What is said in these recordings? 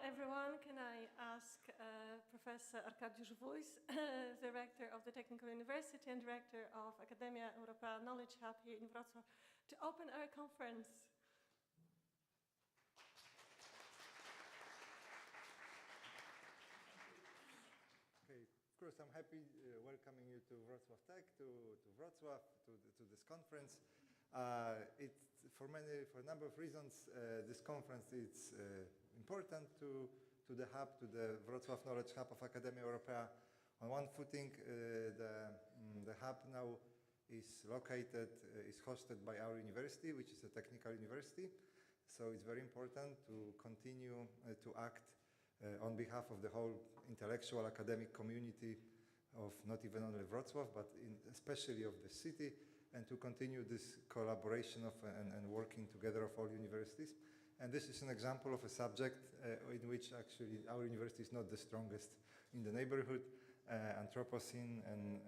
everyone. Can I ask Professor Arkadiusz Wójs, Director of the Technical University and Director of Academia Europea Knowledge Hub here in Wrocław, to open our conference? Okay, of course, I'm happy welcoming you to Wrocław Tech, to Wrocław, to this conference. For a number of reasons, this conference is important to the hub, to the Wrocław Knowledge Hub of Academia Europea. On one footing, the hub now is hosted by our university, which is a technical university. So it's very important to continue to act on behalf of the whole intellectual academic community of not even only Wrocław, but especially of the city, and to continue this collaboration and working together of all universities. And this is an example of a subject in which actually our university is not the strongest in the neighborhood, Anthropocene, and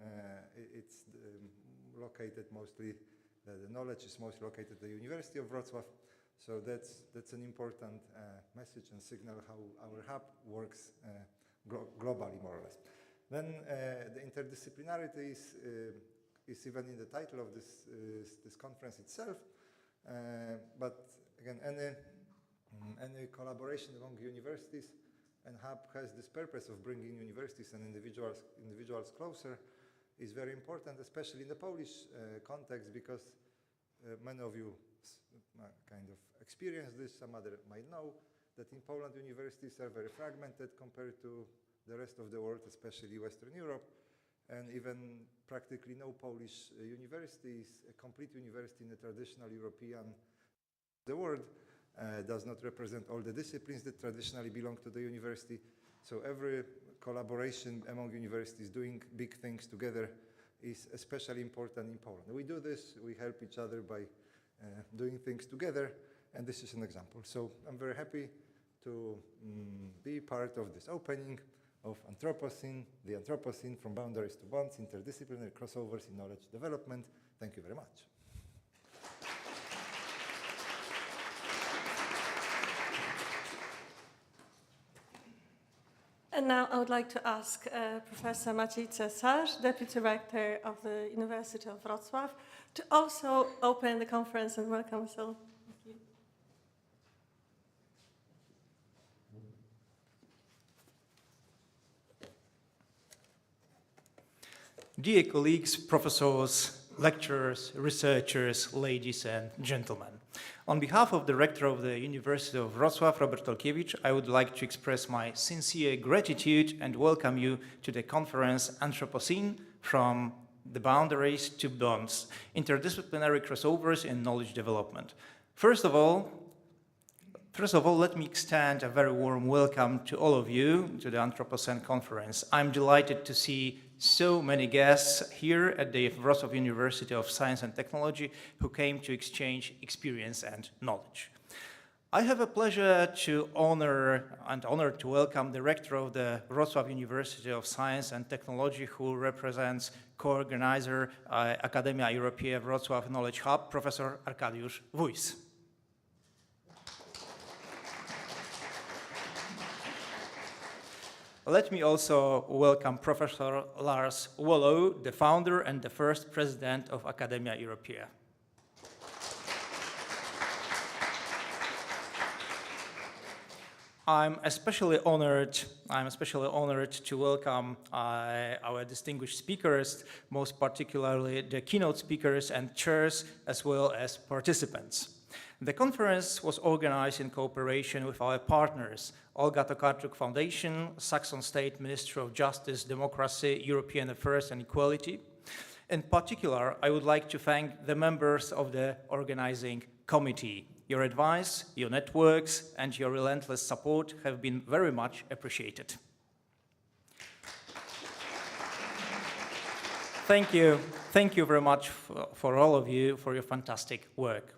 it's located mostly, the knowledge is most located at the University of Wrocław. So that's an important message and signal how our hub works globally, more or less. Then the interdisciplinarity is even in the title of this conference itself. But again, any collaboration among universities and hub has this purpose of bringing universities and individuals closer, is very important, especially in the Polish context, because many of you kind of experience this, some other might know, that in Poland universities are very fragmented compared to the rest of the world, especially Western Europe, and even practically no Polish university is a complete university in the traditional European the world, does not represent all the disciplines that traditionally belong to the university. So every collaboration among universities doing big things together is especially important in Poland. We do this, we help each other by doing things together, and this is an example. So I'm very happy to be part of this opening of Anthropocene, the Anthropocene from Boundaries to Bonds, Interdisciplinary Crossovers in Knowledge Development. Thank you very much. And now I would like to ask Professor Maciej Cesarz, Deputy Rector of the University of Wrocław, to also open the conference and welcome us all. Thank you. Dear colleagues, professors, lecturers, researchers, ladies and gentlemen. On behalf of the Rector of the University of Wrocław, Robert Olkiewicz, I would like to express my sincere gratitude and welcome you to the conference Anthropocene from the Boundaries to Bonds, Interdisciplinary Crossovers in Knowledge Development. First of all, let me extend a very warm welcome to all of you to the Anthropocene conference. I'm delighted to see so many guests here at the Wrocław University of Science and Technology who came to exchange experience and knowledge. I have a pleasure to honored to welcome the rector of the Wrocław University of Science and Technology, who represents co-organizer Academia Europea Wrocław Knowledge Hub, Professor Arkadiusz Wójs. Let me also welcome Professor Lars Wollow, the founder and the first president of Academia Europea. I'm especially honored to welcome our distinguished speakers, most particularly the keynote speakers and chairs, as well as participants. The conference was organized in cooperation with our partners, Olga Tokarczuk Foundation, Saxon State Ministry of Justice, Democracy, European Affairs and Equality. In particular, I would like to thank the members of the organizing committee. Your advice, your networks, and your relentless support have been very much appreciated. Thank you very much for all of you for your fantastic work.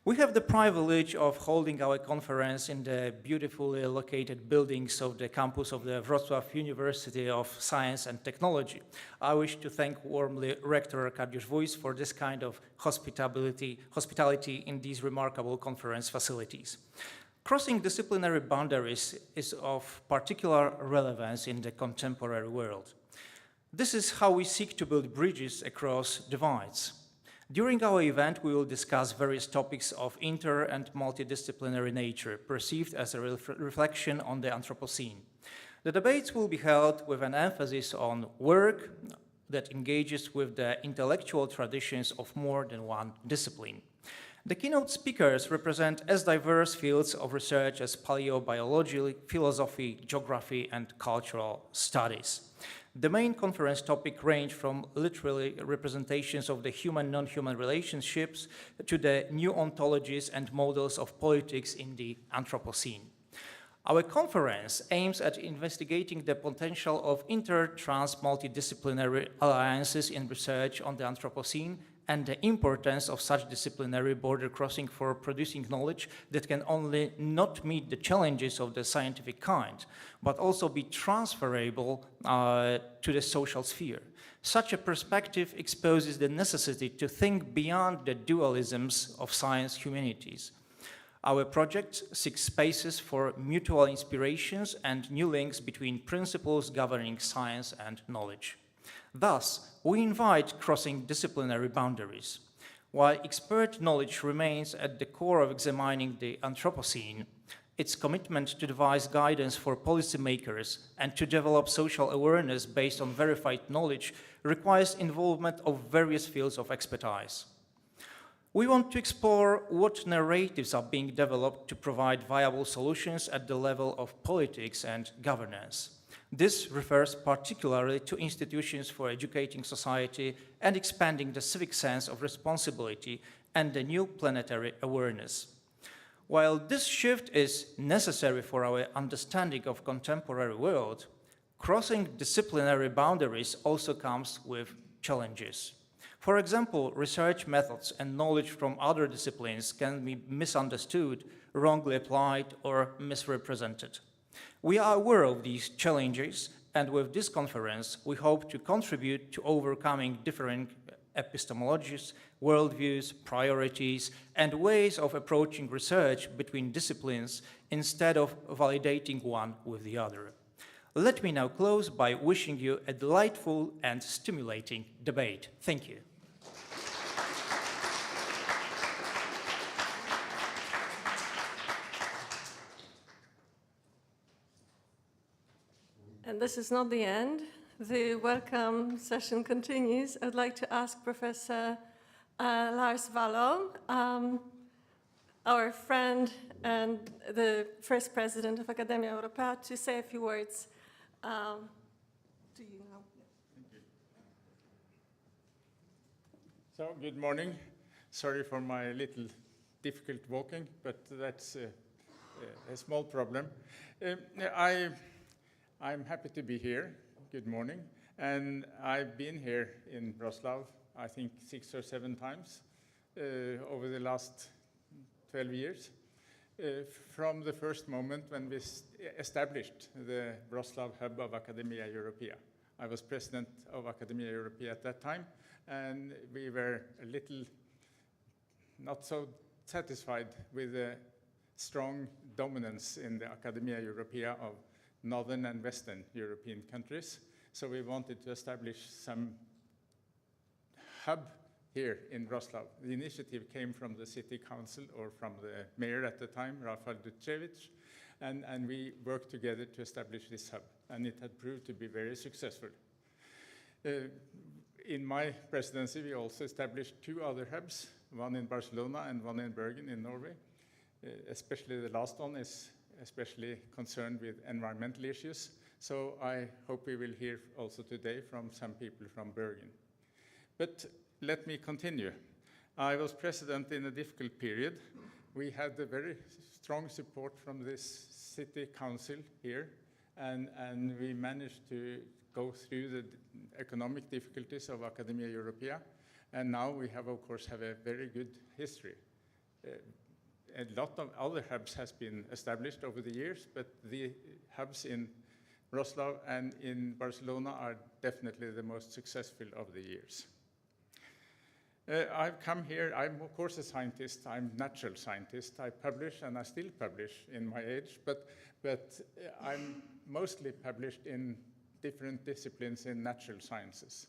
We have the privilege of holding our conference in the beautifully located buildings of the campus of the Wrocław University of Science and Technology. I wish to thank warmly Rector Arkadiusz Wójs for this kind of hospitality in these remarkable conference facilities. Crossing disciplinary boundaries is of particular relevance in the contemporary world. This is how we seek to build bridges across divides. During our event, we will discuss various topics of inter- and multidisciplinary nature, perceived as a reflection on the Anthropocene. The debates will be held with an emphasis on work that engages with the intellectual traditions of more than one discipline. The keynote speakers represent as diverse fields of research as paleobiology, philosophy, geography, and cultural studies. The main conference topic range from literally representations of the human-non-human relationships to the new ontologies and models of politics in the Anthropocene. Our conference aims at investigating the potential of inter-trans-multidisciplinary alliances in research on the Anthropocene and the importance of such disciplinary border crossing for producing knowledge that can only not meet the challenges of the scientific kind, but also be transferable to the social sphere. Such a perspective exposes the necessity to think beyond the dualisms of science humanities. Our project seeks spaces for mutual inspirations and new links between principles governing science and knowledge. Thus, we invite crossing disciplinary boundaries. While expert knowledge remains at the core of examining the Anthropocene, its commitment to devise guidance for policymakers and to develop social awareness based on verified knowledge requires involvement of various fields of expertise. We want to explore what narratives are being developed to provide viable solutions at the level of politics and governance. This refers particularly to institutions for educating society and expanding the civic sense of responsibility and the new planetary awareness. While this shift is necessary for our understanding of contemporary world, crossing disciplinary boundaries also comes with challenges. For example, research methods and knowledge from other disciplines can be misunderstood, wrongly applied, or misrepresented. We are aware of these challenges, and with this conference, we hope to contribute to overcoming differing epistemologies, worldviews, priorities, and ways of approaching research between disciplines instead of validating one with the other. Let me now close by wishing you a delightful and stimulating debate. Thank you. And this is not the end. The welcome session continues. I'd like to ask Professor Lars Wallon, our friend and the first president of Academia Europea, to say a few words to you now. Thank you. So, good morning. Sorry for my little difficult walking, but that's a small problem. I'm happy to be here. Good morning. And I've been here in Wrocław, I think 6 or 7 times over the last 12 years. From the first moment when we established the Wrocław hub of Academia Europea. I was president of Academia Europea at that time, and we were a little not so satisfied with the strong dominance in the Academia Europea of Northern and Western European countries. So we wanted to establish some hub here in Wrocław. The initiative came from the city council or from the mayor at the time, Rafał Duchewicz, and we worked together to establish this hub, and it had proved to be very successful. In my presidency, we also established 2 other hubs, one in Barcelona and one in Bergen in Norway. Especially the last one is especially concerned with environmental issues. So I hope we will hear also today from some people from Bergen. But let me continue. I was president in a difficult period. We had a very strong support from this city council here, and we managed to go through the economic difficulties of Academia Europea. And now we have, of course, have a very good history. A lot of other hubs has been established over the years, but the hubs in Wrocław and in Barcelona are definitely the most successful of the years. I've come here, I'm of course a scientist, I'm natural scientist. I publish and I still publish in my age, but I'm mostly published in different disciplines in natural sciences.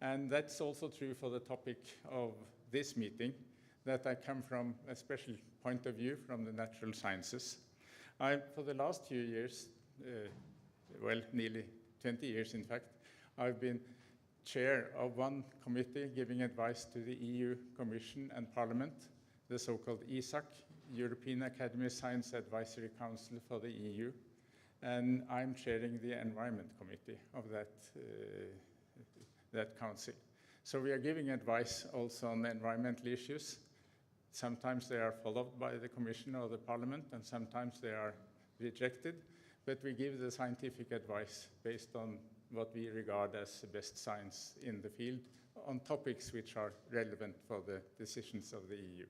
And that's also true for the topic of this meeting, that I come from a special point of view from the natural sciences. For the last few years, well, nearly 20 years in fact, I've been chair of one committee giving advice to the EU Commission and Parliament, the so-called ESAC, European Academy of Science Advisory Council for the EU, and I'm chairing the Environment Committee of that council. So we are giving advice also on environmental issues. Sometimes they are followed by the Commission or the Parliament, and sometimes they are rejected, but we give the scientific advice based on what we regard as the best science in the field on topics which are relevant for the decisions of the EU.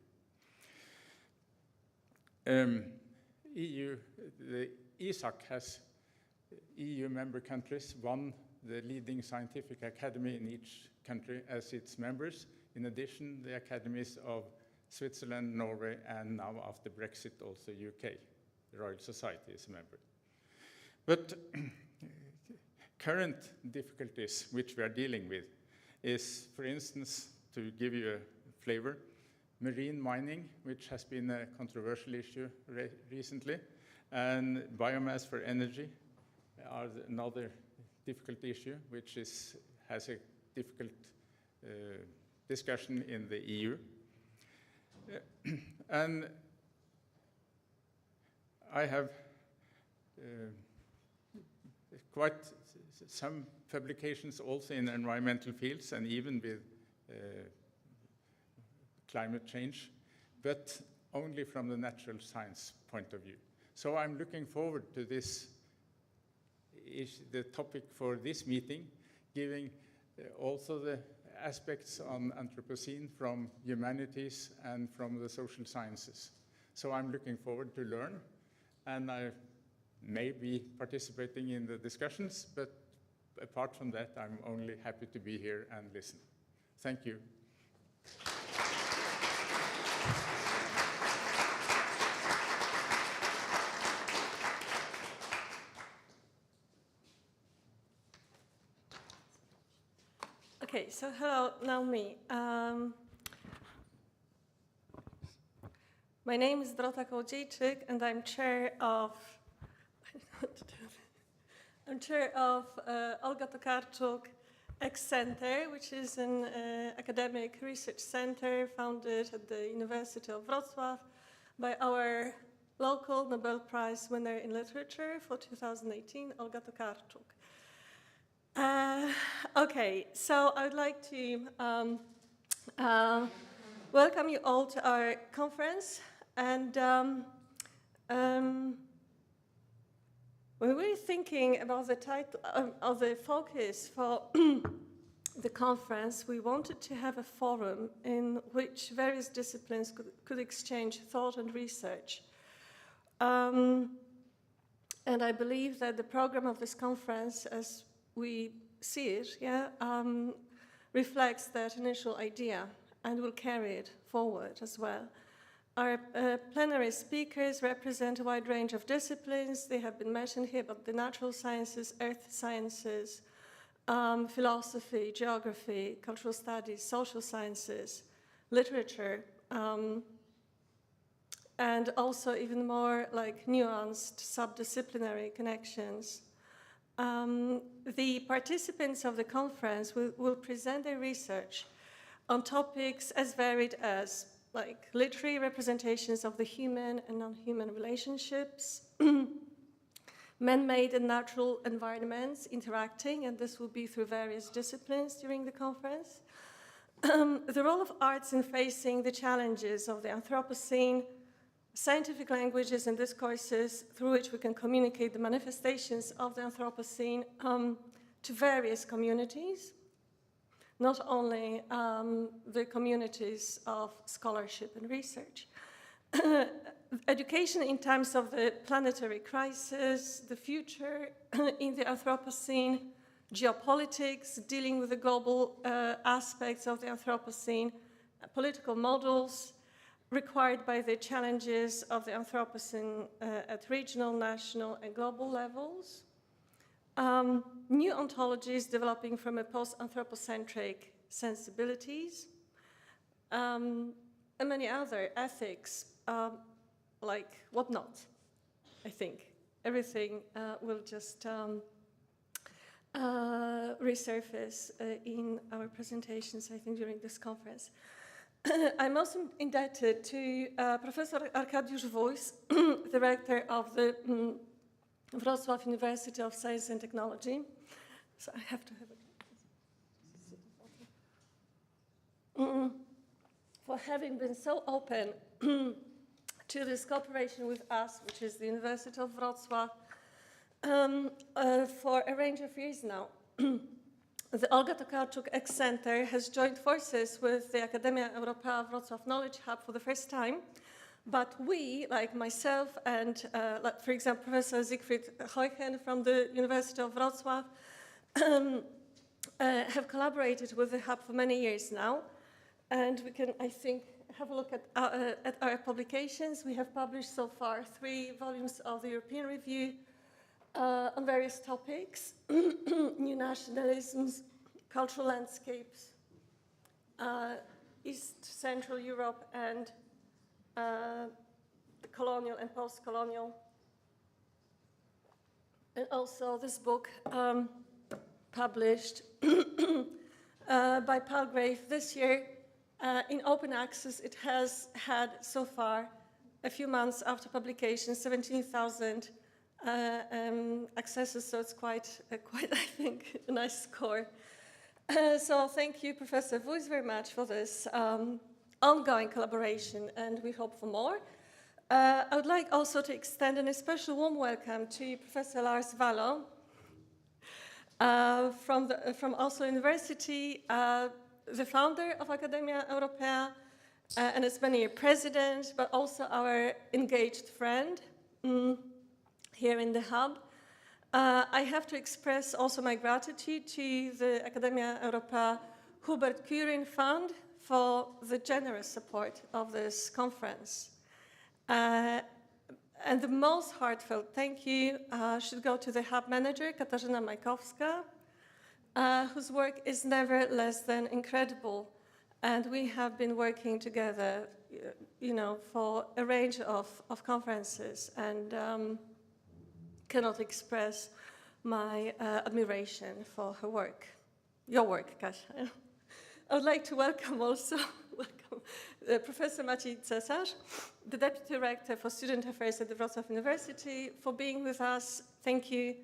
The ESAC has EU member countries, the leading scientific academy in each country as its members. In addition, the academies of Switzerland, Norway, and now after Brexit also UK. The Royal Society is a member. But current difficulties which we are dealing with is, for instance, to give you a flavor, marine mining, which has been a controversial issue recently, and biomass for energy are another difficult issue, which has a difficult discussion in the EU. And I have quite some publications also in environmental fields and even with climate change, but only from the natural science point of view. So I'm looking forward to this, the topic for this meeting, giving also the aspects on Anthropocene from humanities and from the social sciences. So I'm looking forward to learn, and I may be participating in the discussions, but apart from that, I'm only happy to be here and listen. Thank you. Okay, so hello, Naomi. My name is Dorota Kołodziejczyk, and I'm chair of Olga Tokarczuk X Center, which is an academic research center founded at the University of Wrocław by our local Nobel Prize winner in literature for 2018, Olga Tokarczuk. Okay, so I would like to welcome you all to our conference. And when we were thinking about the title of the focus for the conference, we wanted to have a forum in which various disciplines could exchange thought and research. And I believe that the program of this conference, as we see it, reflects that initial idea and will carry it forward as well. Our plenary speakers represent a wide range of disciplines. They have been mentioned here, but the natural sciences, earth sciences, philosophy, geography, cultural studies, social sciences, literature, and also even more like nuanced subdisciplinary connections. The participants of the conference will present their research on topics as varied as like literary representations of the human and non-human relationships, man-made and natural environments interacting, and this will be through various disciplines during the conference, the role of arts in facing the challenges of the Anthropocene, scientific languages and discourses through which we can communicate the manifestations of the Anthropocene to various communities, not only the communities of scholarship and research. Education in times of the planetary crisis, the future in the Anthropocene, geopolitics, dealing with the global aspects of the Anthropocene, political models required by the challenges of the Anthropocene at regional, national, and global levels. New ontologies developing from a post-anthropocentric sensibilities, and many other ethics, like whatnot, I think. Everything will just resurface in our presentations, I think, during this conference. I'm also indebted to Professor Arkadiusz Wójs, director of the Wrocław University of Science and Technology. So I have to have a for having been so open to this cooperation with us, which is the University of Wrocław, for a range of years now. The Olga Tokarczuk X Center has joined forces with the Academia Europea Wrocław Knowledge Hub for the first time, but we, like myself and, like, for example, Professor Siegfried Heuchen from the University of Wrocław, have collaborated with the hub for many years now, and we can, I think, have a look at our publications. We have published so far 3 volumes of the European Review, on various topics, new nationalisms, cultural landscapes, East Central Europe, and the colonial and post-colonial. And also this book, published by Palgrave this year in open access. It has had so far, a few months after publication, 17,000 accesses, so it's quite, I think, a nice score. So thank you, Professor Wójs, very much for this ongoing collaboration, and we hope for more. I would like also to extend an especially warm welcome to Professor Lars Vallo from Oslo University, the founder of Academia Europea, and as many a president, but also our engaged friend here in the hub. I have to express also my gratitude to the Academia Europea Hubert Kurin Fund for the generous support of this conference. And the most heartfelt thank you should go to the hub manager, Katarzyna Majkowska, whose work is never less than incredible. And we have been working together, you know, for a range of conferences, and cannot express my admiration for her work, your work, Kasia. I would like to welcome also Professor Maciej Cesarz, the Deputy Director for Student Affairs at the Wrocław University, for being with us. Thank you.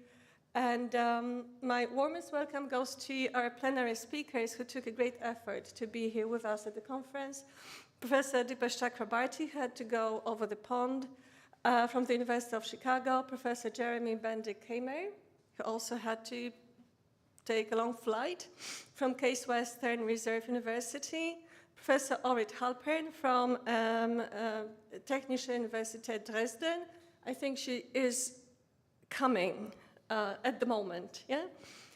And my warmest welcome goes to our plenary speakers who took a great effort to be here with us at the conference. Professor Dipesh Chakrabarty had to go over the pond from the University of Chicago. Professor Jeremy Bendick-Kamer, who also had to take a long flight from Case Western Reserve University. Professor Orit Halpern from Technische Universität Dresden. I think she is coming at the moment, yeah?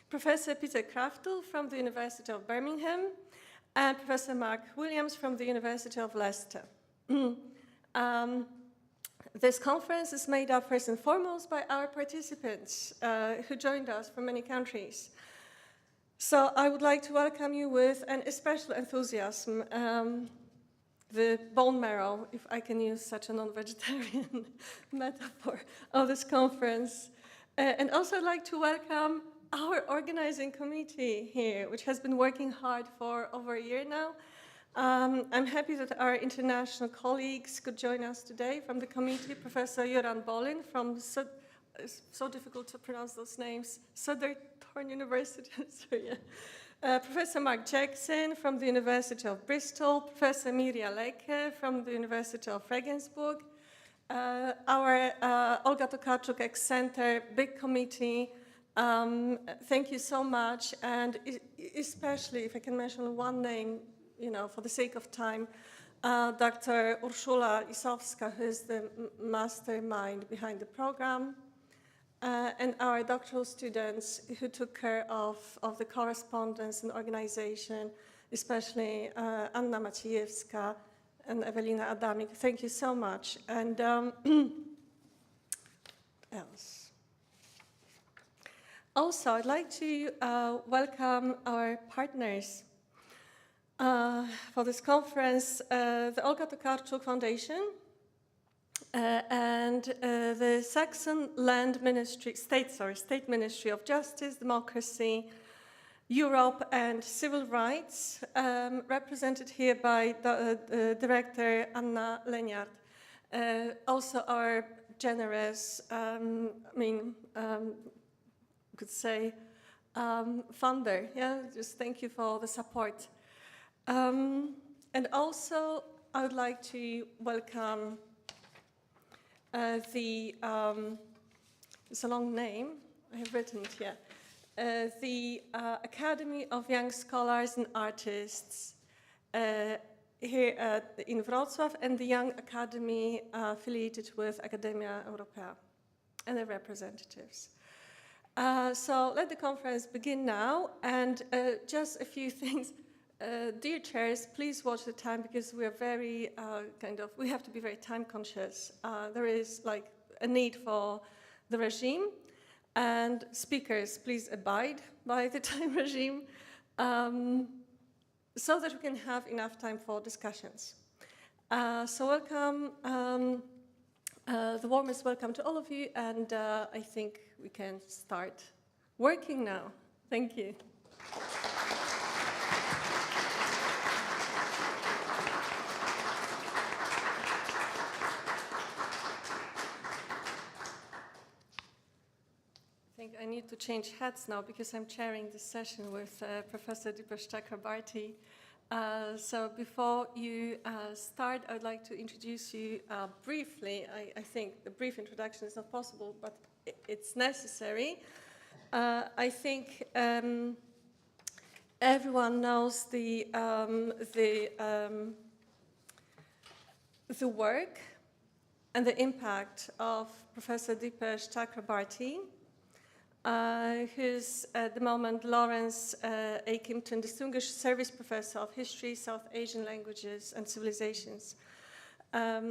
Professor Peter Kraftel from the University of Birmingham, and Professor Mark Williams from the University of Leicester. This conference is made up first and foremost by our participants who joined us from many countries. So I would like to welcome you with an especial enthusiasm, the bone marrow, if I can use such a non-vegetarian metaphor, of this conference. And also I'd like to welcome our organizing committee here, which has been working hard for over a year now. I'm happy that our international colleagues could join us today from the committee. Professor Joran Bolin from, it's so difficult to pronounce those names, Southern University, sorry, yeah. Professor Mark Jackson from the University of Bristol, Professor Mirja Leke from the University of Regensburg, our Olga Tokarczuk X Center, big committee. Thank you so much, and especially, if I can mention one name, you know, for the sake of time, Dr. Urszula Isowska, who is the mastermind behind the program, and our doctoral students who took care of the correspondence and organization, especially Anna Maciejewska and Ewelina Adamik. Thank you so much. And else. Also, I'd like to welcome our partners for this conference, the Olga Tokarczuk Foundation and the Saxon State Ministry of Justice, Democracy, Europe and Civil Rights, represented here by the Director Anna Leniart. Also our generous, could say, funder. Yeah, just thank you for the support. And also, I would like to welcome it's a long name, I have written it here, the Academy of Young Scholars and Artists here in Wrocław, and the Young Academy affiliated with Academia Europea and their representatives. So let the conference begin now, and just a few things. Dear chairs, please watch the time because we are very we have to be very time conscious. There is like a need for the regime, and speakers, please abide by the time regime so that we can have enough time for discussions. So welcome, the warmest welcome to all of you, and I think we can start working now. Thank you. I need to change hats now because I'm chairing this session with Professor Dipesh Chakrabarty. So before you start, I would like to introduce you briefly. I think the brief introduction is not possible, but it's necessary. I think everyone knows the work and the impact of Professor Dipesh Chakrabarty, who's at the moment Lawrence A. Kimpton Distinguished Service Professor of History, South Asian Languages and Civilizations. At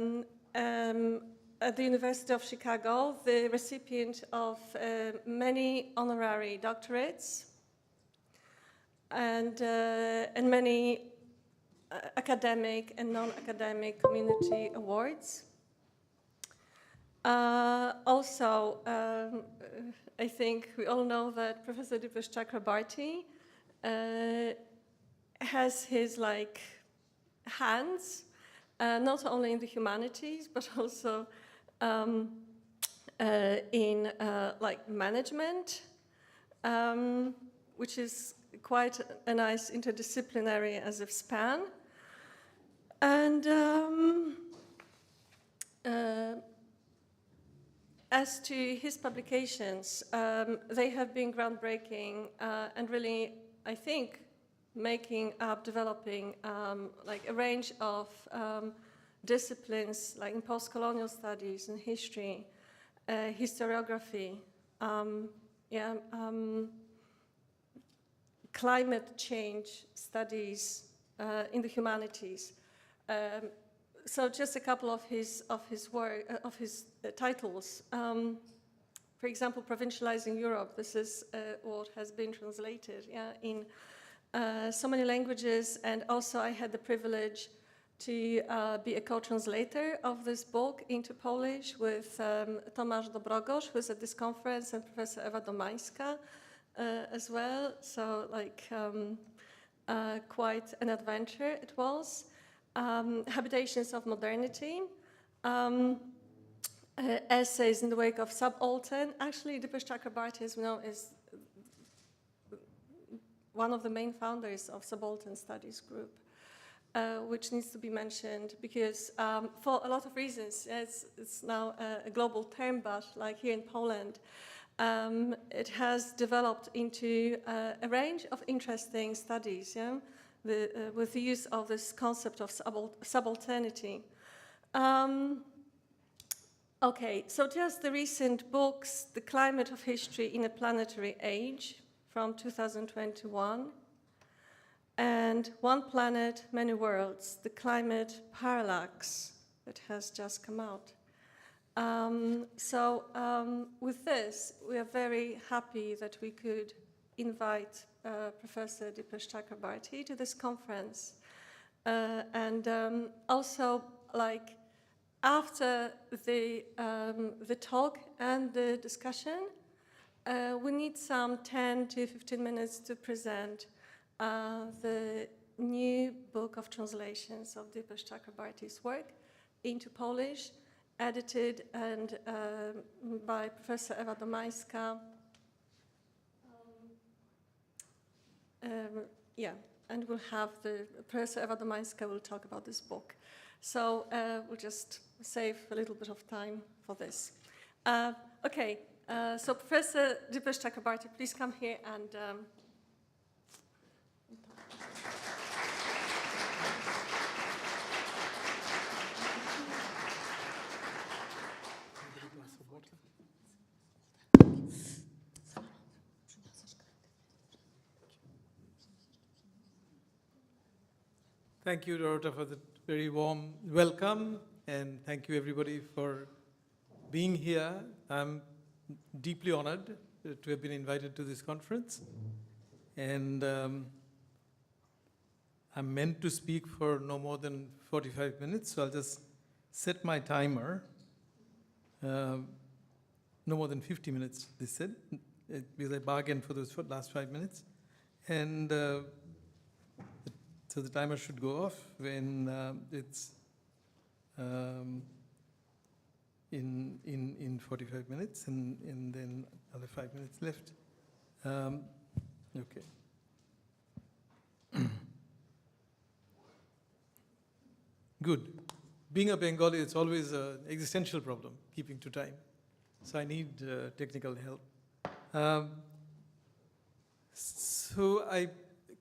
the University of Chicago, the recipient of many honorary doctorates and many academic and non-academic community awards. Also, I think we all know that Professor Dipesh Chakrabarty has his hands not only in the humanities but also in management, which is quite a nice interdisciplinary as a span, and as to his publications, they have been groundbreaking and really, I think, developing a range of disciplines like in post-colonial studies and history, historiography, climate change studies in the humanities. So just a couple of his titles. For example, Provincializing Europe. This is what has been translated in so many languages, and also I had the privilege to be a co-translator of this book into Polish with Tomasz Dobrogosz, who is at this conference, and Professor Ewa Domańska as well. So quite an adventure it was. Habitations of Modernity, essays in the wake of subaltern. Actually, Dipesh Chakrabarty, as we know, is one of the main founders of Subaltern Studies Group, which needs to be mentioned because for a lot of reasons, it's now a global term, but like here in Poland, it has developed into a range of interesting studies, with the use of this concept of subalternity. Okay, so just the recent books, The Climate of History in a Planetary Age from 2021, and One Planet, Many Worlds, the Climate Parallax that has just come out. With this, we are very happy that we could invite Professor Dipesh Chakrabarty to this conference. Also, like, after the talk and the discussion, we need some 10 to 15 minutes to present the new book of translations of Dipesh Chakrabarty's work into Polish, edited and by Professor Ewa Domańska. And we'll have Professor Ewa Domańska will talk about this book. So we'll just save a little bit of time for this. So Professor Dipesh Chakrabarty, please come here and Thank you, Dorota, for the very warm welcome, and thank you, everybody, for being here. I'm deeply honored to have been invited to this conference, and I'm meant to speak for no more than 45 minutes, so I'll just set my timer. No more than 50 minutes, they said, because I bargained for those last 5 minutes. And so the timer should go off when it's in 45 minutes, and then another 5 minutes left. Okay. Good. Being a Bengali, it's always an existential problem, keeping to time. So I need technical help. So I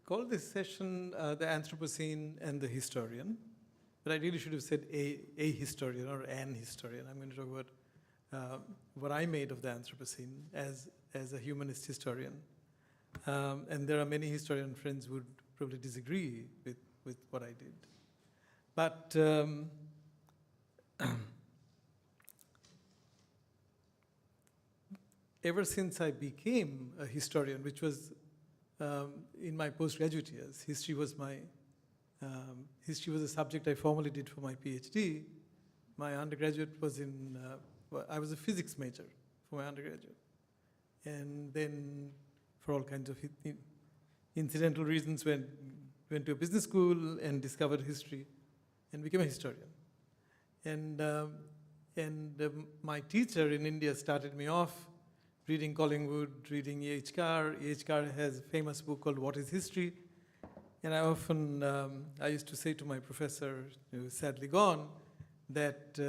call this session the Anthropocene and the Historian, but I really should have said a historian or an historian. I'm going to talk about what I made of the Anthropocene as a humanist historian. And there are many historian friends who would probably disagree with what I did. But ever since I became a historian, which was in my postgraduate years, history was a subject I formally did for my PhD. My undergraduate was I was a physics major for my undergraduate. And then for all kinds of incidental reasons, went to a business school and discovered history and became a historian. And my teacher in India started me off reading Collingwood, reading E.H. Carr. E.H. Carr has a famous book called What is History? And I used to say to my professor, who is sadly gone, that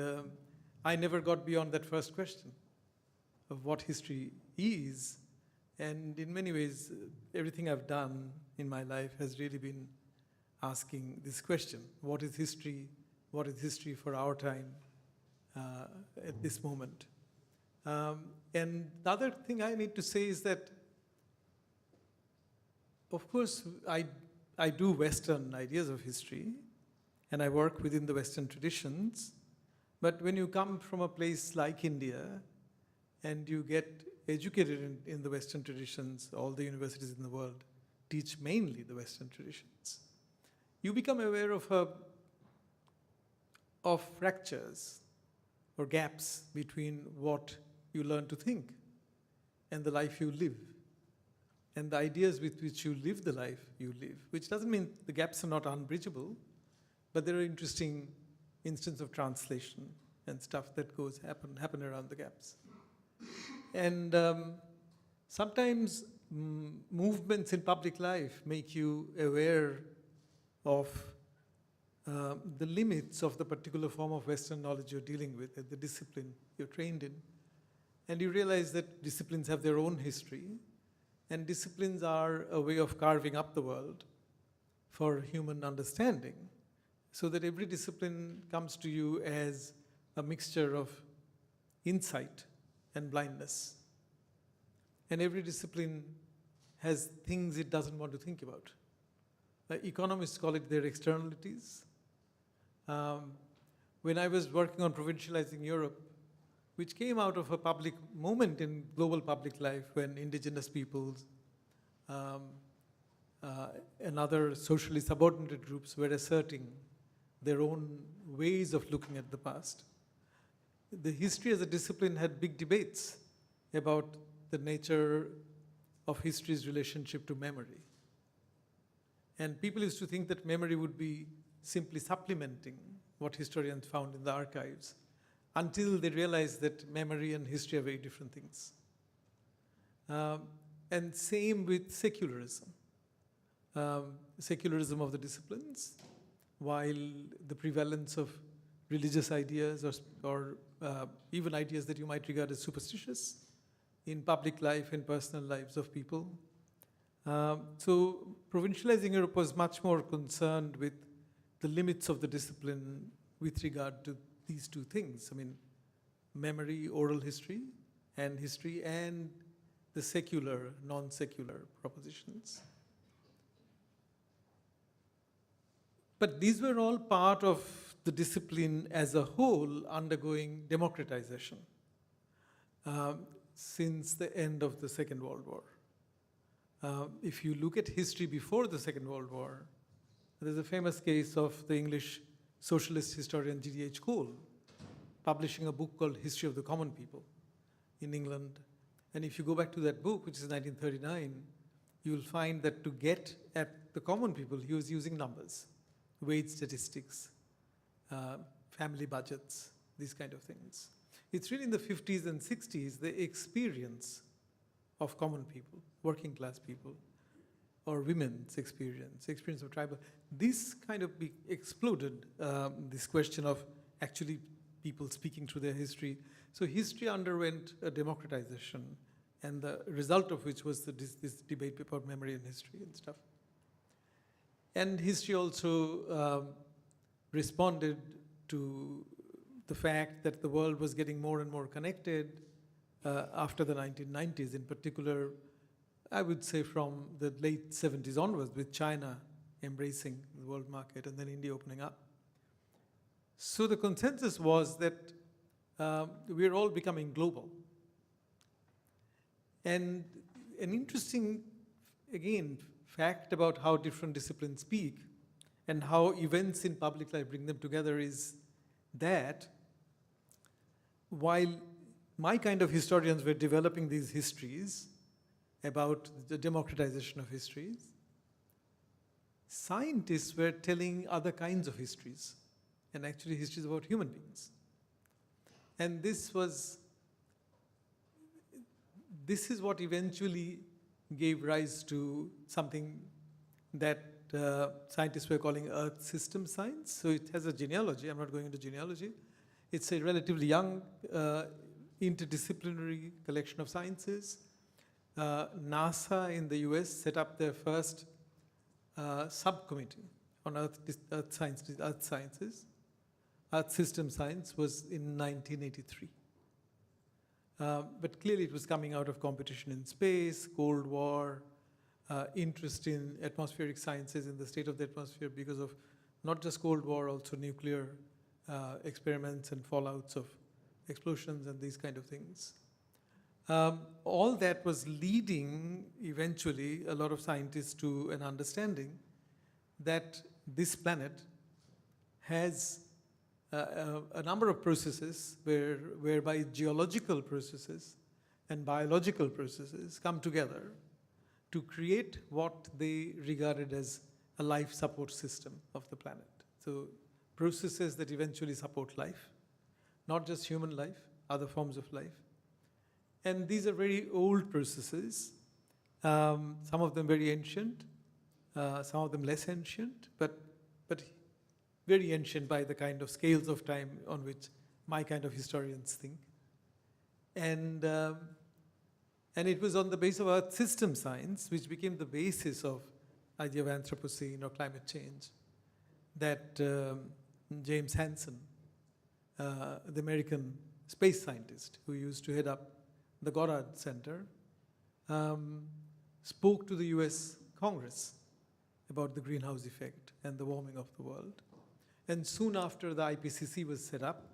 I never got beyond that first question of what history is. And in many ways, everything I've done in my life has really been asking this question: what is history? What is history for our time at this moment? And the other thing I need to say is that, of course, I do Western ideas of history, and I work within the Western traditions. But when you come from a place like India, and you get educated in the Western traditions, all the universities in the world teach mainly the Western traditions, you become aware of fractures or gaps between what you learn to think and the life you live, and the ideas with which you live the life you live, which doesn't mean the gaps are not unbridgeable, but there are interesting instances of translation and stuff that happen around the gaps. And sometimes movements in public life make you aware of the limits of the particular form of Western knowledge you're dealing with, the discipline you're trained in. And you realize that disciplines have their own history, and disciplines are a way of carving up the world for human understanding, so that every discipline comes to you as a mixture of insight and blindness. And every discipline has things it doesn't want to think about. Economists call it their externalities. When I was working on provincializing Europe, which came out of a public moment in global public life when indigenous peoples and other socially subordinated groups were asserting their own ways of looking at the past. The history as a discipline had big debates about the nature of history's relationship to memory. And people used to think that memory would be simply supplementing what historians found in the archives, until they realized that memory and history are very different things. And same with secularism. Secularism of the disciplines, while the prevalence of religious ideas or even ideas that you might regard as superstitious in public life and personal lives of people. So provincializing Europe was much more concerned with the limits of the discipline with regard to these two things. I mean, memory, oral history, and the secular, non-secular propositions. But these were all part of the discipline as a whole undergoing democratization since the end of the Second World War. If you look at history before the Second World War, there's a famous case of the English socialist historian G.D.H. Cole publishing a book called History of the Common People in England. And if you go back to that book, which is 1939, you'll find that to get at the common people, he was using numbers, wage statistics, family budgets, these kind of things. It's really in the 50s and 60s, the experience of common people, working class people, or women's experience of tribal. This kind of exploded, this question of actually people speaking through their history. So history underwent a democratization, and the result of which was this debate about memory and history and stuff. And history also responded to the fact that the world was getting more and more connected after the 1990s, in particular, I would say from the late 70s onwards, with China embracing the world market and then India opening up. So the consensus was that we're all becoming global. And an interesting, again, fact about how different disciplines speak and how events in public life bring them together is that while my kind of historians were developing these histories about the democratization of histories, scientists were telling other kinds of histories, and actually histories about human beings. And this is what eventually gave rise to something that scientists were calling Earth system science. So it has a genealogy. I'm not going into genealogy. It's a relatively young interdisciplinary collection of sciences. NASA in the US set up their first subcommittee on Earth sciences. Earth system science was in 1983. But clearly it was coming out of competition in space, Cold War, interest in atmospheric sciences in the state of the atmosphere because of not just Cold War, also nuclear experiments and fallouts of explosions and these kind of things. All that was leading eventually a lot of scientists to an understanding that this planet has a number of processes whereby geological processes and biological processes come together to create what they regarded as a life support system of the planet. So processes that eventually support life, not just human life, other forms of life. And these are very old processes, some of them very ancient, some of them less ancient, but very ancient by the kind of scales of time on which my kind of historians think. And it was on the basis of Earth system science, which became the basis of the idea of Anthropocene or climate change, that James Hansen, the American space scientist who used to head up the Goddard Center, spoke to the US Congress about the greenhouse effect and the warming of the world. And soon after, the IPCC was set up.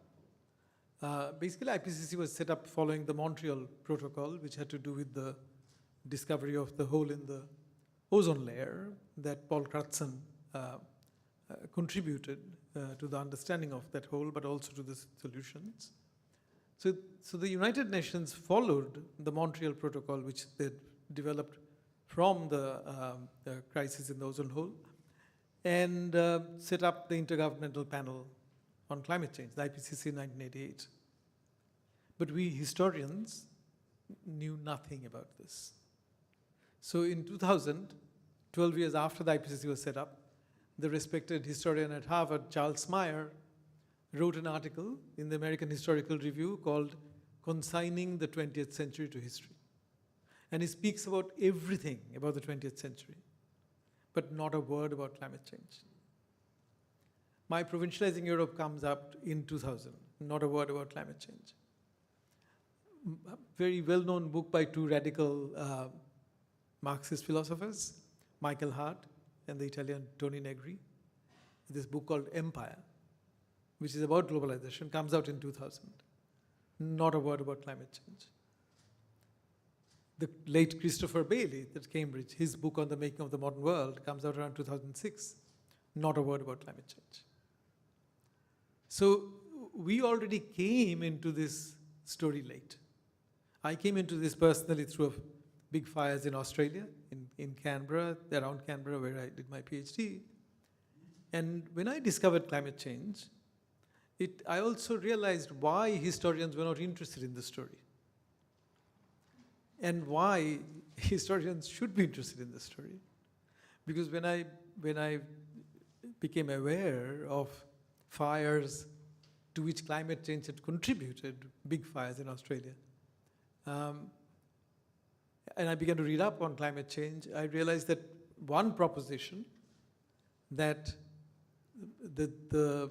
Basically, IPCC was set up following the Montreal Protocol, which had to do with the discovery of the hole in the ozone layer that Paul Crutzen contributed to the understanding of that hole, but also to the solutions. So the United Nations followed the Montreal Protocol, which they developed from the crisis in the ozone hole, and set up the Intergovernmental Panel on Climate Change, the IPCC in 1988. But we historians knew nothing about this. So in 2000, 12 years after the IPCC was set up, the respected historian at Harvard, Charles Meyer, wrote an article in the American Historical Review called Consigning the 20th Century to History. And he speaks about everything about the 20th century, but not a word about climate change. My Provincializing Europe comes out in 2000, not a word about climate change. Very well-known book by two radical Marxist philosophers, Michael Hart and the Italian Tony Negri. This book called Empire, which is about globalization, comes out in 2000. Not a word about climate change. The late Christopher Bailey at Cambridge, his book on the making of the modern world comes out around 2006. Not a word about climate change. So we already came into this story late. I came into this personally through big fires in Australia, in Canberra, around Canberra where I did my PhD. And when I discovered climate change, I also realized why historians were not interested in the story. And why historians should be interested in the story. Because when I became aware of fires to which climate change had contributed, big fires in Australia, and I began to read up on climate change, I realized that one proposition that the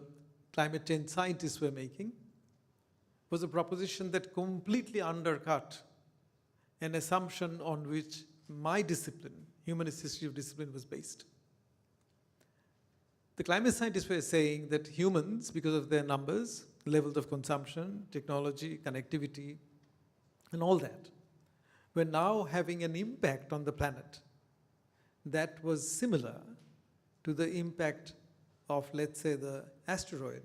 climate change scientists were making was a proposition that completely undercut an assumption on which my discipline, humanist history of discipline, was based. The climate scientists were saying that humans, because of their numbers, levels of consumption, technology, connectivity, and all that, were now having an impact on the planet that was similar to the impact of, let's say, the asteroid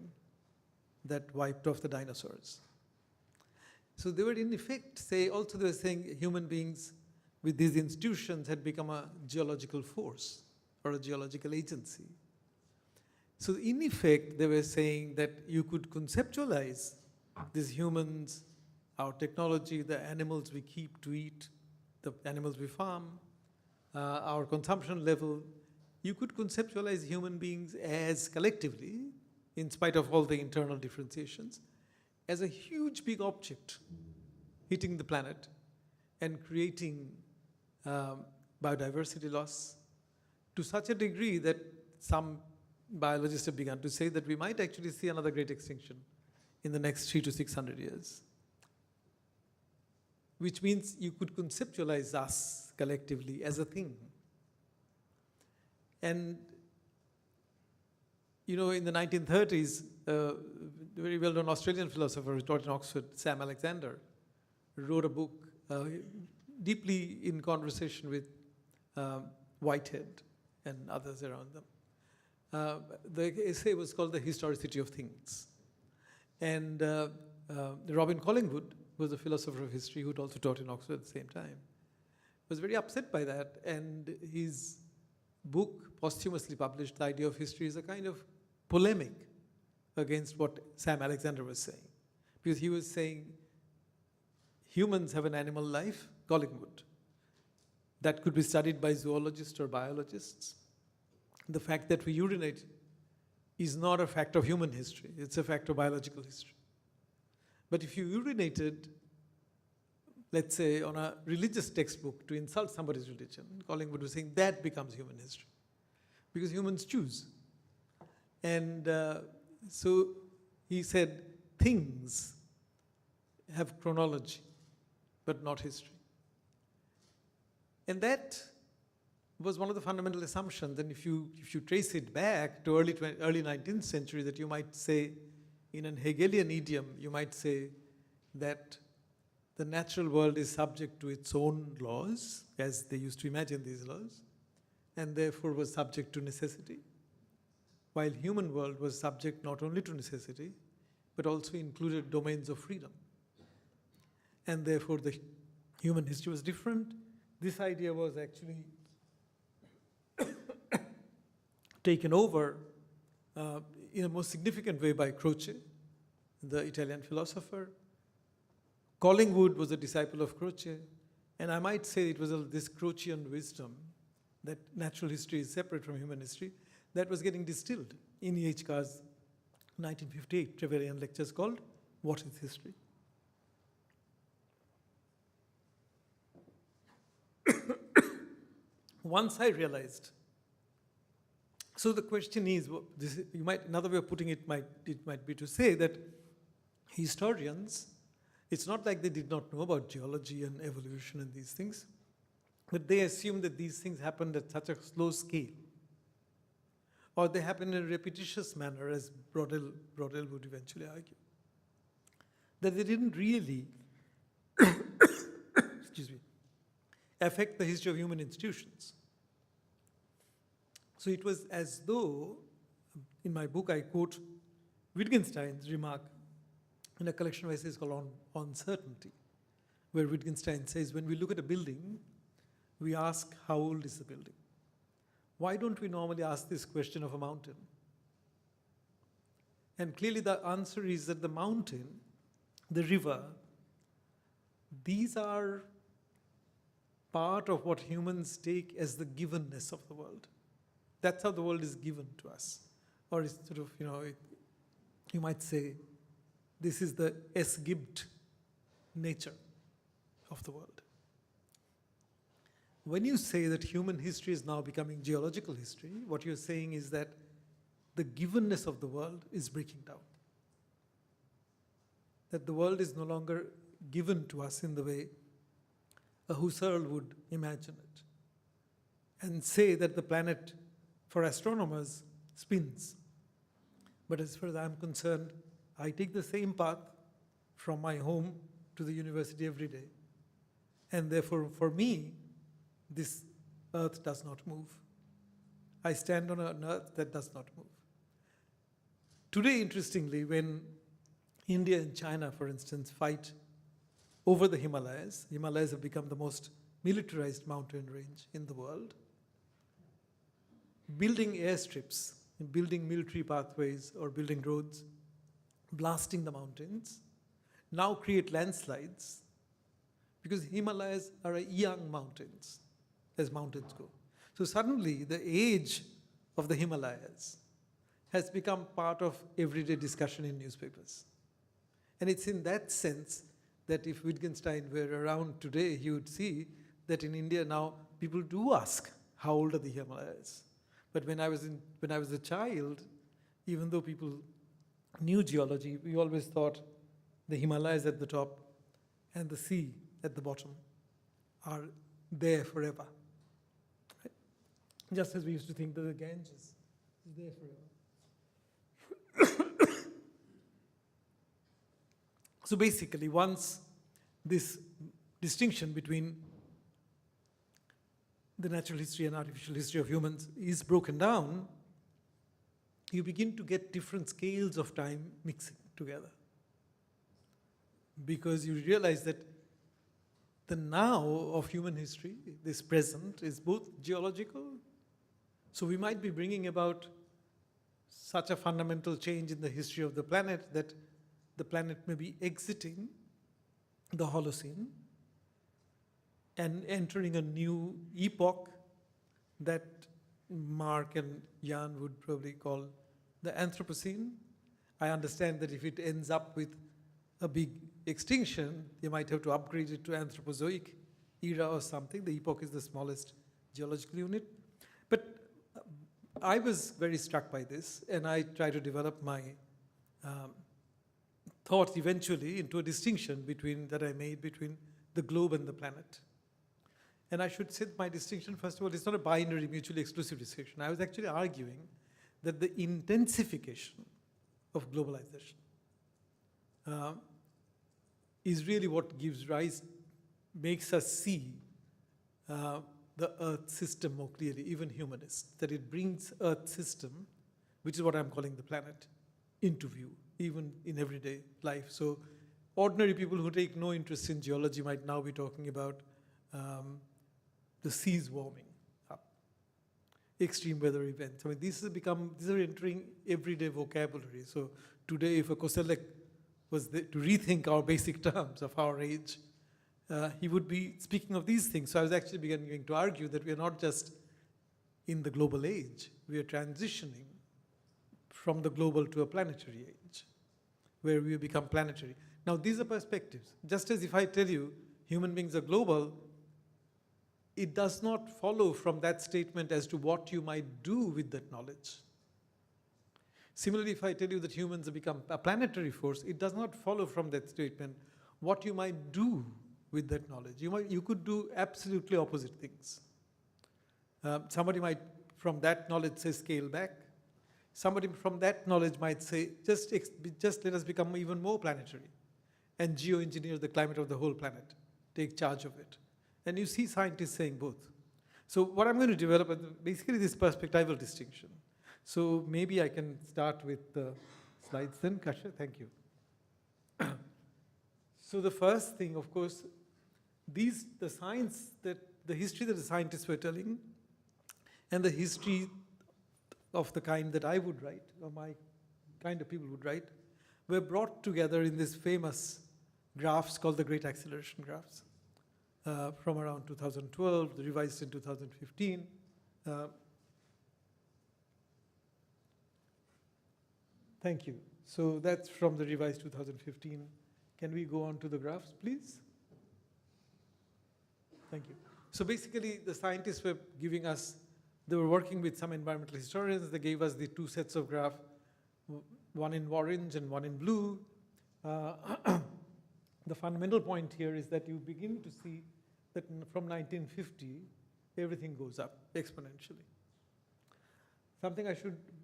that wiped off the dinosaurs. So they were in effect they were saying human beings with these institutions had become a geological force or a geological agency. So in effect, they were saying that you could conceptualize these humans, our technology, the animals we keep to eat, the animals we farm, our consumption level. You could conceptualize human beings as collectively, in spite of all the internal differentiations, as a huge big object hitting the planet and creating biodiversity loss to such a degree that some biologists have begun to say that we might actually see another great extinction in the next 300 to 600 years. Which means you could conceptualize us collectively as a thing. And, you know, in the 1930s, a very well-known Australian philosopher who taught in Oxford, Sam Alexander, wrote a book deeply in conversation with Whitehead and others around them. The essay was called The Historicity of Things. And Robin Collingwood, who was a philosopher of history who'd also taught in Oxford at the same time, was very upset by that. And his book, posthumously published, The Idea of History, is a kind of polemic against what Sam Alexander was saying. Because he was saying humans have an animal life, Collingwood, that could be studied by zoologists or biologists. The fact that we urinate is not a fact of human history, it's a fact of biological history. But if you urinated, let's say, on a religious textbook to insult somebody's religion, Collingwood was saying that becomes human history. Because humans choose. And so he said things have chronology, but not history. And that was one of the fundamental assumptions. And if you trace it back to early 19th century, that you might say, in an Hegelian idiom, you might say that the natural world is subject to its own laws, as they used to imagine these laws, and therefore was subject to necessity, while human world was subject not only to necessity, but also included domains of freedom. And therefore the human history was different. This idea was actually taken over in a most significant way by Croce, the Italian philosopher. Collingwood was a disciple of Croce, and I might say it was this Crocean wisdom that natural history is separate from human history that was getting distilled in E.H. Carr's 1958 Trevelyan lectures called What is History? Once I realized, so the question is, another way of putting it might be to say that historians, it's not like they did not know about geology and evolution and these things, but they assume that these things happened at such a slow scale, or they happen in a repetitious manner, as Brodel would eventually argue, that they didn't really excuse me, affect the history of human institutions. So it was as though, in my book I quote Wittgenstein's remark in a collection of essays called On Uncertainty, where Wittgenstein says, when we look at a building, we ask, how old is the building? Why don't we normally ask this question of a mountain? And clearly the answer is that the mountain, the river, these are part of what humans take as the givenness of the world. That's how the world is given to us. Or it's sort of, you might say, this is the es-gibt nature of the world. When you say that human history is now becoming geological history, what you're saying is that the givenness of the world is breaking down. That the world is no longer given to us in the way a Husserl would imagine it, and say that the planet, for astronomers, spins. But as far as I'm concerned, I take the same path from my home to the university every day. And therefore, for me, this earth does not move. I stand on an earth that does not move. Today, interestingly, when India and China, for instance, fight over the Himalayas have become the most militarized mountain range in the world. Building airstrips, building military pathways or building roads, blasting the mountains, now create landslides because Himalayas are young mountains, as mountains go. So suddenly the age of the Himalayas has become part of everyday discussion in newspapers. And it's in that sense that if Wittgenstein were around today, he would see that in India now people do ask, how old are the Himalayas? But when I was a child, even though people knew geology, we always thought the Himalayas at the top and the sea at the bottom are there forever. Right? Just as we used to think that the Ganges is there forever. So basically, once this distinction between the natural history and artificial history of humans is broken down, you begin to get different scales of time mixing together. Because you realize that the now of human history, this present, is both geological. So we might be bringing about such a fundamental change in the history of the planet that the planet may be exiting the Holocene and entering a new epoch that Mark and Jan would probably call the Anthropocene. I understand that if it ends up with a big extinction, you might have to upgrade it to Anthropozoic era or something. The epoch is the smallest geological unit. But I was very struck by this, and I try to develop my thought eventually into a distinction that I made between the globe and the planet. And I should say my distinction, first of all, it's not a binary, mutually exclusive distinction. I was actually arguing that the intensification of globalization is really what gives rise, makes us see the Earth system more clearly, even humanists, that it brings Earth system, which is what I'm calling the planet, into view, even in everyday life. So ordinary people who take no interest in geology might now be talking about the seas warming up, extreme weather events. I mean, these are entering everyday vocabulary. So today, if a Koselleck was to rethink our basic terms of our age, he would be speaking of these things. So I was actually beginning to argue that we are not just in the global age, we are transitioning from the global to a planetary age, where we become planetary. Now, these are perspectives. Just as if I tell you human beings are global, it does not follow from that statement as to what you might do with that knowledge. Similarly, if I tell you that humans have become a planetary force, it does not follow from that statement what you might do with that knowledge. You could do absolutely opposite things. Somebody might, from that knowledge, say scale back. Somebody from that knowledge might say, just let us become even more planetary and geoengineer the climate of the whole planet, take charge of it. And you see scientists saying both. So what I'm going to develop is basically this perspectival distinction. So maybe I can start with the slides then. Kasha, thank you. So the first thing, of course, the history that the scientists were telling and the history of the kind that I would write, or my kind of people would write, were brought together in this famous graphs called the Great Acceleration Graphs from around 2012, revised in 2015. Thank you. So that's from the revised 2015. Can we go on to the graphs, please? Thank you. So basically, the scientists were giving us, they were working with some environmental historians. They gave us the two sets of graph, one in orange and one in blue. The fundamental point here is that you begin to see that from 1950, everything goes up exponentially.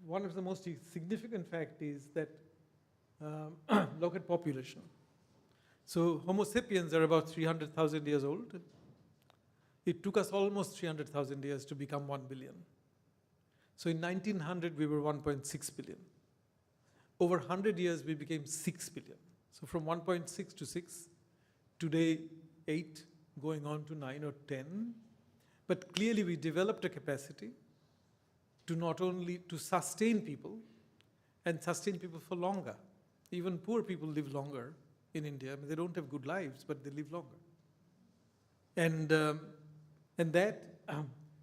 One of the most significant fact is that, look at population. So Homo sapiens are about 300,000 years old. It took us almost 300,000 years to become 1 billion. So in 1900, we were 1.6 billion. Over 100 years, we became 6 billion. So from 1.6 to 6, today 8, going on to 9 or 10. But clearly we developed a capacity to not only to sustain people and sustain people for longer. Even poor people live longer in India. I mean, they don't have good lives, but they live longer.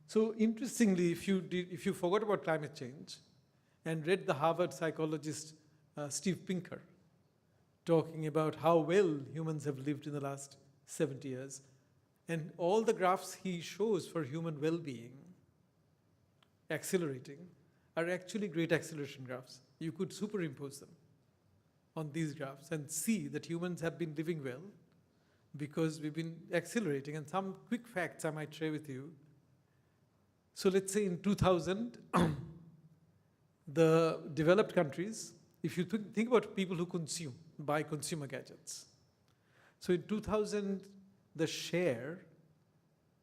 So interestingly, if you forgot about climate change and read the Harvard psychologist Steve Pinker talking about how well humans have lived in the last 70 years, and all the graphs he shows for human well-being accelerating are actually great acceleration graphs. You could superimpose them on these graphs and see that humans have been living well because we've been accelerating. And some quick facts I might share with you. So let's say in 2000, the developed countries, if you think about people who buy consumer gadgets. So in 2000, the share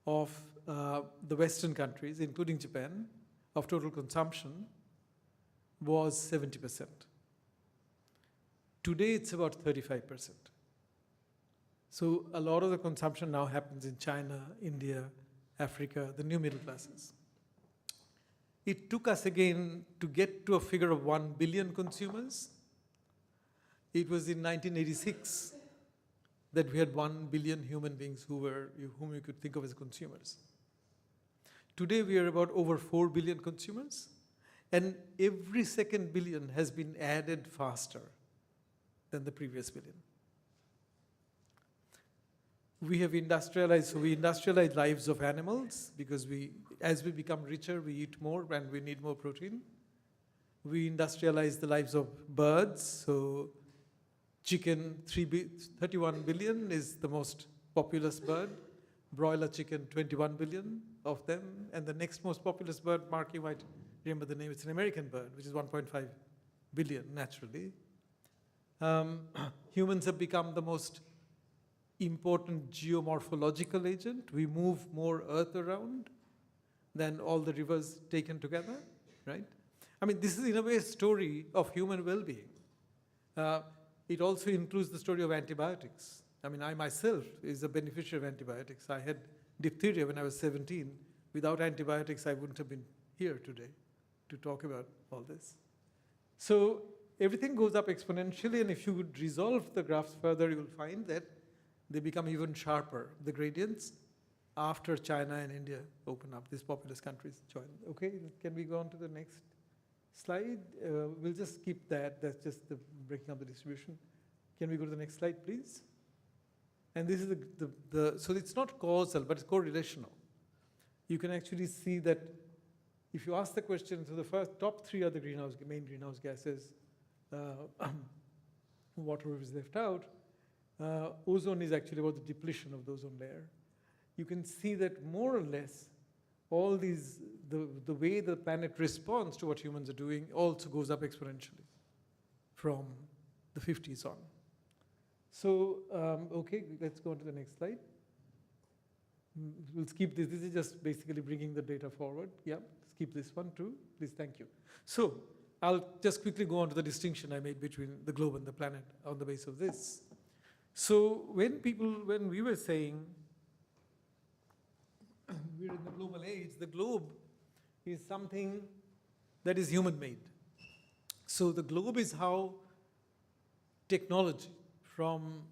of the Western countries, including Japan, of total consumption was 70%. Today, it's about 35%. So a lot of the consumption now happens in China, India, Africa, the new middle classes. It took us again to get to a figure of 1 billion consumers. It was in 1986 that we had 1 billion human beings whom you could think of as consumers. Today we are about over 4 billion consumers, and every second billion has been added faster than the previous billion. We have industrialized, so we industrialize lives of animals because as we become richer, we eat more and we need more protein. We industrialize the lives of birds, so chicken, 31 billion is the most populous bird. broiler chicken, 21 billion of them. And the next most populous bird, Mark, you might remember the name, it's an American bird, which is 1.5 billion naturally. Humans have become the most important geomorphological agent. We move more earth around than all the rivers taken together, right? I mean, this is in a way a story of human well-being. It also includes the story of antibiotics. I mean, I myself is a beneficiary of antibiotics. I had diphtheria when I was 17. Without antibiotics, I wouldn't have been here today to talk about all this. So everything goes up exponentially, and if you would resolve the graphs further, you will find that they become even sharper, the gradients, after China and India open up, these populous countries join. Okay, can we go on to the next slide? We'll just skip that. That's just the breaking up the distribution. Can we go to the next slide, please? And this is so it's not causal, but it's correlational. You can actually see that if you ask the question, so the first top three are the main greenhouse gases. Water is left out. Ozone is actually about the depletion of the ozone layer. You can see that more or less all these, the way the planet responds to what humans are doing also goes up exponentially from the 50s on. So, okay, let's go on to the next slide. We'll skip this. This is just basically bringing the data forward. Yeah, skip this one too. Please, thank you. So, I'll just quickly go on to the distinction I made between the globe and the planet on the basis of this. So, when we were saying we're in the global age, the globe is something that is human-made. So, the globe is how technology, from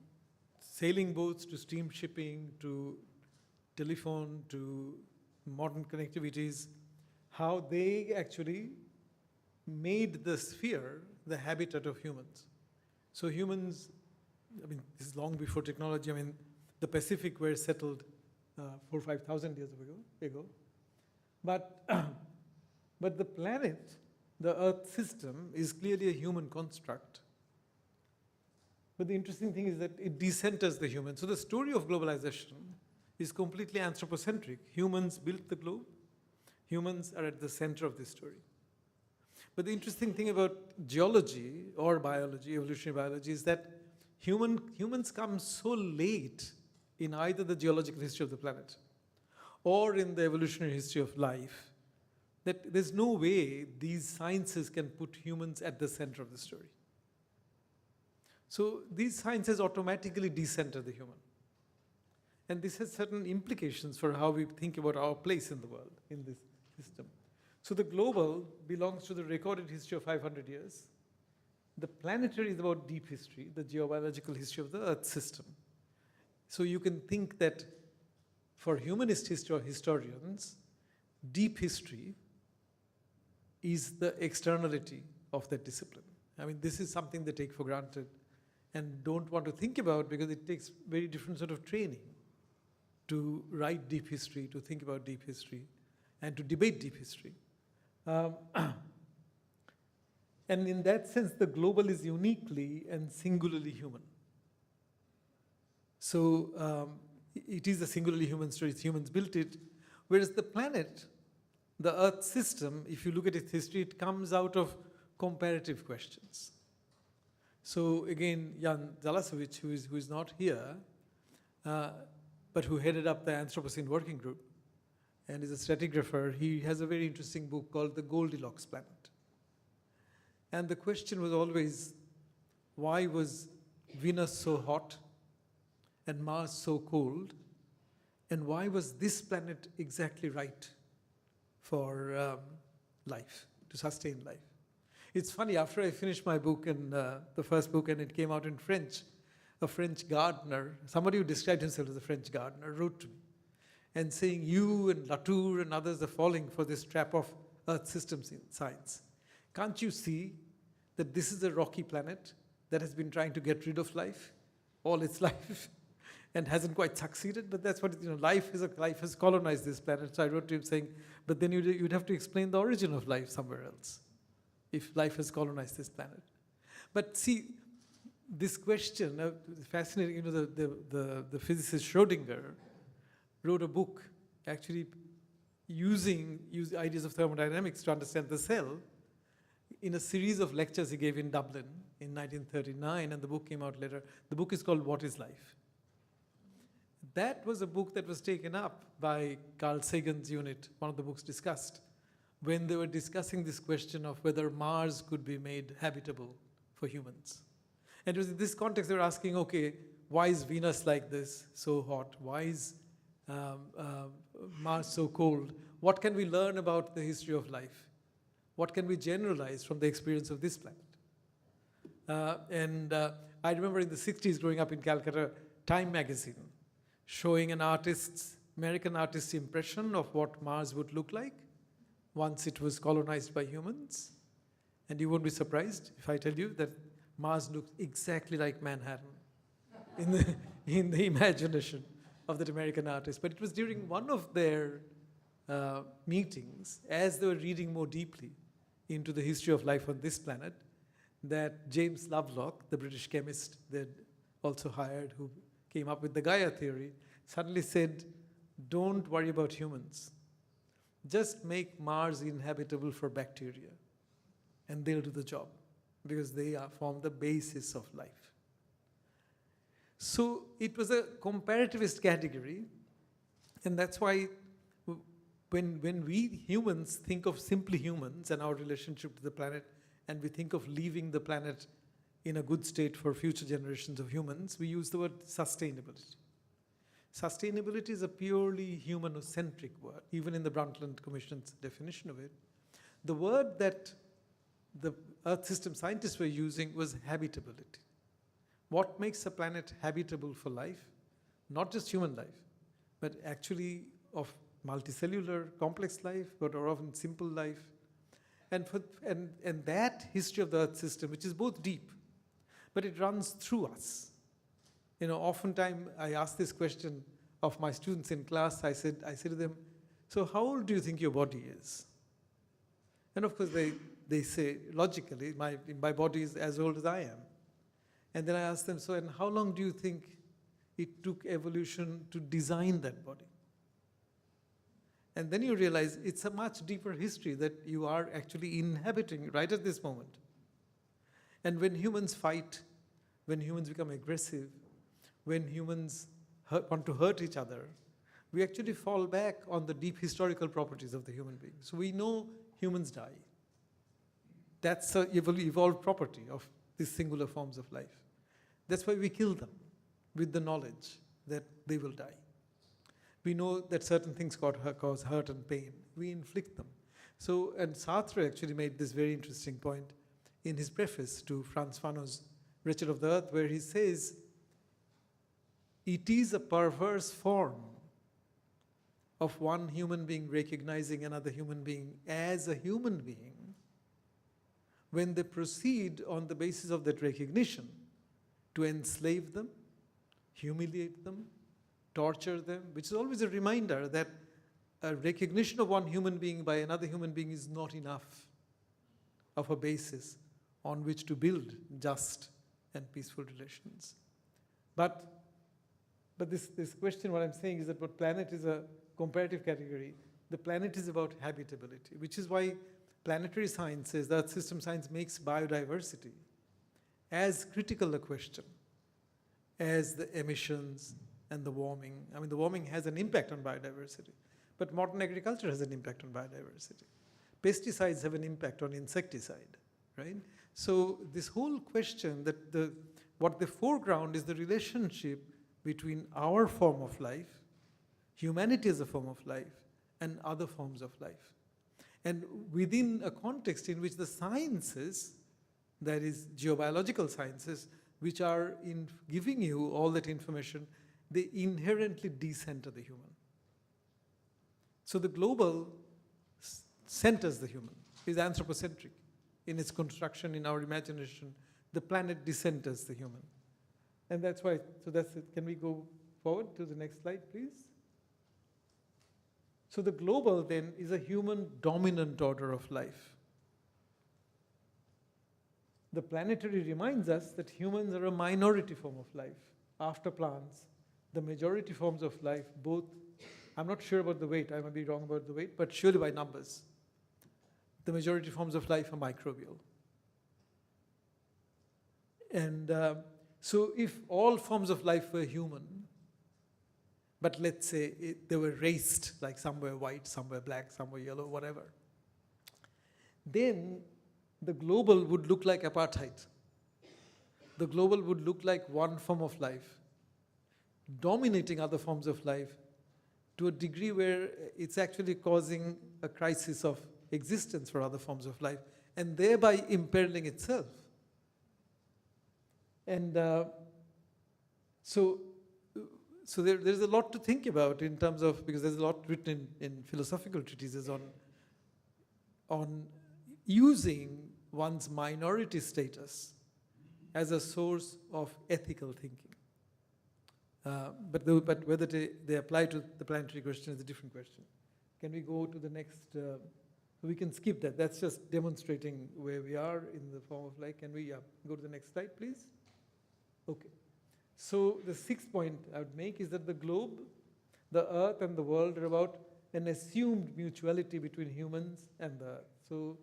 sailing boats to steam shipping to telephone to modern connectivities, how they actually made the sphere the habitat of humans. So humans, I mean, this is long before technology. I mean, the Pacific were settled 4,000 or 5,000 years ago. But the planet, the Earth system, is clearly a human construct. But the interesting thing is that it decenters the human. So the story of globalization is completely anthropocentric. Humans built the globe. Humans are at the center of this story. But the interesting thing about geology or biology, evolutionary biology, is that humans come so late in either the geological history of the planet or in the evolutionary history of life that there's no way these sciences can put humans at the center of the story. So these sciences automatically decenter the human. And this has certain implications for how we think about our place in the world, in this system. So the global belongs to the recorded history of 500 years. The planetary is about deep history, the geobiological history of the Earth system. So you can think that for humanist historians, deep history is the externality of that discipline. I mean, this is something they take for granted and don't want to think about because it takes very different sort of training to write deep history, to think about deep history, and to debate deep history. And in that sense, the global is uniquely and singularly human. So it is a singularly human story, humans built it, whereas the planet, the Earth system, if you look at its history, it comes out of comparative questions. So again, Jan Zalasovic, who is not here, but who headed up the Anthropocene working group and is a stratigrapher, he has a very interesting book called The Goldilocks Planet. And the question was always, why was Venus so hot and Mars so cold? And why was this planet exactly right for life, to sustain life? It's funny, after I finished my book, and the first book, and it came out in French, a French gardener, somebody who described himself as a French gardener, wrote to me and saying, you and Latour and others are falling for this trap of Earth systems in science. Can't you see that this is a rocky planet that has been trying to get rid of life, all its life, and hasn't quite succeeded? But that's what, life has colonized this planet. So I wrote to him saying, but then you'd have to explain the origin of life somewhere else, if life has colonized this planet. But see, this question, fascinating, the physicist Schrödinger wrote a book actually using ideas of thermodynamics to understand the cell in a series of lectures he gave in Dublin in 1939, and the book came out later. The book is called What is Life? That was a book that was taken up by Carl Sagan's unit, one of the books discussed, when they were discussing this question of whether Mars could be made habitable for humans. And it was in this context they were asking, okay, why is Venus like this, so hot? Why is Mars so cold? What can we learn about the history of life? What can we generalize from the experience of this planet? I remember in the 60s growing up in Calcutta, Time magazine showing an American artist's impression of what Mars would look like once it was colonized by humans. And you won't be surprised if I tell you that Mars looks exactly like Manhattan in the imagination of that American artist. But it was during one of their meetings, as they were reading more deeply into the history of life on this planet, that James Lovelock, the British chemist they'd also hired, who came up with the Gaia theory, suddenly said, don't worry about humans. Just make Mars inhabitable for bacteria, and they'll do the job, because they form the basis of life. So it was a comparativist category, and that's why when we humans think of simply humans and our relationship to the planet, and we think of leaving the planet in a good state for future generations of humans, we use the word sustainability. Sustainability is a purely human-centric word, even in the Brundtland Commission's definition of it. The word that the Earth system scientists were using was habitability. What makes a planet habitable for life? Not just human life, but actually of multicellular, complex life, but or often simple life. And that history of the Earth system, which is both deep, but it runs through us. You know, oftentimes I ask this question of my students in class. I say to them, so how old do you think your body is? And of course they say, logically, my body is as old as I am. And then I ask them, so and how long do you think it took evolution to design that body? And then you realize it's a much deeper history that you are actually inhabiting right at this moment. And when humans fight, when humans become aggressive, when humans want to hurt each other, we actually fall back on the deep historical properties of the human being. So we know humans die. That's an evolved property of these singular forms of life. That's why we kill them, with the knowledge that they will die. We know that certain things cause hurt and pain. We inflict them. So, and Sartre actually made this very interesting point in his preface to Frantz Fanon's Wretched of the Earth, where he says, it is a perverse form of one human being recognizing another human being as a human being when they proceed on the basis of that recognition to enslave them, humiliate them, torture them, which is always a reminder that a recognition of one human being by another human being is not enough of a basis on which to build just and peaceful relations. But this question, what I'm saying is that what planet is a comparative category. The planet is about habitability, which is why planetary sciences, the Earth system science, makes biodiversity as critical a question as the emissions and the warming. I mean, the warming has an impact on biodiversity, but modern agriculture has an impact on biodiversity. Pesticides have an impact on insecticide, right? So this whole question that what the foreground is the relationship between our form of life, humanity as a form of life, and other forms of life. And within a context in which the sciences, that is geobiological sciences, which are in giving you all that information, they inherently decenter the human. So the global centers the human, is anthropocentric in its construction, in our imagination. The planet decenters the human. And that's why, so that's it. Can we go forward to the next slide, please? So the global then is a human dominant order of life. The planetary reminds us that humans are a minority form of life after plants, the majority forms of life, both, I'm not sure about the weight, I might be wrong about the weight, but surely by numbers, the majority forms of life are microbial. And so if all forms of life were human, but let's say they were raced, like some were white, some were black, some were yellow, whatever, then the global would look like apartheid. The global would look like one form of life, dominating other forms of life to a degree where it's actually causing a crisis of existence for other forms of life, and thereby imperiling itself. And so there's a lot to think about in terms of, because there's a lot written in philosophical treatises on using one's minority status as a source of ethical thinking. But whether they apply to the planetary question is a different question. Can we go to the next? We can skip that. That's just demonstrating where we are in the form of life. Can we go to the next slide, please? Okay. So the sixth point I would make is that the globe, the earth, and the world are about an assumed mutuality between humans and the earth. So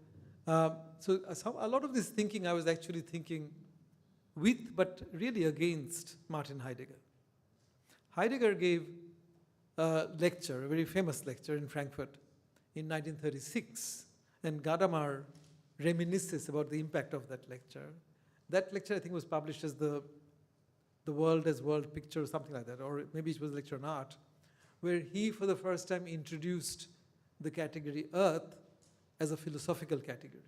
a lot of this thinking I was actually thinking with, but really against Martin Heidegger. Heidegger gave a lecture, a very famous lecture in Frankfurt in 1936, and Gadamer reminisces about the impact of that lecture. That lecture, I think, was published as the World as World Picture or something like that, or maybe it was a lecture on art, where he, for the first time, introduced the category Earth as a philosophical category,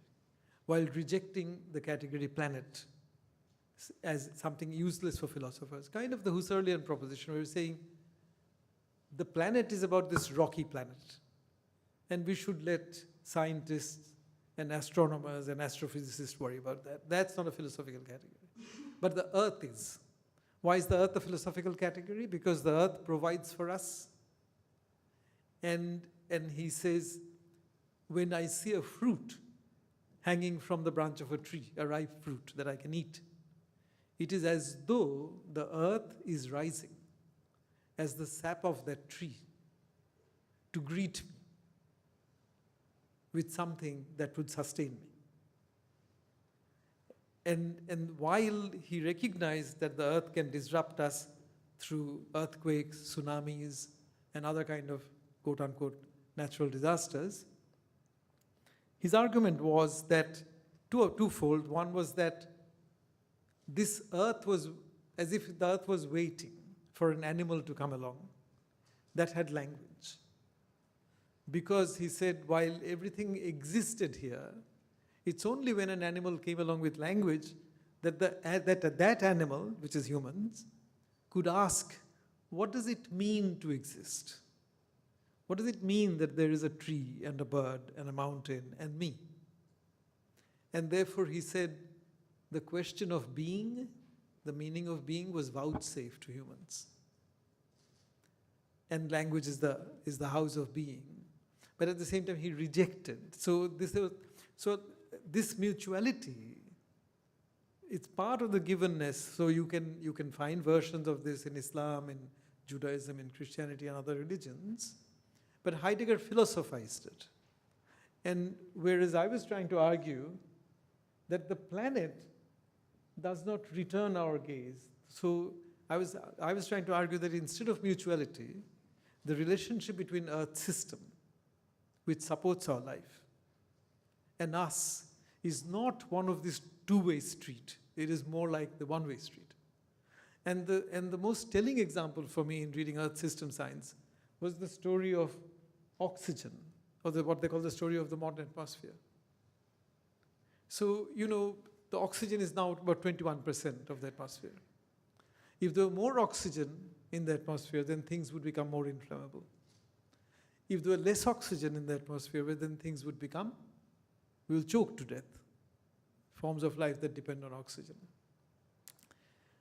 while rejecting the category planet as something useless for philosophers. Kind of the Husserlian proposition, where we're saying the planet is about this rocky planet, and we should let scientists and astronomers and astrophysicists worry about that. That's not a philosophical category. But the Earth is. Why is the Earth a philosophical category? Because the Earth provides for us. And he says, when I see a fruit hanging from the branch of a tree, a ripe fruit that I can eat, it is as though the earth is rising as the sap of that tree to greet me with something that would sustain me. And while he recognized that the earth can disrupt us through earthquakes, tsunamis, and other kind of quote-unquote natural disasters, his argument was that twofold. One was that this earth was as if the earth was waiting for an animal to come along that had language. Because he said, while everything existed here, it's only when an animal came along with language that that animal, which is humans, could ask, what does it mean to exist? What does it mean that there is a tree and a bird and a mountain and me? And therefore he said, the question of being, the meaning of being, was vouchsafed to humans. And language is the house of being. But at the same time, he rejected. So this mutuality, it's part of the givenness. So you can find versions of this in Islam, in Judaism, in Christianity, and other religions. But Heidegger philosophized it. And whereas I was trying to argue that the planet does not return our gaze, so I was trying to argue that instead of mutuality, the relationship between Earth system, which supports our life, and us is not one of this two-way street. It is more like the one-way street. And the most telling example for me in reading Earth system science was the story of oxygen, or what they call the story of the modern atmosphere. So, the oxygen is now about 21% of the atmosphere. If there were more oxygen in the atmosphere, then things would become more inflammable. If there were less oxygen in the atmosphere, then things would become, we'll choke to death. Forms of life that depend on oxygen.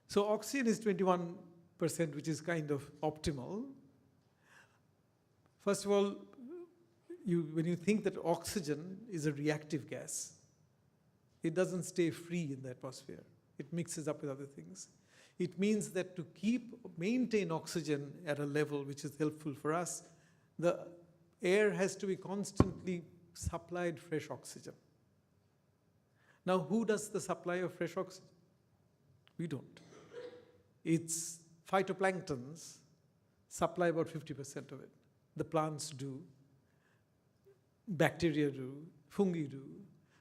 So oxygen is 21%, which is kind of optimal. First of all, when you think that oxygen is a reactive gas, it doesn't stay free in the atmosphere. It mixes up with other things. It means that to maintain oxygen at a level which is helpful for us, the air has to be constantly supplied fresh oxygen. Now, who does the supply of fresh oxygen? We don't. It's phytoplanktons supply about 50% of it. The plants do, bacteria do, fungi do.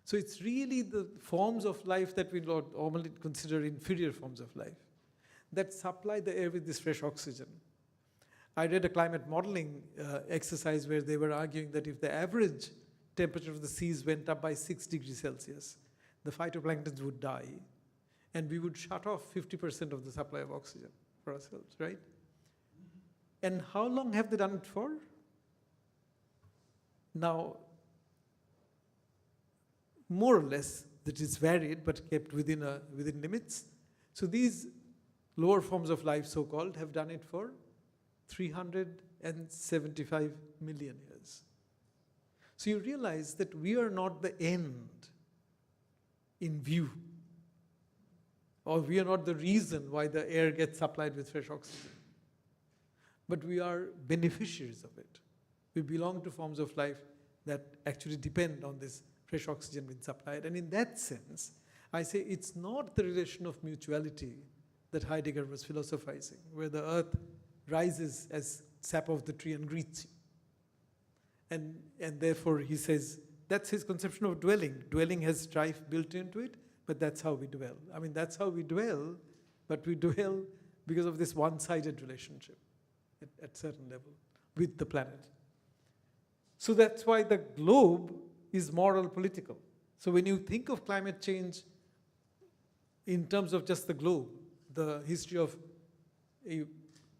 So it's really the forms of life that we normally consider inferior forms of life that supply the air with this fresh oxygen. I read a climate modeling exercise where they were arguing that if the average temperature of the seas went up by 6 degrees Celsius, the phytoplanktons would die, and we would shut off 50% of the supply of oxygen for ourselves, right? And how long have they done it for? Now, more or less, that is varied, but kept within limits. So these lower forms of life, so-called, have done it for 375 million years. So you realize that we are not the end in view, or we are not the reason why the air gets supplied with fresh oxygen, but we are beneficiaries of it. We belong to forms of life that actually depend on this fresh oxygen being supplied. And in that sense, I say it's not the relation of mutuality that Heidegger was philosophizing, where the earth rises as sap of the tree and greets you. And therefore, he says, that's his conception of dwelling. Dwelling has strife built into it, but that's how we dwell. I mean, that's how we dwell, but we dwell because of this one-sided relationship at certain level with the planet. So that's why the globe is moral political. So when you think of climate change in terms of just the globe, the history of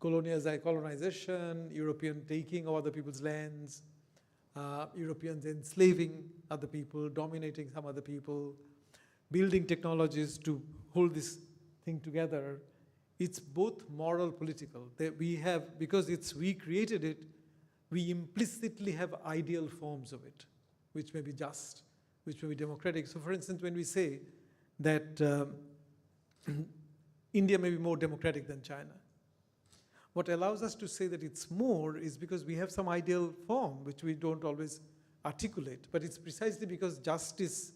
colonization, European taking of other people's lands, Europeans enslaving other people, dominating some other people, building technologies to hold this thing together, it's both moral, political. That we have, because we created it, we implicitly have ideal forms of it, which may be just, which may be democratic. So for instance, when we say that India may be more democratic than China, what allows us to say that it's more is because we have some ideal form, which we don't always articulate. But it's precisely because justice,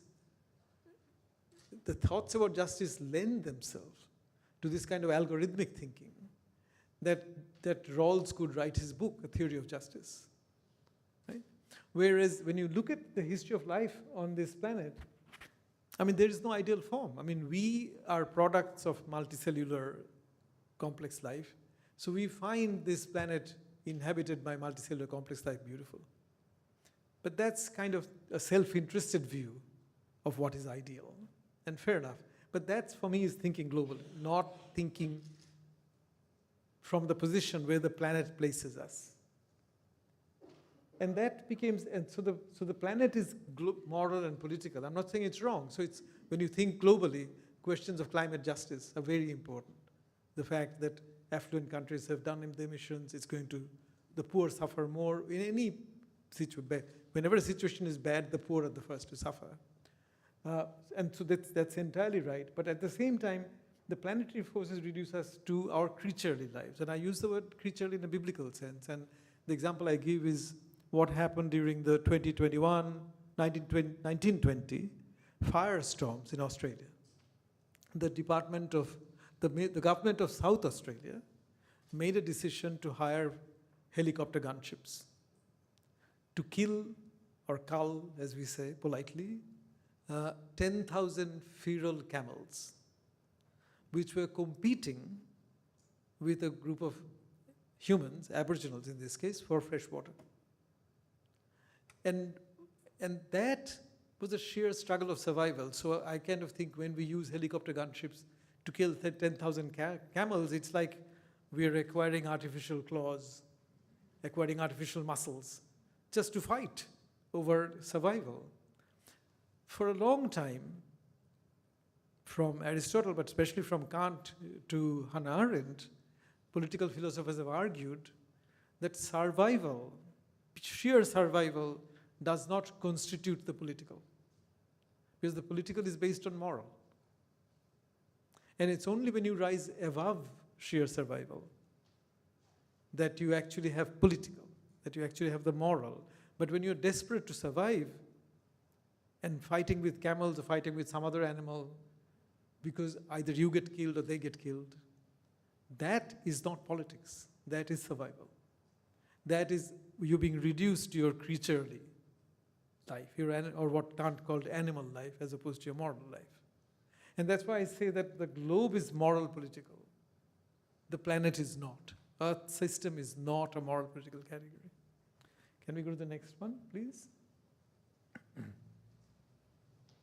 the thoughts about justice lend themselves to this kind of algorithmic thinking that Rawls could write his book, A Theory of Justice. Right? Whereas when you look at the history of life on this planet, I mean, there is no ideal form. I mean, we are products of multicellular complex life. So we find this planet inhabited by multicellular complex life beautiful. But that's kind of a self-interested view of what is ideal, and fair enough. But that's, for me, is thinking globally, not thinking from the position where the planet places us. And that becomes, and so the planet is moral and political. I'm not saying it's wrong. So it's, when you think globally, questions of climate justice are very important. The fact that affluent countries have done the emissions, it's going to, the poor suffer more. In any situation, whenever a situation is bad, the poor are the first to suffer. And so that's entirely right. But at the same time, the planetary forces reduce us to our creaturely lives. And I use the word creaturely in a biblical sense. And the example I give is what happened during the 1920 firestorms in Australia. The government of South Australia made a decision to hire helicopter gunships to kill or cull, as we say politely, 10,000 feral camels, which were competing with a group of humans, aboriginals in this case, for fresh water. And that was a sheer struggle of survival. So I kind of think when we use helicopter gunships to kill 10,000 camels, it's like we're acquiring artificial claws, acquiring artificial muscles, just to fight over survival. For a long time, from Aristotle, but especially from Kant to Hannah Arendt, political philosophers have argued that survival, sheer survival, does not constitute the political, because the political is based on moral. And it's only when you rise above sheer survival that you actually have political, that you actually have the moral. But when you're desperate to survive and fighting with camels or fighting with some other animal because either you get killed or they get killed, that is not politics. That is survival. That is you being reduced to your creaturely life, or what Kant called animal life, as opposed to your moral life. And that's why I say that the globe is moral political. The planet is not. Earth system is not a moral political category. Can we go to the next one, please?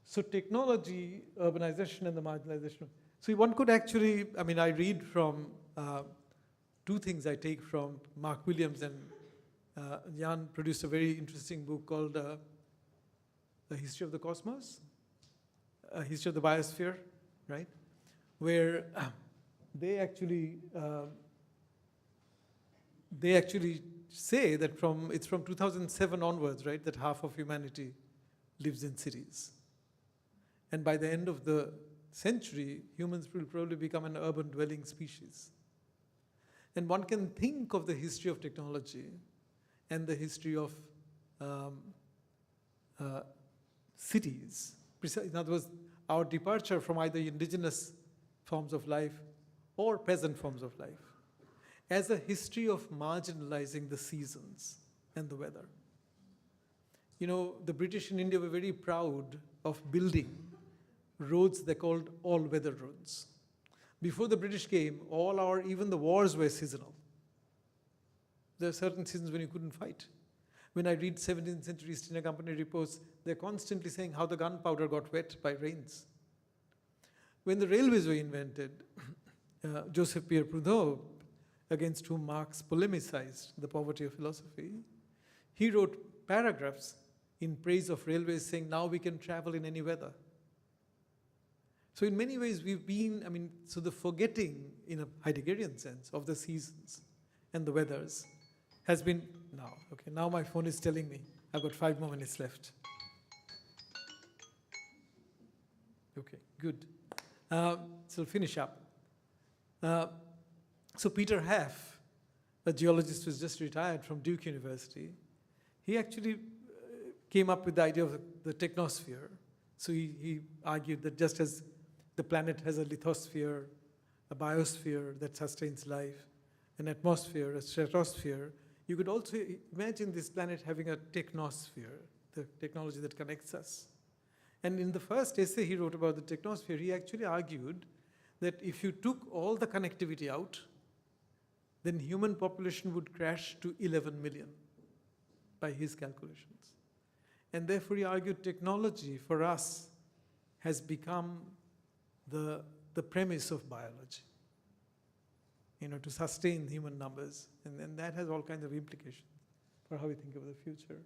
So technology, urbanization, and the marginalization. So one could actually, I read from two things I take from Mark Williams, and Jan produced a very interesting book called The History of the Cosmos, A History of the Biosphere, right? Where they actually say that it's from 2007 onwards, right, that half of humanity lives in cities. And by the end of the century, humans will probably become an urban dwelling species. And one can think of the history of technology and the history of cities. In other words, our departure from either indigenous forms of life or peasant forms of life as a history of marginalizing the seasons and the weather. You know, the British in India were very proud of building roads they called all-weather roads. Before the British came, even the wars were seasonal. There are certain seasons when you couldn't fight. When I read 17th century East India Company reports, they're constantly saying how the gunpowder got wet by rains. When the railways were invented, Joseph Pierre Proudhon, against whom Marx polemicized the poverty of philosophy, he wrote paragraphs in praise of railways saying, now we can travel in any weather. So in many ways we've been, so the forgetting in a Heideggerian sense of the seasons and the weathers has been, now my phone is telling me I've got 5 more minutes left. Okay, good. So finish up. So Peter Haff, a geologist who's just retired from Duke University, he actually came up with the idea of the technosphere. So he argued that just as the planet has a lithosphere, a biosphere that sustains life, an atmosphere, a stratosphere, you could also imagine this planet having a technosphere, the technology that connects us. And in the first essay he wrote about the technosphere, he actually argued that if you took all the connectivity out, then human population would crash to 11 million by his calculations. And therefore he argued technology for us has become the premise of biology, to sustain human numbers. And that has all kinds of implications for how we think of the future.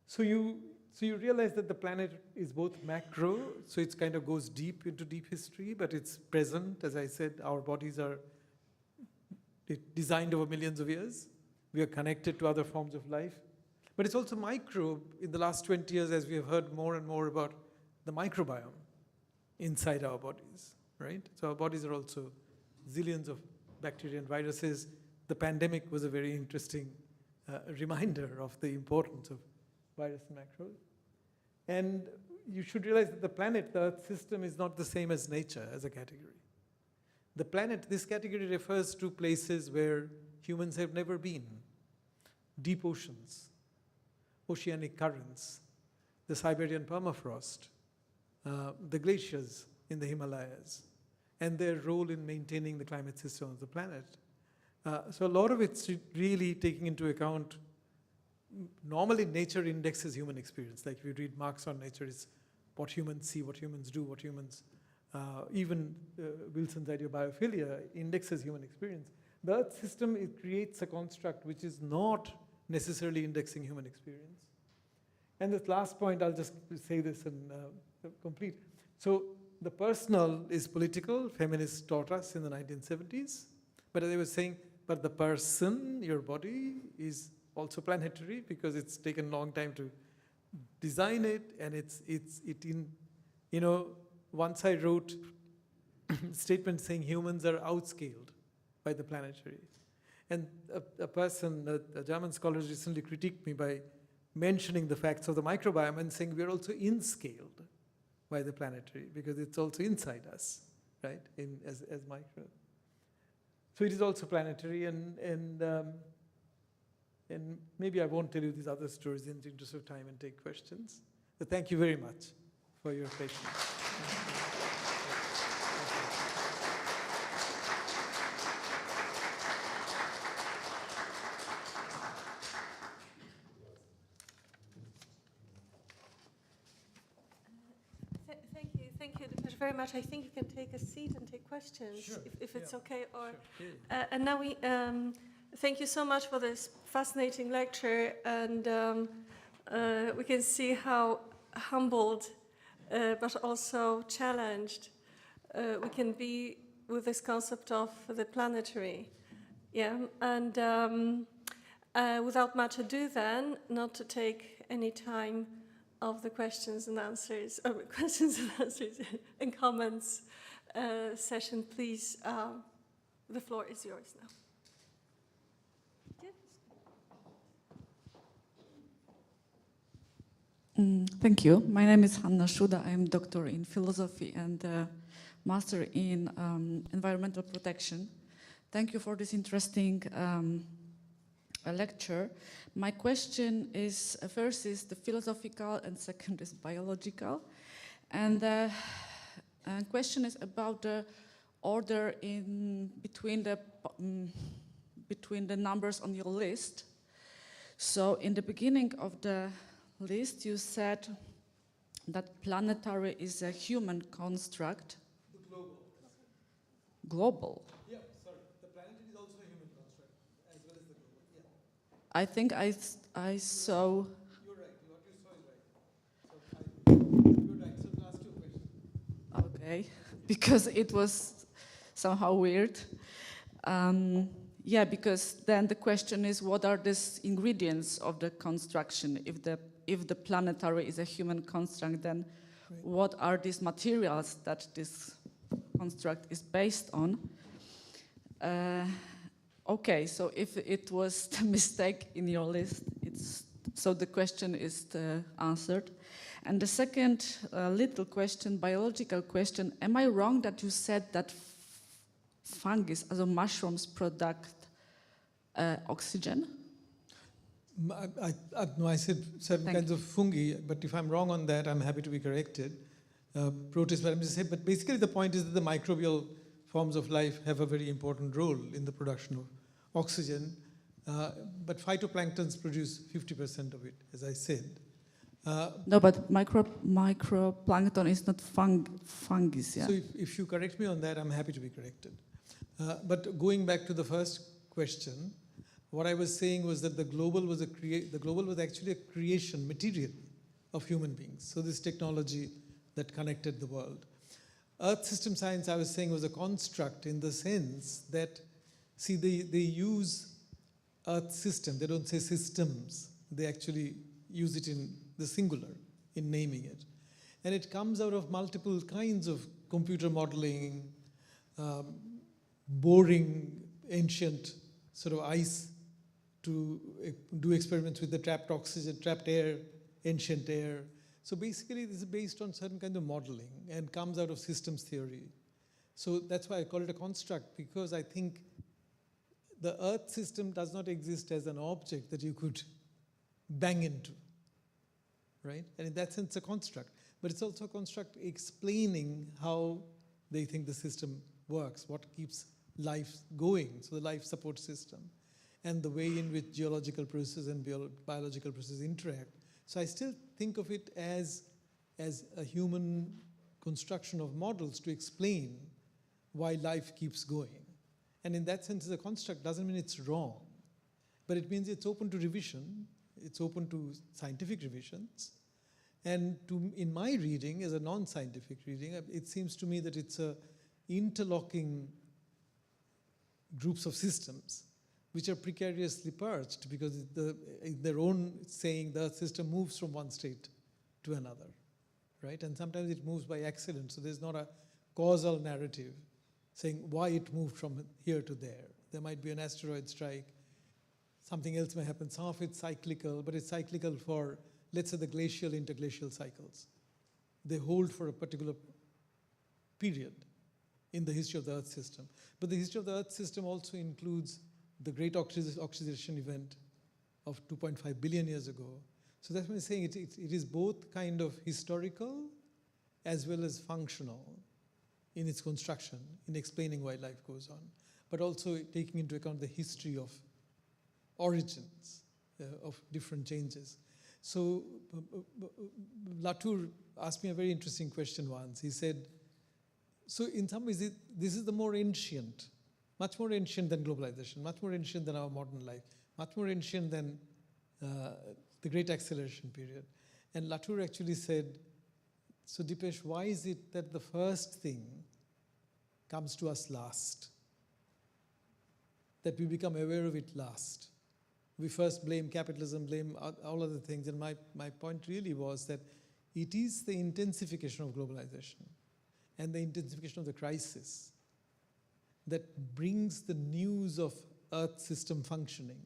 So you realize that the planet is both macro, so it kind of goes deep into deep history, but it's present. As I said, our bodies are designed over millions of years. We are connected to other forms of life. But it's also micro. In the last 20 years, as we have heard more and more about the microbiome inside our bodies, right? So our bodies are also zillions of bacteria and viruses. The pandemic was a very interesting reminder of the importance of virus and macros. And you should realize that the planet, the Earth system, is not the same as nature as a category. The planet, this category refers to places where humans have never been. Deep oceans, oceanic currents, the Siberian permafrost, the glaciers in the Himalayas, and their role in maintaining the climate system of the planet. So a lot of it's really taking into account, normally nature indexes human experience. Like if you read Marx on nature, it's what humans see, what humans do, what humans, even Wilson's idea of biophilia indexes human experience. The Earth system, it creates a construct which is not necessarily indexing human experience. And this last point, I'll just say this and complete. So the personal is political. Feminists taught us in the 1970s. But as I was saying, but the person, your body, is also planetary because it's taken a long time to design it. And once I wrote statement saying humans are outscaled by the planetary. And a German scholar recently critiqued me by mentioning the facts of the microbiome and saying we're also inscaled by the planetary because it's also inside us, right, as micro. So it is also planetary, and maybe I won't tell you these other stories in the interest of time and take questions. But thank you very much for your patience. Thank you very much. I think you can take a seat and take questions, Sure, if it's okay. Or Sure. and now we thank you so much for this fascinating lecture, and we can see how humbled but also challenged we can be with this concept of the planetary. Yeah, and without much ado, then, not to take any time of the questions and answers and comments session, please. The floor is yours now. Thank you. My name is Hanna Szuda. I am doctor in philosophy and master in environmental protection. Thank you for this interesting lecture. My question is, first is the philosophical and second is biological. And the question is about the order in between the numbers on your list. So in the beginning of the list, you said that planetary is a human construct. Global. Yeah, sorry. The planetary is also a human construct, as well as the global. Yeah. I think I saw. You're right. What you saw is right. You're right. So last two questions. Okay, because it was somehow weird. Yeah, because then the question is, what are these ingredients of the construction? If the planetary is a human construct, then Right. what are these materials that this construct is based on? Okay, so if it was the mistake in your list, so the question is answered. And the second little question, biological question, am I wrong that you said that fungus, also mushrooms, product oxygen? No, I said certain Thank kinds of fungi, but if I'm wrong on that, I'm happy to be corrected. Protists, but I'm just saying, but basically the point is that the microbial forms of life have a very important role in the production of oxygen, but phytoplanktons produce 50% of it, as I said. No, but microplankton is not fungus, yeah? So if you correct me on that, I'm happy to be corrected. But going back to the first question, what I was saying was that the global was actually a creation material of human beings. So this technology that connected the world. Earth system science, I was saying, was a construct in the sense that, see, they use Earth system. They don't say systems. They actually use it in the singular, in naming it. And it comes out of multiple kinds of computer modeling, boring ancient sort of ice to do experiments with the trapped oxygen, trapped air, ancient air. So basically this is based on certain kind of modeling and comes out of systems theory. So that's why I call it a construct, because I think the Earth system does not exist as an object that you could bang into, right? And in that sense, a construct. But it's also a construct explaining how they think the system works, what keeps life going, so the life support system, and the way in which geological processes and biological processes interact. So I still think of it as a human construction of models to explain why life keeps going. And in that sense, the construct doesn't mean it's wrong, but it means it's open to revision, it's open to scientific revisions. And in my reading, as a non-scientific reading, it seems to me that it's a interlocking groups of systems which are precariously perched because in their own saying, the system moves from one state to another, right? And sometimes it moves by accident, so there's not a causal narrative saying why it moved from here to there. There might be an asteroid strike, something else may happen. Some of it's cyclical, but it's cyclical for, let's say, the glacial interglacial cycles. They hold for a particular period in the history of the Earth system. But the history of the Earth system also includes the great oxidation event of 2.5 billion years ago. So that's why I'm saying it is both kind of historical as well as functional in its construction, in explaining why life goes on, but also taking into account the history of origins of different changes. So Latour asked me a very interesting question once. He said, so in some ways, this is the more ancient, much more ancient than globalization, much more ancient than our modern life, much more ancient than the Great Acceleration period. And Latour actually said, so Dipesh, why is it that the first thing comes to us last? That we become aware of it last? We first blame capitalism, blame all other things, and my point really was that it is the intensification of globalization and the intensification of the crisis that brings the news of Earth system functioning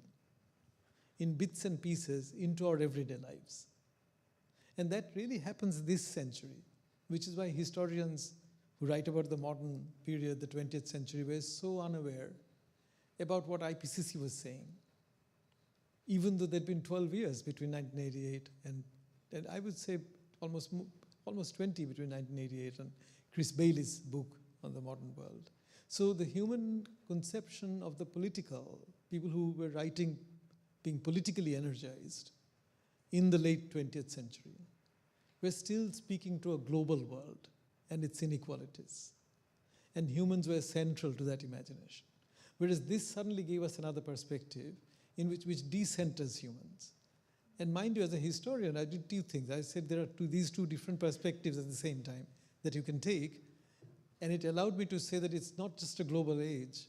in bits and pieces into our everyday lives. And that really happens this century, which is why historians who write about the modern period, the 20th century, were so unaware about what IPCC was saying, even though there'd been 12 years between 1988 and I would say almost 20 between 1988 and Chris Bailey's book on the modern world. So the human conception of the political, people who were writing, being politically energized in the late 20th century, were still speaking to a global world and its inequalities. And humans were central to that imagination. Whereas this suddenly gave us another perspective in which decenters humans. And mind you, as a historian, I did two things. I said there are these two different perspectives at the same time that you can take. And it allowed me to say that it's not just a global age.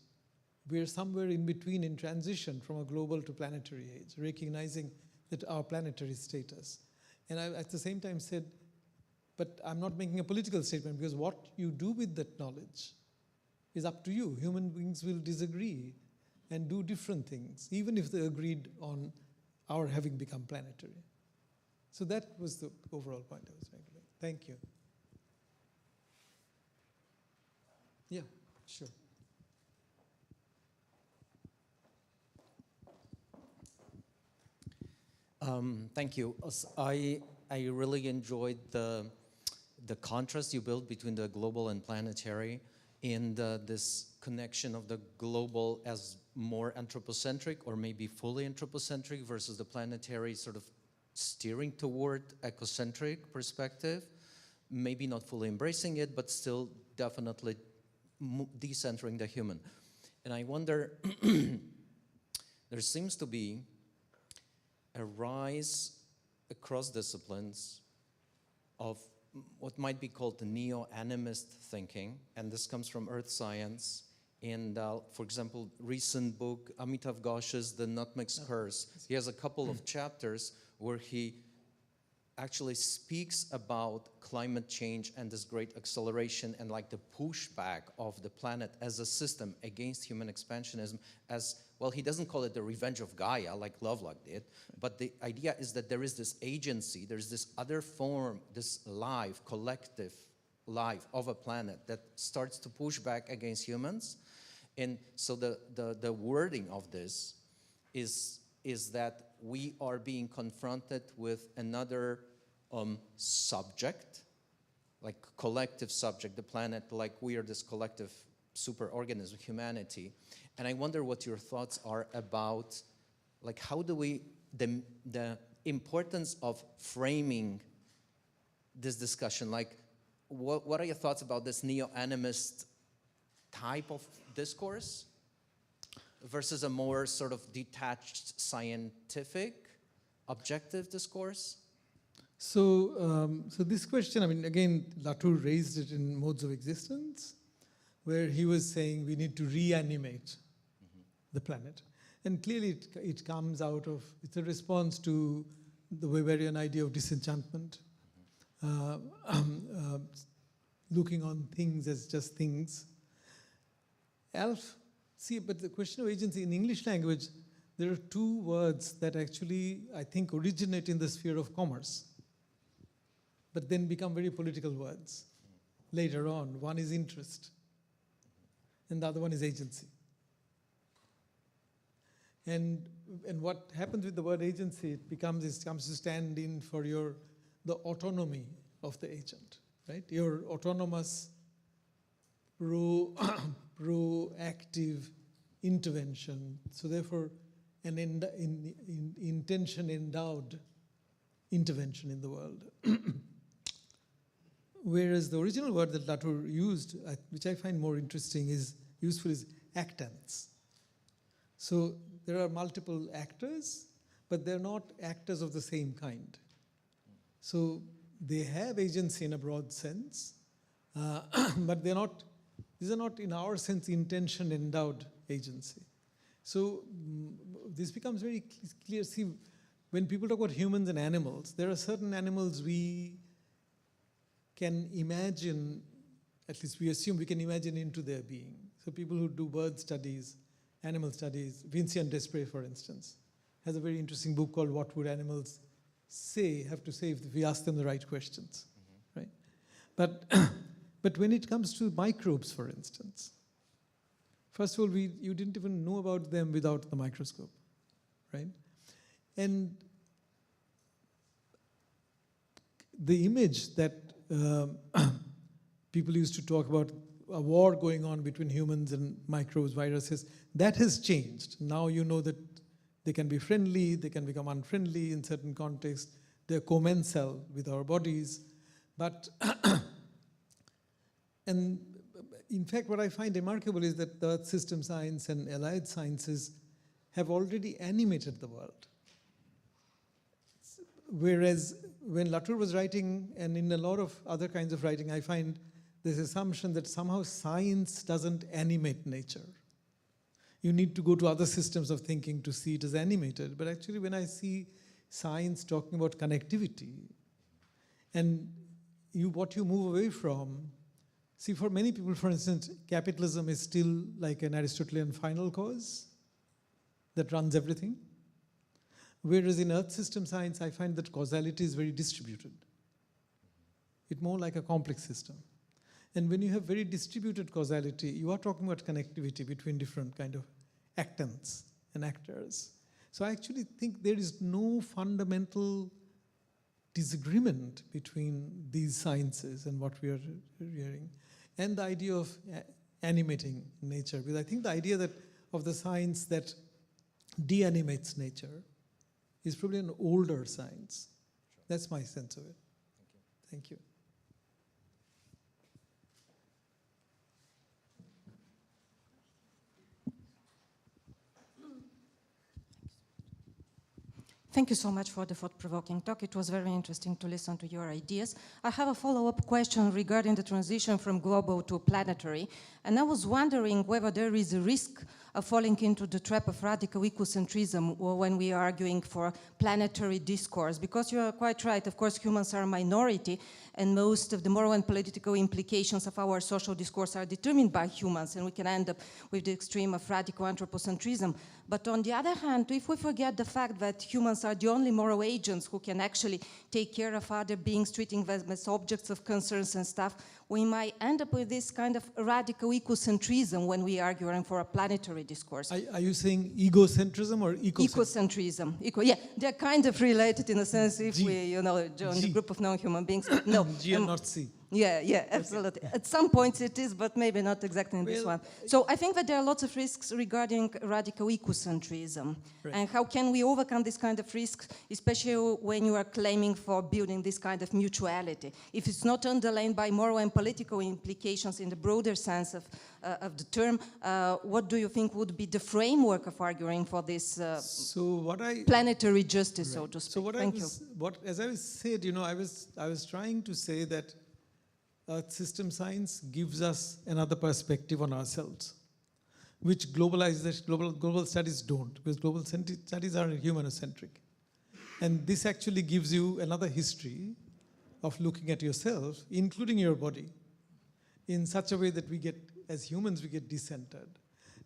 We're somewhere in between, in transition from a global to planetary age, recognizing that our planetary status. And I, at the same time, said, but I'm not making a political statement, because what you do with that knowledge is up to you. Human beings will disagree and do different things, even if they agreed on our having become planetary. So that was the overall point I was trying to make. Thank you. Yeah, sure. Thank you. I really enjoyed the contrast you built between the global and planetary, and this connection of the global as more anthropocentric or maybe fully anthropocentric versus the planetary sort of steering toward ecocentric perspective, maybe not fully embracing it, but still definitely decentering the human. And I wonder, there seems to be a rise across disciplines of what might be called the neo-animist thinking, and this comes from earth science. And for example, recent book, Amitav Ghosh's The Nutmeg's Curse, he has a couple of chapters where he actually speaks about climate change and this great acceleration and like the pushback of the planet as a system against human expansionism as, well, he doesn't call it the revenge of Gaia like Lovelock did, but the idea is that there is this agency, there's this other form, this life, collective life of a planet that starts to push back against humans. And so the wording of this is that we are being confronted with another subject, like collective subject, the planet, like we are this collective superorganism, humanity. And I wonder what your thoughts are about, like how do we, the importance of framing this discussion, like what are your thoughts about this neo-animist type of discourse versus a more sort of detached scientific, objective discourse? So, so this question, I mean, again, Latour raised it in Modes of Existence, where he was saying we need to reanimate the planet. And clearly it comes out of, it's a response to the Weberian idea of disenchantment. looking on things as just things. See, but the question of agency in English language, there are two words that actually, I think, originate in the sphere of commerce, but then become very political words later on. One is interest, and the other one is agency. And what happens with the word agency, it comes to stand in for the autonomy of the agent, right? Your autonomous, proactive intervention. So therefore, an intention-endowed intervention in the world. Whereas the original word that Latour used, which I find more interesting, useful, is actants. So there are multiple actors, but they're not actors of the same kind. So they have agency in a broad sense, but these are not, in our sense, intention-endowed agency. So this becomes very clear. See, when people talk about humans and animals, there are certain animals we can imagine, at least we assume we can imagine into their being. So people who do bird studies, animal studies, Vincent Desprez, for instance, has a very interesting book called What Would Animals Have to Say if we ask them the right questions, right? But when it comes to microbes, for instance, first of all, you didn't even know about them without the microscope, right? And the image that people used to talk about, a war going on between humans and microbes, viruses, that has changed. Now you know that they can be friendly, they can become unfriendly in certain contexts. They're commensal with our bodies. But, and in fact, what I find remarkable is that the Earth system science and allied sciences have already animated the world. Whereas when Latour was writing, and in a lot of other kinds of writing, I find this assumption that somehow science doesn't animate nature. You need to go to other systems of thinking to see it as animated. But actually, when I see science talking about connectivity, and what you move away from, see, for many people, for instance, capitalism is still like an Aristotelian final cause that runs everything. Whereas in Earth system science, I find that causality is very distributed. It's more like a complex system. And when you have very distributed causality, you are talking about connectivity between different kind of actants and actors. So I actually think there is no fundamental disagreement between these sciences and what we are hearing, and the idea of animating nature. Because I think the idea of the science that deanimates nature is probably an older science. Sure. That's my sense of it. Thank you. Thank you so much for the thought-provoking talk. It was very interesting to listen to your ideas. I have a follow-up question regarding the transition from global to planetary. And I was wondering whether there is a risk of falling into the trap of radical ecocentrism when we are arguing for planetary discourse. Because you are quite right, of course, humans are a minority, and most of the moral and political implications of our social discourse are determined by humans, and we can end up with the extreme of radical anthropocentrism. But on the other hand, if we forget the fact that humans are the only moral agents who can actually take care of other beings, treating them as objects of concerns and stuff, we might end up with this kind of radical ecocentrism when we are arguing for a planetary discourse. Are you saying egocentrism or ecocentrism? Yeah, they're kind of related in a sense if we, join the group of non-human beings. But no. G and not C. Yeah, absolutely. Okay. At some points it is, but maybe not exactly in this one. So I think that there are lots of risks regarding radical ecocentrism. Right. And how can we overcome this kind of risks, especially when you are claiming for building this kind of mutuality? If it's not underlined by moral and political implications in the broader sense of the term, what do you think would be the framework of arguing for this planetary justice, so to speak? So as I said, I was trying to say that Earth system science gives us another perspective on ourselves, which global studies don't, because global studies are humanocentric. And this actually gives you another history of looking at yourself, including your body, in such a way that we get, as humans, we get decentered.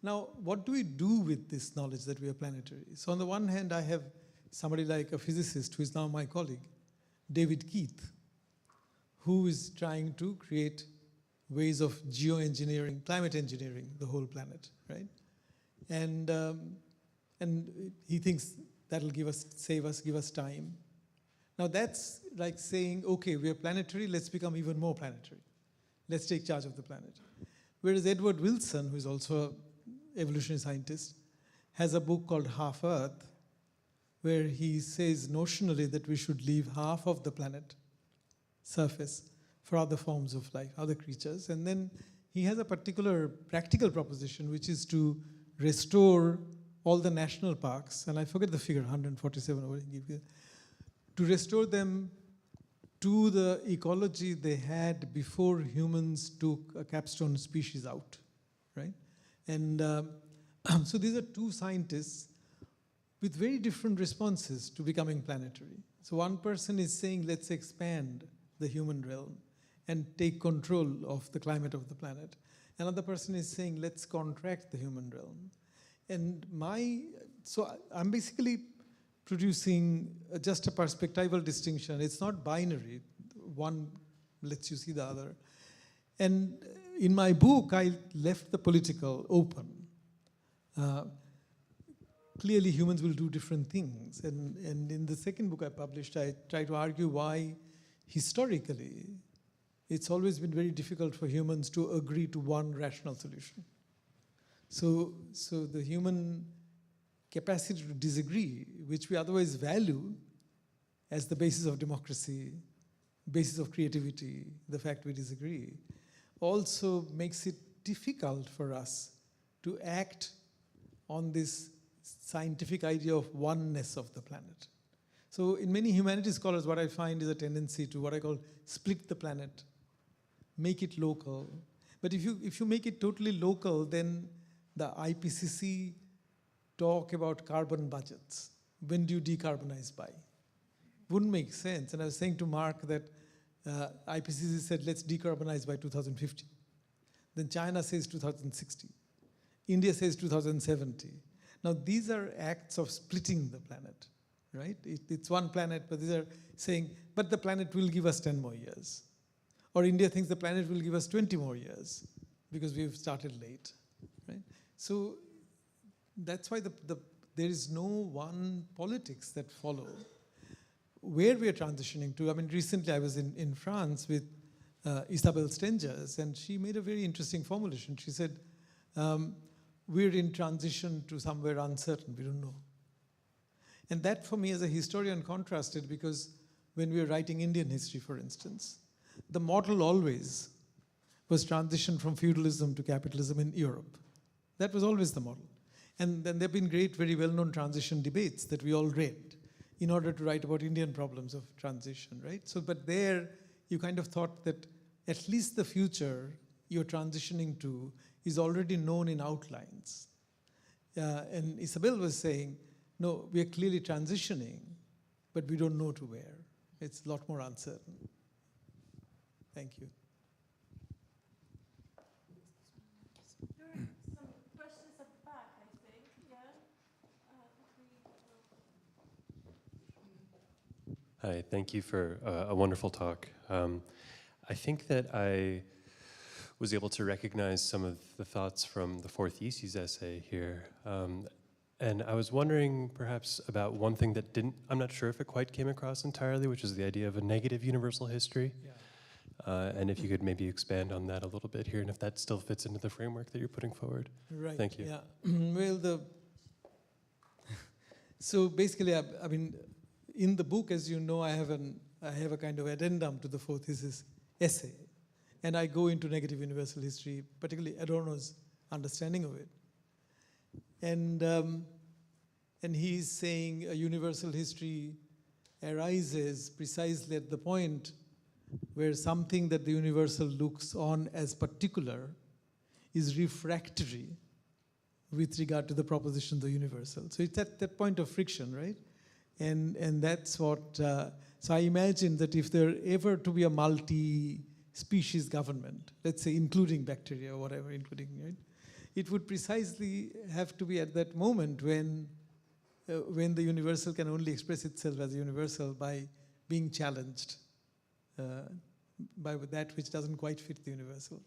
Now, what do we do with this knowledge that we are planetary? So on the one hand, I have somebody like a physicist who is now my colleague, David Keith, who is trying to create ways of geoengineering, climate engineering the whole planet, right? And he thinks that'll give us time. Now that's like saying, okay, we are planetary, let's become even more planetary. Let's take charge of the planet. Whereas Edward Wilson, who is also an evolutionary scientist, has a book called Half Earth, where he says notionally that we should leave half of the planet surface for other forms of life, other creatures. And then he has a particular practical proposition, which is to restore all the national parks, and I forget the figure, 147 or whatever, to restore them to the ecology they had before humans took a capstone species out, right? And so these are two scientists with very different responses to becoming planetary. So one person is saying, let's expand the human realm and take control of the climate of the planet. Another person is saying, let's contract the human realm. And so I'm basically producing just a perspectival distinction. It's not binary. One lets you see the other. And in my book, I left the political open. Clearly, humans will do different things. And in the second book I published, I try to argue why, historically, it's always been very difficult for humans to agree to one rational solution. So the human capacity to disagree, which we otherwise value as the basis of democracy, basis of creativity, the fact we disagree, also makes it difficult for us to act on this scientific idea of oneness of the planet. So in many humanities scholars, what I find is a tendency to what I call split the planet, make it local. But if you make it totally local, then the IPCC talk about carbon budgets. When do you decarbonize by? Wouldn't make sense. And I was saying to Mark that IPCC said, let's decarbonize by 2050. Then China says 2060. India says 2070. Now, these are acts of splitting the planet, right? It's one planet, but these are saying, but the planet will give us 10 more years. Or India thinks the planet will give us 20 more years because we've started late, right? So that's why there is no one politics that follow. Where we are transitioning to, I mean, recently I was in France with Isabelle Stengers, and she made a very interesting formulation. She said, we're in transition to somewhere uncertain, we don't know. And that for me as a historian contrasted, because when we were writing Indian history, for instance, the model always was transition from feudalism to capitalism in Europe. That was always the model. And then there have been great, very well-known transition debates that we all read in order to write about Indian problems of transition, right? So, but there you kind of thought that at least the future you're transitioning to is already known in outlines. And Isabelle was saying, no, we are clearly transitioning, but we don't know to where. It's a lot more uncertain. Thank you. Some questions at the back, I think. Yeah. Hi, thank you for a wonderful talk. I think that I was able to recognize some of the thoughts from the fourth thesis essay here. And I was wondering perhaps about one thing that I'm not sure if it quite came across entirely, which is the idea of a negative universal history. Yeah. And if you could maybe expand on that a little bit here, and if that still fits into the framework that you're putting forward. Right. Thank you. Yeah. Well, so basically, I mean, in the book, as you know, I have a kind of addendum to the fourth thesis essay, and I go into negative universal history, particularly Adorno's understanding of it. And he's saying a universal history arises precisely at the point where something that the universal looks on as particular is refractory with regard to the proposition of the universal. So it's at that point of friction, right? And that's what, so I imagine that if there ever to be a multi-species species government, let's say including bacteria or whatever, including, right? It would precisely have to be at that moment when the universal can only express itself as a universal by being challenged by that which doesn't quite fit the universal.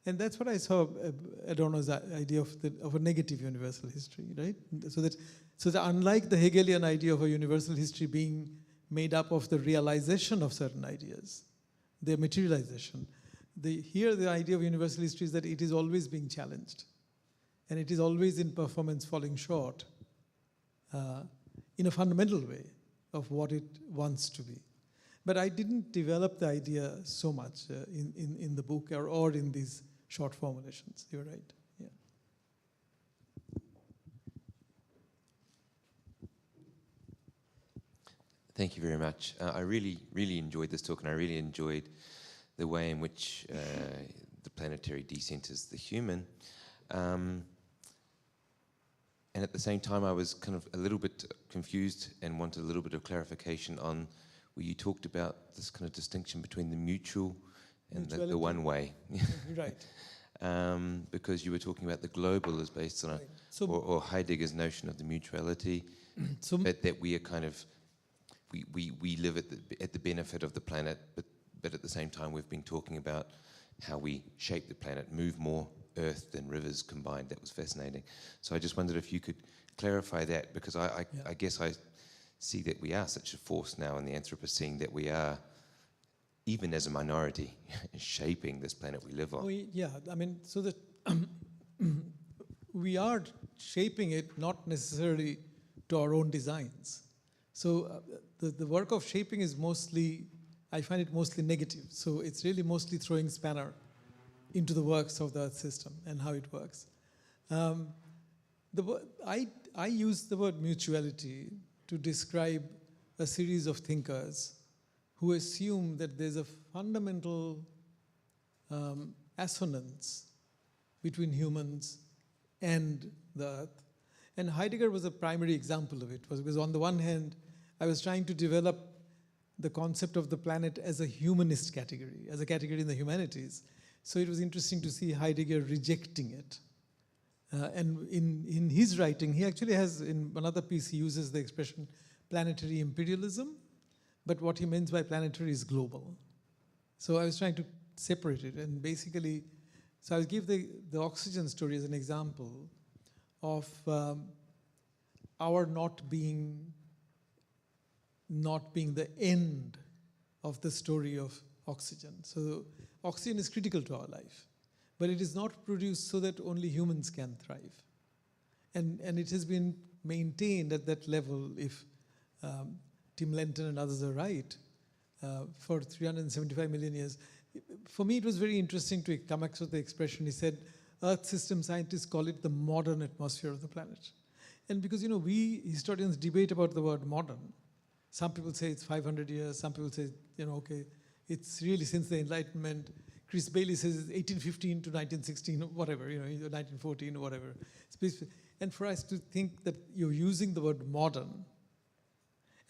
And that's what I saw Adorno's idea of a negative universal history, right? So that unlike the Hegelian idea of a universal history being made up of the realization of certain ideas, their materialization, here the idea of universal history is that it is always being challenged. And it is always in performance falling short in a fundamental way of what it wants to be. But I didn't develop the idea so much in the book or in these short formulations. You're right. Yeah. Thank you very much. I really, really enjoyed this talk, and I really enjoyed the way in which the planetary decenters the human. And at the same time, I was kind of a little bit confused and wanted a little bit of clarification on where you talked about this kind of distinction between the mutual and the one way. Right. Because you were talking about the global is based on or Heidegger's notion of the mutuality, but that we are kind of, we live at the benefit of the planet, but at the same time we've been talking about how we shape the planet, move more earth than rivers combined. That was fascinating. So I just wondered if you could clarify that, because I guess I see that we are such a force now in the Anthropocene that we are, even as a minority, shaping this planet we live on. Yeah, I mean, so that we are shaping it not necessarily to our own designs. So the work of shaping is mostly, I find it mostly negative. So it's really mostly throwing spanner into the works of the Earth system and how it works. I use the word mutuality to describe a series of thinkers who assume that there's a fundamental assonance between humans and the Earth. And Heidegger was a primary example of it, because on the one hand, I was trying to develop the concept of the planet as a humanist category, as a category in the humanities. So it was interesting to see Heidegger rejecting it. And in his writing, he actually has, in another piece, he uses the expression planetary imperialism, but what he means by planetary is global. So I was trying to separate it, and basically, so I give the oxygen story as an example of our not being the end of the story of oxygen. So oxygen is critical to our life, but it is not produced so that only humans can thrive. And it has been maintained at that level, if Tim Lenton and others are right, for 375 million years. For me, it was very interesting to come across the expression. He said, Earth system scientists call it the modern atmosphere of the planet. And because, we historians debate about the word modern. Some people say it's 500 years, some people say, okay, it's really since the Enlightenment. Chris Bailey says it's 1815 to 1916, whatever, 1914 or whatever. And for us to think that you're using the word modern,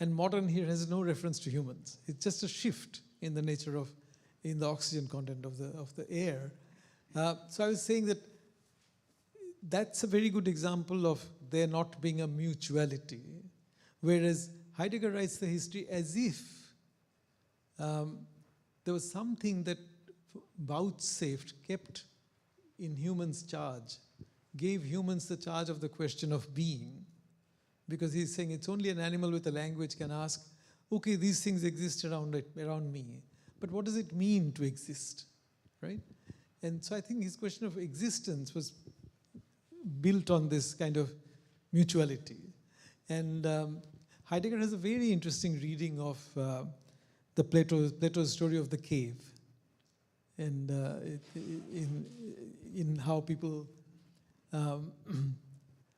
and modern here has no reference to humans. It's just a shift in the nature of, in the oxygen content of the air. So I was saying that that's a very good example of there not being a mutuality, whereas Heidegger writes the history as if there was something that vouchsafed, kept in humans' charge, gave humans the charge of the question of being, because he's saying it's only an animal with a language can ask, okay, these things exist around me, but what does it mean to exist, right? And so I think his question of existence was built on this kind of mutuality. And Heidegger has a very interesting reading of the Plato's story of the cave, and in how people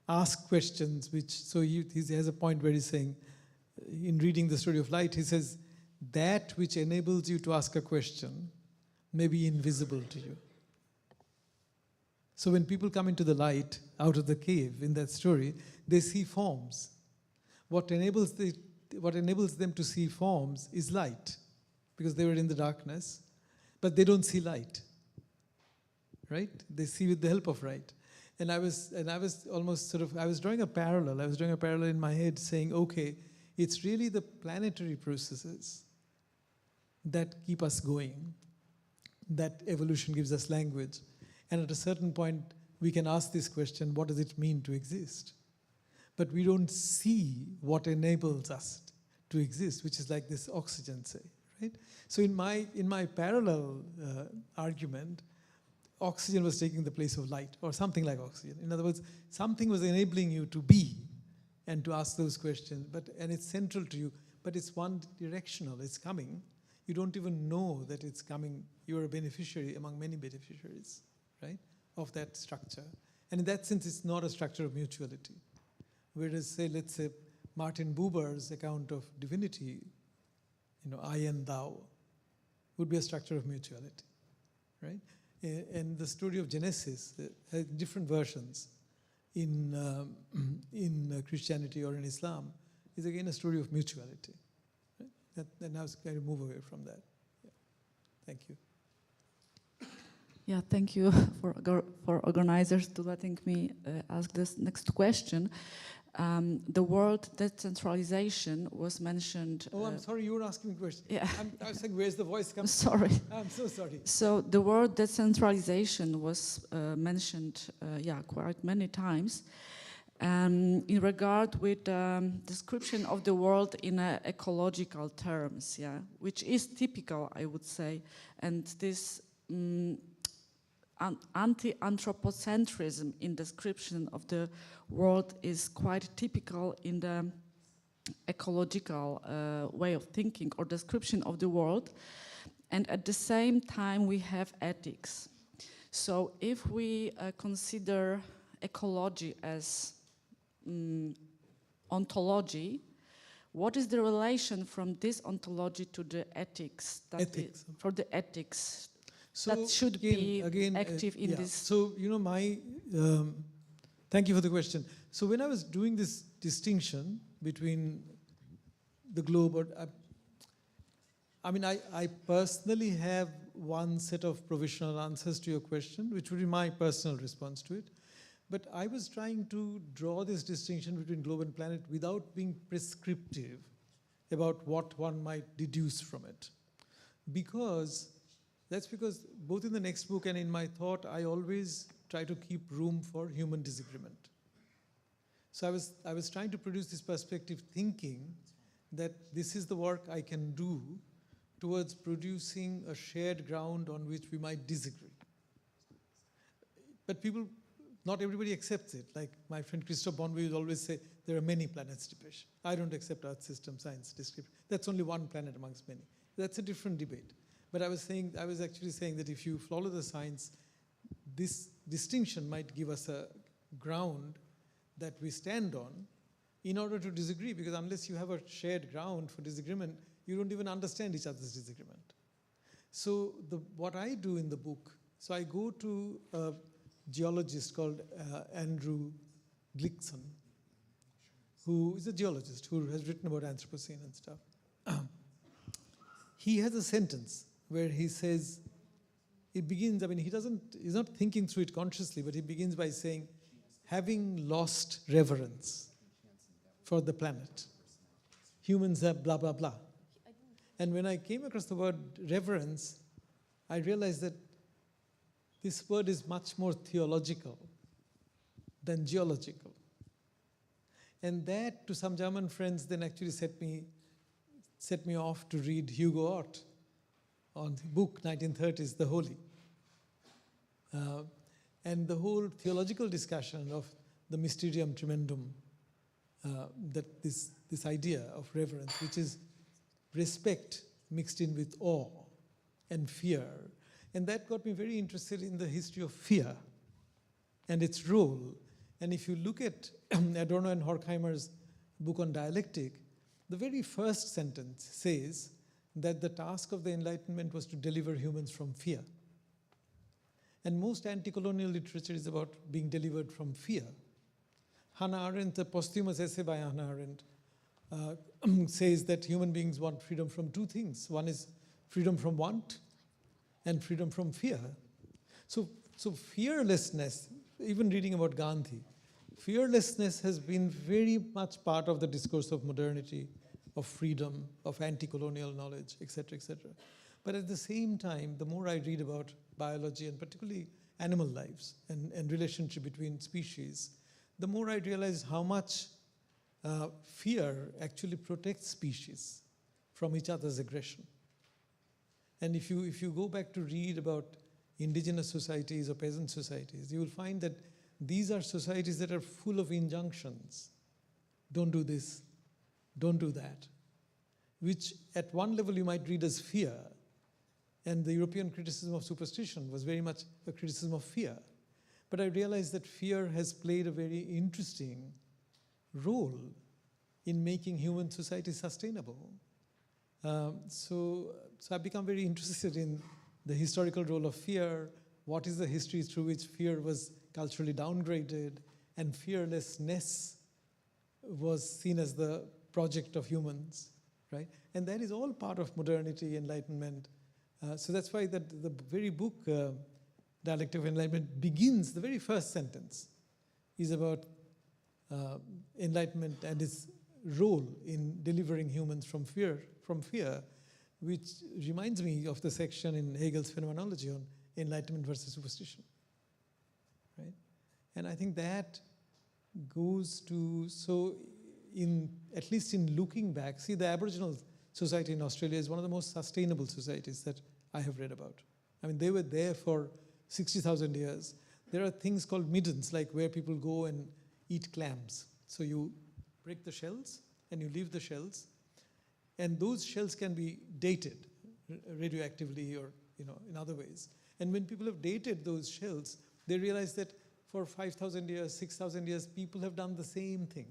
ask questions, so he has a point where he's saying, in reading the story of light, he says, that which enables you to ask a question may be invisible to you. So when people come into the light out of the cave in that story, they see forms. What enables them to see forms is light, because they were in the darkness. but they don't see light, right? They see with the help of light. And I was almost sort of, I was drawing a parallel in my head saying, okay, it's really the planetary processes that keep us going, that evolution gives us language. And at a certain point, we can ask this question, what does it mean to exist? But we don't see what enables us to exist, which is like this oxygen, say, right? So in my parallel argument, oxygen was taking the place of light, or something like oxygen. In other words, something was enabling you to be and to ask those questions, and it's central to you, but it's one directional, it's coming. You don't even know that it's coming. You're a beneficiary among many beneficiaries, right, of that structure. And in that sense, it's not a structure of mutuality. Whereas, say, let's say, Martin Buber's account of divinity, I and thou, would be a structure of mutuality, right? And the story of Genesis has different versions in Christianity or in Islam is again a story of mutuality. Right? And I was going to move away from that. Yeah. Thank you. Yeah, thank you for organizers to letting me ask this next question. The word decentralization was mentioned. Oh, I'm sorry, you were asking me a question. Yeah. I was saying, where's the voice coming? Sorry. I'm so sorry. So the word decentralization was mentioned, quite many times. In regard with description of the world in ecological terms, which is typical, I would say, and this anti-anthropocentrism in description of the world is quite typical in the ecological way of thinking or description of the world. And at the same time, we have ethics. So if we consider ecology as ontology, what is the relation from this ontology to the ethics? For the ethics so that should be active in this. So, thank you for the question. So when I was doing this distinction between the globe, I personally have one set of provisional answers to your question, which would be my personal response to it. But I was trying to draw this distinction between globe and planet without being prescriptive about what one might deduce from it. Because both in the next book and in my thought, I always try to keep room for human disagreement. So I was trying to produce this perspective thinking that this is the work I can do towards producing a shared ground on which we might disagree. But not everybody accepts it. Like my friend Christophe Bonville will always say, there are many planets to Depeche. I don't accept Earth system science description. That's only one planet amongst many. That's a different debate. But I was actually saying that if you follow the science, this distinction might give us a ground that we stand on in order to disagree, because unless you have a shared ground for disagreement, you don't even understand each other's disagreement. So what I do in the book, so I go to a geologist called Andrew Glickson, who is a geologist who has written about Anthropocene and stuff. He has a sentence where he says, it begins, he's not thinking through it consciously, but he begins by saying, having lost reverence for the planet, humans have blah, blah, blah. And when I came across the word reverence, I realized that this word is much more theological than geological. And that, to some German friends, then actually set me off to read Hugo Ott on the book 1930s, The Holy. And the whole theological discussion of the mysterium tremendum, that this idea of reverence, which is respect mixed in with awe and fear. And that got me very interested in the history of fear and its role. And if you look at Adorno and Horkheimer's book on dialectic, the very first sentence says that the task of the Enlightenment was to deliver humans from fear. And most anti-colonial literature is about being delivered from fear. Hannah Arendt, a posthumous essay by Hannah Arendt, says that human beings want freedom from two things. One is freedom from want, and freedom from fear. So fearlessness, even reading about Gandhi, fearlessness has been very much part of the discourse of modernity, of freedom, of anti-colonial knowledge, etc., etc. But at the same time, the more I read about biology, and particularly animal lives and relationship between species, the more I realize how much fear actually protects species from each other's aggression. And if you go back to read about indigenous societies or peasant societies, you will find that these are societies that are full of injunctions. Don't do this, don't do that, which at one level you might read as fear. And the European criticism of superstition was very much a criticism of fear. But I realized that fear has played a very interesting role in making human society sustainable. So I've become very interested in the historical role of fear, what is the history through which fear was culturally downgraded, and fearlessness was seen as the project of humans, right? And that is all part of modernity, enlightenment. So that's why the very book, Dialectic of Enlightenment, begins, the very first sentence is about enlightenment and its role in delivering humans from fear, which reminds me of the section in Hegel's Phenomenology on enlightenment versus superstition, right? And I think that goes to, so at least in looking back, see, the Aboriginal society in Australia is one of the most sustainable societies that I have read about. I mean, they were there for 60,000 years. There are things called middens, like where people go and eat clams. So you break the shells and you leave the shells, and those shells can be dated radioactively or in other ways. And when people have dated those shells, they realize that for 5,000 years, 6,000 years, people have done the same thing.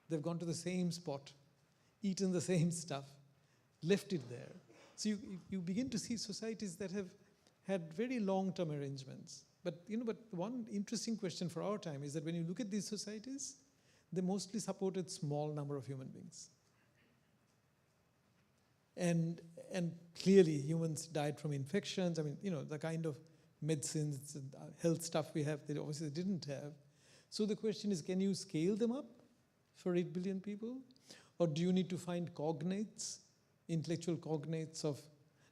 They've gone to the same spot, eaten the same stuff, left it there. So you begin to see societies that have had very long-term arrangements. But one interesting question for our time is that when you look at these societies, they mostly supported small number of human beings. And clearly humans died from infections. I mean, the kind of medicines and health stuff we have, they obviously didn't have. So the question is, can you scale them up for 8 billion people? Or do you need to find cognates, intellectual cognates of,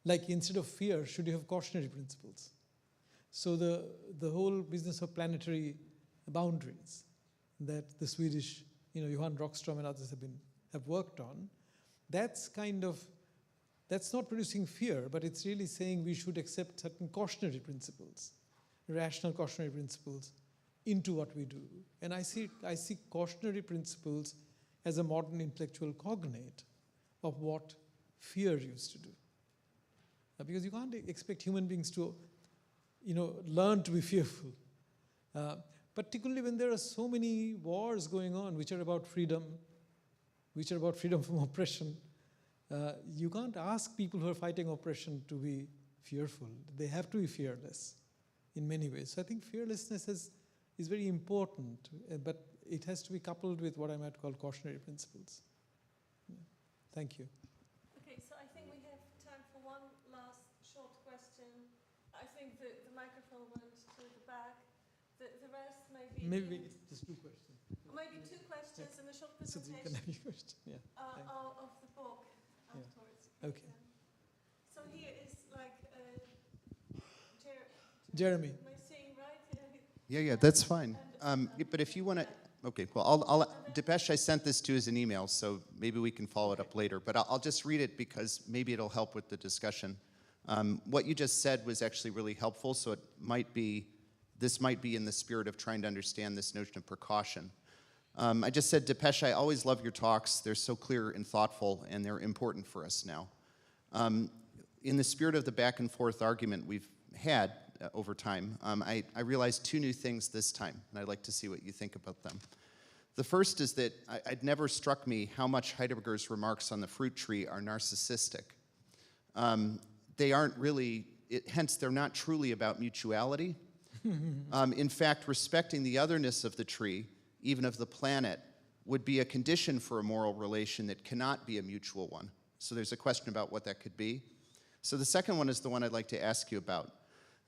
like instead of fear, should you have cautionary principles? So the whole business of planetary boundaries that the Swedish, Johan Rockström and others have worked on, that's not producing fear, but it's really saying we should accept certain cautionary principles, rational cautionary principles, into what we do. And I see cautionary principles as a modern intellectual cognate of what fear used to do. Because you can't expect human beings to, learn to be fearful. Particularly when there are so many wars going on which are about freedom from oppression. You can't ask people who are fighting oppression to be fearful. They have to be fearless in many ways. So I think fearlessness is very important, but it has to be coupled with what I might call cautionary principles. Thank you. Okay, so I think we have time for one last short question. I think the microphone went to the back. The rest Maybe just two questions. Maybe two questions and a short So you can presentation have your question. Yeah. of the book afterwards. Okay. So here is like Jeremy. Am I saying right? Yeah, that's fine. But if you want to, okay, well, Dipesh, I sent this to as an email, so maybe we can follow it up later. But I'll just read it because maybe it'll help with the discussion. What you just said was actually really helpful, so this might be in the spirit of trying to understand this notion of precaution. I just said, Dipesh, I always love your talks. They're so clear and thoughtful, and they're important for us now. In the spirit of the back and forth argument we've had over time, I realized two new things this time, and I'd like to see what you think about them. The first is that it never struck me how much Heidegger's remarks on the fruit tree are narcissistic. They aren't really, hence they're not truly about mutuality. In fact, respecting the otherness of the tree, even of the planet, would be a condition for a moral relation that cannot be a mutual one. So there's a question about what that could be. So the second one is the one I'd like to ask you about.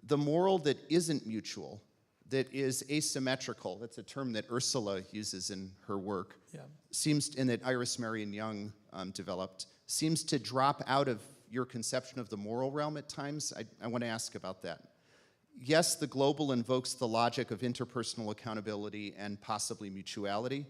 The moral that isn't mutual, that is asymmetrical, that's a term that Ursula uses in her work, and that Iris Marion Young developed, seems to drop out of your conception of the moral realm at times. I want to ask about that. Yes, the global invokes the logic of interpersonal accountability and possibly mutuality,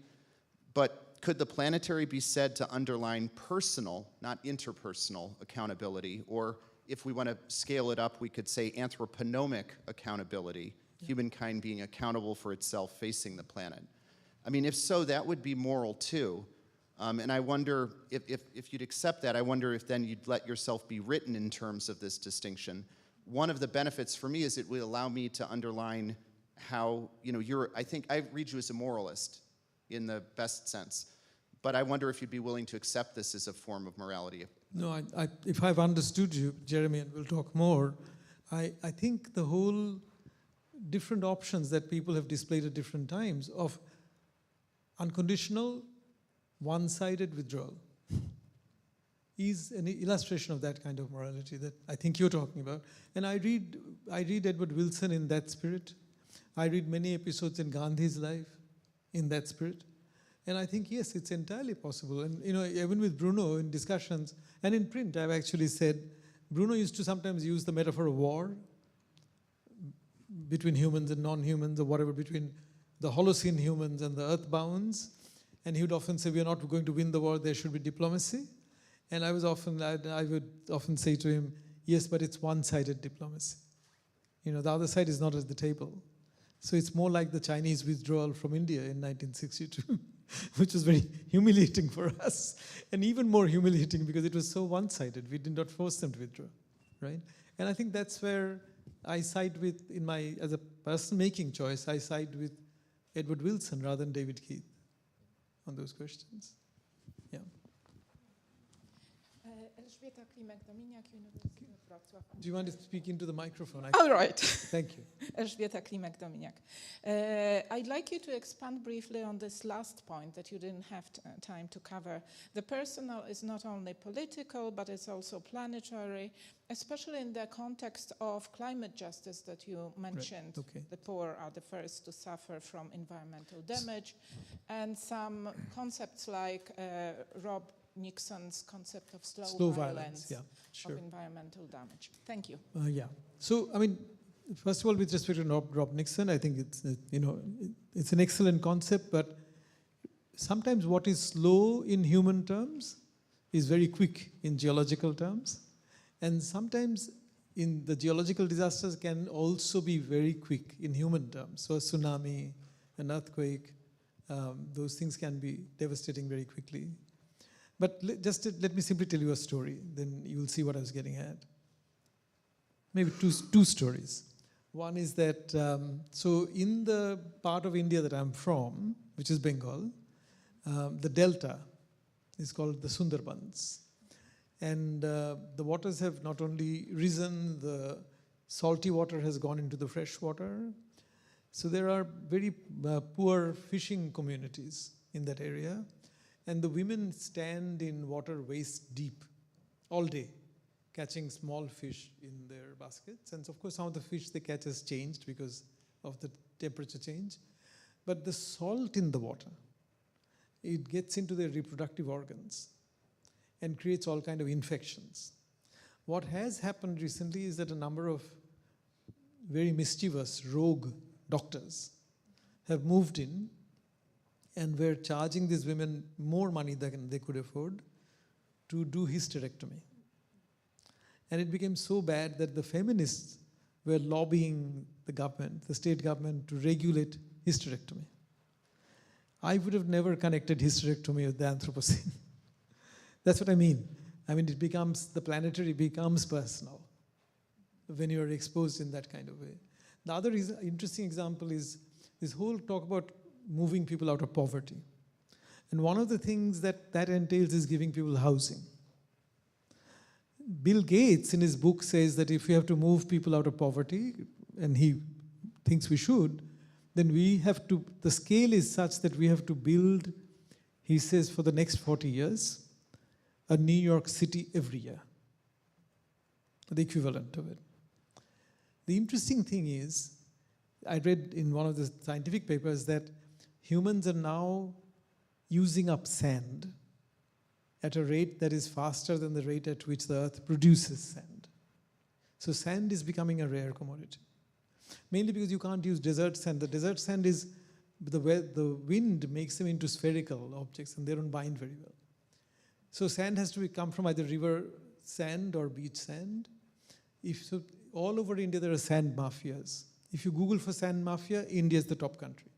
but could the planetary be said to underline personal, not interpersonal, accountability? Or if we want to scale it up, we could say anthroponomic accountability, humankind being accountable for itself facing the planet. I mean, if so, that would be moral too. And I wonder if you'd accept that, I wonder if then you'd let yourself be written in terms of this distinction. One of the benefits for me is it will allow me to underline how, I think I read you as a moralist in the best sense, but I wonder if you'd be willing to accept this as a form of morality. No, if I've understood you, Jeremy, and we'll talk more, I think the whole different options that people have displayed at different times of unconditional, one-sided withdrawal is an illustration of that kind of morality that I think you're talking about. And I read Edward Wilson in that spirit. I read many episodes in Gandhi's life in that spirit. And I think, yes, it's entirely possible. And, even with Bruno in discussions, and in print, I've actually said, Bruno used to sometimes use the metaphor of war between humans and non-humans, or whatever, between the Holocene humans and the earthbounds. And he would often say, we are not going to win the war, there should be diplomacy. And I would often say to him, yes, but it's one-sided diplomacy. The other side is not at the table. So it's more like the Chinese withdrawal from India in 1962, which was very humiliating for us. And even more humiliating because it was so one-sided. We did not force them to withdraw, right? And I think that's where I side with, as a person making choice, I side with Edward Wilson rather than David Keith on those questions. Yeah. Do you want to speak into the microphone? All right. Thank you. Elżbieta Klimek-Dominiak. I'd like you to expand briefly on this last point that you didn't have time to cover. The personal is not only political, but it's also planetary, especially in the context of climate justice that you mentioned. Right. Okay. The poor are the first to suffer from environmental damage, and some concepts like Rob Nixon's concept of slow violence of environmental damage. Thank you. Yeah. So, first of all, with respect to Rob Nixon, I think it's it's an excellent concept, but sometimes what is slow in human terms is very quick in geological terms, and sometimes in the geological disasters can also be very quick in human terms. So a tsunami, an earthquake, those things can be devastating very quickly. But let me simply tell you a story, then you will see what I was getting at. Maybe two stories. One is that, so in the part of India that I'm from, which is Bengal, the delta is called the Sundarbans. And the waters have not only risen, the salty water has gone into the fresh water. So there are very poor fishing communities in that area. And the women stand in water waist deep all day, catching small fish in their baskets. And of course, some of the fish they catch has changed because of the temperature change. But the salt in the water, it gets into their reproductive organs and creates all kinds of infections. What has happened recently is that a number of very mischievous rogue doctors have moved in and were charging these women more money than they could afford to do hysterectomy. And it became so bad that the feminists were lobbying the government, the state government, to regulate hysterectomy. I would have never connected hysterectomy with the Anthropocene. That's what I mean. The planetary becomes personal when you are exposed in that kind of way. The other interesting example is this whole talk about moving people out of poverty. And one of the things that entails is giving people housing. Bill Gates in his book says that if we have to move people out of poverty, and he thinks we should, then we have to, the scale is such that we have to build, he says, for the next 40 years, a New York City every year. the equivalent of it. The interesting thing is, I read in one of the scientific papers that humans are now using up sand at a rate that is faster than the rate at which the earth produces sand. So sand is becoming a rare commodity. Mainly because you can't use desert sand. The desert sand is, the wind makes them into spherical objects and they don't bind very well. So sand has to come from either river sand or beach sand. All over India there are sand mafias. If you Google for sand mafia, India is the top country.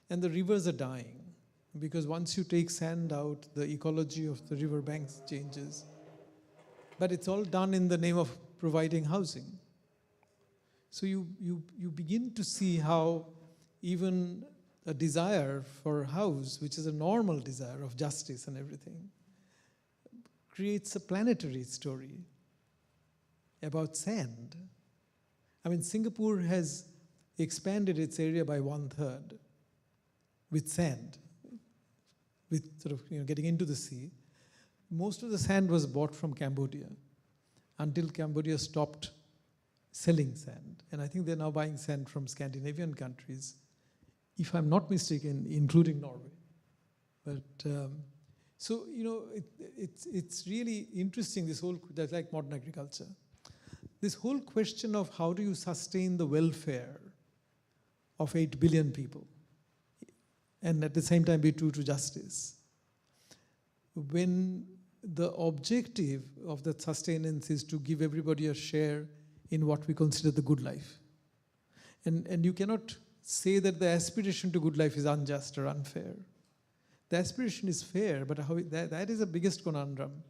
And the rivers are dying because once you take sand out, the ecology of the river banks changes. But it's all done in the name of providing housing. So you begin to see how even a desire for a house, which is a normal desire of justice and everything, creates a planetary story about sand. I mean, Singapore has expanded its area by 1/3 with sand, with sort of getting into the sea. Most of the sand was bought from Cambodia until Cambodia stopped selling sand. And I think they're now buying sand from Scandinavian countries, if I'm not mistaken, including Norway. But so, it's really interesting, this whole, that's like modern agriculture. This whole question of how do you sustain the welfare of 8 billion people and at the same time be true to justice. When the objective of that sustenance is to give everybody a share in what we consider the good life. And you cannot say that the aspiration to good life is unjust or unfair. The aspiration is fair, but that is the biggest conundrum,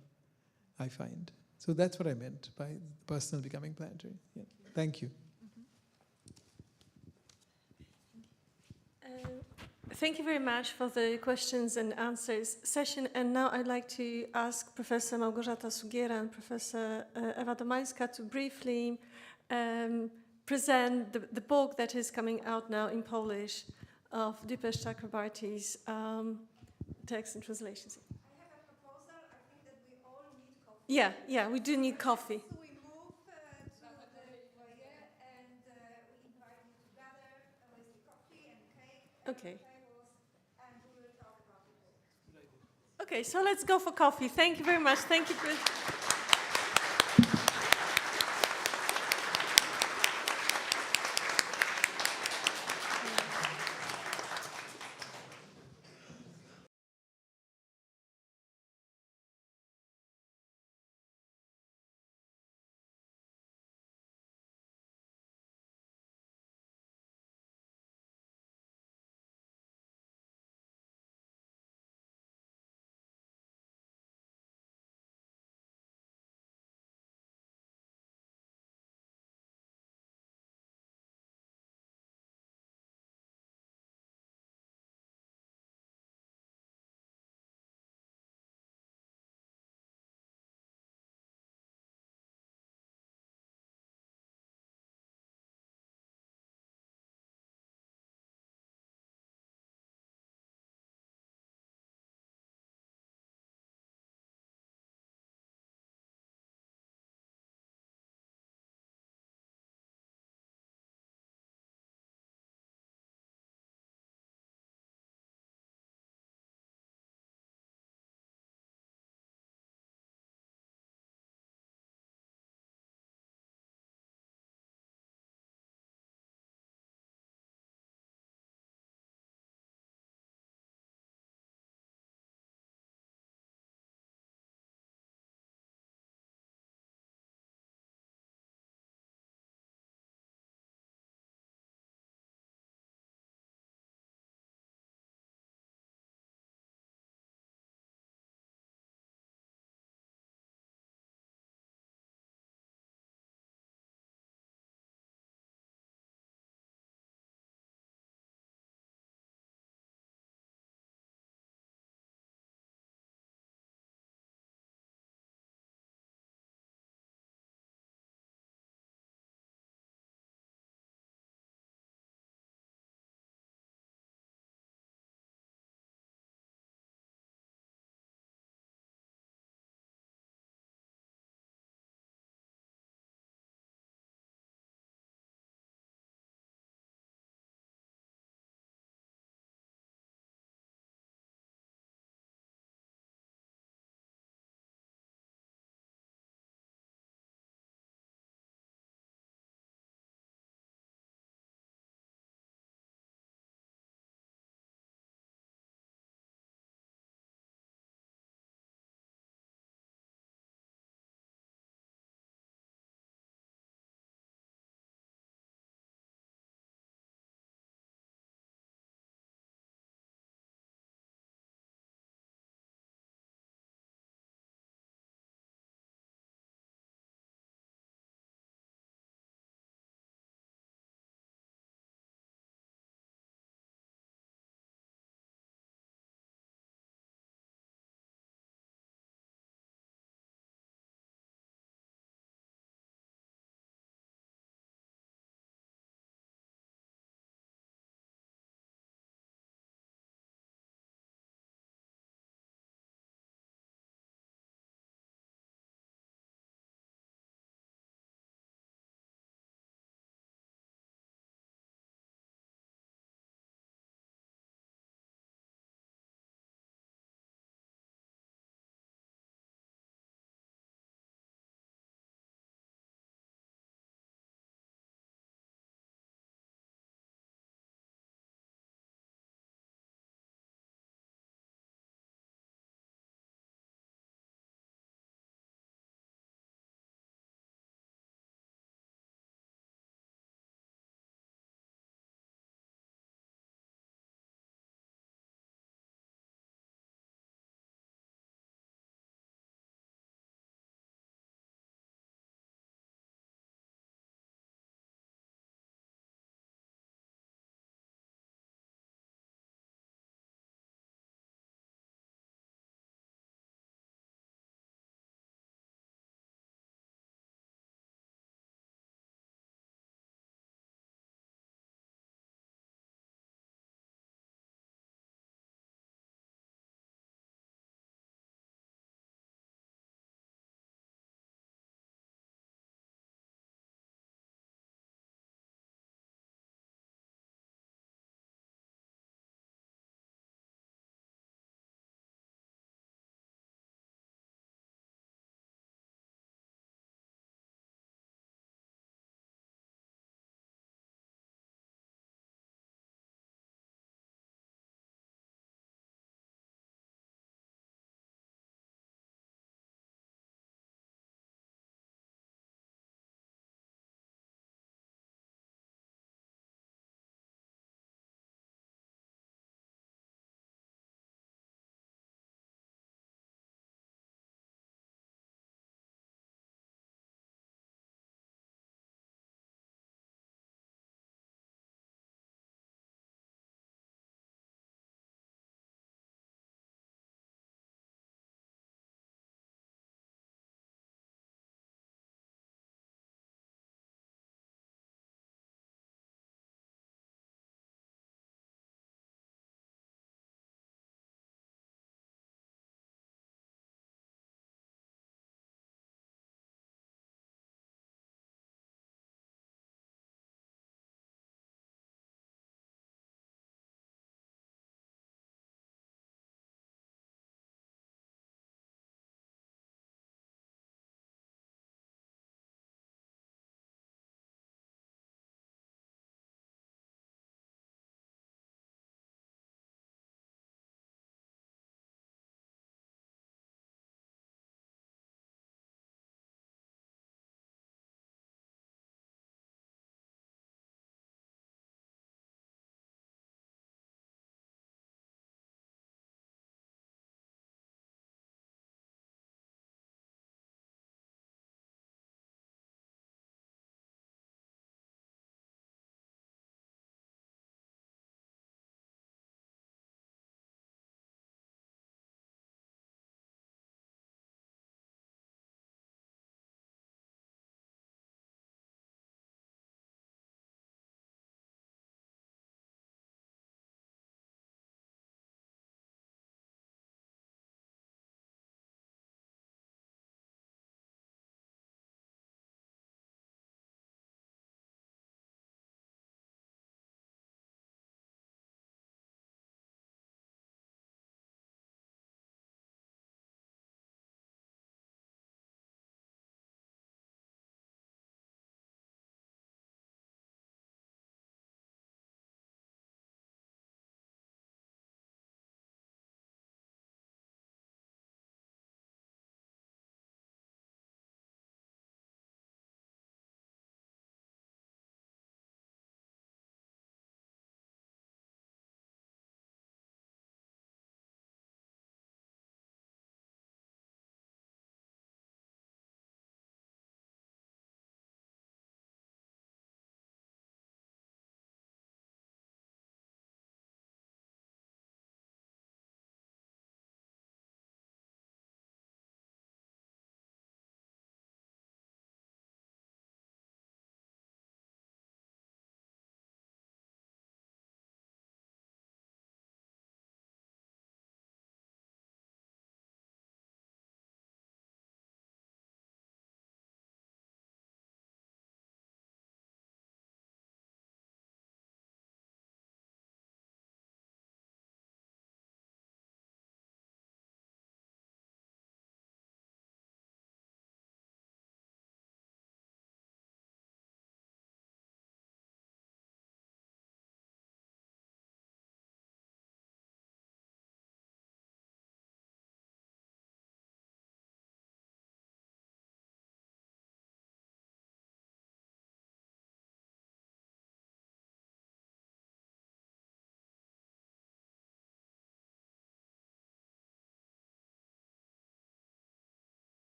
I find. So that's what I meant by personal becoming planetary. Yeah. Thank you. Thank you very much for the questions and answers session. And now I'd like to ask Professor Małgorzata Sugiera and Professor Ewa Domańska to briefly present the book that is coming out now in Polish of Dipesh Chakrabarty's text and translations. I have a proposal. I think that we all need coffee. Yeah, we do need coffee. So we move to the foyer and we invite you to gather with the coffee and cake and Okay. tables, and we will talk about the book. Okay, so let's go for coffee. Thank you very much. Thank you.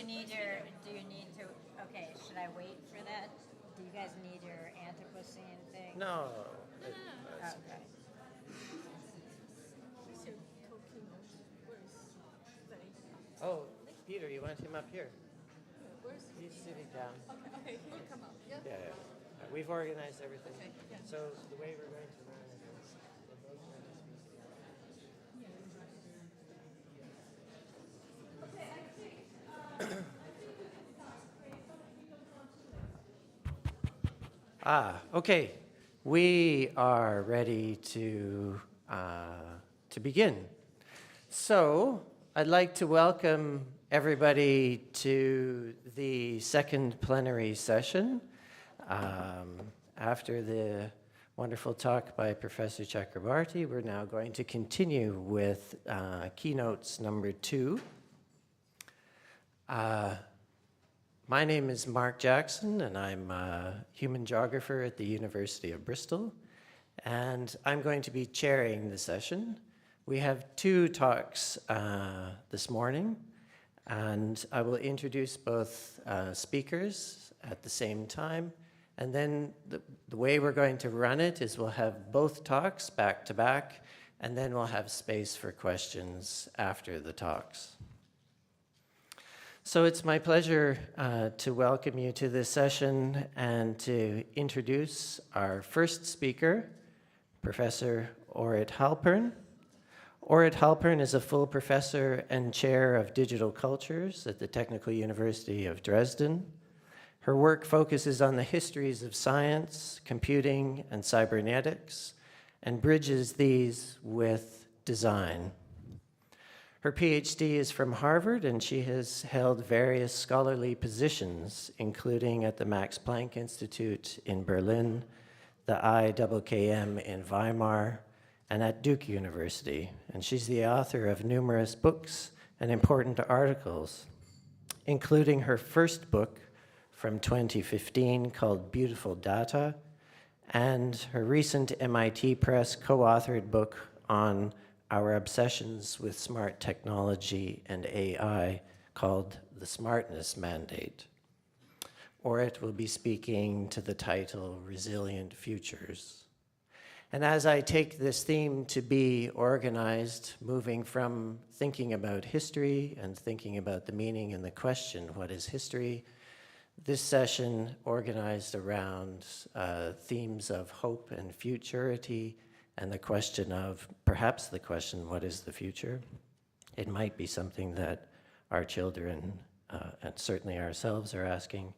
you need to, okay, should I wait for that? Do you guys need your Anthropocene thing? No. Okay. Oh, Peter, you want him up here? He's sitting down. Okay, he'll come up. Yeah. Yeah. We've organized everything. So the way we're going to run it is we're both going to speak. Okay. We are ready to begin. So I'd like to welcome everybody to the second plenary session. After the wonderful talk by Professor Chakrabarty, we're now going to continue with keynotes number 2. My name is Mark Jackson, and I'm a human geographer at the University of Bristol, and I'm going to be chairing the session. We have 2 talks this morning, and I will introduce both speakers at the same time. And then the way we're going to run it is we'll have both talks back to back, and then we'll have space for questions after the talks. So it's my pleasure to welcome you to this session and to introduce our first speaker, Professor Orit Halpern. Orit Halpern is a full professor and chair of digital cultures at the Technical University of Dresden. Her work focuses on the histories of science, computing, and cybernetics, and bridges these with design. Her PhD is from Harvard, and she has held various scholarly positions, including at the Max Planck Institute in Berlin, the IKKM in Weimar, and at Duke University. And she's the author of numerous books and important articles, including her first book from 2015 called Beautiful Data, and her recent MIT Press co-authored book on our obsessions with smart technology and AI called The Smartness Mandate. Orit will be speaking to the title Resilient Futures. And as I take this theme to be organized, moving from thinking about history and thinking about the meaning and the question, what is history? This session organized around themes of hope and futurity, and the question of, perhaps the question, what is the future? It might be something that our children, and certainly ourselves, are asking.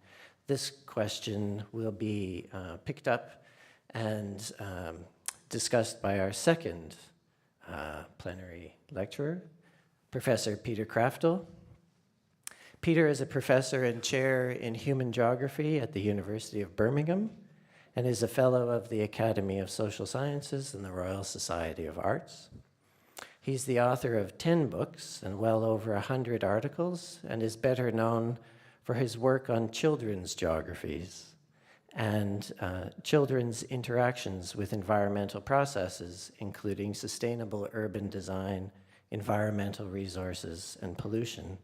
This question will be picked up and discussed by our second plenary lecturer, Professor Peter Kraftel. Peter is a professor and chair in human geography at the University of Birmingham and is a fellow of the Academy of Social Sciences and the Royal Society of Arts. He's the author of 10 books and well over 100 articles, and is better known for his work on children's geographies and children's interactions with environmental processes, including sustainable urban design, environmental resources, and pollution.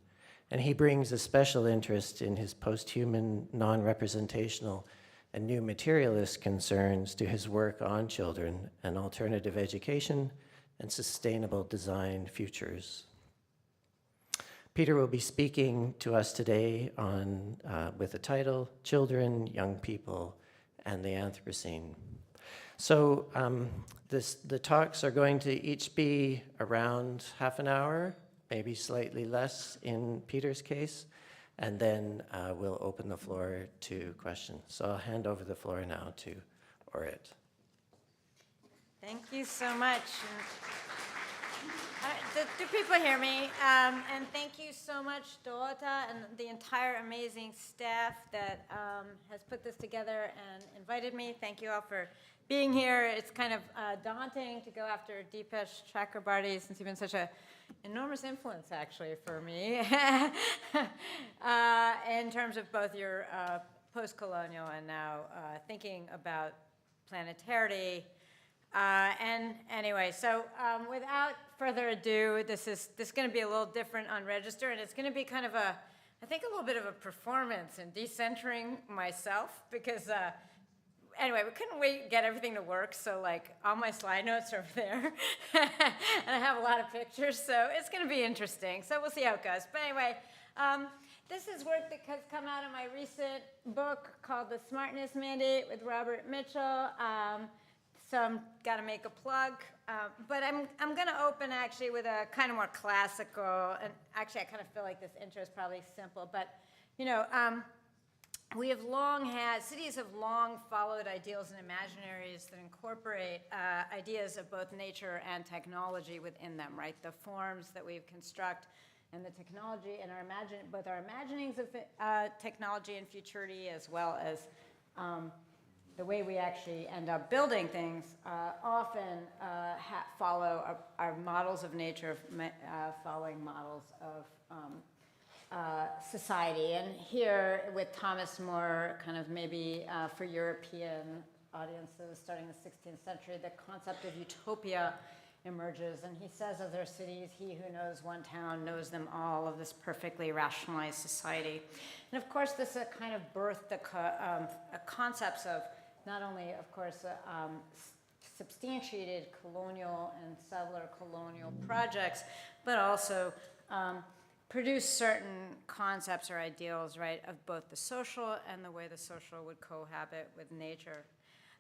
And he brings a special interest in his post-human, non-representational, and new materialist concerns to his work on children and alternative education and sustainable design futures. Peter will be speaking to us today on, with the title, Children, Young People, and the Anthropocene. So the talks are going to each be around half an hour, maybe slightly less in Peter's case, and then we'll open the floor to questions. So I'll hand over the floor now to Orit. Thank you so much. Do people hear me? And thank you so much, Dorota, and the entire amazing staff that has put this together and invited me. Thank you all for being here. It's kind of daunting to go after Dipesh Chakrabarty, since you've been such an enormous influence, actually, for me, in terms of both your post-colonial and now thinking about planetarity. And anyway, so without further ado, this is going to be a little different on Register, and it's going to be kind of a I think, a little bit of a performance in decentering myself because, anyway, we couldn't get everything to work, so like all my slide notes are over there, and I have a lot of pictures, so it's going to be interesting. So we'll see how it goes. But anyway, this is work that has come out of my recent book called The Smartness Mandate with Robert Mitchell. So I'm got to make a plug. But I'm going to open actually with a kind of more classical, and actually I kind of feel like this intro is probably simple, but you know, we have long had, cities have long followed ideals and imaginaries that incorporate ideas of both nature and technology within them, right? The forms that we construct and the technology and both our imaginings of technology and futurity, as well as the way we actually end up building things, often follow our models of nature, following models of society. And here with Thomas More, kind of maybe for European audiences starting the 16th century, the concept of utopia emerges. And he says of their cities, he who knows one town knows them all, of this perfectly rationalized society. And of course, this kind of birthed the concepts of not only, of course, substantiated colonial and settler colonial projects, but also produce certain concepts or ideals, right, of both the social and the way the social would cohabit with nature.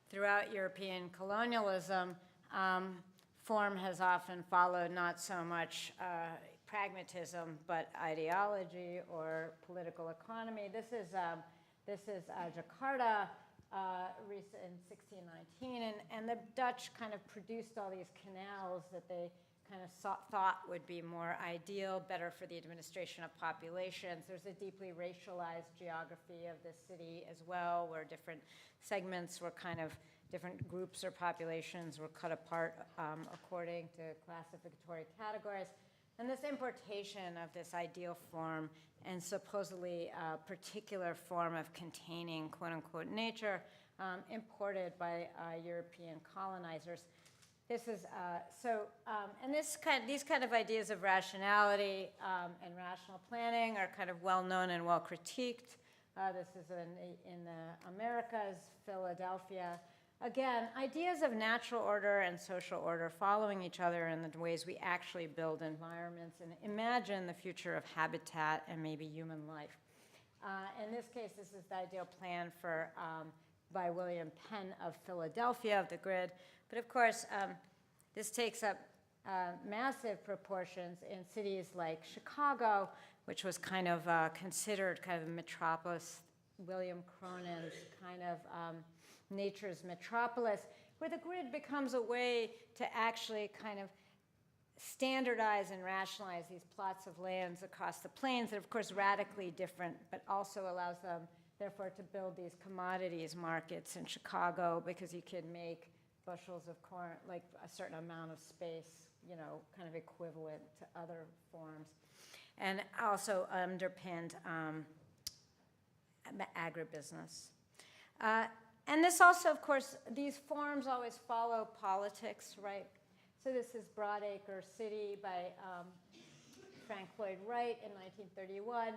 Throughout European colonialism, form has often followed not so much pragmatism, but ideology or political economy. This is Jakarta in 1619, and the Dutch kind of produced all these canals that they kind of thought would be more ideal, better for the administration of populations. There's a deeply racialized geography of the city as well, where different segments were kind of, different groups or populations were cut apart according to classificatory categories. And this importation of this ideal form and supposedly a particular form of containing quote-unquote nature imported by European colonizers. This is, and these kind of ideas of rationality and rational planning are kind of well known and well critiqued. This is in the Americas, Philadelphia. Again, ideas of natural order and social order following each other in the ways we actually build environments and imagine the future of habitat and maybe human life. In this case, this is the ideal plan by William Penn of Philadelphia, of the grid. But of course, this takes up massive proportions in cities like Chicago, which was kind of considered kind of a metropolis, William Cronin's kind of nature's metropolis, where the grid becomes a way to actually kind of standardize and rationalize these plots of lands across the plains that, of course, radically different, but also allows them, therefore, to build these commodities markets in Chicago, because you could make bushels of corn, like a certain amount of space, you know, kind of equivalent to other forms. And also underpinned agribusiness. And this also, of course, these forms always follow politics, right? So this is Broadacre City by Frank Lloyd Wright in 1931,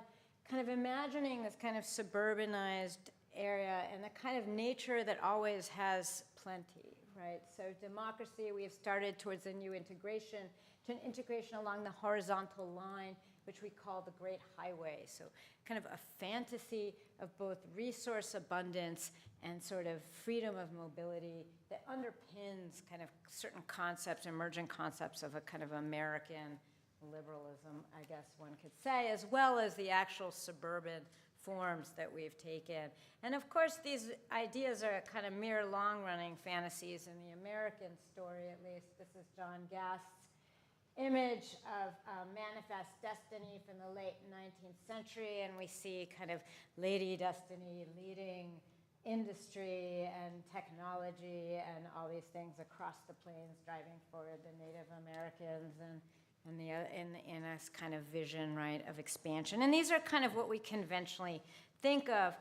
kind of imagining this kind of suburbanized area and the kind of nature that always has plenty, right? So democracy, we have started towards a new integration, to an integration along the horizontal line, which we call the Great Highway. So kind of a fantasy of both resource abundance and sort of freedom of mobility that underpins kind of certain concepts, emergent concepts of a kind of American liberalism, I guess one could say, as well as the actual suburban forms that we've taken. And of course, these ideas are kind of mere long-running fantasies in the American story, at least. This is John Gast's image of manifest destiny from the late 19th century, and we see kind of Lady Destiny leading industry and technology and all these things across the plains, driving forward the Native Americans and in a kind of vision, right, of expansion. And these are kind of what we conventionally think of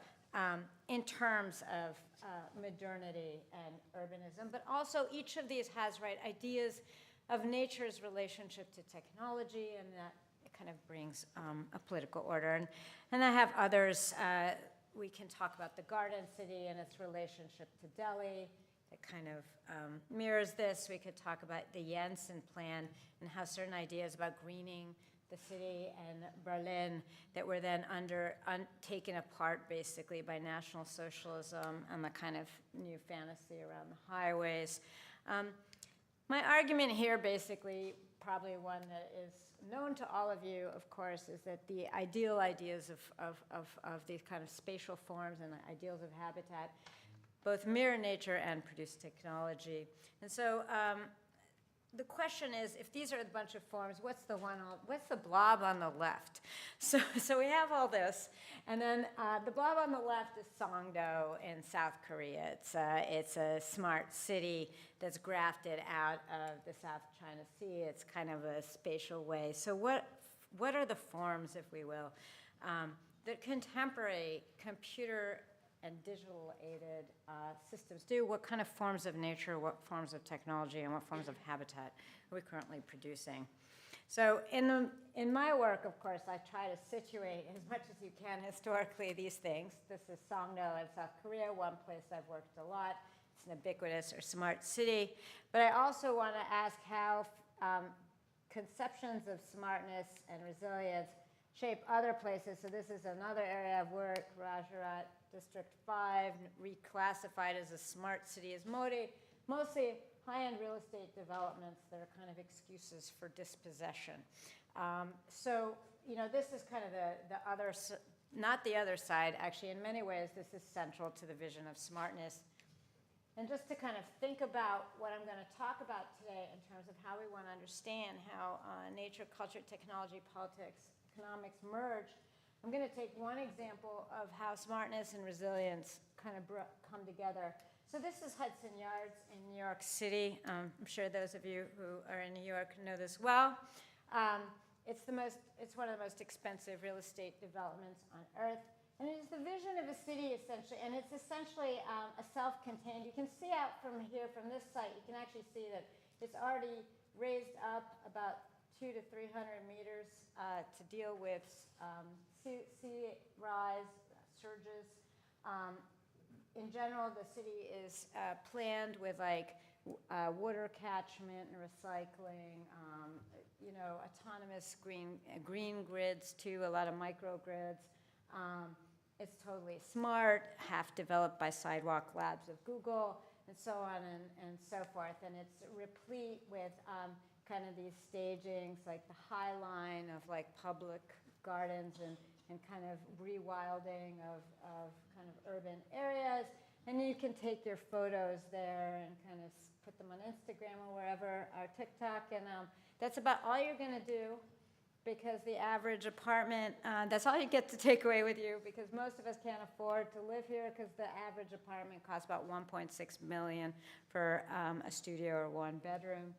in terms of modernity and urbanism, but also each of these has, right, ideas of nature's relationship to technology, and that it kind of brings a political order. And I have others. We can talk about the Garden City and its relationship to Delhi. It kind of mirrors this. We could talk about the Jensen plan and how certain ideas about greening the city and Berlin that were then taken apart basically by National Socialism and the kind of new fantasy around the highways. My argument here basically, probably one that is known to all of you, of course, is that the ideal ideas of these kind of spatial forms and the ideals of habitat both mirror nature and produce technology. And so the question is, if these are a bunch of forms, what's the blob on the left? So we have all this, and then the blob on the left is Songdo in South Korea. It's a smart city that's grafted out of the South China Sea. It's kind of a spatial way. So what are the forms, if we will, that contemporary computer and digital-aided systems do? What kind of forms of nature, what forms of technology, and what forms of habitat are we currently producing? So in my work, of course, I try to situate as much as you can historically these things. This is Songdo in South Korea, one place I've worked a lot. It's an ubiquitous or smart city. But I also want to ask how conceptions of smartness and resilience shape other places. So this is another area of work, Gujarat, District 5, reclassified as a smart city, is mostly high-end real estate developments that are kind of excuses for dispossession. So, this is kind of the other, not the other side, actually. In many ways, this is central to the vision of smartness. And just to kind of think about what I'm going to talk about today in terms of how we want to understand how nature, culture, technology, politics, economics merge, I'm going to take one example of how smartness and resilience kind of come together. So this is Hudson Yards in New York City. I'm sure those of you who are in New York know this well. It's one of the most expensive real estate developments on Earth. And it is the vision of a city, essentially, and it's essentially a self-contained. You can see out from here, from this site, you can actually see that it's already raised up about 200 to 300 meters to deal with sea rise, surges. In general, the city is planned with water catchment and recycling, autonomous green grids too, a lot of microgrids. It's totally smart, half developed by Sidewalk Labs of Google, and so on and so forth. And it's replete with kind of these stagings, like the High Line of public gardens and kind of rewilding of kind of urban areas. And you can take your photos there and kind of put them on Instagram or wherever, or TikTok. And that's about all you're going to do, because the average apartment, that's all you get to take away with you, because most of us can't afford to live here, because the average apartment costs about $1.6 million for a studio or one bedroom.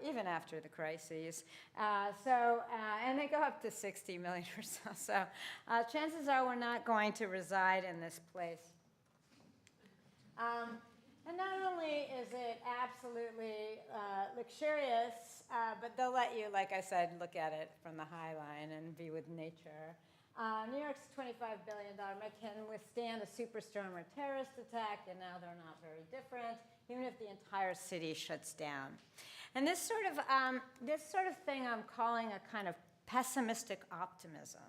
Even after the crises. And they go up to 60 million or so. So chances are we're not going to reside in this place. And not only is it absolutely luxurious, but they'll let you, like I said, look at it from the High Line and be with nature. New York's $25 billion can withstand a superstorm or terrorist attack, and now they're not very different, even if the entire city shuts down. And this sort of thing I'm calling a kind of pessimistic optimism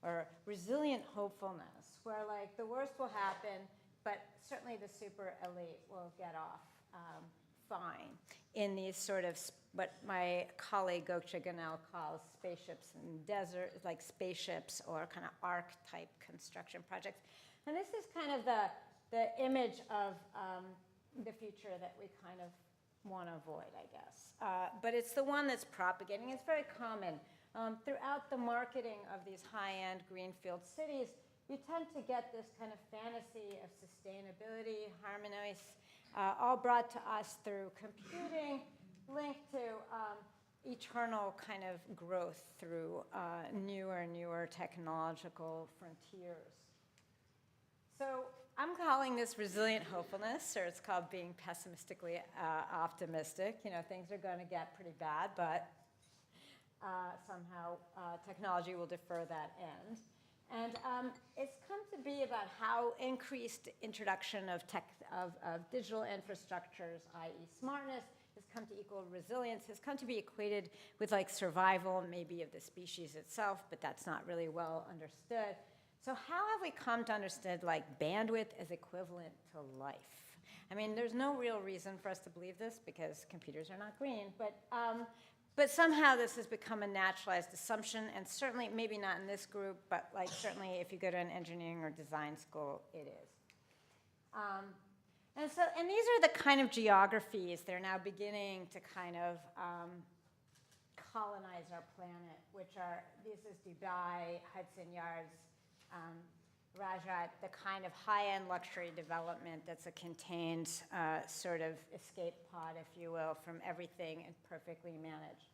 or resilient hopefulness, where the worst will happen, but certainly the super elite will get off fine in these sort of what my colleague Gökçe Gönel calls spaceships in desert, like spaceships or kind of arc-type construction projects. And this is kind of the image of the future that we kind of want to avoid, I guess. But it's the one that's propagating. It's very common. Throughout the marketing of these high-end greenfield cities, you tend to get this kind of fantasy of sustainability, harmonious, all brought to us through computing, linked to eternal kind of growth through newer and newer technological frontiers. So I'm calling this resilient hopefulness, or it's called being pessimistically optimistic. Things are going to get pretty bad, but somehow technology will defer that end. And it's come to be about how increased introduction of digital infrastructures, i.e. smartness, has come to equal resilience, has come to be equated with like survival maybe of the species itself, but that's not really well understood. So how have we come to understand like bandwidth as equivalent to life? I mean, there's no real reason for us to believe this because computers are not green, but somehow this has become a naturalized assumption, and certainly, maybe not in this group, but like certainly if you go to an engineering or design school, it is. And these are the kind of geographies that are now beginning to kind of colonize our planet, which are, this is Dubai, Hudson Yards, Rajat, the kind of high-end luxury development that's a contained sort of escape pod, if you will, from everything and perfectly managed.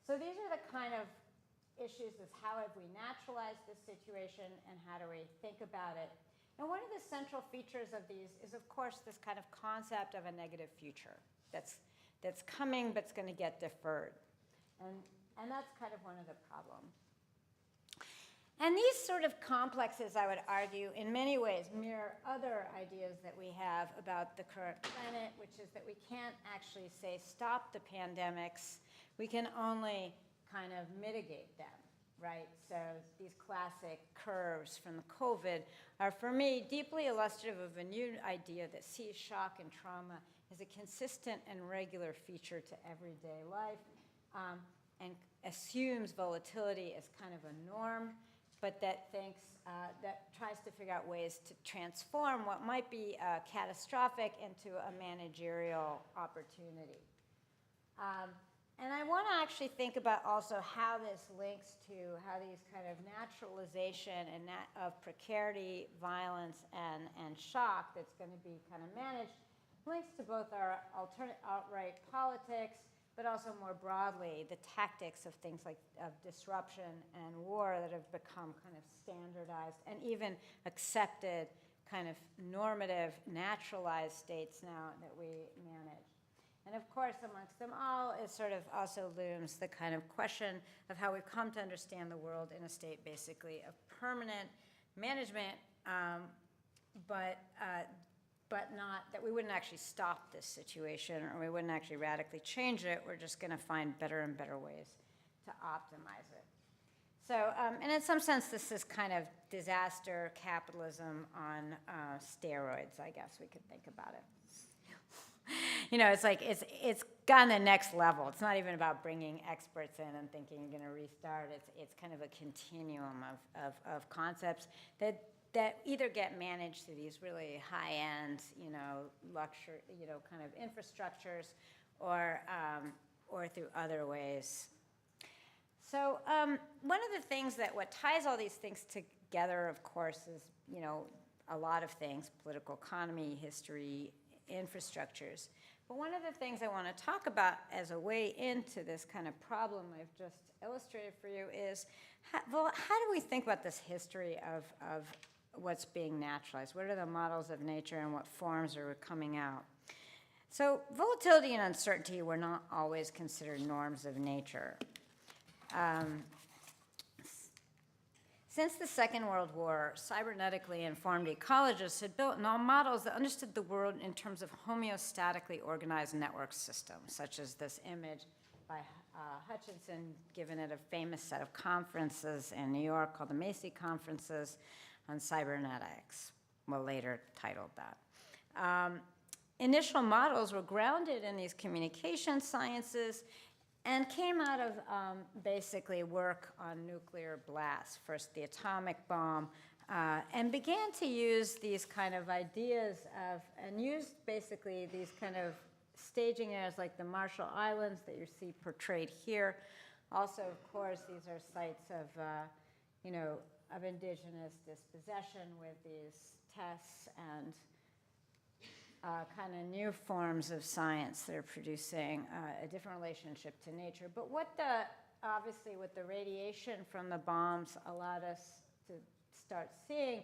So these are the kind of issues as how have we naturalized this situation and how do we think about it. And one of the central features of these is, of course, this kind of concept of a negative future that's coming but's going to get deferred. And that's kind of one of the problems. And these sort of complexes, I would argue, in many ways mirror other ideas that we have about the current planet, which is that we can't actually say stop the pandemics. We can only kind of mitigate them, right? So these classic curves from the COVID are, for me, deeply illustrative of a new idea that sees shock and trauma as a consistent and regular feature to everyday life, and assumes volatility as kind of a norm, but that tries to figure out ways to transform what might be catastrophic into a managerial opportunity. And I want to actually think about also how this links to how these kind of naturalization and of precarity, violence, and shock that's going to be kind of managed links to both our outright politics, but also more broadly the tactics of things like of disruption and war that have become kind of standardized and even accepted kind of normative, naturalized states now that we manage. And of course, amongst them all, it sort of also looms the kind of question of how we've come to understand the world in a state basically of permanent management, but not that we wouldn't actually stop this situation or we wouldn't actually radically change it. We're just going to find better and better ways to optimize it. So, and in some sense, this is kind of disaster capitalism on steroids, I guess we could think about it. You know, it's like it's gone the next level. It's not even about bringing experts in and thinking you're going to restart. It's kind of a continuum of concepts that either get managed through these really high-end, you know, luxury, you know, kind of infrastructures, or through other ways. So one of the things what ties all these things together, of course, is, you know, a lot of things: political economy, history, infrastructures. But one of the things I want to talk about as a way into this kind of problem I've just illustrated for you is, how do we think about this history of what's being naturalized? What are the models of nature and what forms are coming out? So volatility and uncertainty were not always considered norms of nature. Since the Second World War, cybernetically informed ecologists had built models that understood the world in terms of homeostatically organized network systems, such as this image by Hutchinson, given at a famous set of conferences in New York called the Macy Conferences on Cybernetics, well, later titled that. Initial models were grounded in these communication sciences and came out of basically work on nuclear blasts, first the atomic bomb, and began to use these kind of ideas and used basically these kind of staging areas like the Marshall Islands that you see portrayed here. Also, of course, these are sites of, you know, of indigenous dispossession with these tests and kind of new forms of science that are producing a different relationship to nature. But obviously what the radiation from the bombs allowed us to start seeing,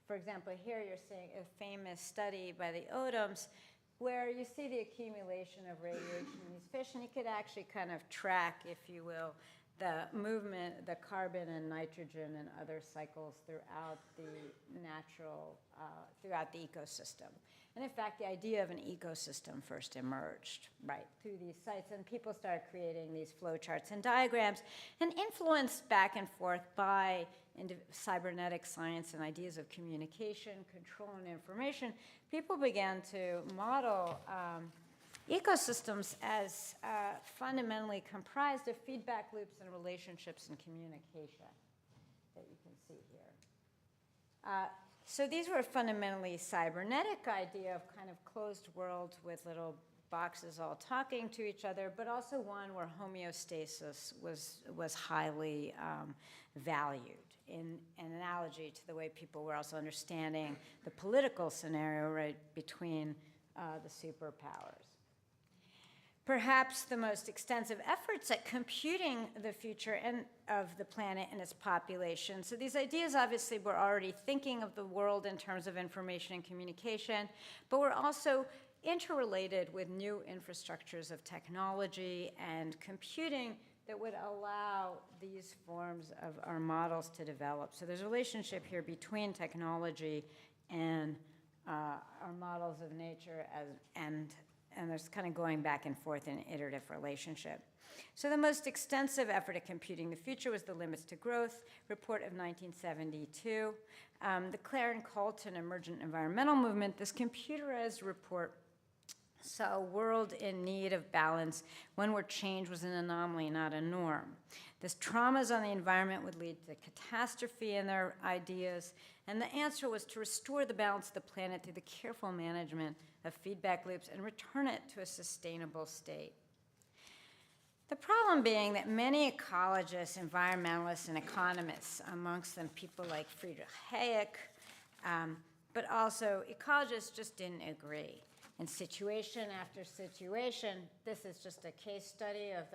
for example, here you're seeing a famous study by the Odoms where you see the accumulation of radiation in these fish, and you could actually kind of track, if you will, the movement, the carbon and nitrogen and other cycles throughout the throughout the ecosystem. And in fact, the idea of an ecosystem first emerged, right, through these sites, and people started creating these flowcharts and diagrams, and influenced back and forth by cybernetic science and ideas of communication, control, and information, people began to model ecosystems as fundamentally comprised of feedback loops and relationships and communication that you can see here. So these were a fundamentally cybernetic idea of kind of closed worlds with little boxes all talking to each other, but also one where homeostasis was highly valued in an analogy to the way people were also understanding the political scenario right between the superpowers. Perhaps the most extensive efforts at computing the future of the planet and its population. So these ideas obviously were already thinking of the world in terms of information and communication, but were also interrelated with new infrastructures of technology and computing that would allow these forms of our models to develop. So there's a relationship here between technology and our models of nature and there's kind of going back and forth in an iterative relationship. So the most extensive effort at computing the future was the Limits to Growth report of 1972. The Claren Colton Emergent Environmental Movement, this computerized report saw a world in need of balance, one where change was an anomaly, not a norm. This traumas on the environment would lead to catastrophe in their ideas, and the answer was to restore the balance of the planet through the careful management of feedback loops and return it to a sustainable state. The problem being that many ecologists, environmentalists, and economists, amongst them people like Friedrich Hayek, but also ecologists just didn't agree. And situation after situation, this is just a case study of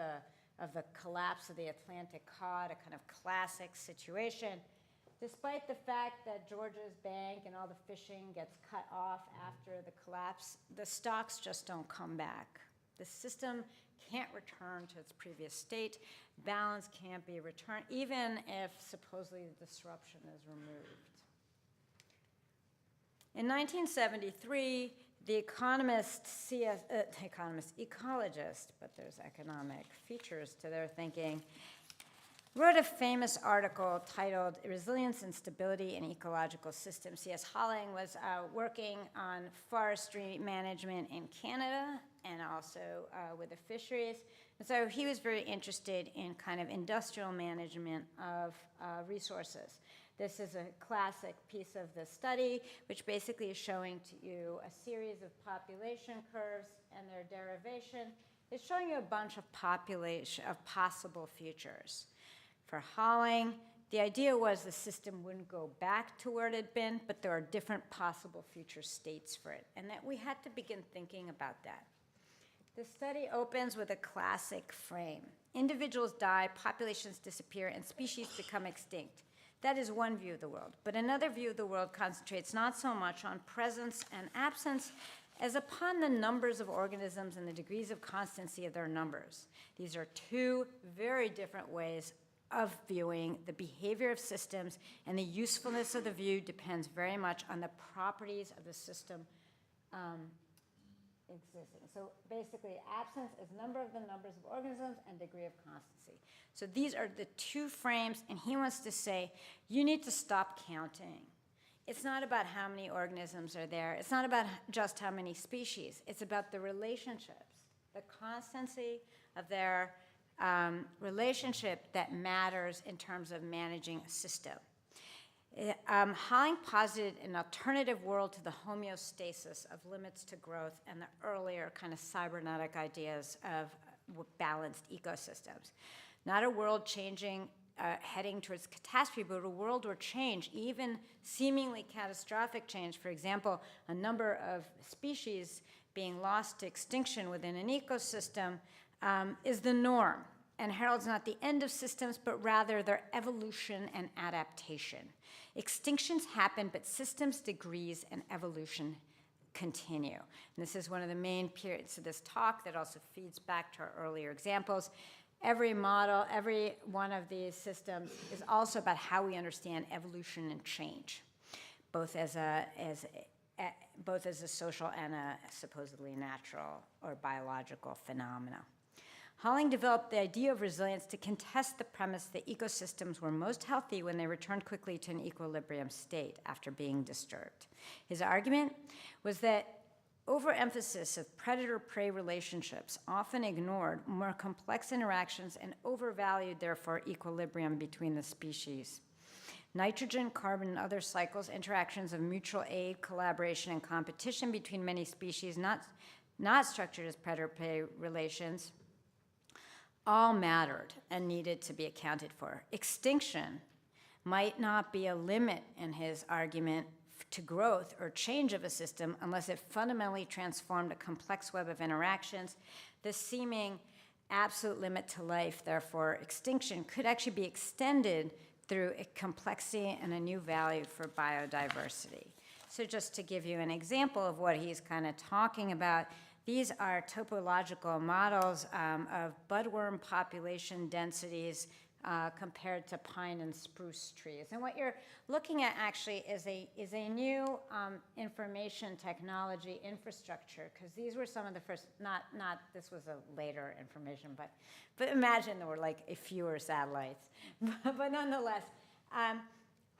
the collapse of the Atlantic cod, a kind of classic situation. Despite the fact that Georgia's bank and all the fishing gets cut off after the collapse, the stocks just don't come back. The system can't return to its previous state. Balance can't be returned, even if supposedly the disruption is removed. In 1973, the ecologist, but there's economic features to their thinking, wrote a famous article titled Resilience and Stability in Ecological Systems. C.S. Holling was working on forestry management in Canada and also with the fisheries. And so he was very interested in kind of industrial management of resources. This is a classic piece of the study, which basically is showing to you a series of population curves and their derivation. It's showing you a bunch of possible futures. For Holling, the idea was the system wouldn't go back to where it had been, but there are different possible future states for it, and that we had to begin thinking about that. The study opens with a classic frame. Individuals die, populations disappear, and species become extinct. That is one view of the world. But another view of the world concentrates not so much on presence and absence as upon the numbers of organisms and the degrees of constancy of their numbers. These are two very different ways of viewing the behavior of systems, and the usefulness of the view depends very much on the properties of the system existing. So basically, absence is number of the numbers of organisms and degree of constancy. So these are the two frames, and he wants to say, you need to stop counting. It's not about how many organisms are there. It's not about just how many species. It's about the relationships, the constancy of their relationship that matters in terms of managing a system. Holling posited an alternative world to the homeostasis of limits to growth and the earlier kind of cybernetic ideas of balanced ecosystems. Not a world changing, heading towards catastrophe, but a world where change, even seemingly catastrophic change, for example, a number of species being lost to extinction within an ecosystem, is the norm, and heralds not the end of systems, but rather their evolution and adaptation. Extinctions happen, but systems, degrees, and evolution continue. And this is one of the main periods of this talk that also feeds back to our earlier examples. every model, every one of these systems is also about how we understand evolution and change, both as a social and a supposedly natural or biological phenomena. Halling developed the idea of resilience to contest the premise that ecosystems were most healthy when they returned quickly to an equilibrium state after being disturbed. His argument was that overemphasis of predator-prey relationships often ignored more complex interactions and overvalued, therefore, equilibrium between the species. Nitrogen, carbon, and other cycles, interactions of mutual aid, collaboration, and competition between many species, not structured as predator-prey relations, all mattered and needed to be accounted for. Extinction might not be a limit in his argument to growth or change of a system unless it fundamentally transformed a complex web of interactions. The seeming absolute limit to life, therefore, extinction, could actually be extended through a complexity and a new value for biodiversity. So just to give you an example of what he's kind of talking about, these are topological models of budworm population densities compared to pine and spruce trees. And what you're looking at actually is a new information technology infrastructure, because these were some of the first, this was a later information, but imagine there were like fewer satellites. But nonetheless,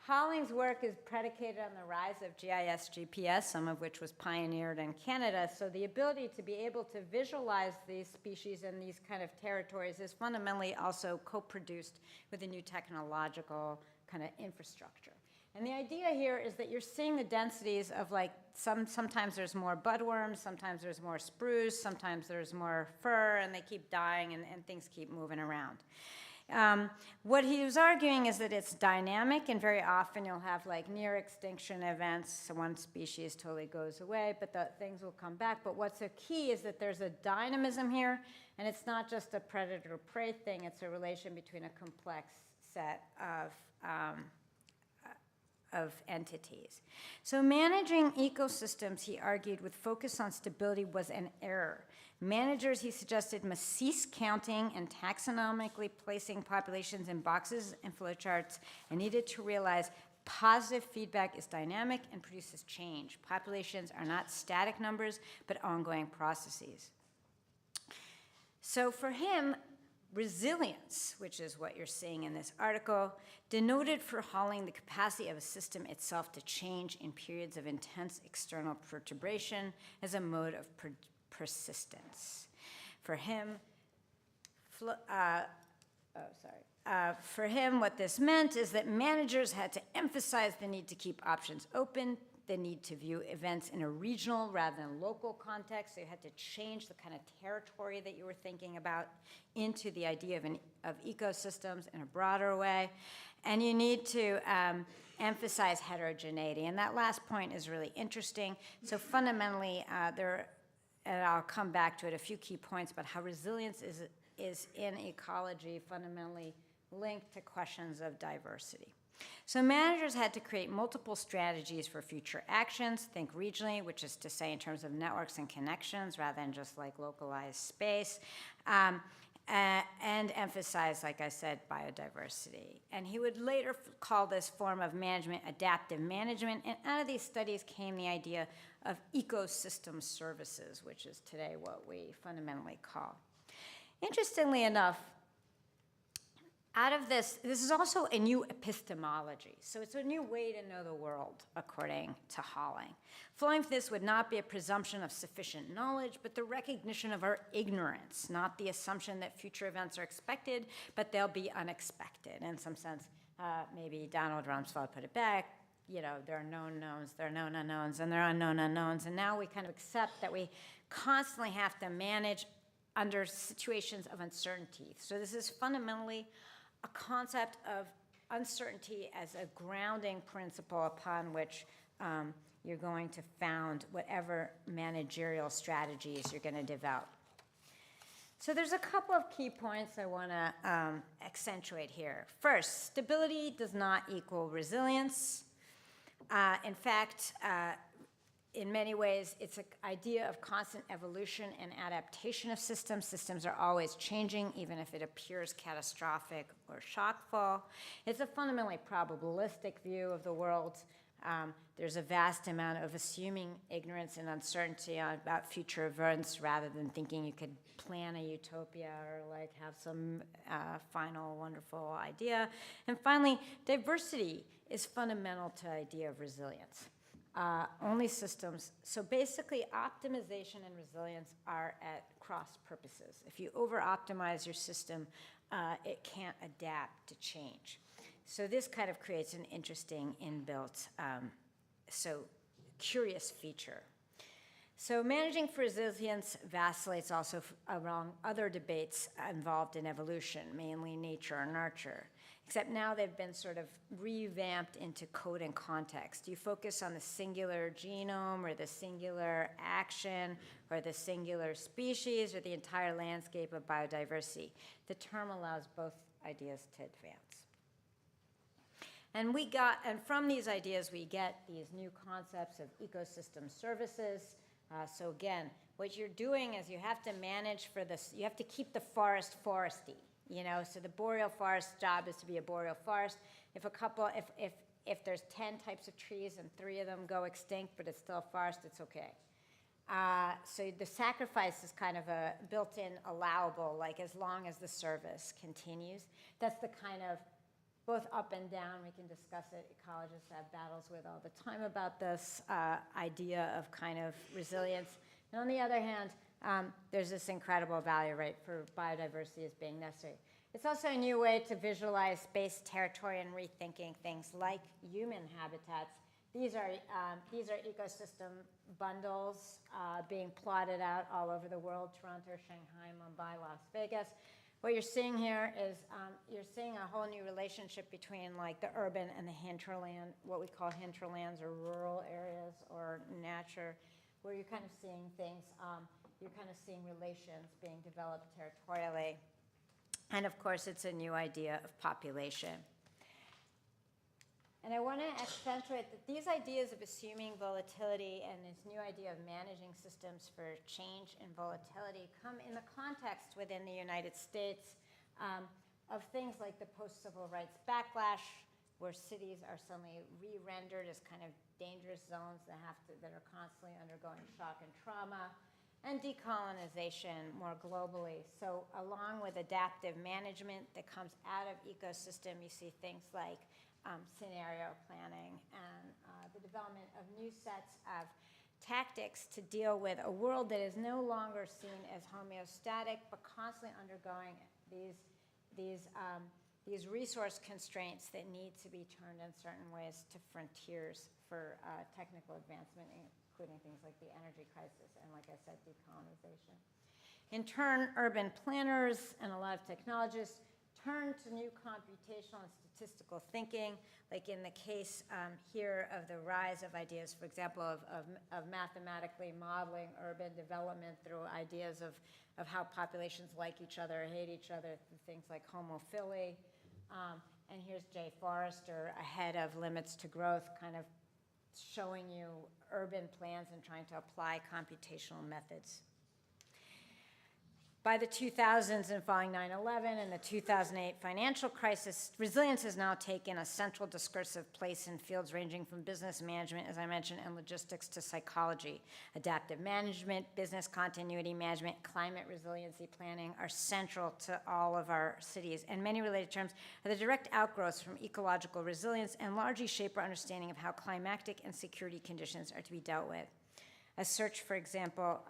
Halling's work is predicated on the rise of GIS GPS, some of which was pioneered in Canada. So the ability to be able to visualize these species and these kind of territories is fundamentally also co-produced with a new technological kind of infrastructure. And the idea here is that you're seeing the densities of like sometimes there's more budworms, sometimes there's more spruce, sometimes there's more fir, and they keep dying and things keep moving around. What he was arguing is that it's dynamic, and very often you'll have like near extinction events. So one species totally goes away, but the things will come back. But what's a key is that there's a dynamism here, and it's not just a predator-prey thing. It's a relation between a complex set of entities. So managing ecosystems, he argued, with focus on stability was an error. Managers, he suggested, must cease counting and taxonomically placing populations in boxes and flowcharts, and needed to realize positive feedback is dynamic and produces change. Populations are not static numbers, but ongoing processes. So for him, resilience, which is what you're seeing in this article, denoted for Halling the capacity of a system itself to change in periods of intense external perturbation as a mode of persistence. For him, for him, what this meant is that managers had to emphasize the need to keep options open, the need to view events in a regional rather than local context. So you had to change the kind of territory that you were thinking about into the idea of ecosystems in a broader way. And you need to emphasize heterogeneity. And that last point is really interesting. So fundamentally, and I'll come back to it, a few key points about how resilience is in ecology fundamentally linked to questions of diversity. So managers had to create multiple strategies for future actions, think regionally, which is to say in terms of networks and connections rather than just like localized space, and emphasize, like I said, biodiversity. And he would later call this form of management adaptive management, and out of these studies came the idea of ecosystem services, which is today what we fundamentally call. Interestingly enough, out of this is also a new epistemology. So it's a new way to know the world, according to Halling. Flowing from this would not be a presumption of sufficient knowledge, but the recognition of our ignorance, not the assumption that future events are expected, but they'll be unexpected. In some sense, maybe Donald Rumsfeld put it back, you know, there are known knowns, there are known unknowns, and there are unknown unknowns. And now we kind of accept that we constantly have to manage under situations of uncertainty. So this is fundamentally a concept of uncertainty as a grounding principle upon which you're going to found whatever managerial strategies you're going to develop. So there's a couple of key points I want to accentuate here. First, stability does not equal resilience. In fact, in many ways, it's an idea of constant evolution and adaptation of systems. Systems are always changing, even if it appears catastrophic or shockful. It's a fundamentally probabilistic view of the world. There's a vast amount of assuming ignorance and uncertainty about future events rather than thinking you could plan a utopia or like have some final wonderful idea. And finally, diversity is fundamental to the idea of resilience. Only systems, so basically optimization and resilience are at cross purposes. If you over-optimize your system, it can't adapt to change. So this kind of creates an interesting inbuilt, curious feature. So managing for resilience vacillates also along other debates involved in evolution, mainly nature and nurture. Except now they've been sort of revamped into code and context. You focus on the singular genome or the singular action or the singular species or the entire landscape of biodiversity. The term allows both ideas to advance. And from these ideas, we get these new concepts of ecosystem services. So again, what you're doing is you have to manage for this, you have to keep the forest foresty. So the boreal forest job is to be a boreal forest. If there's 10 types of trees and 3 of them go extinct, but it's still a forest, it's okay. So the sacrifice is kind of a built-in allowable, like as long as the service continues. That's the kind of both up and down, we can discuss it. Ecologists have battles with all the time about this idea of kind of resilience. And on the other hand, there's this incredible value rate for biodiversity as being necessary. It's also a new way to visualize space, territory, and rethinking things like human habitats. These are ecosystem bundles being plotted out all over the world: Toronto, Shanghai, Mumbai, Las Vegas. What you're seeing here is you're seeing a whole new relationship between like the urban and the hinterland, what we call hinterlands or rural areas or nature, where you're kind of seeing things. You're kind of seeing relations being developed territorially. And of course, it's a new idea of population. And I want to accentuate that these ideas of assuming volatility and this new idea of managing systems for change and volatility come in the context within the United States of things like the post-civil rights backlash, where cities are suddenly re-rendered as kind of dangerous zones that are constantly undergoing shock and trauma, and decolonization more globally. So along with adaptive management that comes out of ecosystem, you see things like scenario planning and the development of new sets of tactics to deal with a world that is no longer seen as homeostatic, but constantly undergoing these resource constraints that need to be turned in certain ways to frontiers for technical advancement, including things like the energy crisis and, like I said, decolonization. In turn, urban planners and a lot of technologists turn to new computational and statistical thinking, like in the case here of the rise of ideas, for example, of mathematically modeling urban development through ideas of how populations like each other, hate each other, through things like homophily. And here's Jay Forrester ahead of Limits to Growth, kind of showing you urban plans and trying to apply computational methods. By the 2000s and following 9/11 and the 2008 financial crisis, resilience has now taken a central discursive place in fields ranging from business management, as I mentioned, and logistics to psychology. Adaptive management, business continuity management, climate resiliency planning are central to all of our cities, and many related terms are the direct outgrowths from ecological resilience and largely shape our understanding of how climatic and security conditions are to be dealt with. A search, for example,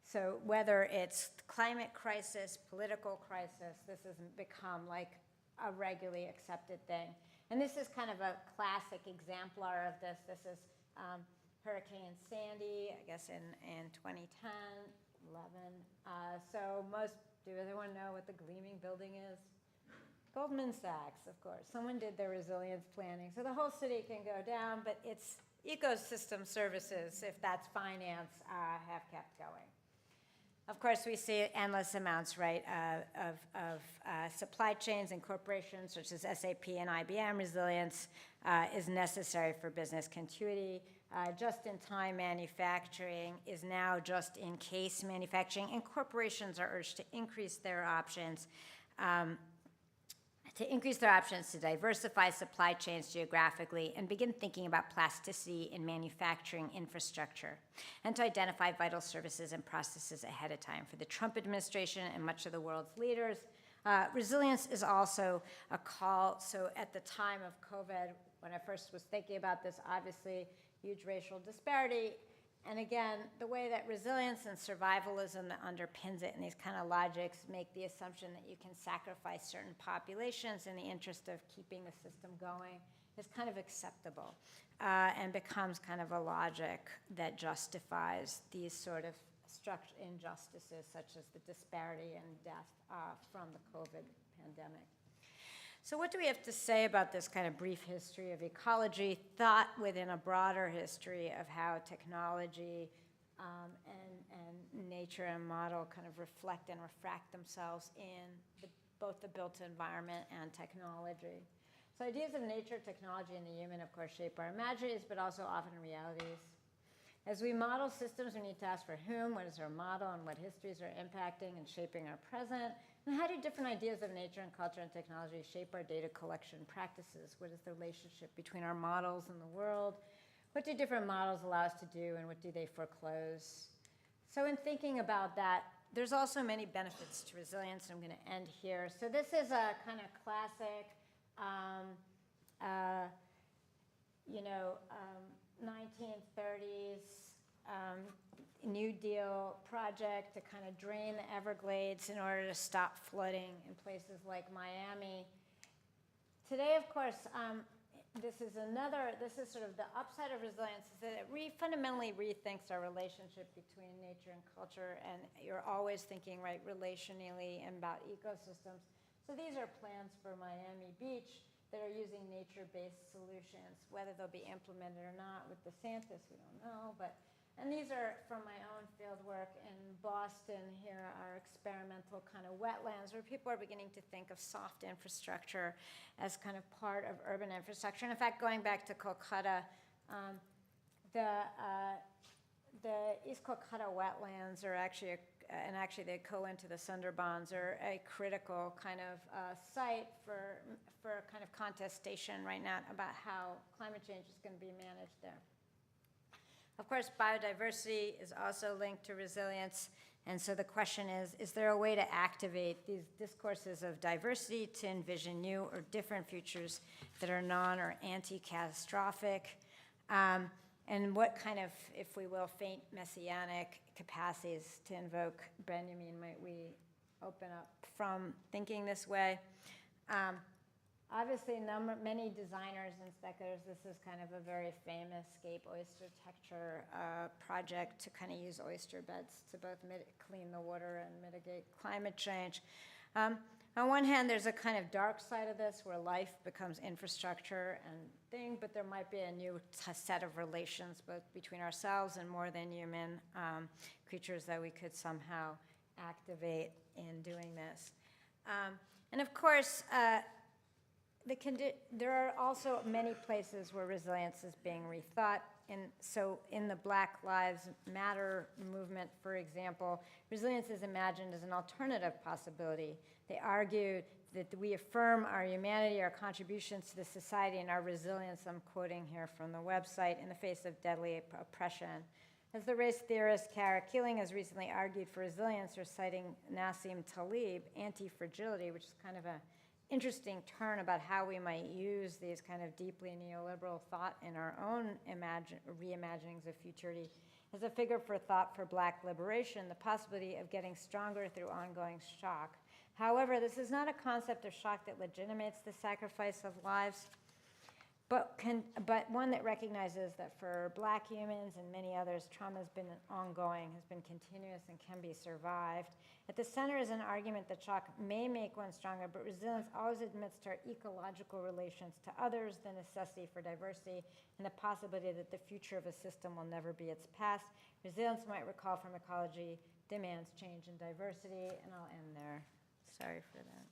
so whether it's climate crisis, political crisis, this has become like a regularly accepted thing. And this is kind of a classic exemplar of this. This is Hurricane Sandy, I guess in 2010, 11. Does everyone know what the gleaming building is? Goldman Sachs, of course. Someone did their resilience planning. So the whole city can go down, but it's ecosystem services, if that's finance, have kept going. Of course, we see endless amounts, right, of supply chains and corporations such as SAP and IBM. Resilience is necessary for business continuity. just-in-time manufacturing is now just-in-case manufacturing, and corporations are urged to increase their options to diversify supply chains geographically and begin thinking about plasticity in manufacturing infrastructure, and to identify vital services and processes ahead of time. For the Trump administration and much of the world's leaders, resilience is also a call. So at the time of COVID, when I first was thinking about this, obviously huge racial disparity. And again, the way that resilience and survivalism that underpins it and these kind of logics make the assumption that you can sacrifice certain populations in the interest of keeping the system going is kind of acceptable and becomes kind of a logic that justifies these sort of structural injustices such as the disparity and death from the COVID pandemic. So what do we have to say about this kind of brief history of ecology, thought within a broader history of how technology and nature and model kind of reflect and refract themselves in both the built environment and technology? So ideas of nature, technology, and the human, of course, shape our imaginaries, but also often realities. As we model systems, we need to ask for whom, what is our model, and what histories are impacting and shaping our present. And how do different ideas of nature and culture and technology shape our data collection practices? What is the relationship between our models and the world? What do different models allow us to do, and what do they foreclose? So in thinking about that, there's also many benefits to resilience. I'm going to end here. So this is a kind of classic 1930s New Deal project to kind of drain the Everglades in order to stop flooding in places like Miami. Today, of course, this is sort of the upside of resilience, is that it fundamentally rethinks our relationship between nature and culture, and you're always thinking, right, relationally and about ecosystems. So these are plans for Miami Beach that are using nature-based solutions. Whether they'll be implemented or not with DeSantis, we don't know. And these are from my own field work in Boston. Here are experimental kind of wetlands where people are beginning to think of soft infrastructure as kind of part of urban infrastructure. And in fact, going back to Kolkata, the East Kolkata wetlands are actually and actually they go into the Sundarbans, are a critical kind of site for kind of contestation right now about how climate change is going to be managed there. Of course, biodiversity is also linked to resilience. And so the question is there a way to activate these discourses of diversity to envision new or different futures that are non or anti-catastrophic? And what kind of, if we will, faint messianic capacities to invoke Benjamin might we open up from thinking this way? Obviously, many designers and speculators, this is kind of a very famous Scape oyster texture project to kind of use oyster beds to both clean the water and mitigate climate change. On one hand, there's a kind of dark side of this where life becomes infrastructure and thing, but there might be a new set of relations both between ourselves and more than human creatures that we could somehow activate in doing this. And of course, there are also many places where resilience is being rethought. So in the Black Lives Matter movement, for example, resilience is imagined as an alternative possibility. They argue that we affirm our humanity, our contributions to the society, and our resilience, I'm quoting here from the website, in the face of deadly oppression. As the race theorist Kara Keeling has recently argued for resilience, or citing Nassim Taleb, anti-fragility, which is kind of an interesting turn about how we might use these kind of deeply neoliberal thought in our own reimaginings of futurity as a figure for thought for Black liberation, the possibility of getting stronger through ongoing shock. However, this is not a concept of shock that legitimates the sacrifice of lives, but one that recognizes that for Black humans and many others, trauma has been ongoing, has been continuous, and can be survived. At the center is an argument that shock may make one stronger, but resilience always admits to our ecological relations to others, the necessity for diversity, and the possibility that the future of a system will never be its past. Resilience might recall from ecology demands change and diversity, and I'll end there. Sorry for that.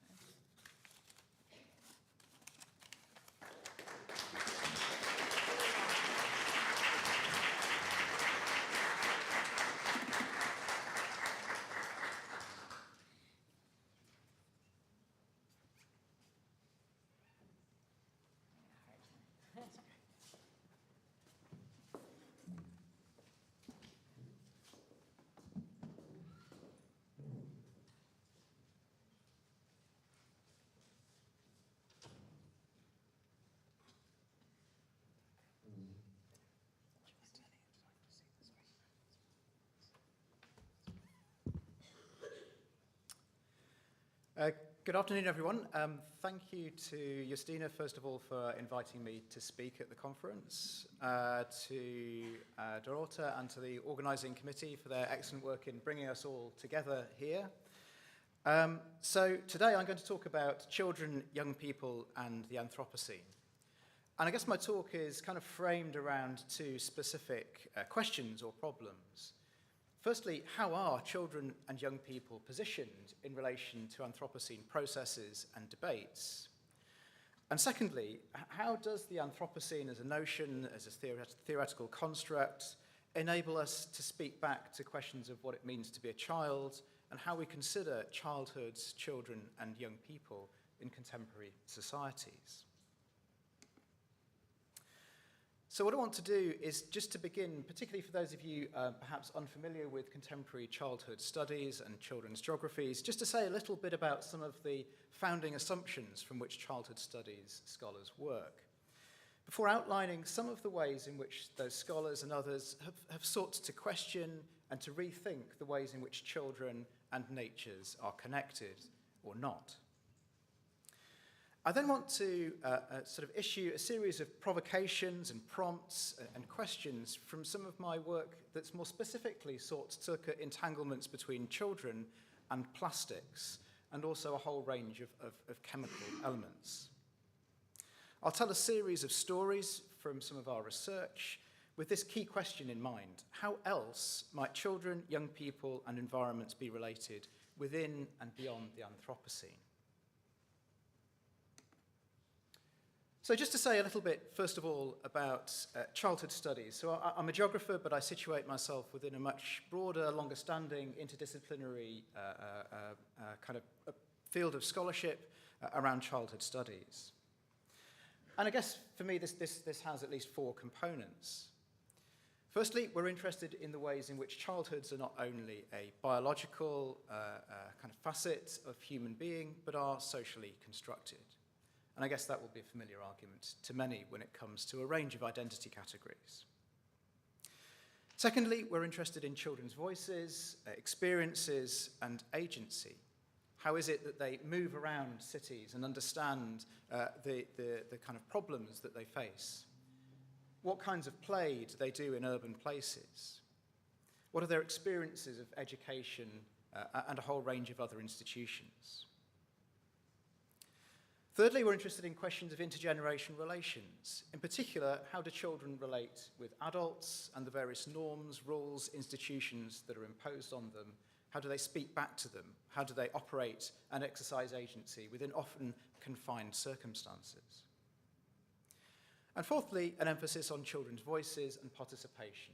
Good afternoon, everyone. Thank you to Justina, first of all, for inviting me to speak at the conference, to Dorota and to the organising committee for their excellent work in bringing us all together here. So today I'm going to talk about children, young people, and the Anthropocene. And I guess my talk is kind of framed around two specific questions or problems. Firstly, how are children and young people positioned in relation to Anthropocene processes and debates? And secondly, how does the Anthropocene as a notion, as a theoretical construct, enable us to speak back to questions of what it means to be a child and how we consider childhoods, children, and young people in contemporary societies? So what I want to do is just to begin, particularly for those of you perhaps unfamiliar with contemporary childhood studies and children's geographies, just to say a little bit about some of the founding assumptions from which childhood studies scholars work, before outlining some of the ways in which those scholars and others have sought to question and to rethink the ways in which children and natures are connected or not. I then want to sort of issue a series of provocations and prompts and questions from some of my work that's more specifically sought to look at entanglements between children and plastics, and also a whole range of chemical elements. I'll tell a series of stories from some of our research with this key question in mind: how else might children, young people, and environments be related within and beyond the Anthropocene? So just to say a little bit, first of all, about childhood studies. So I'm a geographer, but I situate myself within a much broader, longer-standing, interdisciplinary kind of field of scholarship around childhood studies. And I guess for me, this has at least four components. Firstly, we're interested in the ways in which childhoods are not only a biological kind of facet of human being, but are socially constructed. And I guess that will be a familiar argument to many when it comes to a range of identity categories. Secondly, we're interested in children's voices, experiences, and agency. How is it that they move around cities and understand the kind of problems that they face? What kinds of play do they do in urban places? What are their experiences of education and a whole range of other institutions? Thirdly, we're interested in questions of intergenerational relations. In particular, how do children relate with adults and the various norms, rules, institutions that are imposed on them? How do they speak back to them? How do they operate and exercise agency within often confined circumstances? And fourthly, an emphasis on children's voices and participation,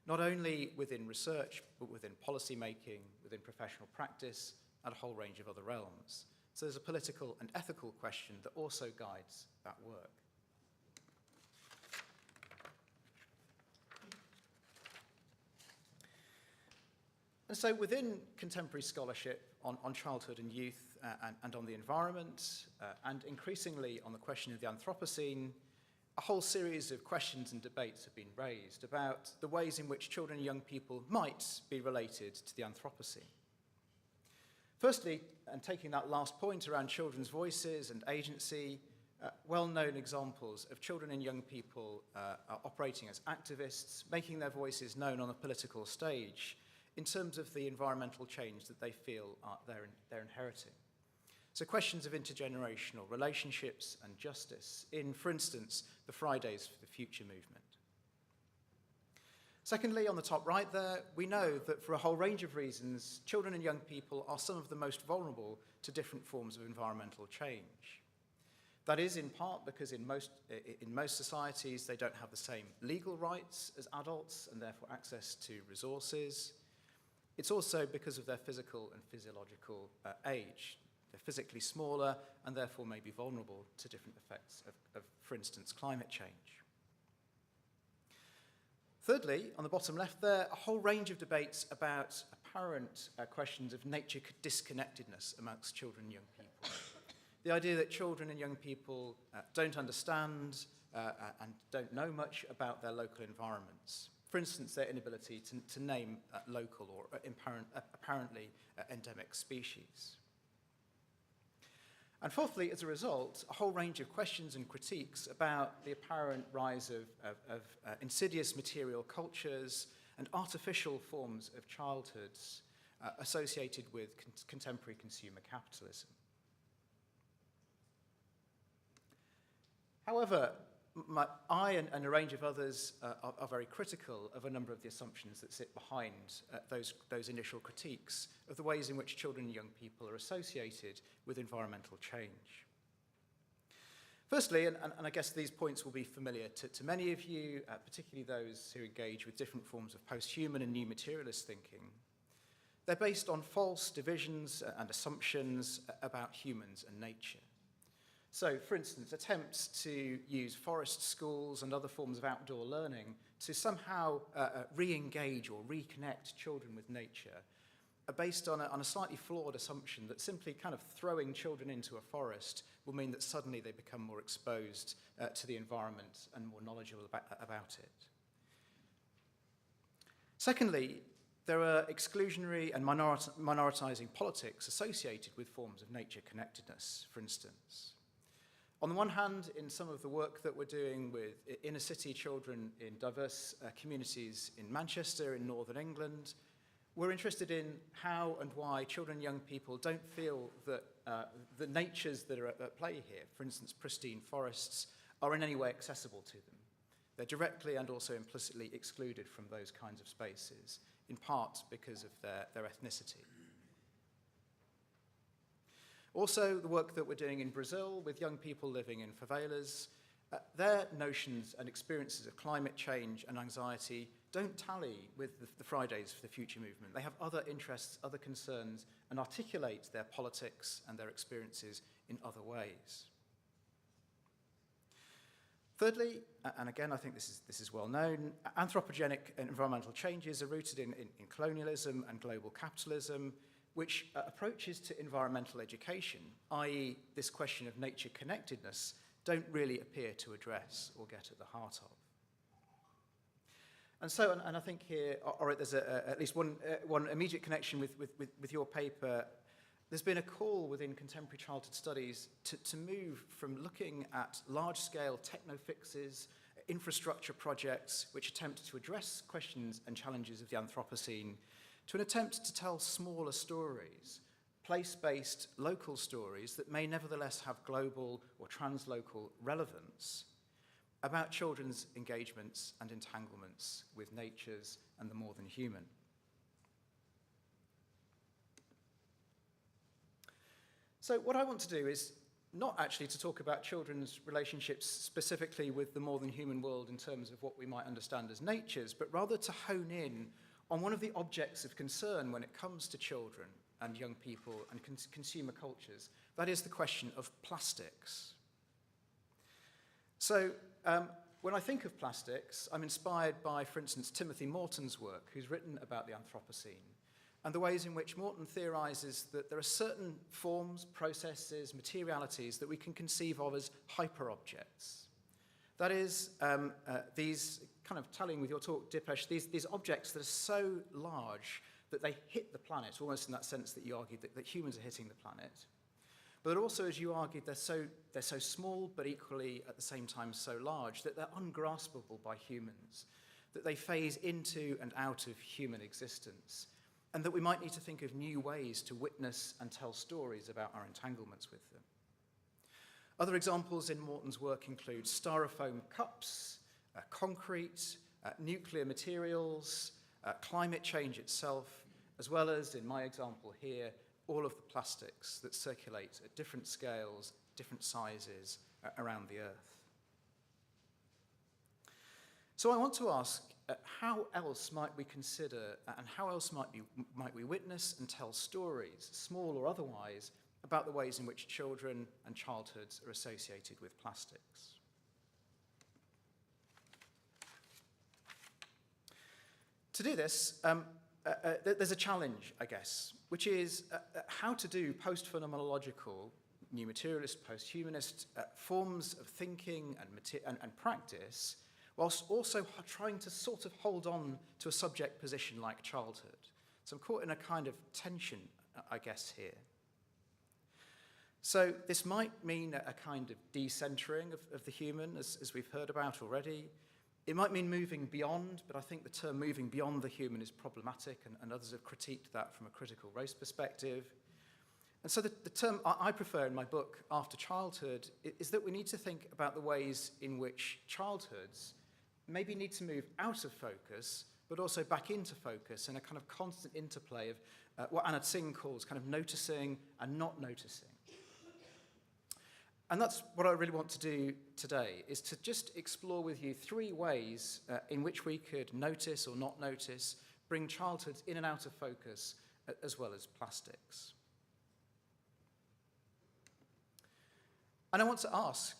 not only within research, but within policy making, within professional practice, and a whole range of other realms. So there's a political and ethical question that also guides that work. And so within contemporary scholarship on childhood and youth and on the environment, and increasingly on the question of the Anthropocene, a whole series of questions and debates have been raised about the ways in which children and young people might be related to the Anthropocene. Firstly, and taking that last point around children's voices and agency, well-known examples of children and young people operating as activists, making their voices known on the political stage in terms of the environmental change that they feel they're inheriting. So questions of intergenerational relationships and justice in, for instance, the Fridays for the Future movement. Secondly, on the top right there, we know that for a whole range of reasons, children and young people are some of the most vulnerable to different forms of environmental change. That is in part because in most societies, they don't have the same legal rights as adults and therefore access to resources. It's also because of their physical and physiological age. They're physically smaller and therefore may be vulnerable to different effects of, for instance, climate change. Thirdly, on the bottom left there, a whole range of debates about apparent questions of nature disconnectedness amongst children and young people. The idea that children and young people don't understand and don't know much about their local environments. For instance, their inability to name local or apparently endemic species. And fourthly, as a result, a whole range of questions and critiques about the apparent rise of insidious material cultures and artificial forms of childhoods associated with contemporary consumer capitalism. However, I and a range of others are very critical of a number of the assumptions that sit behind those initial critiques of the ways in which children and young people are associated with environmental change. Firstly, and I guess these points will be familiar to many of you, particularly those who engage with different forms of post-human and new materialist thinking, they're based on false divisions and assumptions about humans and nature. So, for instance, attempts to use forest schools and other forms of outdoor learning to somehow re-engage or reconnect children with nature are based on a slightly flawed assumption that simply kind of throwing children into a forest will mean that suddenly they become more exposed to the environment and more knowledgeable about it. Secondly, there are exclusionary and minoritizing politics associated with forms of nature connectedness, for instance. On the one hand, in some of the work that we're doing with inner city children in diverse communities in Manchester, in Northern England, we're interested in how and why children and young people don't feel that the natures that are at play here, for instance, pristine forests, are in any way accessible to them. They're directly and also implicitly excluded from those kinds of spaces, in part because of their ethnicity. Also, the work that we're doing in Brazil with young people living in favelas, their notions and experiences of climate change and anxiety don't tally with the Fridays for the Future movement. They have other interests, other concerns, and articulate their politics and their experiences in other ways. Thirdly, and again, I think this is well known, anthropogenic and environmental changes are rooted in colonialism and global capitalism, which approaches to environmental education, i.e. this question of nature connectedness, don't really appear to address or get at the heart of. And so, and I think here, all right, there's at least one immediate connection with your paper. There's been a call within contemporary childhood studies to move from looking at large-scale techno-fixes, infrastructure projects which attempt to address questions and challenges of the Anthropocene, to an attempt to tell smaller stories, place-based local stories that may nevertheless have global or translocal relevance about children's engagements and entanglements with natures and the more than human. So what I want to do is not actually to talk about children's relationships specifically with the more than human world in terms of what we might understand as natures, but rather to hone in on one of the objects of concern when it comes to children and young people and consumer cultures. That is the question of plastics. So when I think of plastics, I'm inspired by, for instance, Timothy Morton's work, who's written about the Anthropocene, and the ways in which Morton theorizes that there are certain forms, processes, materialities that we can conceive of as hyperobjects. That is, these, kind of tallying with your talk, Dipesh, these objects that are so large that they hit the planet, almost in that sense that you argued that humans are hitting the planet. But also, as you argued, they're so small, but equally at the same time so large that they're ungraspable by humans, that they phase into and out of human existence, and that we might need to think of new ways to witness and tell stories about our entanglements with them. Other examples in Morton's work include styrofoam cups, concrete, nuclear materials, climate change itself, as well as, in my example here, all of the plastics that circulate at different scales, different sizes around the Earth. So I want to ask, how else might we consider and how else might we witness and tell stories, small or otherwise, about the ways in which children and childhoods are associated with plastics? To do this, there's a challenge, I guess, which is how to do post-phenomenological, new materialist, post-humanist forms of thinking and practice, whilst also trying to sort of hold on to a subject position like childhood. So I'm caught in a kind of tension, I guess, here. So this might mean a kind of decentering of the human, as we've heard about already. It might mean moving beyond, but I think the term moving beyond the human is problematic, and others have critiqued that from a critical race perspective. And so the term I prefer in my book, After Childhood, is that we need to think about the ways in which childhoods maybe need to move out of focus, but also back into focus, in a kind of constant interplay of what Anna Tsing calls kind of noticing and not noticing. And that's what I really want to do today, is to just explore with you 3 ways in which we could notice or not notice, bring childhoods in and out of focus, as well as plastics. And I want to ask,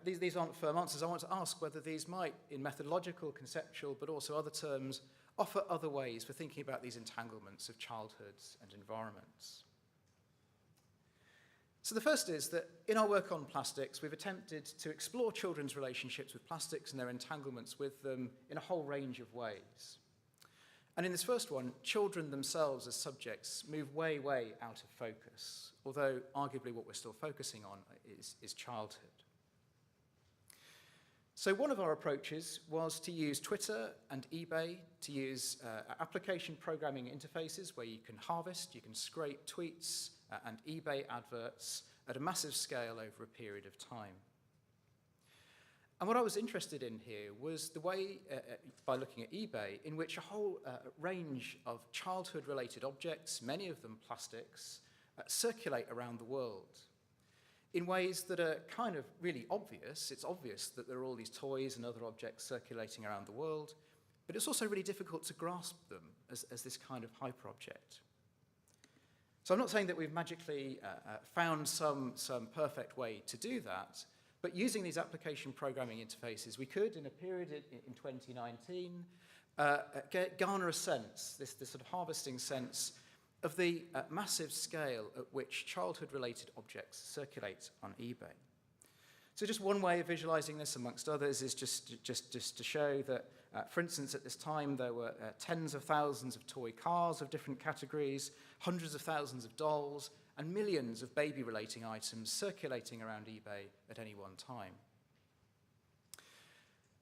these aren't firm answers, I want to ask whether these might, in methodological, conceptual, but also other terms, offer other ways for thinking about these entanglements of childhoods and environments. So the first is that in our work on plastics, we've attempted to explore children's relationships with plastics and their entanglements with them in a whole range of ways. And in this first one, children themselves as subjects move way, way out of focus, although arguably what we're still focusing on is childhood. So one of our approaches was to use Twitter and eBay to use application programming interfaces where you can harvest, you can scrape tweets and eBay adverts at a massive scale over a period of time. And what I was interested in here was the way, by looking at eBay, in which a whole range of childhood-related objects, many of them plastics, circulate around the world in ways that are kind of really obvious. It's obvious that there are all these toys and other objects circulating around the world, but it's also really difficult to grasp them as this kind of hyperobject. So I'm not saying that we've magically found some perfect way to do that, but using these application programming interfaces, we could, in a period in 2019, garner a sense, this sort of harvesting sense, of the massive scale at which childhood-related objects circulate on eBay. So just one way of visualizing this, amongst others, is just to show that, for instance, at this time, there were tens of thousands of toy cars of different categories, hundreds of thousands of dolls, and millions of baby-relating items circulating around eBay at any one time.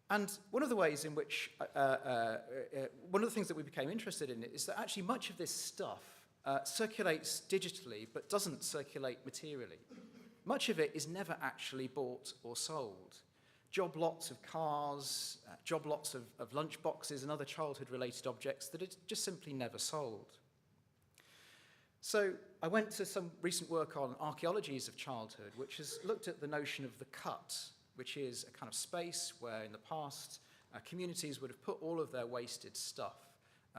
And one of the ways in which, one of the things that we became interested in is that actually much of this stuff circulates digitally, but doesn't circulate materially. Much of it is never actually bought or sold. Job lots of cars, job lots of lunch boxes and other childhood-related objects that are just simply never sold. So I went to some recent work on archaeologies of childhood, which has looked at the notion of the cut, which is a kind of space where in the past communities would have put all of their wasted stuff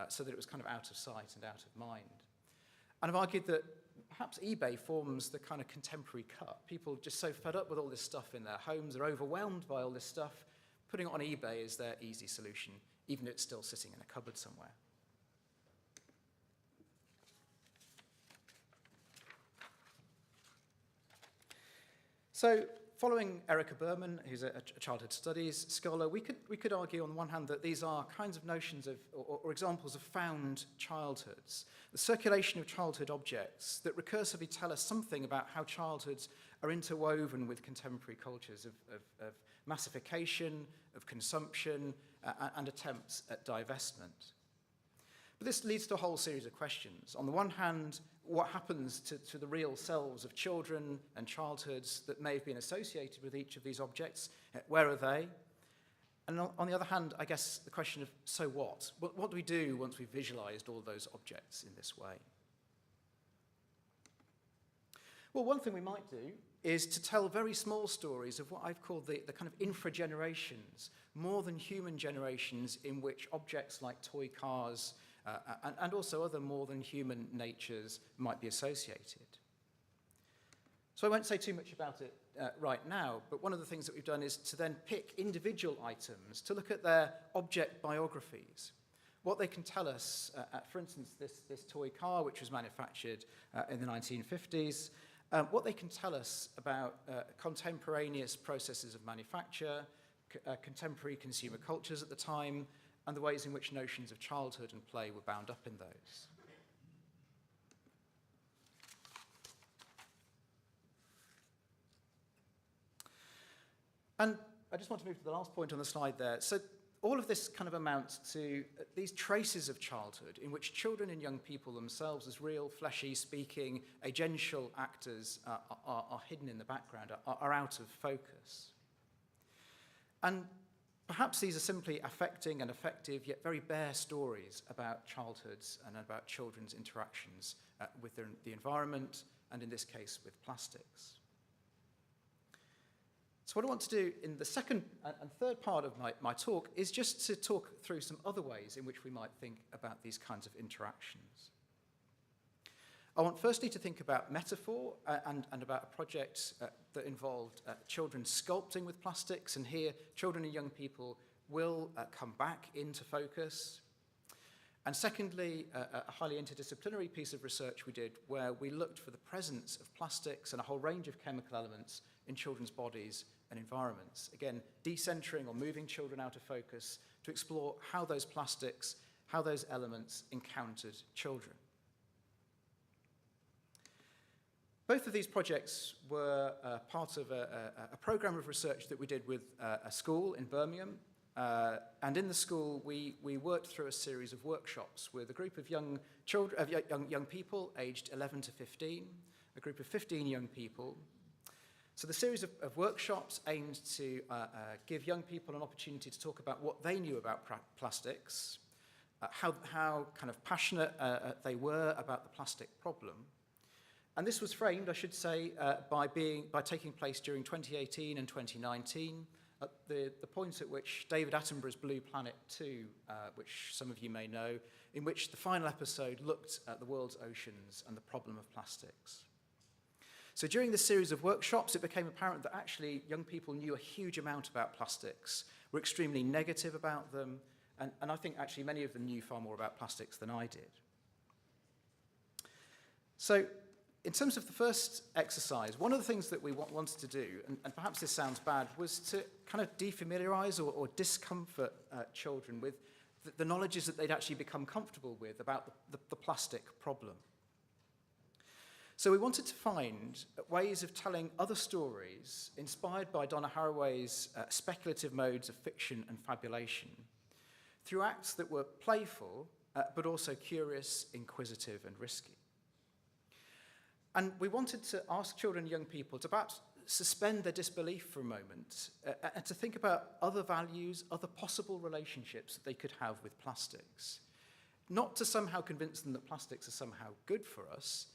so that it was kind of out of sight and out of mind. And I've argued that perhaps eBay forms the kind of contemporary cut. People just so fed up with all this stuff in their homes, are overwhelmed by all this stuff. Putting it on eBay is their easy solution, even if it's still sitting in a cupboard somewhere. So, following Erica Berman, who's a childhood studies scholar, we could argue on the one hand that these are kinds of notions of, or examples of found childhoods, the circulation of childhood objects that recursively tell us something about how childhoods are interwoven with contemporary cultures of massification, of consumption, and attempts at divestment. But this leads to a whole series of questions. On the one hand, what happens to the real selves of children and childhoods that may have been associated with each of these objects? Where are they? And on the other hand, I guess the question of, so what? What do we do once we've visualized all those objects in this way? Well, one thing we might do is to tell very small stories of what I've called the kind of infragenerations, more than human generations in which objects like toy cars and also other more than human natures might be associated. So I won't say too much about it right now, but one of the things that we've done is to then pick individual items to look at their object biographies, what they can tell us, for instance, this toy car, which was manufactured in the 1950s, what they can tell us about contemporaneous processes of manufacture, contemporary consumer cultures at the time, and the ways in which notions of childhood and play were bound up in those. And I just want to move to the last point on the slide there. So all of this kind of amounts to these traces of childhood in which children and young people themselves as real, fleshy, speaking, agential actors are hidden in the background, are out of focus. And perhaps these are simply affecting and effective, yet very bare stories about childhoods and about children's interactions with the environment, and in this case, with plastics. So what I want to do in the second and third part of my talk is just to talk through some other ways in which we might think about these kinds of interactions. I want firstly to think about metaphor and about a project that involved children sculpting with plastics, and here children and young people will come back into focus. And secondly, a highly interdisciplinary piece of research we did where we looked for the presence of plastics and a whole range of chemical elements in children's bodies and environments. Again, decentering or moving children out of focus to explore how those plastics, how those elements encountered children. Both of these projects were part of a program of research that we did with a school in Birmingham. And in the school, we worked through a series of workshops with a group of young people aged 11 to 15, a group of 15 young people. So the series of workshops aimed to give young people an opportunity to talk about what they knew about plastics, how kind of passionate they were about the plastic problem. And this was framed, I should say, by taking place during 2018 and 2019, at the points at which David Attenborough's Blue Planet 2, which some of you may know, in which the final episode looked at the world's oceans and the problem of plastics. So during this series of workshops, it became apparent that actually young people knew a huge amount about plastics, were extremely negative about them, and I think actually many of them knew far more about plastics than I did. So in terms of the first exercise, one of the things that we wanted to do, and perhaps this sounds bad, was to kind of defamiliarize or discomfort children with the knowledges that they'd actually become comfortable with about the plastic problem. So we wanted to find ways of telling other stories inspired by Donna Haraway's speculative modes of fiction and fabulation through acts that were playful, but also curious, inquisitive, and risky. And we wanted to ask children and young people to perhaps suspend their disbelief for a moment and to think about other values, other possible relationships that they could have with plastics. Not to somehow convince them that plastics are somehow good for us,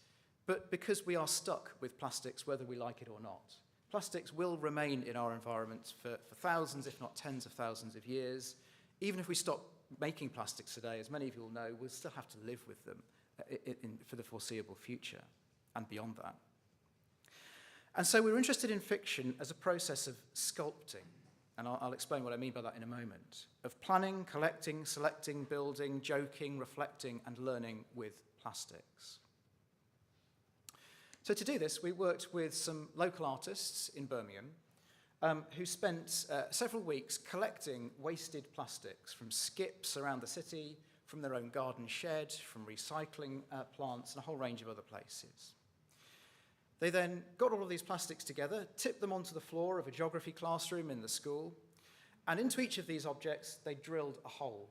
but because we are stuck with plastics whether we like it or not. Plastics will remain in our environments for thousands, if not tens of thousands of years. Even if we stop making plastics today, as many of you will know, we'll still have to live with them for the foreseeable future and beyond that. And so we're interested in fiction as a process of sculpting, and I'll explain what I mean by that in a moment, of planning, collecting, selecting, building, joking, reflecting, and learning with plastics. So to do this, we worked with some local artists in Birmingham who spent several weeks collecting wasted plastics from skips around the city, from their own garden shed, from recycling plants, and a whole range of other places. They then got all of these plastics together, tipped them onto the floor of a geography classroom in the school, and into each of these objects, they drilled a hole.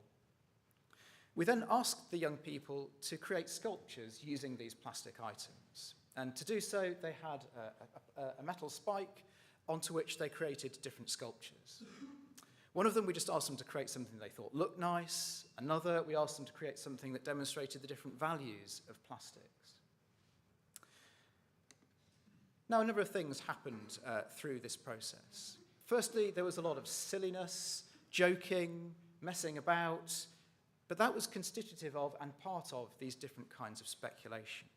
We then asked the young people to create sculptures using these plastic items. And to do so, they had a metal spike onto which they created different sculptures. One of them, we just asked them to create something they thought looked nice. Another, we asked them to create something that demonstrated the different values of plastics. Now, a number of things happened through this process. Firstly, there was a lot of silliness, joking, messing about, but that was constitutive of and part of these different kinds of speculation.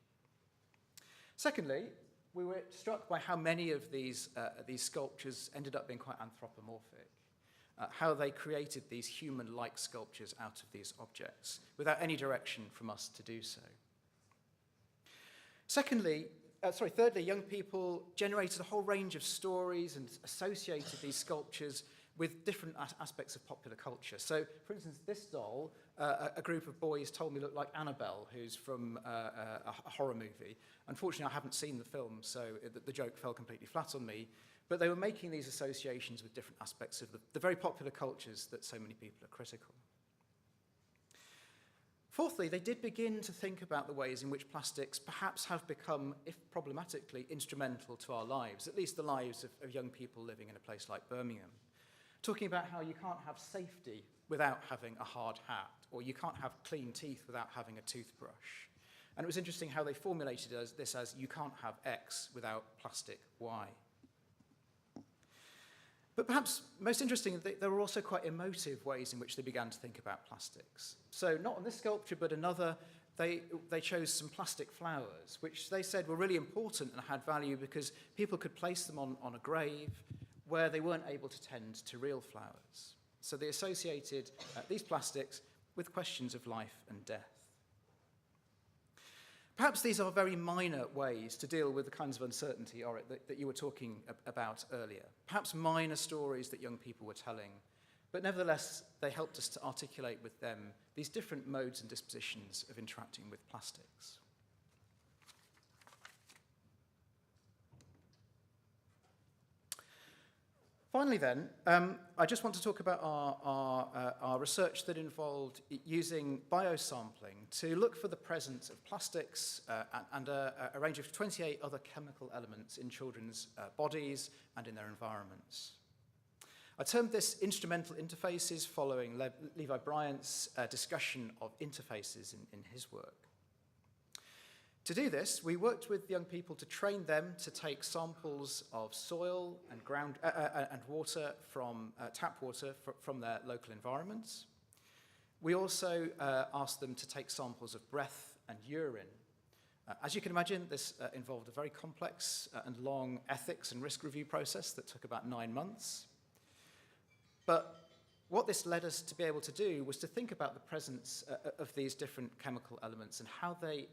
Secondly, we were struck by how many of these sculptures ended up being quite anthropomorphic, how they created these human-like sculptures out of these objects without any direction from us to do so. Thirdly, young people generated a whole range of stories and associated these sculptures with different aspects of popular culture. So, for instance, this doll, a group of boys told me looked like Annabelle, who's from a horror movie. Unfortunately, I haven't seen the film, so the joke fell completely flat on me. But they were making these associations with different aspects of the very popular cultures that so many people are critical. Fourthly, they did begin to think about the ways in which plastics perhaps have become, if problematically, instrumental to our lives, at least the lives of young people living in a place like Birmingham. Talking about how you can't have safety without having a hard hat, or you can't have clean teeth without having a toothbrush. And it was interesting how they formulated this as you can't have X without plastic Y. But perhaps most interesting, there were also quite emotive ways in which they began to think about plastics. So not on this sculpture, but another, they chose some plastic flowers, which they said were really important and had value because people could place them on a grave where they weren't able to tend to real flowers. So they associated these plastics with questions of life and death. Perhaps these are very minor ways to deal with the kinds of uncertainty that you were talking about earlier. Perhaps minor stories that young people were telling, but nevertheless, they helped us to articulate with them these different modes and dispositions of interacting with plastics. Finally then, I just want to talk about our research that involved using biosampling to look for the presence of plastics and a range of 28 other chemical elements in children's bodies and in their environments. I termed this instrumental interfaces following Levi Bryant's discussion of interfaces in his work. To do this, we worked with young people to train them to take samples of soil and and water from tap water from their local environments. We also asked them to take samples of breath and urine. As you can imagine, this involved a very complex and long ethics and risk review process that took about 9 months. But what this led us to be able to do was to think about the presence of these different chemical elements and how they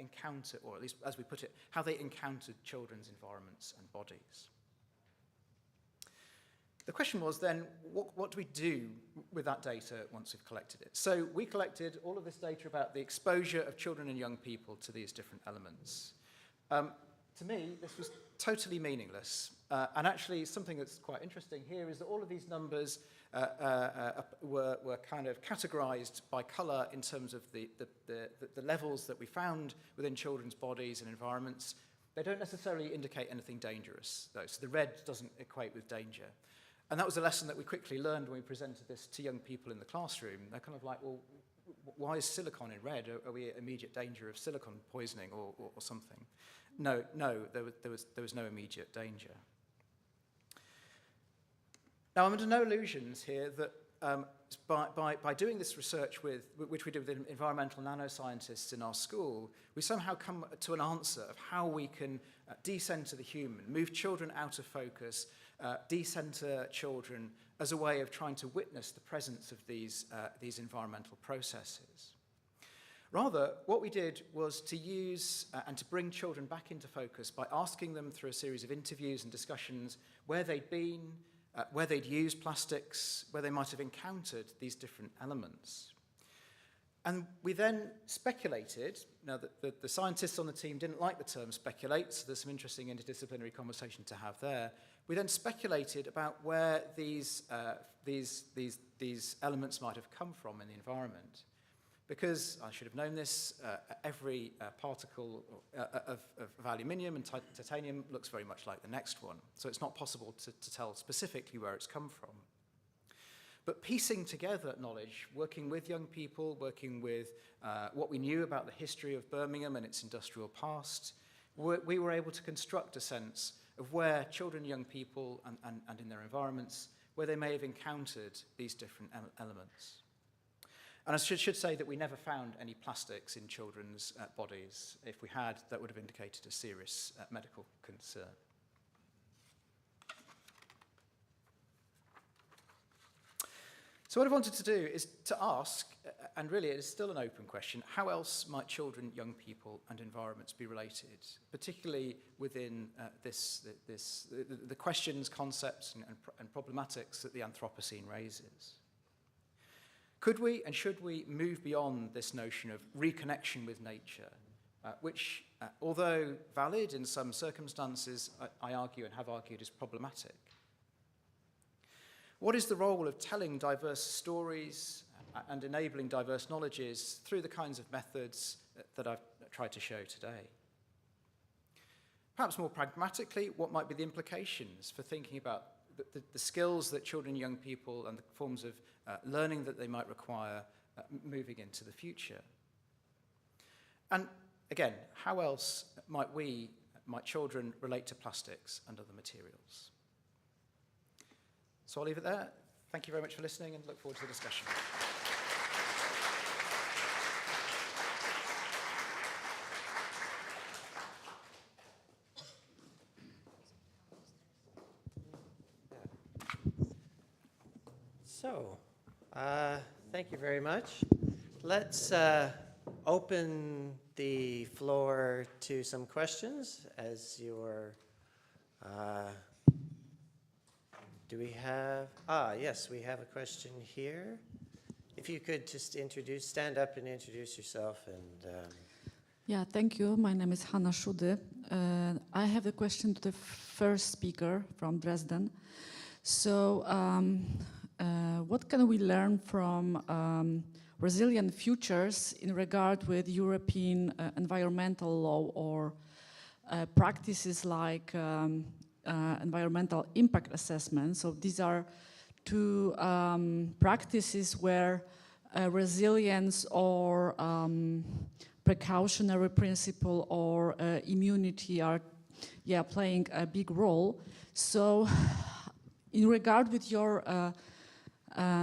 encounter, or at least as we put it, how they encountered children's environments and bodies. The question was then, what do we do with that data once we've collected it? So we collected all of this data about the exposure of children and young people to these different elements. To me, this was totally meaningless. And actually, something that's quite interesting here is that all of these numbers were kind of categorized by color in terms of the levels that we found within children's bodies and environments. They don't necessarily indicate anything dangerous, though. So the red doesn't equate with danger. And that was a lesson that we quickly learned when we presented this to young people in the classroom. They're kind of like, well, why is silicon in red? Are we at immediate danger of silicon poisoning or something? No, there was no immediate danger. Now, I'm under no illusions here that by doing this research which we did with environmental nanoscientists in our school, we somehow come to an answer of how we can decenter the human, move children out of focus, decenter children as a way of trying to witness the presence of these environmental processes. Rather, what we did was to use and to bring children back into focus by asking them through a series of interviews and discussions where they'd been, where they'd used plastics, where they might have encountered these different elements. And we then speculated. Now, the scientists on the team didn't like the term speculate, so there's some interesting interdisciplinary conversation to have there. We then speculated about where these elements might have come from in the environment. Because, I should have known this, every particle of aluminium and titanium looks very much like the next one. So it's not possible to tell specifically where it's come from. But piecing together knowledge, working with young people, working with what we knew about the history of Birmingham and its industrial past, we were able to construct a sense of where children, young people, and in their environments, where they may have encountered these different elements. And I should say that we never found any plastics in children's bodies. If we had, that would have indicated a serious medical concern. So what I wanted to do is to ask, and really it is still an open question, how else might children, young people and environments be related, particularly within the questions, concepts and problematics that the Anthropocene raises? Could we and should we move beyond this notion of reconnection with nature, which, although valid in some circumstances, I argue and have argued is problematic? What is the role of telling diverse stories and enabling diverse knowledges through the kinds of methods that I've tried to show today? Perhaps more pragmatically, what might be the implications for thinking about the skills that children and young people and the forms of learning that they might require moving into the future? And again, how else might children relate to plastics and other materials? So I'll leave it there. Thank you very much for listening and look forward to the discussion. So, thank you very much. Let's open the floor to some questions as your do we have, yes, we have a question here. If you could just stand up and introduce yourself and... Yeah, thank you. My name is Hanna Schudy. I have a question to the first speaker from Dresden. So, what can we learn from resilient futures in regard with European environmental law or practices like environmental impact assessment? So these are two practices where resilience or precautionary principle or immunity are playing a big role. So in regard with your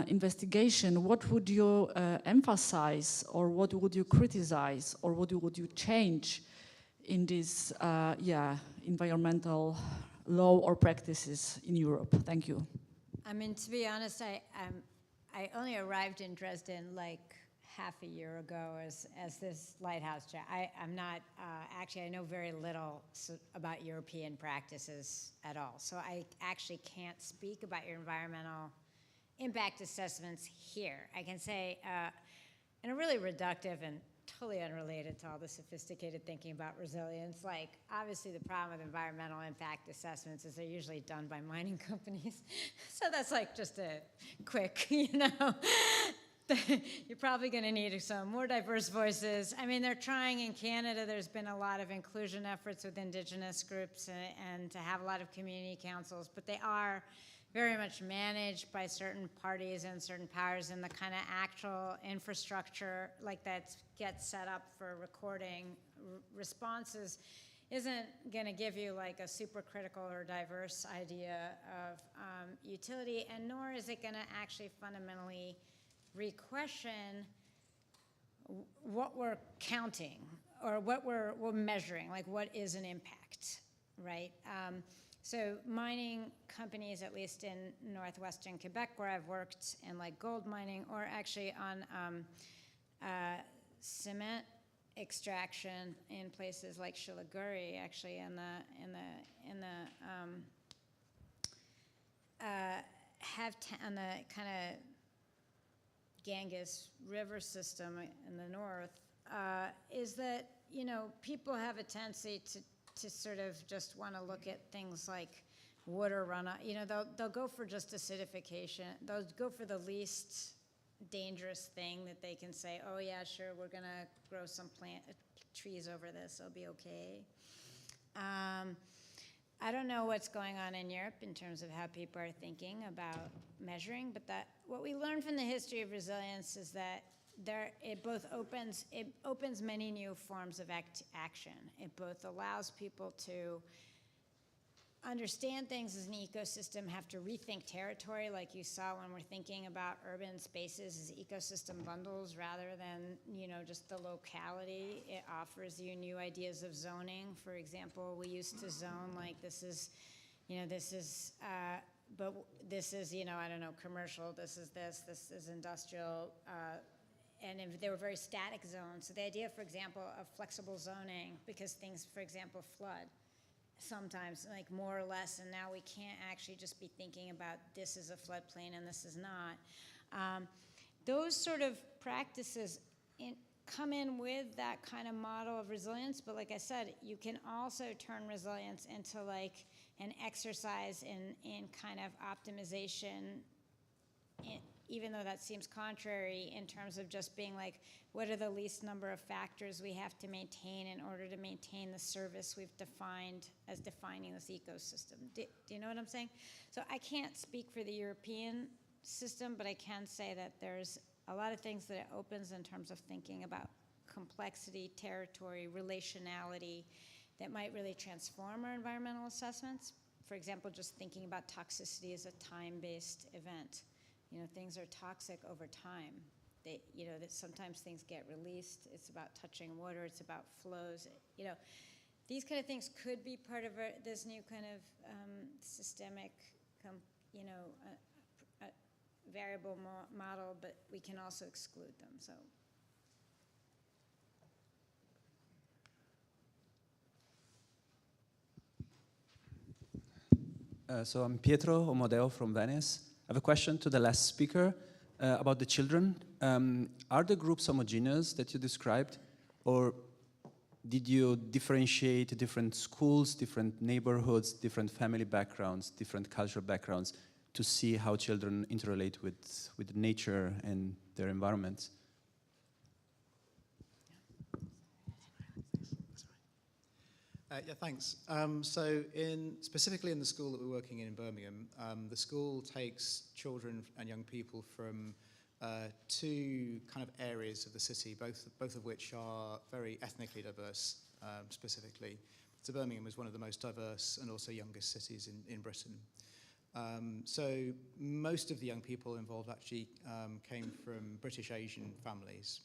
investigation, what would you emphasize or what would you criticize or what would you change in this environmental law or practices in Europe? Thank you. I mean, to be honest, I only arrived in Dresden like half a year ago as this lighthouse chair. I'm not, actually I know very little about European practices at all. So I actually can't speak about your environmental impact assessments here. I can say, in a really reductive and totally unrelated to all the sophisticated thinking about resilience, like obviously the problem with environmental impact assessments is they're usually done by mining companies. So that's like just a quick, you're probably going to need some more diverse voices. I mean, they're trying in Canada, there's been a lot of inclusion efforts with indigenous groups and to have a lot of community councils, but they are very much managed by certain parties and certain powers, and the kind of actual infrastructure like that gets set up for recording responses isn't going to give you like a super critical or diverse idea of utility, and nor is it going to actually fundamentally re-question what we're counting or what we're measuring, like what is an impact, right? So mining companies, at least in northwestern Quebec, where I've worked in like gold mining, or actually on cement extraction in places like Siliguri, actually in the on the kind of Ganges River system in the north, is that people have a tendency to sort of just want to look at things like water runoff. They'll go for just acidification. They'll go for the least dangerous thing that they can say, oh yeah, sure, we're going to grow some trees over this, it'll be okay. I don't know what's going on in Europe in terms of how people are thinking about measuring, but what we learned from the history of resilience is that it opens many new forms of action. It both allows people to understand things as an ecosystem, have to rethink territory, like you saw when we're thinking about urban spaces as ecosystem bundles rather than just the locality. It offers you new ideas of zoning. For example, we used to zone like this is this is, you know, I don't know, commercial, this is industrial, and if they were very static zones. So the idea, for example, of flexible zoning, because things, for example, flood sometimes, like more or less, and now we can't actually just be thinking about this is a floodplain and this is not. Those sort of practices come in with that kind of model of resilience, but like I said, you can also turn resilience into like an exercise in kind of optimization, even though that seems contrary in terms of just being like, what are the least number of factors we have to maintain in order to maintain the service we've defined as defining this ecosystem? Do you know what I'm saying? So I can't speak for the European system, but I can say that there's a lot of things that it opens in terms of thinking about complexity, territory, relationality that might really transform our environmental assessments. For example, just thinking about toxicity as a time-based event. You know, things are toxic over time. They, you know, that sometimes things get released. It's about touching water. It's about flows. You know, these kind of things could be part of this new kind of systemic, you know, variable model, but we can also exclude them. So. So I'm Pietro Omodeo from Venice. I have a question to the last speaker about the children. Are the groups homogeneous that you described, or did you differentiate different schools, different neighborhoods, different family backgrounds, different cultural backgrounds to see how children interrelate with nature and their environments? Yeah, thanks. So specifically in the school that we're working in Birmingham, the school takes children and young people from two kind of areas of the city, both of which are very ethnically diverse, specifically. So Birmingham is one of the most diverse and also youngest cities in Britain. So most of the young people involved actually came from British Asian families.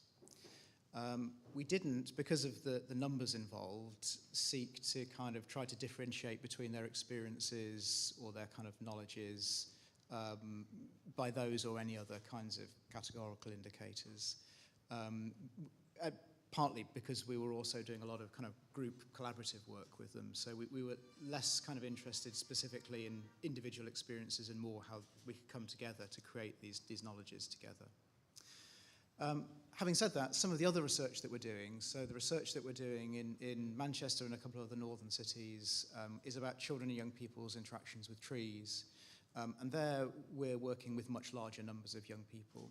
We didn't, because of the numbers involved, seek to kind of try to differentiate between their experiences or their kind of knowledges by those or any other kinds of categorical indicators. Partly because we were also doing a lot of kind of group collaborative work with them. So we were less kind of interested specifically in individual experiences and more how we could come together to create these knowledges together. Having said that, some of the other research that we're doing, so the research that we're doing in Manchester and a couple of the northern cities is about children and young people's interactions with trees. And there we're working with much larger numbers of young people.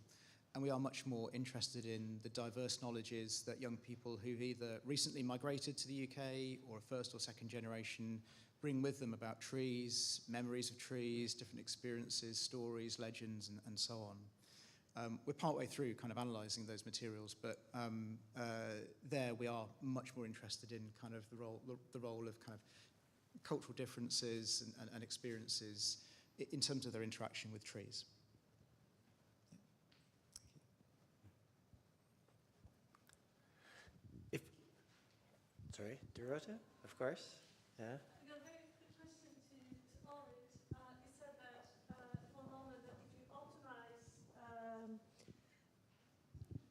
And we are much more interested in the diverse knowledges that young people who've either recently migrated to the UK or a first or second generation bring with them about trees, memories of trees, different experiences, stories, legends, and so on. We're partway through kind of analysing those materials, but there we are much more interested in kind of the role of kind of cultural differences and experiences in terms of their interaction with trees. Sorry, Dorota, of course. Yeah. Yeah, very quick question to Orit. You said that for a moment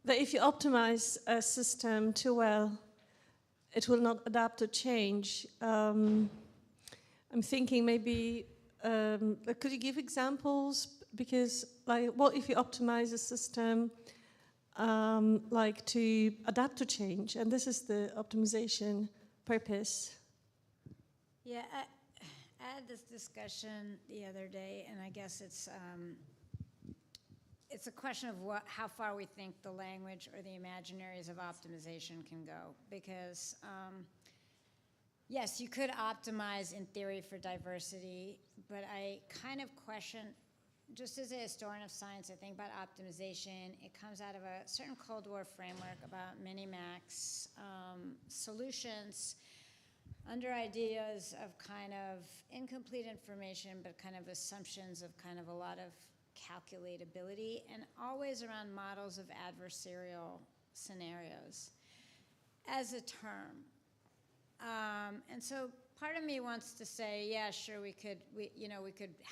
that if you optimize a system too well, it will not adapt to change. I'm thinking maybe, could you give examples? Because, like, what if you optimize a system like to adapt to change, and this is the optimization purpose. Yeah, I had this discussion the other day, and I guess it's a question of how far we think the language or the imaginaries of optimization can go. Because yes, you could optimize in theory for diversity, but I kind of question. Just as a historian of science, I think about optimization. It comes out of a certain Cold War framework about minimax solutions under ideas of kind of incomplete information, but kind of assumptions of kind of a lot of calculatability, and always around models of adversarial scenarios as a term. And so part of me wants to say, yeah, sure, we could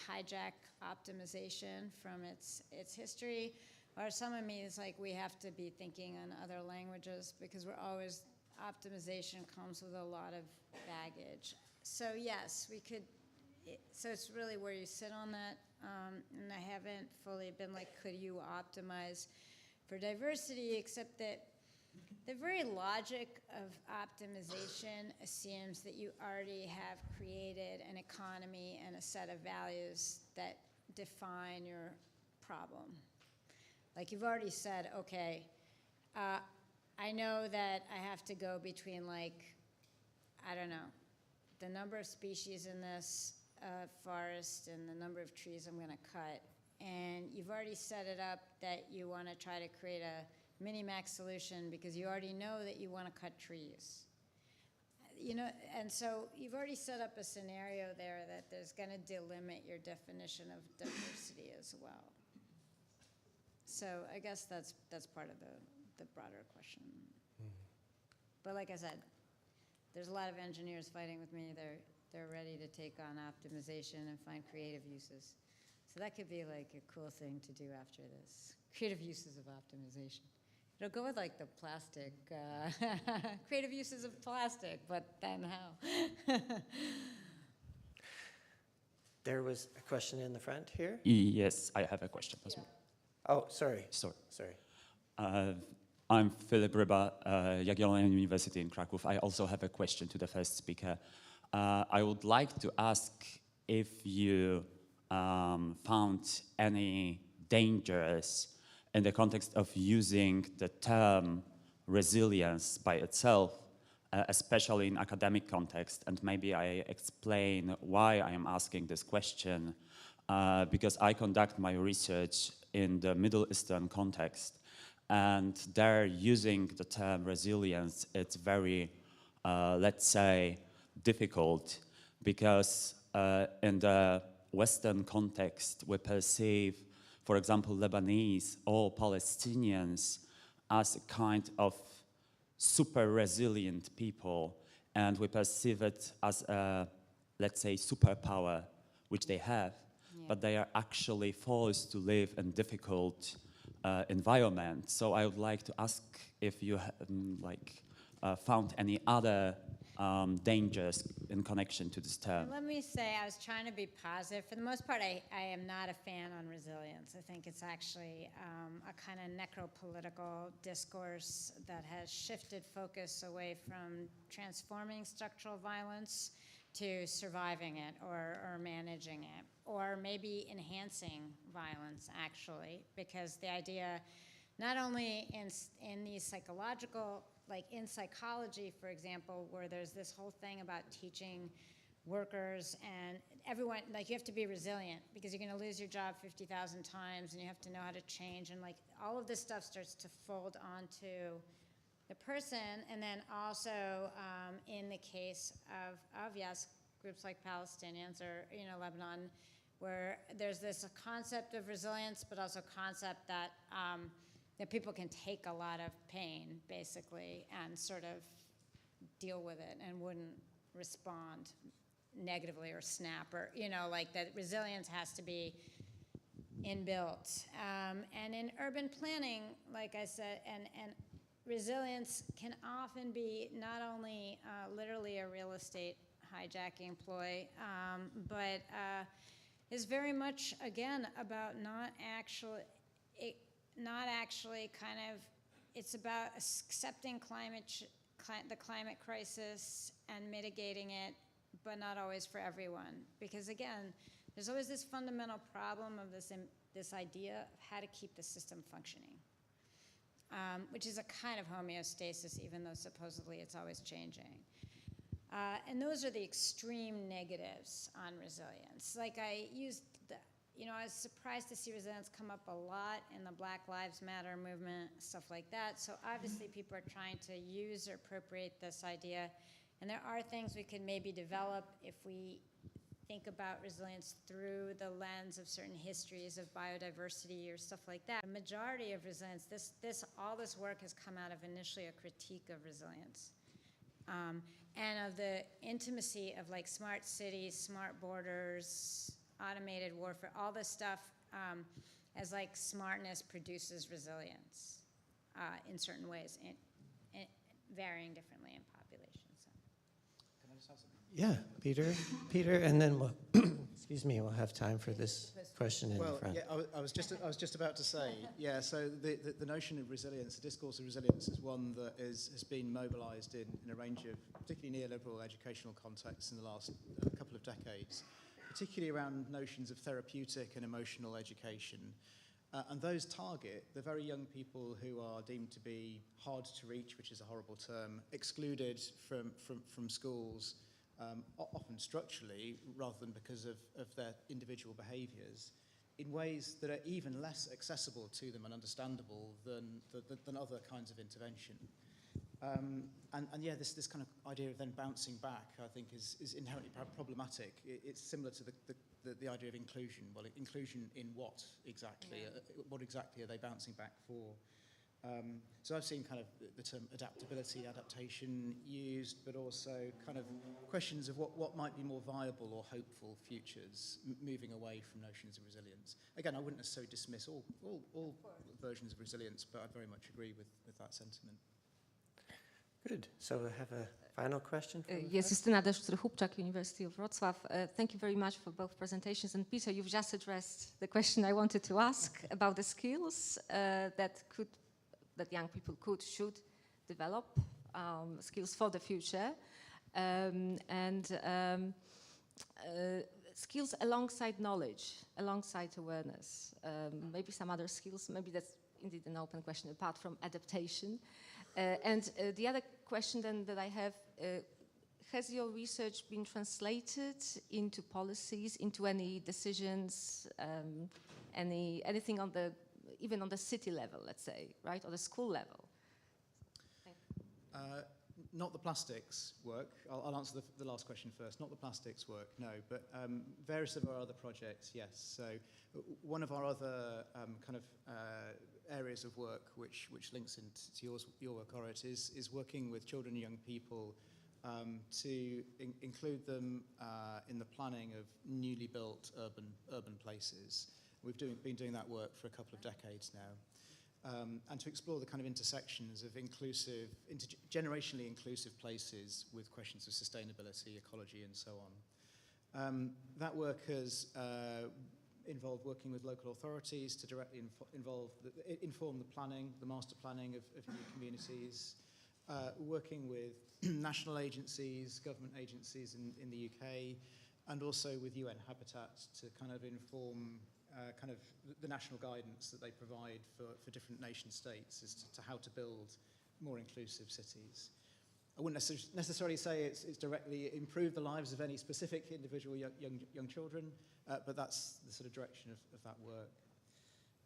hijack optimization from its history. Or some of me is like, we have to be thinking on other languages because optimization comes with a lot of baggage. So yes, we could, so it's really where you sit on that. And I haven't fully been like, could you optimize for diversity, except that the very logic of optimization assumes that you already have created an economy and a set of values that define your problem. Like you've already said, okay, I know that I have to go between like, I don't know, the number of species in this forest and the number of trees I'm gonna cut. And you've already set it up that you wanna try to create a mini-max solution because you already know that you wanna cut trees. You know, and so you've already set up a scenario there that there's gonna delimit your definition of diversity as well. So I guess that's part of the broader question. But like I said, there's a lot of engineers fighting with me. They're ready to take on optimization and find creative uses. So that could be like a cool thing to do after this. Creative uses of optimization. It'll go with like the plastic, creative uses of plastic, but then how? There was a question in the front here. Yes, I have a question as well. Oh, sorry. Sorry. I'm Filip Ryba, Jagiellonian University in Kraków. I also have a question to the first speaker. I would like to ask if you found any dangers in the context of using the term resilience by itself, especially in academic context. And maybe I explain why I am asking this question, because I conduct my research in the Middle Eastern context. And there, using the term resilience, it's very, let's say, difficult, because in the Western context, we perceive, for example, Lebanese or Palestinians as a kind of super resilient people, and we perceive it as a, let's say, superpower, which they have, but they are actually forced to live in difficult environment. So I would like to ask if you found any other dangers in connection to this term. Let me say, I was trying to be positive. For the most part, I am not a fan on resilience. I think it's actually a kind of necropolitical discourse that has shifted focus away from transforming structural violence to surviving it or managing it, or maybe enhancing violence, actually, because the idea, not only in these psychological, like in psychology, for example, where there's this whole thing about teaching workers and everyone, like you have to be resilient because you're gonna lose your job 50,000 times and you have to know how to change, and like all of this stuff starts to fold onto the person. And then also in the case of yes, groups like Palestinians or Lebanon, where there's this concept of resilience, but also concept that that people can take a lot of pain, basically, and sort of deal with it and wouldn't respond negatively or snap, or, like that resilience has to be inbuilt. And in urban planning, like I said, and resilience can often be not only literally a real estate hijacking ploy, but is very much, again, about not actually kind of, it's about accepting the climate crisis and mitigating it, but not always for everyone. Because again, there's always this fundamental problem of this idea of how to keep the system functioning, which is a kind of homeostasis, even though supposedly it's always changing. And those are the extreme negatives on resilience. Like I was surprised to see resilience come up a lot in the Black Lives Matter movement, stuff like that. So obviously people are trying to use or appropriate this idea. And there are things we can maybe develop if we think about resilience through the lens of certain histories of biodiversity or stuff like that. The majority of resilience, all this work has come out of initially a critique of resilience. and of the intimacy of like smart cities, smart borders, automated warfare, all this stuff as like smartness produces resilience in certain ways, and varying differently in populations. So. Can I just have something? Yeah, Peter, and then we'll, excuse me, we'll have time for this question in the front. Yeah, I was just about to say, yeah, so the notion of resilience, the discourse of resilience is one that has been mobilized in a range of particularly neoliberal educational contexts in the last couple of decades, particularly around notions of therapeutic and emotional education. And those target the very young people who are deemed to be hard to reach, which is a horrible term, excluded from schools, often structurally, rather than because of their individual behaviours, in ways that are even less accessible to them and understandable than other kinds of intervention. And yeah, this kind of idea of then bouncing back, I think, is inherently problematic. It's similar to the idea of inclusion. Well, inclusion in what exactly? Yeah. What exactly are they bouncing back for? So I've seen kind of the term adaptability, adaptation used, but also kind of questions of what might be more viable or hopeful futures, moving away from notions of resilience. Again, I wouldn't necessarily dismiss all versions of resilience, but I very much agree with that sentiment. Good. So we have a final question. Yes, Justyna Deszcz-Hubczak, University of Wrocław. Thank you very much for both presentations. And Peter, you've just addressed the question I wanted to ask about the skills that young people should develop, skills for the future, skills alongside knowledge, alongside awareness. Maybe some other skills. Maybe that's indeed an open question apart from adaptation. The other question then that I have, has your research been translated into policies, into any decisions, anything on even on the city level, let's say, right, or the school level? Not the plastics work. I'll answer the last question first. Not the plastics work, no, but various of our other projects, yes. So one of our other kind of areas of work which links into your work, Orit, is working with children and young people to include them in the planning of newly built urban places. We've been doing that work for a couple of decades now. And to explore the kind of intersections of generationally inclusive places with questions of sustainability, ecology, and so on. That work has involved working with local authorities to directly inform the planning, the master planning of new communities, working with national agencies, government agencies in the UK, and also with UN Habitat to kind of inform kind of the national guidance that they provide for different nation states as to how to build more inclusive cities. I wouldn't necessarily say it's directly improved the lives of any specific individual young children, but that's the sort of direction of that work.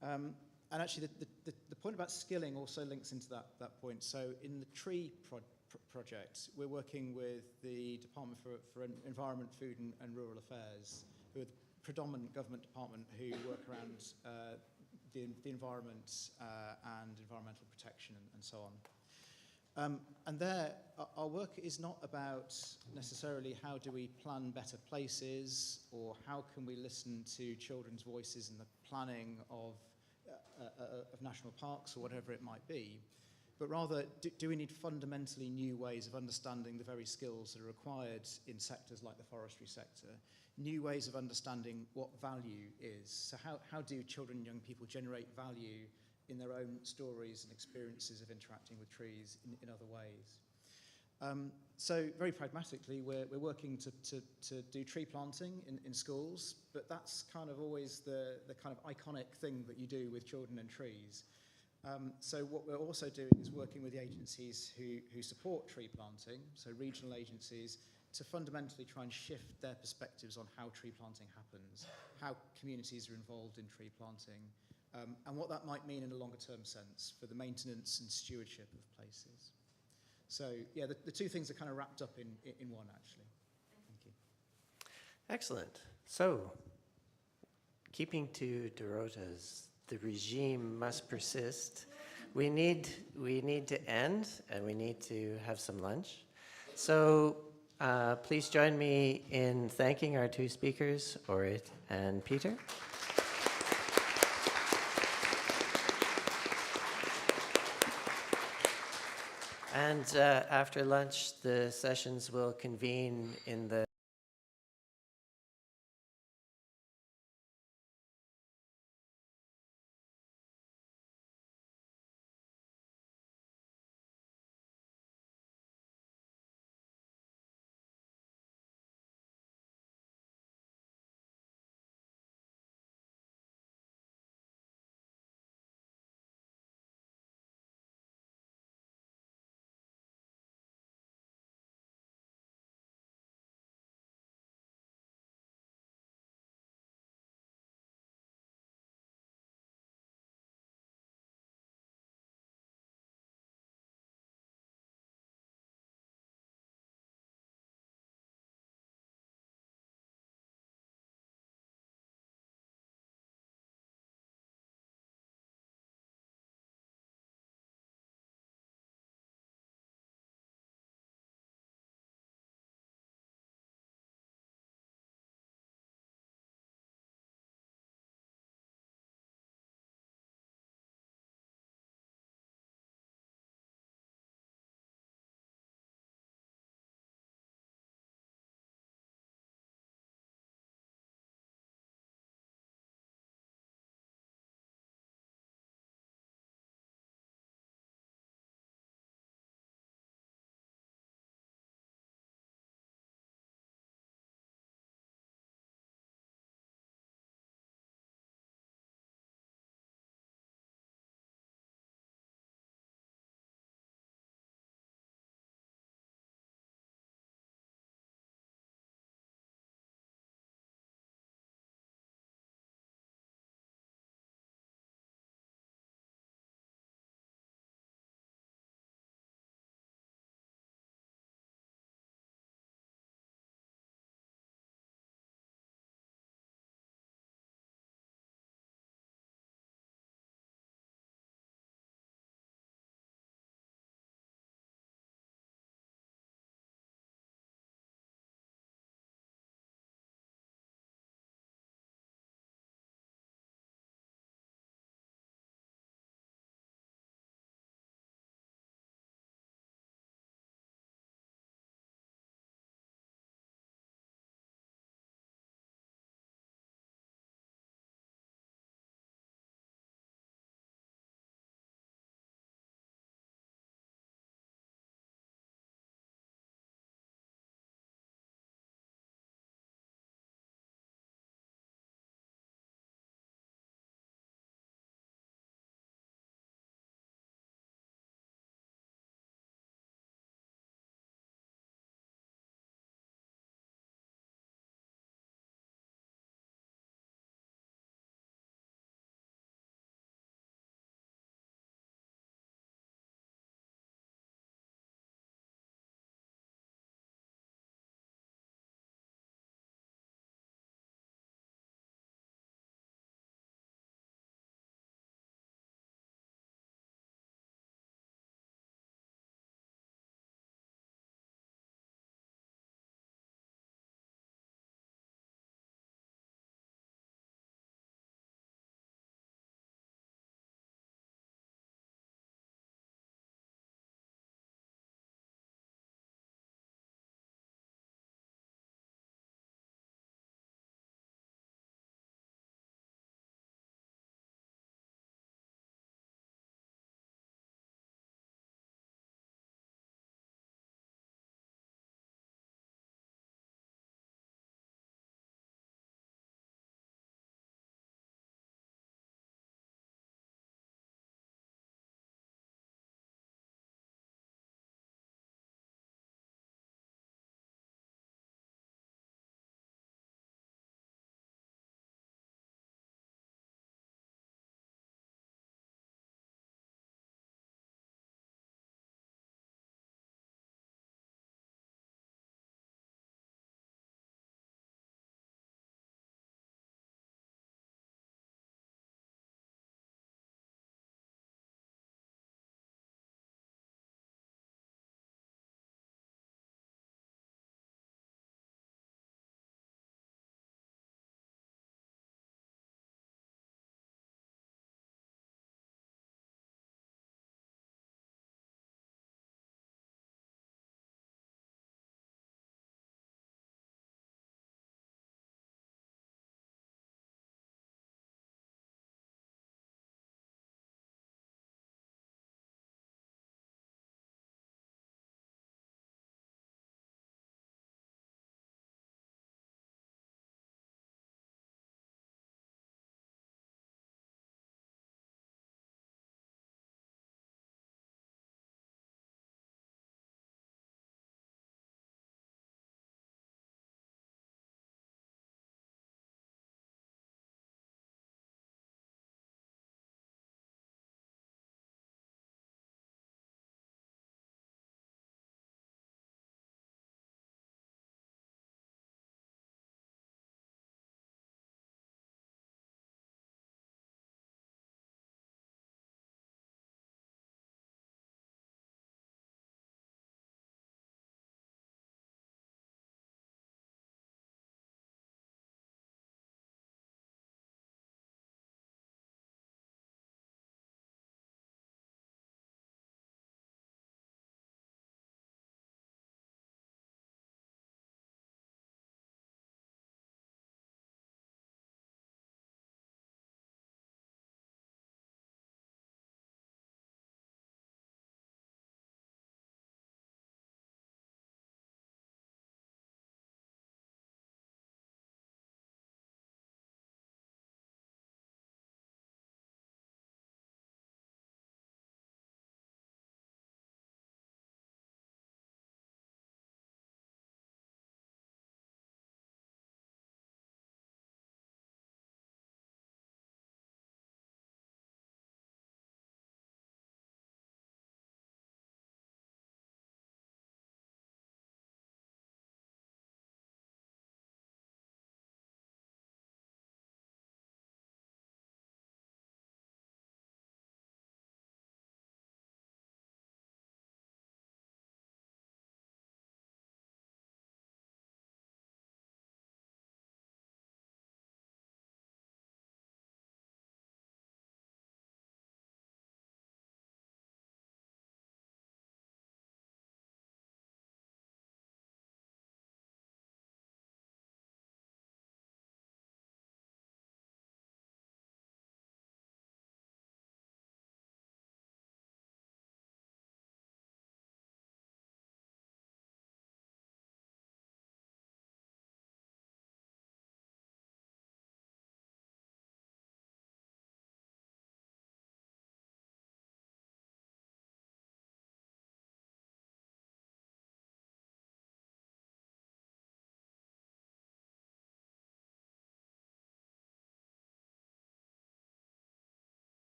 And actually, the point about skilling also links into that point. So in the TREE project, we're working with the Department for Environment, Food and Rural Affairs, who are the predominant government department who work around the environment and environmental protection and so on. And there, our work is not about necessarily how do we plan better places or how can we listen to children's voices in the planning of national parks or whatever it might be, but rather do we need fundamentally new ways of understanding the very skills that are required in sectors like the forestry sector, new ways of understanding what value is. So how do children and young people generate value in their own stories and experiences of interacting with trees in other ways. So very pragmatically, we're working to do tree planting in schools, but that's kind of always the kind of iconic thing that you do with children and trees. So what we're also doing is working with the agencies who support tree planting, so regional agencies, to fundamentally try and shift their perspectives on how tree planting happens, how communities are involved in tree planting, and what that might mean in a longer term sense for the maintenance and stewardship of places. So yeah, the two things are kind of wrapped up in one, actually. Thank you. Excellent. So, keeping to Dorota's, the regime must persist. We need to end, and we need to have some lunch. So please join me in thanking our two speakers, Orit and Peter. And after lunch, the sessions will convene in the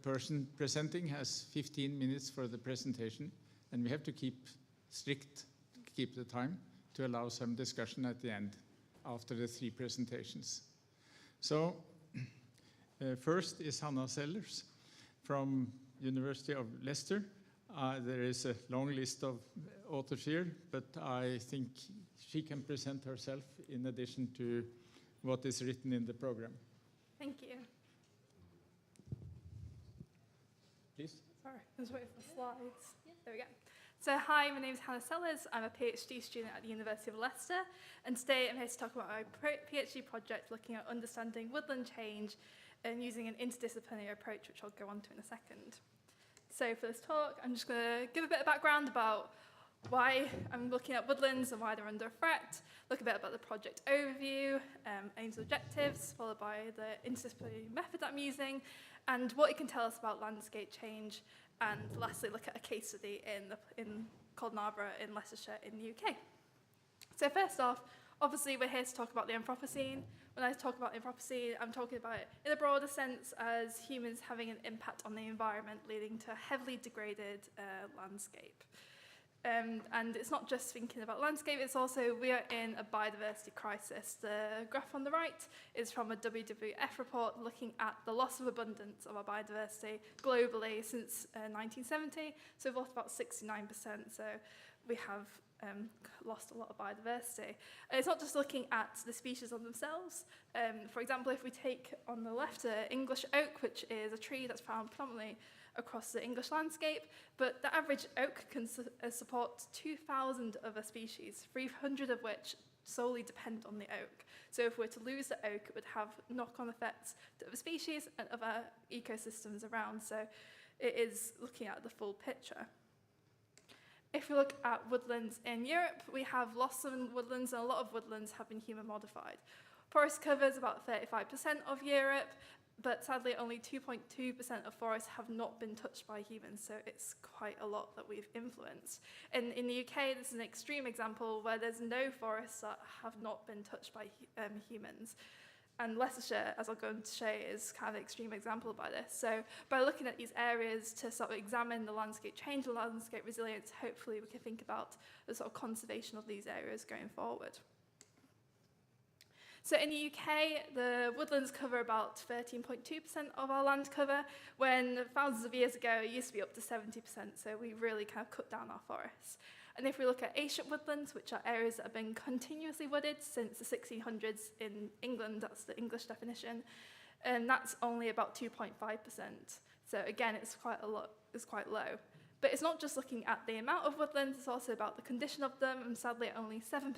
person presenting has 15 minutes for the presentation, and we have to keep the time to allow some discussion at the end after the 3 presentations. So first is Hannah Sellers from University of Leicester. There is a long list of authors here, but I think she can present herself in addition to what is written in the program. Thank you. Please. Sorry, I was waiting for the slides. There we go. So hi, my name is Hannah Sellers. I'm a PhD student at the University of Leicester, and today I'm here to talk about my PhD project looking at understanding woodland change and using an interdisciplinary approach, which I'll go on to in a second. So for this talk, I'm just going to give a bit of background about why I'm looking at woodlands and why they're under threat, look a bit about the project overview, aims and objectives, followed by the interdisciplinary method that I'm using, and what it can tell us about landscape change, and lastly look at a case study in called Narborough in Leicestershire in the UK. So first off, obviously we're here to talk about the Anthropocene. When I talk about the Anthropocene, I'm talking about it in a broader sense as humans having an impact on the environment, leading to a heavily degraded landscape. And it's not just thinking about landscape, it's also we are in a biodiversity crisis. The graph on the right is from a WWF report looking at the loss of abundance of our biodiversity globally since 1970. So we've lost about 69%, so we have lost a lot of biodiversity. It's not just looking at the species on themselves. For example, if we take on the left English oak, which is a tree that's found predominantly across the English landscape, but the average oak can support 2,000 other species, 300 of which solely depend on the oak. So if we were to lose the oak, it would have knock-on effects to other species and other ecosystems around. So it is looking at the full picture. If we look at woodlands in Europe, we have lost some woodlands, and a lot of woodlands have been human modified. Forest covers about 35% of Europe, but sadly only 2.2% of forests have not been touched by humans, so it's quite a lot that we've influenced. And in the UK, this is an extreme example where there's no forests that have not been touched by humans. And Leicestershire, as I'll go on to show, is kind of an extreme example by this. So by looking at these areas to sort of examine the landscape change, the landscape resilience, hopefully we can think about the sort of conservation of these areas going forward. So in the UK, the woodlands cover about 13.2% of our land cover, when thousands of years ago it used to be up to 70%, so we really kind of cut down our forests. And if we look at ancient woodlands, which are areas that have been continuously wooded since the 1600s in England, that's the English definition, and that's only about 2.5%. So again, it's quite a lot, it's quite low. But it's not just looking at the amount of woodlands, it's also about the condition of them, and sadly only 7%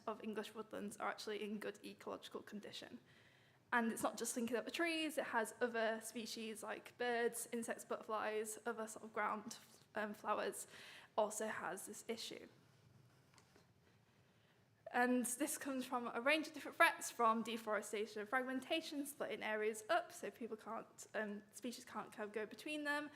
of English woodlands are actually in good ecological condition. And it's not just thinking of the trees, it has other species like birds, insects, butterflies, other sort of ground flowers also has this issue. And this comes from a range of different threats, from deforestation and fragmentation, splitting areas up so people can't, species can't kind of go between them.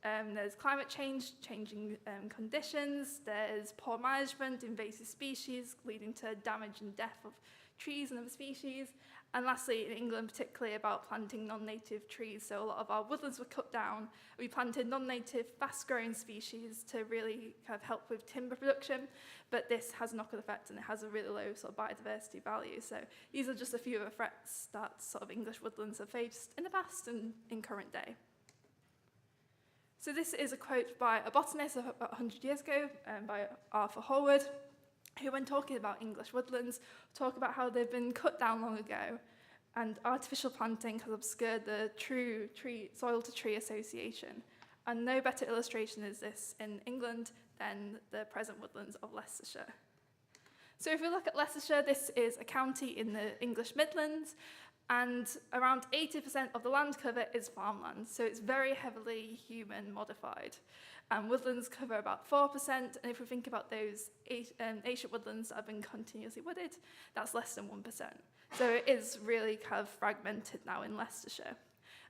There's climate change, changing conditions, there's poor management, invasive species leading to damage and death of trees and other species. And lastly, in England, particularly about planting non-native trees. So a lot of our woodlands were cut down. We planted non-native, fast-growing species to really kind of help with timber production. But this has a knock-on effect, and it has a really low sort of biodiversity value. So these are just a few of the threats that sort of English woodlands have faced in the past and in current day. So this is a quote by a botanist about 100 years ago, by Arthur Hallward, who, when talking about English woodlands, talk about how they've been cut down long ago, and artificial planting has obscured the true soil-to-tree association. And no better illustration is this in England than the present woodlands of Leicestershire. So if we look at Leicestershire, this is a county in the English Midlands, and around 80% of the land cover is farmland, so it's very heavily human modified. And woodlands cover about 4%, and if we think about those ancient woodlands that have been continuously wooded, that's less than 1%. So it is really kind of fragmented now in Leicestershire.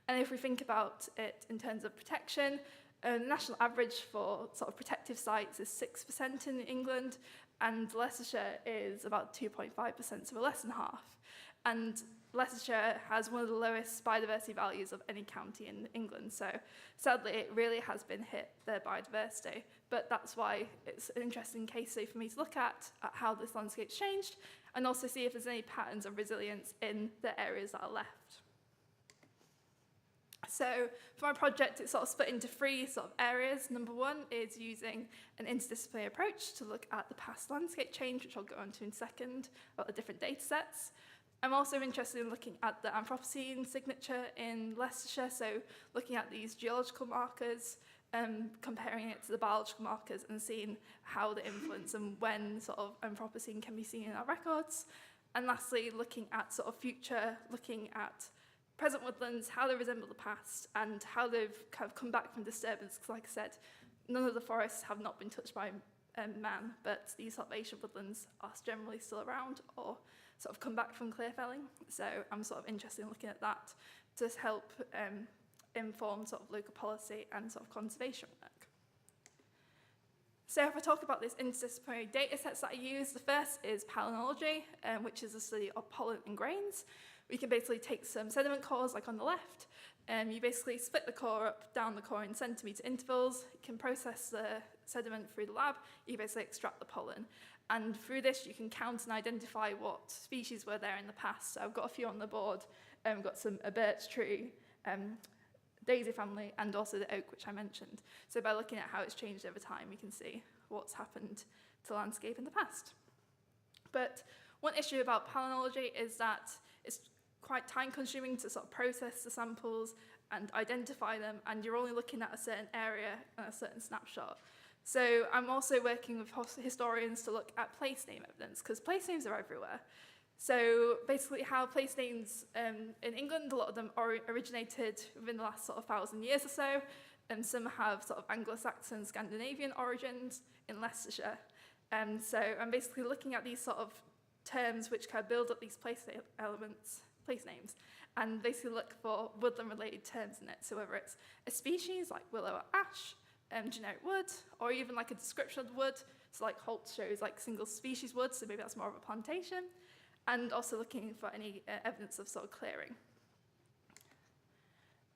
And if we think about it in terms of protection, the national average for sort of protective sites is 6% in England, and Leicestershire is about 2.5%, so less than half. And Leicestershire has one of the lowest biodiversity values of any county in England, so sadly it really has been hit, their biodiversity. But that's why it's an interesting case study for me to look at how this landscape's changed, and also see if there's any patterns of resilience in the areas that are left. So for my project, it's sort of split into three sort of areas. Number one is using an interdisciplinary approach to look at the past landscape change, which I'll go on to in a second, about the different data sets. I'm also interested in looking at the Anthropocene signature in Leicestershire, so looking at these geological markers, comparing it to the biological markers and seeing how they influence and when sort of Anthropocene can be seen in our records. And lastly, looking at sort of future, looking at present woodlands, how they resemble the past, and how they've kind of come back from disturbance. Because like I said, none of the forests have not been touched by man, but these sort of ancient woodlands are generally still around or sort of come back from clear felling. So I'm sort of interested in looking at that to help inform sort of local policy and sort of conservation work. So if I talk about these interdisciplinary data sets that I use, the first is Palaeobiology, which is a study of pollen and grains. We can basically take some sediment cores, like on the left, and you basically split the core up, down the core in centimetre intervals. You can process the sediment through the lab. You basically extract the pollen. And through this, you can count and identify what species were there in the past. So I've got a few on the board. We've got a birch tree, daisy family, and also the oak, which I mentioned. So by looking at how it's changed over time, we can see what's happened to the landscape in the past. But one issue about Palaeobiology is that it's quite time-consuming to sort of process the samples and identify them, and you're only looking at a certain area and a certain snapshot. So I'm also working with historians to look at place name evidence, because place names are everywhere. So basically how place names in England, a lot of them originated within the last sort of 1,000 years or so, and some have sort of Anglo-Saxon, Scandinavian origins in Leicestershire. So I'm basically looking at these sort of terms which kind of build up these place names, and basically look for woodland-related terms in it. So whether it's a species like willow or ash, generic wood, or even like a description of the wood. So like Holt shows like single species wood, so maybe that's more of a plantation. And also looking for any evidence of sort of clearing.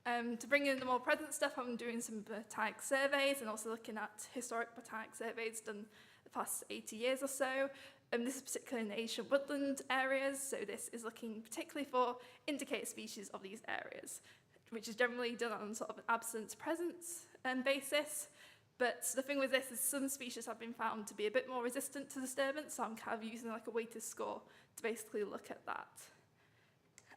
To bring in the more present stuff, I'm doing some botanic surveys and also looking at historic botanic surveys done the past 80 years or so. This is particularly in the ancient woodland areas, so this is looking particularly for indicator species of these areas, which is generally done on sort of an absence-presence basis. But the thing with this is some species have been found to be a bit more resistant to disturbance, so I'm kind of using like a weighted score to basically look at that.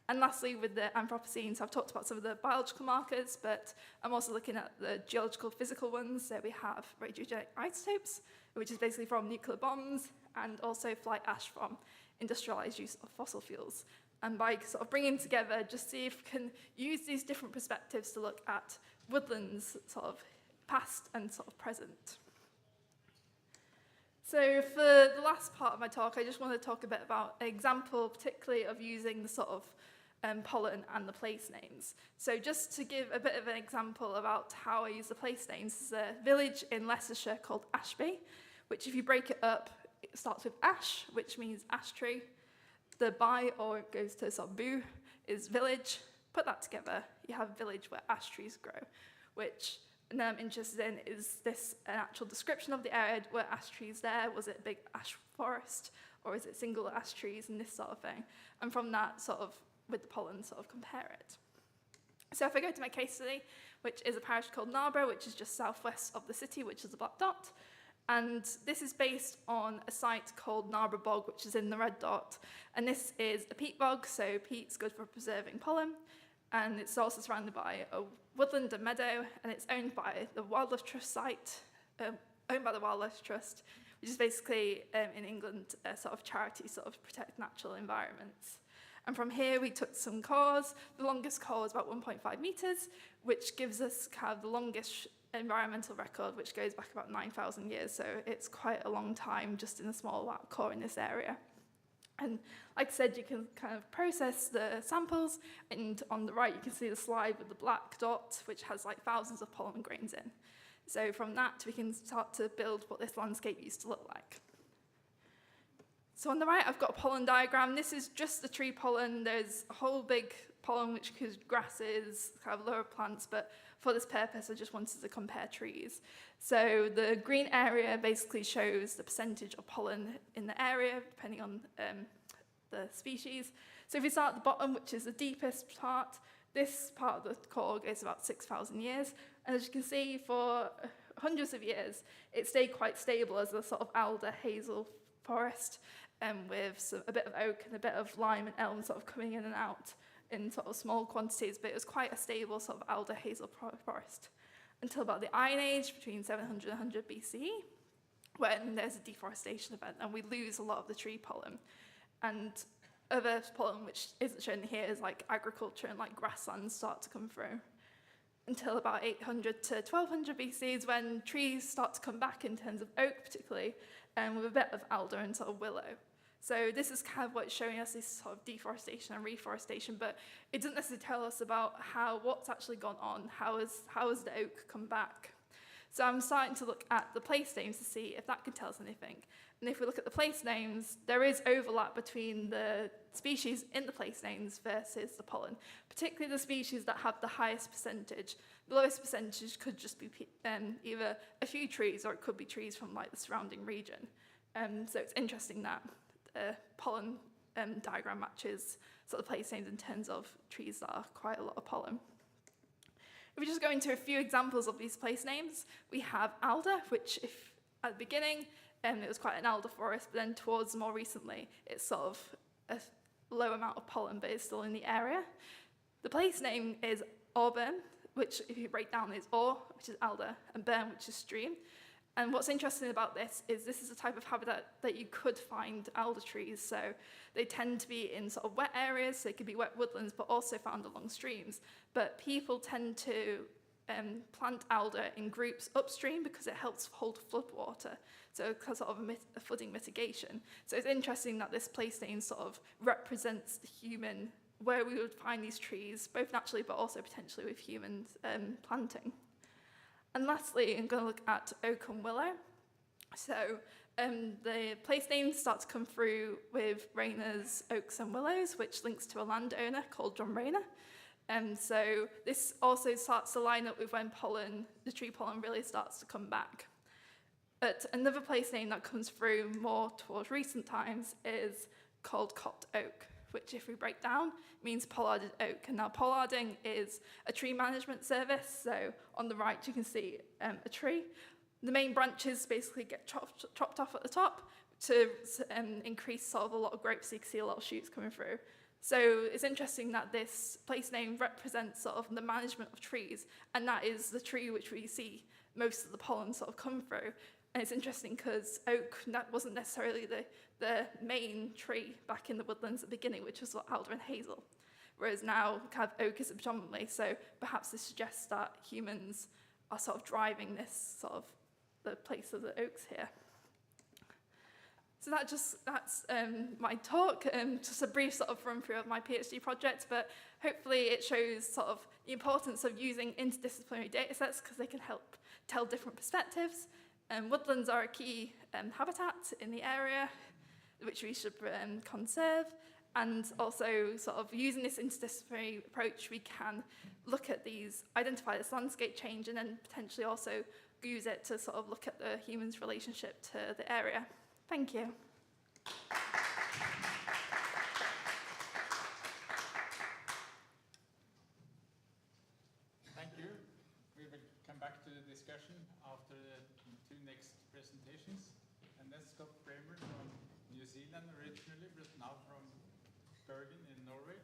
And lastly, with the Anthropocene, so I've talked about some of the biological markers, but I'm also looking at the geological physical ones. So we have radiogenic isotopes, which is basically from nuclear bombs, and also fly ash from industrialized use of fossil fuels. And by sort of bringing together, just see if we can use these different perspectives to look at woodlands, sort of past and sort of present. So for the last part of my talk, I just want to talk a bit about an example, particularly of using the sort of pollen and the place names. So just to give a bit of an example about how I use the place names, there's a village in Leicestershire called Ashby, which if you break it up, it starts with ash, which means ash tree. The by, or it goes to sort of boo, is village. Put that together, you have a village where ash trees grow, which I'm interested in, is this an actual description of the area? Were ash trees there? Was it a big ash forest? Or is it single ash trees and this sort of thing? And from that, sort of, with the pollen, sort of compare it. So if I go to my case study, which is a parish called Narborough, which is just southwest of the city, which is a black dot. And this is based on a site called Narborough Bog, which is in the red dot. And this is a peat bog, so peat's good for preserving pollen. And it's also surrounded by a woodland and meadow, and it's owned by the Wildlife Trust site, owned by the Wildlife Trust, which is basically, in England, a sort of charity sort of protect natural environments. And from here, we took some cores. The longest core is about 1.5 meters, which gives us kind of the longest environmental record, which goes back about 9,000 years. So it's quite a long time just in a small core in this area. And like I said, you can kind of process the samples, and on the right you can see the slide with the black dot, which has like thousands of pollen grains in. So from that we can start to build what this landscape used to look like. So on the right, I've got a pollen diagram. This is just the tree pollen. There's a whole big pollen, which includes grasses, kind of lower plants, but for this purpose, I just wanted to compare trees. So the green area basically shows the percentage of pollen in the area, depending on the species. So if you start at the bottom, which is the deepest part, this part of the core goes about 6,000 years. And as you can see, for hundreds of years, it stayed quite stable as a sort of alder hazel forest, with a bit of oak and a bit of lime and elm sort of coming in and out in sort of small quantities, but it was quite a stable sort of alder hazel forest until about the Iron Age, between 700 and 100 BCE, when there's a deforestation event and we lose a lot of the tree pollen. And other pollen, which isn't shown here, is like agriculture and like grasslands start to come through. Until about 800 to 1200 BC is when trees start to come back in terms of oak particularly, and with a bit of alder and sort of willow. So this is kind of what's showing us, this sort of deforestation and reforestation, but it doesn't necessarily tell us about what's actually gone on, how has the oak come back. So I'm starting to look at the place names to see if that can tell us anything. And if we look at the place names, there is overlap between the species in the place names versus the pollen, particularly the species that have the highest percentage. The lowest percentage could just be either a few trees, or it could be trees from like the surrounding region. So it's interesting that the pollen diagram matches sort of place names in terms of trees that are quite a lot of pollen. If we just go into a few examples of these place names, we have alder, which if at the beginning it was quite an alder forest, but then towards more recently it's sort of a low amount of pollen, but it's still in the area. The place name is Auburn, which if you break down is Or, which is alder, and Burn, which is stream. And what's interesting about this is a type of habitat that you could find alder trees. So they tend to be in sort of wet areas, so they could be wet woodlands, but also found along streams. But people tend to plant alder in groups upstream because it helps hold floodwater. So it's sort of a flooding mitigation. So it's interesting that this place name sort of represents the human, where we would find these trees, both naturally but also potentially with humans planting. And lastly, I'm going to look at oak and willow. So the place names start to come through with Rayner's Oaks and Willows, which links to a landowner called John Rayner. So this also starts to line up with when the tree pollen really starts to come back. But another place name that comes through more towards recent times is called Copped Oak, which if we break down, means pollarded oak. And now pollarding is a tree management service. So on the right, you can see a tree. The main branches basically get chopped off at the top to increase sort of a lot of growth, so you can see a lot of shoots coming through. So it's interesting that this place name represents sort of the management of trees, and that is the tree which we see most of the pollen sort of come through. And it's interesting because oak, that wasn't necessarily the main tree back in the woodlands at the beginning, which was alder and hazel. Whereas now kind of oak is predominantly, so perhaps this suggests that humans are sort of driving this sort of the place of the oaks here. So that's my talk, just a brief sort of run through of my PhD project, but hopefully it shows sort of the importance of using interdisciplinary data sets because they can help tell different perspectives. Woodlands are a key habitat in the area, which we should conserve. And also sort of using this interdisciplinary approach, we can look at these, identify this landscape change, and then potentially also use it to sort of look at the human's relationship to the area. Thank you. Thank you. We will come back to the discussion after the two next presentations. And that's Scott Kramer from New Zealand originally, but now from Bergen in Norway.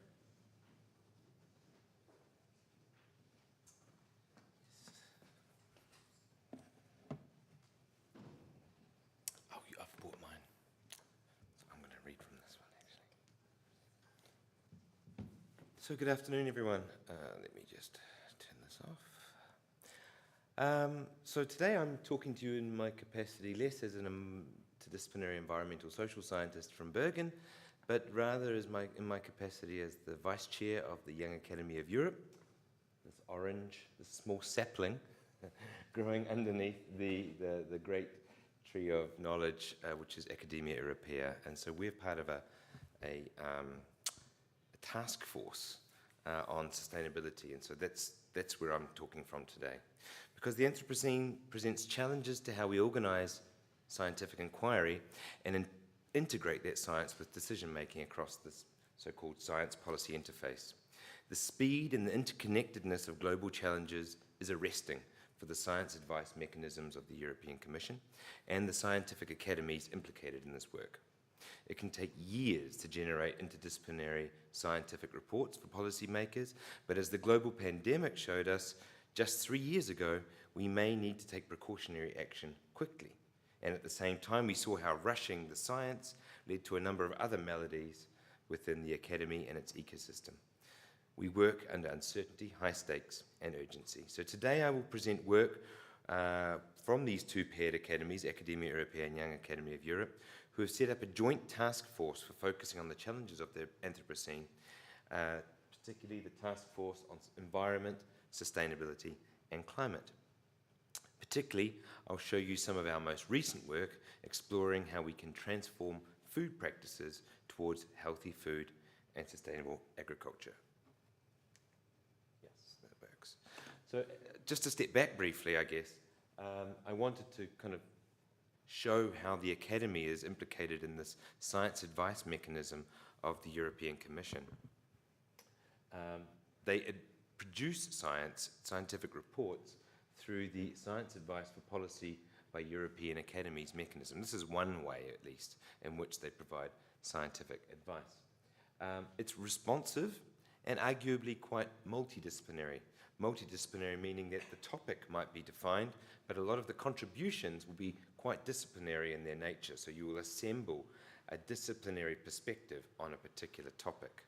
Oh, I've bought mine. So I'm going to read from this one, actually. So good afternoon, everyone. Let me just turn this off. So today I'm talking to you in my capacity less as an interdisciplinary environmental social scientist from Bergen, but rather as in my capacity as the Vice Chair of the Young Academy of Europe, this orange, this small sapling growing underneath the great tree of knowledge, which is Academia Europea. And so we're part of a task force on sustainability. And so that's where I'm talking from today. Because the Anthropocene presents challenges to how we organize scientific inquiry and integrate that science with decision-making across this so-called science policy interface. The speed and the interconnectedness of global challenges is arresting for the science advice mechanisms of the European Commission and the scientific academies implicated in this work. It can take years to generate interdisciplinary scientific reports for policymakers, but as the global pandemic showed us just 3 years ago, we may need to take precautionary action quickly. And at the same time, we saw how rushing the science led to a number of other maladies within the academy and its ecosystem. We work under uncertainty, high stakes, and urgency. So today I will present work from these two paired academies, Academia Europea and Young Academy of Europe, who have set up a joint task force for focusing on the challenges of the Anthropocene, particularly the task force on environment, sustainability, and climate. Particularly, I'll show you some of our most recent work exploring how we can transform food practices towards healthy food and sustainable agriculture. Yes, that works. So just to step back briefly, I guess, I wanted to kind of show how the Academy is implicated in this science advice mechanism of the European Commission. They produce scientific reports through the Science Advice for Policy by European Academies mechanism. This is one way, at least, in which they provide scientific advice. It's responsive and arguably quite multidisciplinary. Multidisciplinary meaning that the topic might be defined, but a lot of the contributions will be quite disciplinary in their nature, so you will assemble a disciplinary perspective on a particular topic.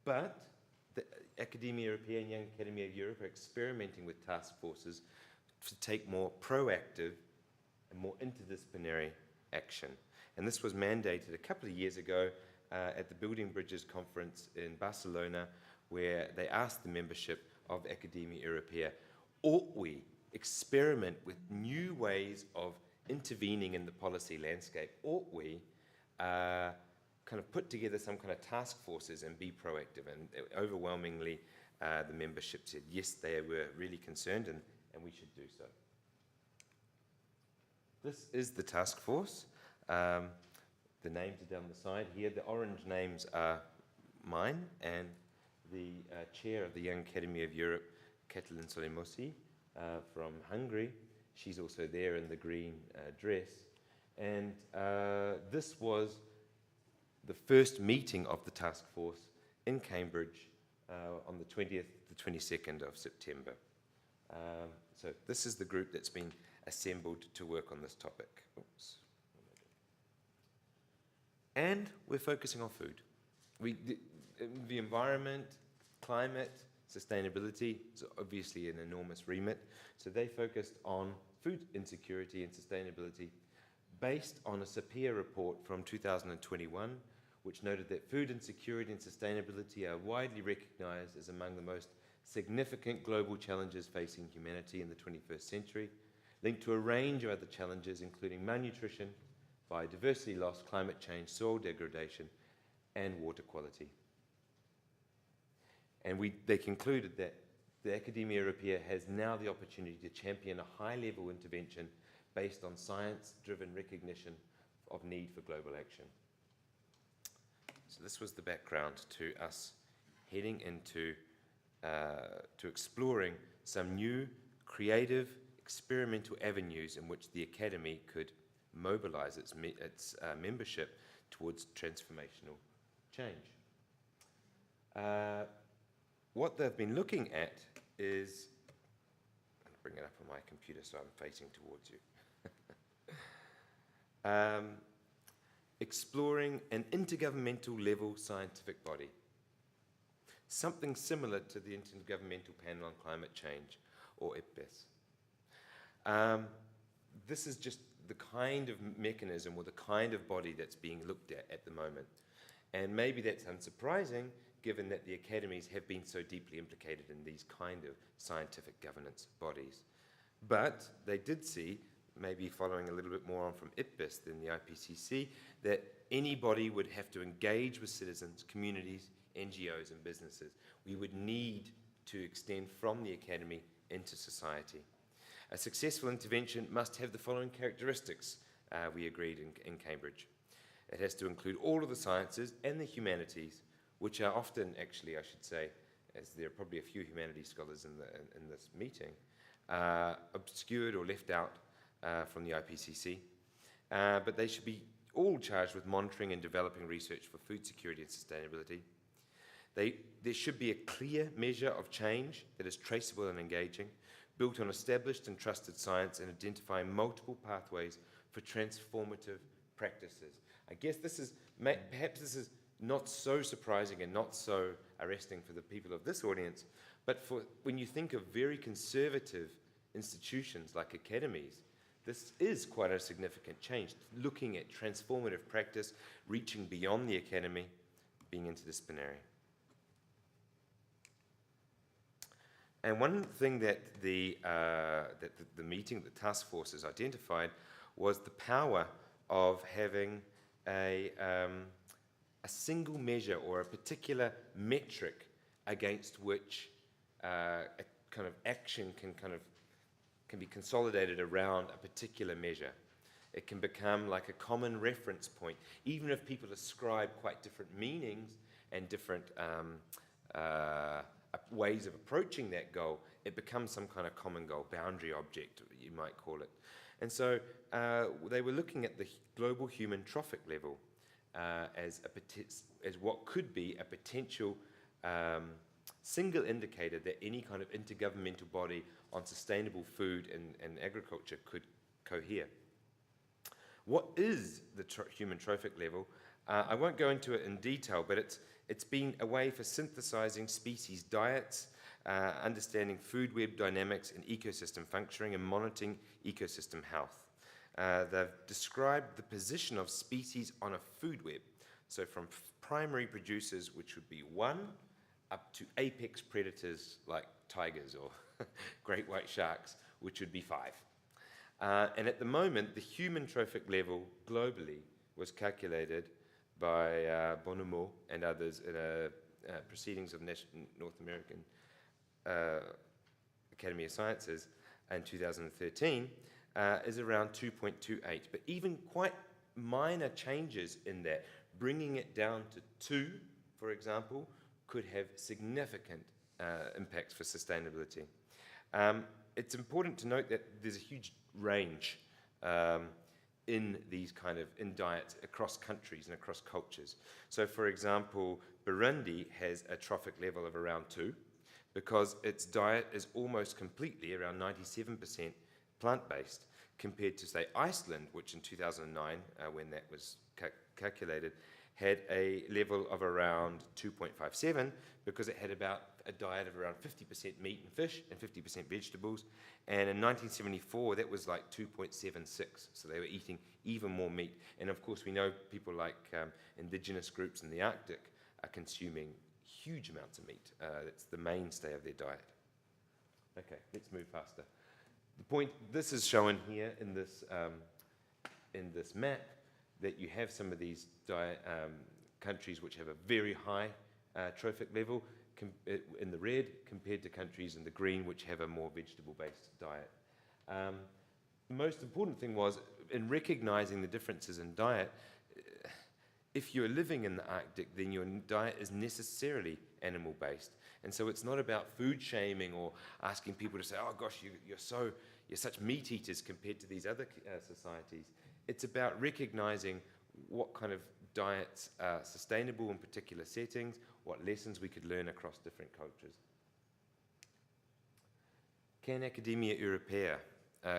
But the Academia Europea and Young Academy of Europe are experimenting with task forces to take more proactive and more interdisciplinary action. And this was mandated a couple of years ago at the Building Bridges conference in Barcelona, where they asked the membership of Academia Europea, ought we experiment with new ways of intervening in the policy landscape? Ought we kind of put together some kind of task forces and be proactive? And overwhelmingly, the membership said yes, they were really concerned and we should do so. This is the task force. The names are down the side here. The orange names are mine and the chair of the Young Academy of Europe, Katalin Solemosi, from Hungary. She's also there in the green dress. And this was the first meeting of the task force in Cambridge on the 20th to 22nd of September. So this is the group that's been assembled to work on this topic. Oops. And we're focusing on food. The environment, climate, sustainability is obviously an enormous remit. So they focused on food insecurity and sustainability based on a SAPIA report from 2021, which noted that food insecurity and sustainability are widely recognized as among the most significant global challenges facing humanity in the 21st century, linked to a range of other challenges, including malnutrition, biodiversity loss, climate change, soil degradation, and water quality. And they concluded that the Academia Europea has now the opportunity to champion a high-level intervention based on science-driven recognition of need for global action. So this was the background to us heading into to exploring some new, creative, experimental avenues in which the Academy could mobilize its membership towards transformational change. What they've been looking at is, I'll bring it up on my computer so I'm facing towards you. Exploring an intergovernmental level scientific body. Something similar to the Intergovernmental Panel on Climate Change, or IPBES. This is just the kind of mechanism or the kind of body that's being looked at the moment. And maybe that's unsurprising, given that the academies have been so deeply implicated in these kind of scientific governance bodies. But they did see, maybe following a little bit more on from IPBES than the IPCC, that anybody would have to engage with citizens, communities, NGOs and businesses. We would need to extend from the academy into society. A successful intervention must have the following characteristics, we agreed in Cambridge. It has to include all of the sciences and the humanities, which are often, actually, I should say, as there are probably a few humanities scholars in this meeting, obscured or left out from the IPCC. But they should be all charged with monitoring and developing research for food security and sustainability. There should be a clear measure of change that is traceable and engaging, built on established and trusted science and identifying multiple pathways for transformative practices. I guess this is, perhaps this is not so surprising and not so arresting for the people of this audience, but for when you think of very conservative institutions like academies, this is quite a significant change, looking at transformative practice, reaching beyond the academy, being interdisciplinary. And one thing that the meeting, the task force has identified was the power of having a single measure or a particular metric against which a kind of action can be consolidated around a particular measure. It can become like a common reference point, even if people ascribe quite different meanings and different ways of approaching that goal. It becomes some kind of common goal, boundary object, you might call it. And so they were looking at the global human trophic level as what could be a potential single indicator that any kind of intergovernmental body on sustainable food and agriculture could cohere. What is the human trophic level? I won't go into it in detail, but it's been a way for synthesizing species diets, understanding food web dynamics and ecosystem functioning, and monitoring ecosystem health. They've described the position of species on a food web, so from primary producers, which would be 1, up to apex predators like tigers or great white sharks, which would be 5. And at the moment, the human trophic level globally was calculated by Bonnemoe and others in proceedings of North American Academy of Sciences in 2013, is around 2.28. But even quite minor changes in that, bringing it down to 2, for example, could have significant impacts for sustainability. It's important to note that there's a huge range in these in diets across countries and across cultures. So for example, Burundi has a trophic level of around 2 because its diet is almost completely around 97% plant-based, compared to say Iceland, which in 2009, when that was calculated, had a level of around 2.57 because it had about a diet of around 50% meat and fish and 50% vegetables. And in 1974, that was like 2.76. So they were eating even more meat. And of course, we know people like indigenous groups in the Arctic are consuming huge amounts of meat. That's the mainstay of their diet. Okay, let's move faster. The point, this is shown here in this map, that you have some of these countries which have a very high trophic level in the red compared to countries in the green which have a more vegetable-based diet. The most important thing was, in recognizing the differences in diet, if you're living in the Arctic, then your diet is necessarily animal-based. And so it's not about food shaming or asking people to say, oh gosh, you're such meat eaters compared to these other societies. It's about recognizing what kind of diets are sustainable in particular settings, what lessons we could learn across different cultures. Can Academia Europaea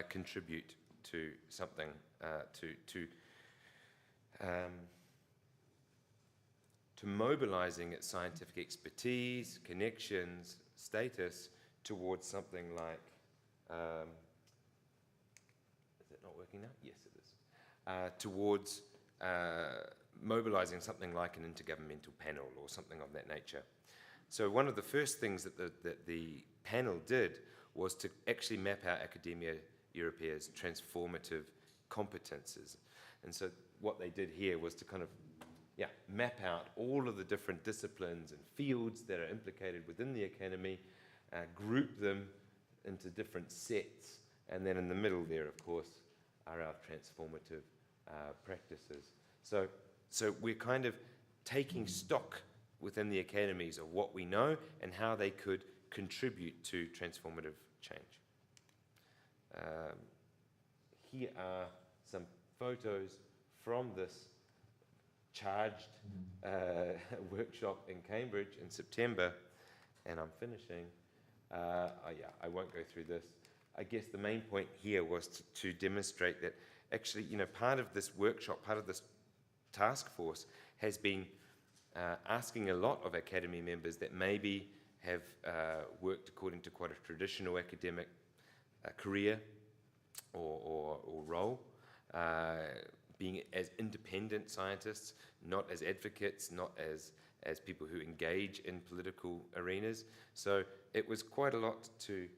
contribute to something, to mobilizing its scientific expertise, connections, status towards something like, is it not working now? Yes, it is. Towards mobilizing something like an intergovernmental panel or something of that nature. So one of the first things that the panel did was to actually map out Academia Europaea's transformative competences. And so what they did here was to kind of map out all of the different disciplines and fields that are implicated within the academy, group them into different sets, and then in the middle there, of course, are our transformative practices. So we're kind of taking stock within the academies of what we know and how they could contribute to transformative change. Here are some photos from this charged workshop in Cambridge in September, and I'm finishing. I won't go through this. I guess the main point here was to demonstrate that actually, part of this workshop, part of this task force has been asking a lot of academy members that maybe have worked according to quite a traditional academic career or role, being as independent scientists, not as advocates, not as people who engage in political arenas. So it was quite a lot to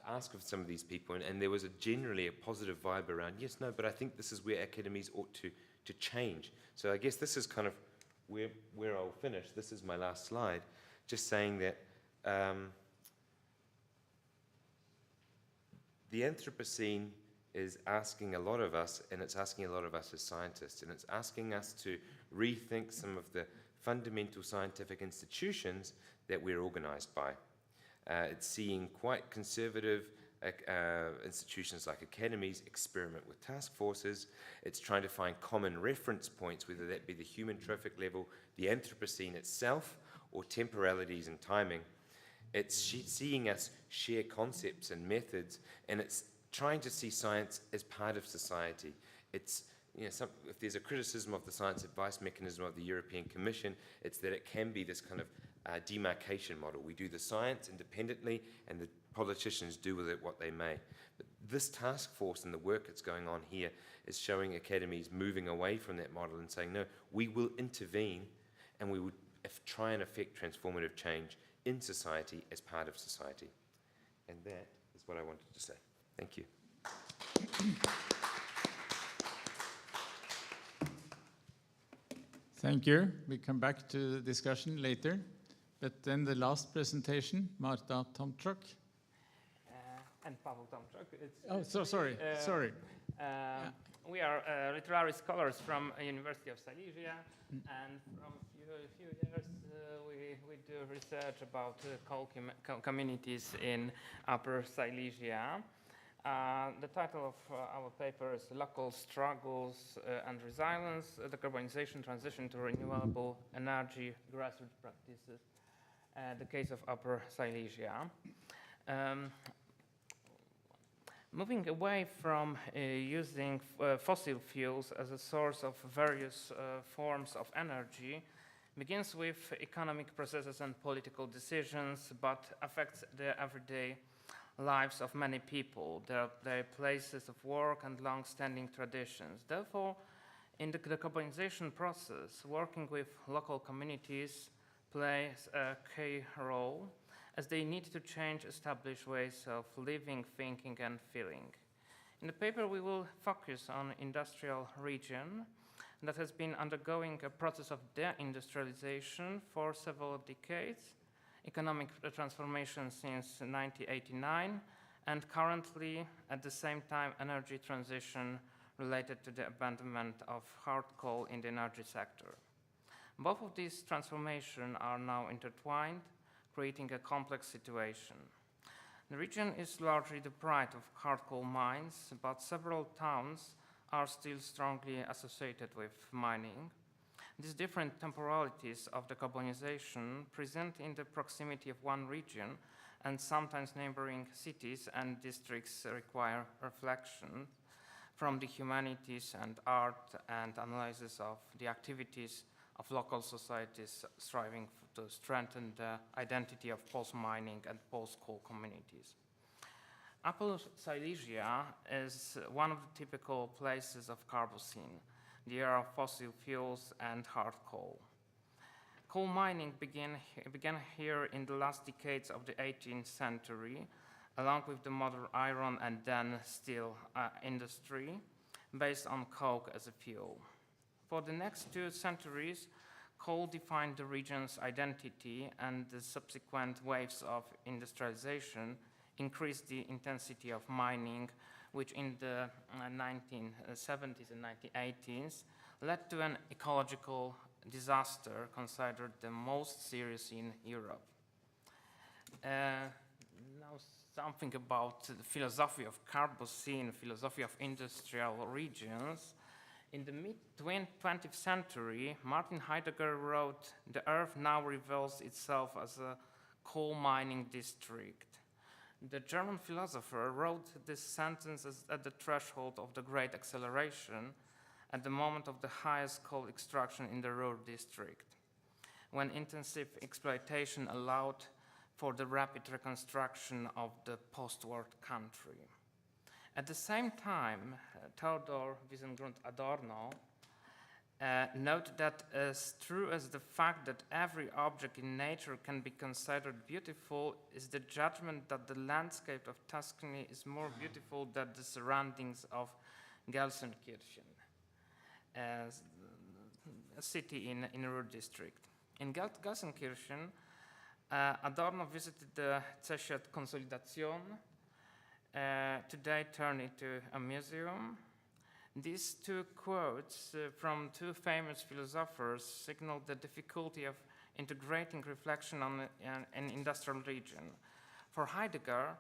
ask of some of these people, and there was generally a positive vibe around, yes, no, but I think this is where academies ought to change. So I guess this is kind of where I'll finish. This is my last slide, just saying that the Anthropocene is asking a lot of us, and it's asking a lot of us as scientists, and it's asking us to rethink some of the fundamental scientific institutions that we're organized by. It's seeing quite conservative institutions like academies experiment with task forces. It's trying to find common reference points, whether that be the human trophic level, the Anthropocene itself, or temporalities and timing. It's seeing us share concepts and methods, and it's trying to see science as part of society. It's, if there's a criticism of the science advice mechanism of the European Commission, it's that it can be this kind of demarcation model. We do the science independently, and the politicians do with it what they may. But this task force and the work that's going on here is showing academies moving away from that model and saying, no, we will intervene, and we would try and affect transformative change in society as part of society. And that is what I wanted to say. Thank you. Thank you. We come back to the discussion later. But then the last presentation, Marta Tomczuk. And Pavel Tomczuk. Sorry. We are literary scholars from University of Silesia, and from a few years we do research about communities in Upper Silesia. The title of our paper is Local Struggles and Resilience, Decarbonization Transition to Renewable Energy Grassroots Practices, the case of Upper Silesia. Moving away from using fossil fuels as a source of various forms of energy begins with economic processes and political decisions, but affects the everyday lives of many people, their places of work and long-standing traditions. Therefore, in the decarbonization process, working with local communities plays a key role, as they need to change established ways of living, thinking, and feeling. In the paper, we will focus on industrial region that has been undergoing a process of deindustrialization for several decades, economic transformation since 1989, and currently, at the same time, energy transition related to the abandonment of hard coal in the energy sector. Both of these transformations are now intertwined, creating a complex situation. The region is largely deprived of hard coal mines, but several towns are still strongly associated with mining. These different temporalities of decarbonization present in the proximity of one region, and sometimes neighboring cities and districts require reflection from the humanities and art and analysis of the activities of local societies striving to strengthen the identity of post-mining and post-coal communities. Upper Silesia is one of the typical places of Carbocene, the era of fossil fuels and hard coal. Coal mining began here in the last decades of the 18th century, along with the modern iron and then steel industry, based on coke as a fuel. For the next 2 centuries, coal defined the region's identity, and the subsequent waves of industrialization increased the intensity of mining, which in the 1970s and 1980s led to an ecological disaster considered the most serious in Europe. Now something about the philosophy of Anthropocene, philosophy of industrial regions. In the mid-20th century, Martin Heidegger wrote, "The earth now reveals itself as a coal mining district." The German philosopher wrote this sentence at the threshold of the Great Acceleration, at the moment of the highest coal extraction in the Ruhr district, when intensive exploitation allowed for the rapid reconstruction of the post-war country. At the same time, Theodor Wiesengrund Adorno noted that as true as the fact that every object in nature can be considered beautiful is the judgment that the landscape of Tuscany is more beautiful than the surroundings of Gelsenkirchen, a city in Ruhr district. In Gelsenkirchen, Adorno visited the Zeche Konsolidation, today turned into a museum. These 2 quotes from 2 famous philosophers signal the difficulty of integrating reflection on an industrial region. For Heidegger,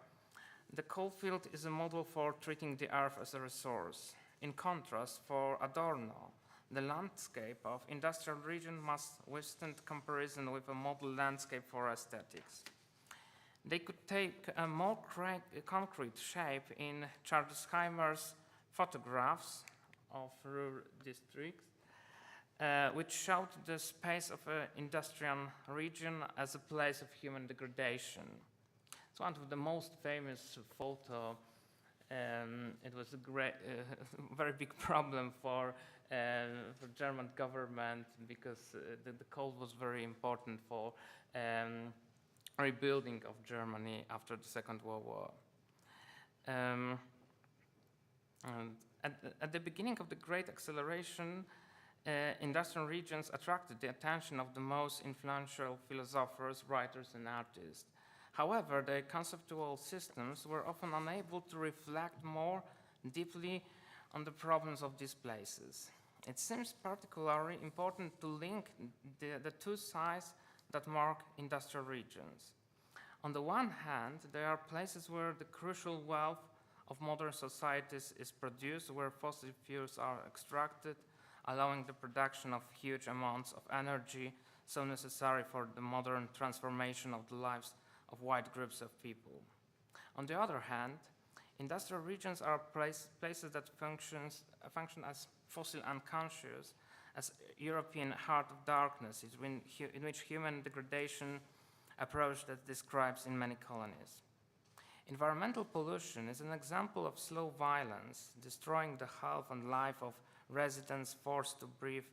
the coal field is a model for treating the earth as a resource. In contrast, for Adorno, the landscape of industrial region must withstand comparison with a model landscape for aesthetics. They could take a more concrete shape in Charlesheimer's photographs of Ruhr districts, which showed the space of an industrial region as a place of human degradation. It's one of the most famous photo. It was a great, very big problem for German government because the coal was very important for rebuilding of Germany after the Second World War. And at the beginning of the Great Acceleration, industrial regions attracted the attention of the most influential philosophers, writers, and artists. However, their conceptual systems were often unable to reflect more deeply on the problems of these places. It seems particularly important to link the 2 sides that mark industrial regions. On the one hand, there are places where the crucial wealth of modern societies is produced, where fossil fuels are extracted, allowing the production of huge amounts of energy so necessary for the modern transformation of the lives of wide groups of people. On the other hand, industrial regions are places that function as fossil unconscious, as European heart of darkness, in which human degradation approach that describes in many colonies. Environmental pollution is an example of slow violence, destroying the health and life of residents forced to breathe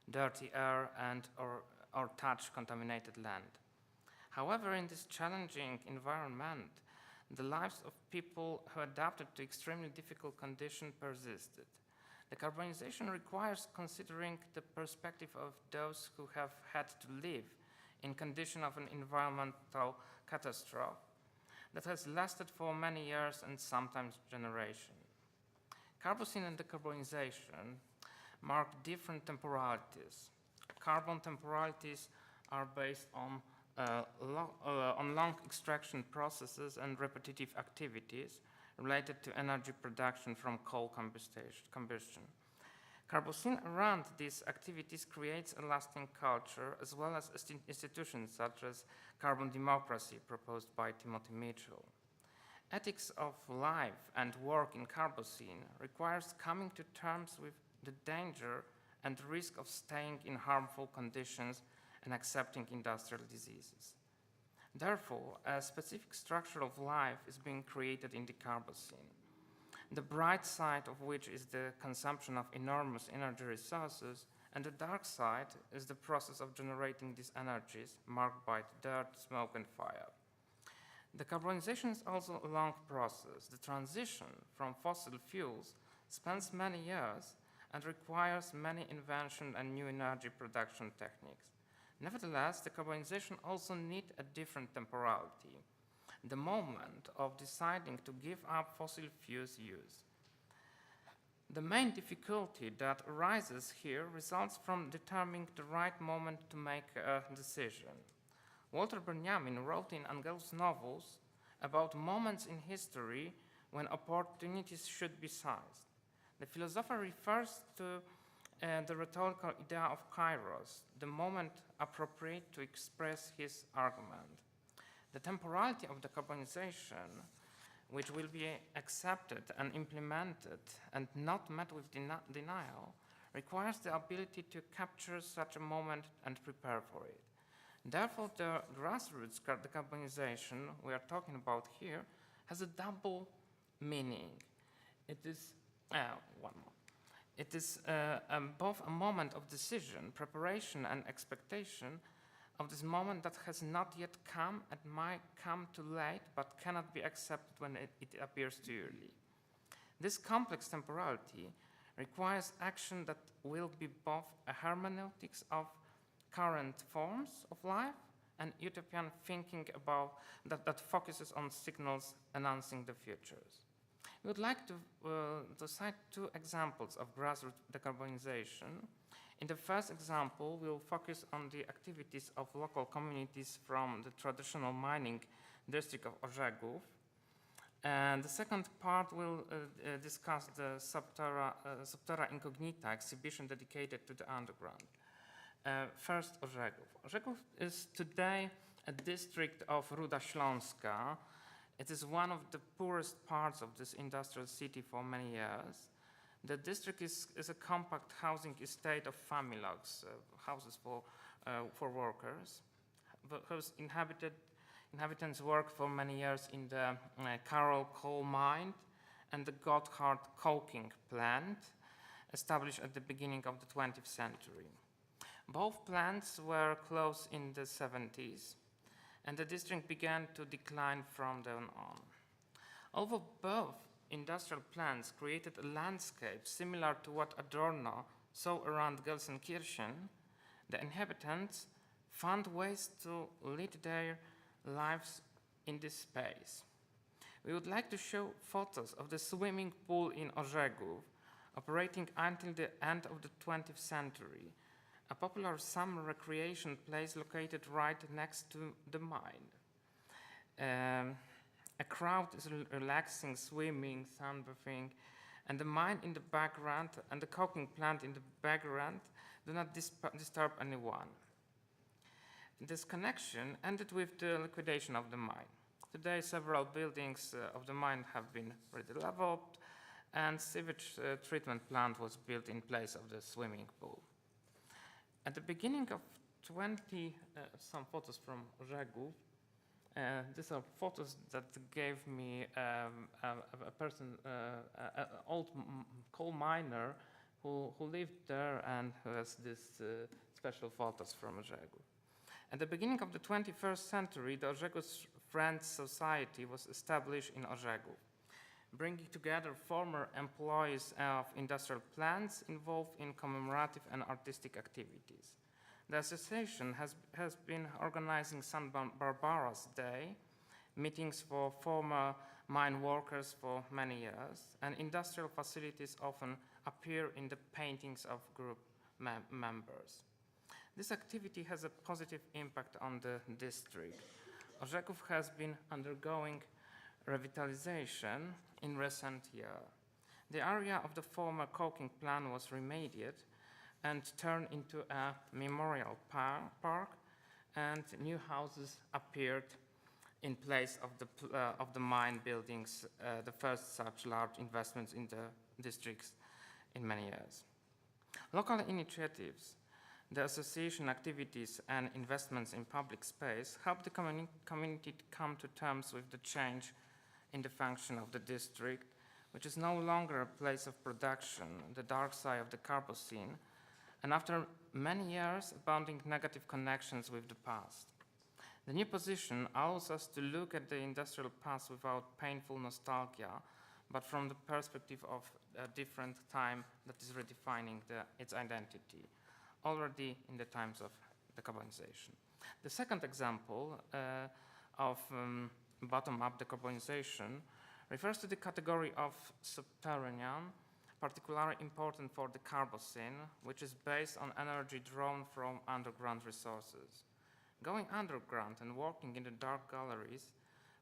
dirty air and or touch contaminated land. However, in this challenging environment, the lives of people who adapted to extremely difficult conditions persisted. Decarbonization requires considering the perspective of those who have had to live in condition of an environmental catastrophe that has lasted for many years and sometimes generations. Anthropocene and decarbonization mark different temporalities. Carbon temporalities are based on long extraction processes and repetitive activities related to energy production from coal combustion. Anthropocene around these activities creates a lasting culture as well as institutions such as carbon democracy proposed by Timothy Mitchell. Ethics of life and work in Anthropocene requires coming to terms with the danger and risk of staying in harmful conditions and accepting industrial diseases. Therefore, a specific structure of life is being created in the Anthropocene, the bright side of which is the consumption of enormous energy resources, and the dark side is the process of generating these energies marked by dirt, smoke, and fire. Decarbonization is also a long process. The transition from fossil fuels spans many years and requires many inventions and new energy production techniques. Nevertheless, decarbonization also needs a different temporality, the moment of deciding to give up fossil fuels use. The main difficulty that arises here results from determining the right moment to make a decision. Walter Benjamin wrote in Engel's novels about moments in history when opportunities should be seized. The philosopher refers to the rhetorical idea of kairos, the moment appropriate to express his argument. The temporality of decarbonization, which will be accepted and implemented and not met with denial, requires the ability to capture such a moment and prepare for it. Therefore, the grassroots decarbonization we are talking about here has a double meaning. It is It is both a moment of decision, preparation, and expectation of this moment that has not yet come and might come too late, but cannot be accepted when it appears too early. This complex temporality requires action that will be both a hermeneutics of current forms of life and utopian thinking about that focuses on signals announcing the futures. We would like to cite two examples of grassroots decarbonization. In the first example, we will focus on the activities of local communities from the traditional mining district of Orzegów. And the second part will discuss the Subterra Incognita exhibition dedicated to the underground. First, Orzegów. Orzegów is today a district of Ruda Śląska. It is one of the poorest parts of this industrial city for many years. The district is a compact housing estate of familogs, houses for workers, whose inhabitants work for many years in the Karol coal mine and the Gotthard coking plant, established at the beginning of the 20th century. Both plants were closed in the 70s, and the district began to decline from then on. Although both industrial plants created a landscape similar to what Adorno saw around Gelsenkirchen, the inhabitants found ways to lead their lives in this space. We would like to show photos of the swimming pool in Orzegów, operating until the end of the 20th century, a popular summer recreation place located right next to the mine. A crowd is relaxing, swimming, sunbathing, and the mine in the background and the coking plant in the background do not disturb anyone. This connection ended with the liquidation of the mine. Today, several buildings of the mine have been redeveloped, and sewage treatment plant was built in place of the swimming pool. At the beginning of some photos from Orzegów. These are photos that gave me a person, an old coal miner who lived there and who has these special photos from Orzegów. At the beginning of the 21st century, the Orzegów Friends Society was established in Orzegów, bringing together former employees of industrial plants involved in commemorative and artistic activities. The association has been organizing St. Barbara's Day, meetings for former mine workers for many years, and industrial facilities often appear in the paintings of group members. This activity has a positive impact on the district. Orzegów has been undergoing revitalization in recent years. The area of the former coking plant was remediated and turned into a memorial park, and new houses appeared in place of the mine buildings, the first such large investments in the districts in many years. Local initiatives, the association activities and investments in public space helped the community to come to terms with the change in the function of the district, which is no longer a place of production, the dark side of the Anthropocene, and after many years abounding negative connections with the past. The new position allows us to look at the industrial past without painful nostalgia, but from the perspective of a different time that is redefining its identity, already in the times of decarbonization. The second example of bottom-up decarbonization refers to the category of subterranean, particularly important for the Carbocene, which is based on energy drawn from underground resources. Going underground and working in the dark galleries,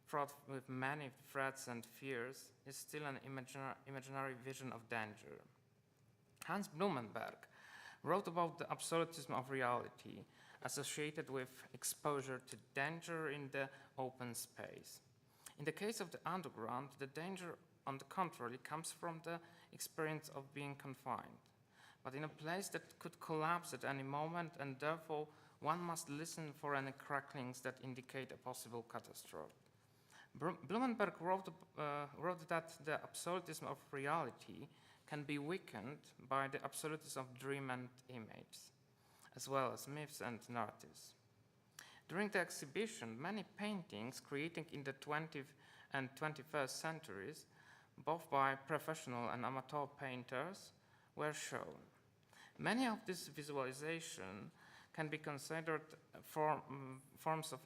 fraught with many threats and fears, is still an imaginary vision of danger. Hans Blumenberg wrote about the absolutism of reality associated with exposure to danger in the open space. In the case of the underground, the danger, on the contrary, comes from the experience of being confined, but in a place that could collapse at any moment, and therefore one must listen for any cracklings that indicate a possible catastrophe. Blumenberg wrote that the absolutism of reality can be weakened by the absolutism of dream and image, as well as myths and narratives. During the exhibition, many paintings created in the 20th and 21st centuries, both by professional and amateur painters, were shown. Many of these visualizations can be considered forms of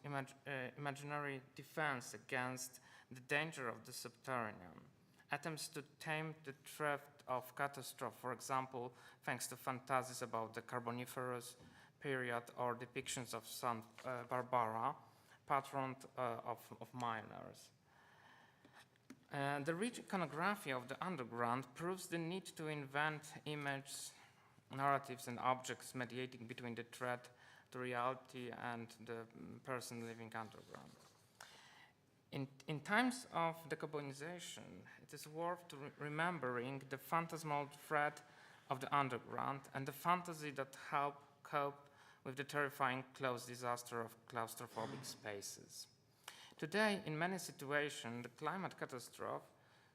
imaginary defense against the danger of the subterranean, attempts to tame the threat of catastrophe, for example, thanks to fantasies about the Carboniferous period or depictions of Saint Barbara, patron of miners. The rich iconography of the underground proves the need to invent images, narratives, and objects mediating between the threat to reality and the person living underground. In times of decarbonization, it is worth remembering the phantasmal threat of the underground and the fantasy that help cope with the terrifying close disaster of claustrophobic spaces. Today, in many situations, the climate catastrophe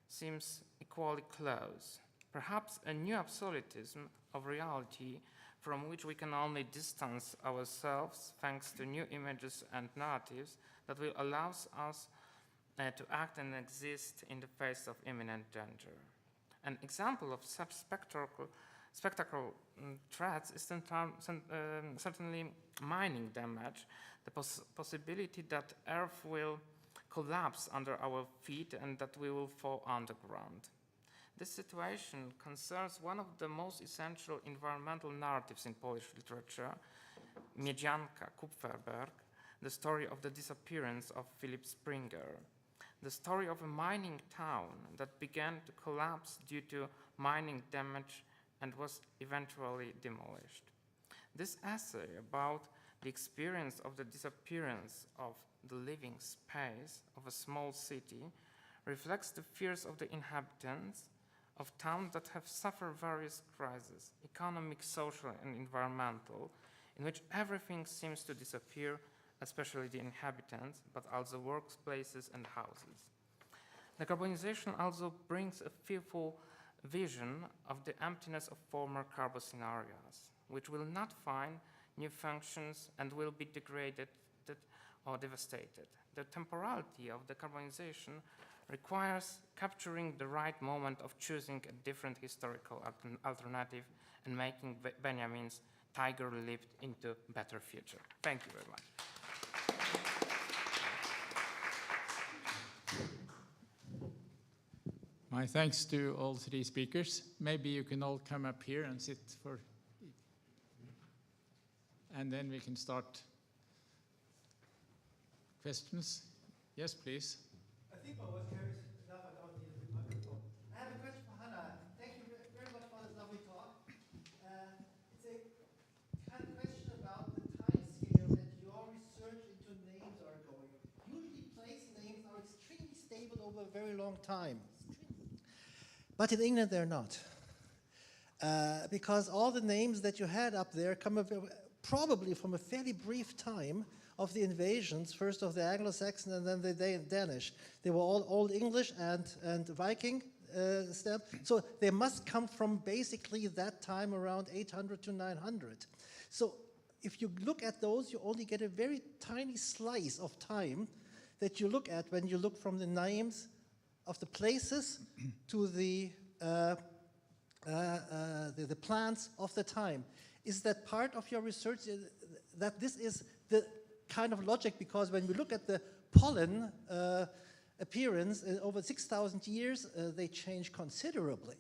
seems equally close. Perhaps a new absolutism of reality from which we can only distance ourselves thanks to new images and narratives that will allow us to act and exist in the face of imminent danger. An example of such spectacle threats is certainly mining damage, the possibility that Earth will collapse under our feet and that we will fall underground. This situation concerns one of the most essential environmental narratives in Polish literature, Miedzianka Kupferberg, the story of the disappearance of Philip Springer, the story of a mining town that began to collapse due to mining damage and was eventually demolished. This essay about the experience of the disappearance of the living space of a small city reflects the fears of the inhabitants of towns that have suffered various crises, economic, social, and environmental, in which everything seems to disappear, especially the inhabitants, but also workplaces and houses. Decarbonization also brings a fearful vision of the emptiness of former Carbocene areas, which will not find new functions and will be degraded or devastated. The temporality of decarbonization requires capturing the right moment of choosing a different historical alternative and making Benjamin's tiger leap into a better future. Thank you very much. My thanks to all three speakers. Maybe you can all come up here and sit for, and then we can start questions. Yes, please. I think I was curious enough. I don't need a microphone. I have a question for Hannah. Thank you very much for this lovely talk. It's a kind of question about the time scale that your research into names are going. Usually place names are extremely stable over a very long time. But in England, they're not. Because all the names that you had up there come probably from a fairly brief time of the invasions, first of the Anglo-Saxon and then the Danish. They were all Old English and Viking stem. So they must come from basically that time around 800 to 900. So if you look at those, you only get a very tiny slice of time that you look at when you look from the names of the places to the plants of the time. Is that part of your research, that this is the kind of logic? Because when we look at the pollen appearance over 6,000 years, they change considerably.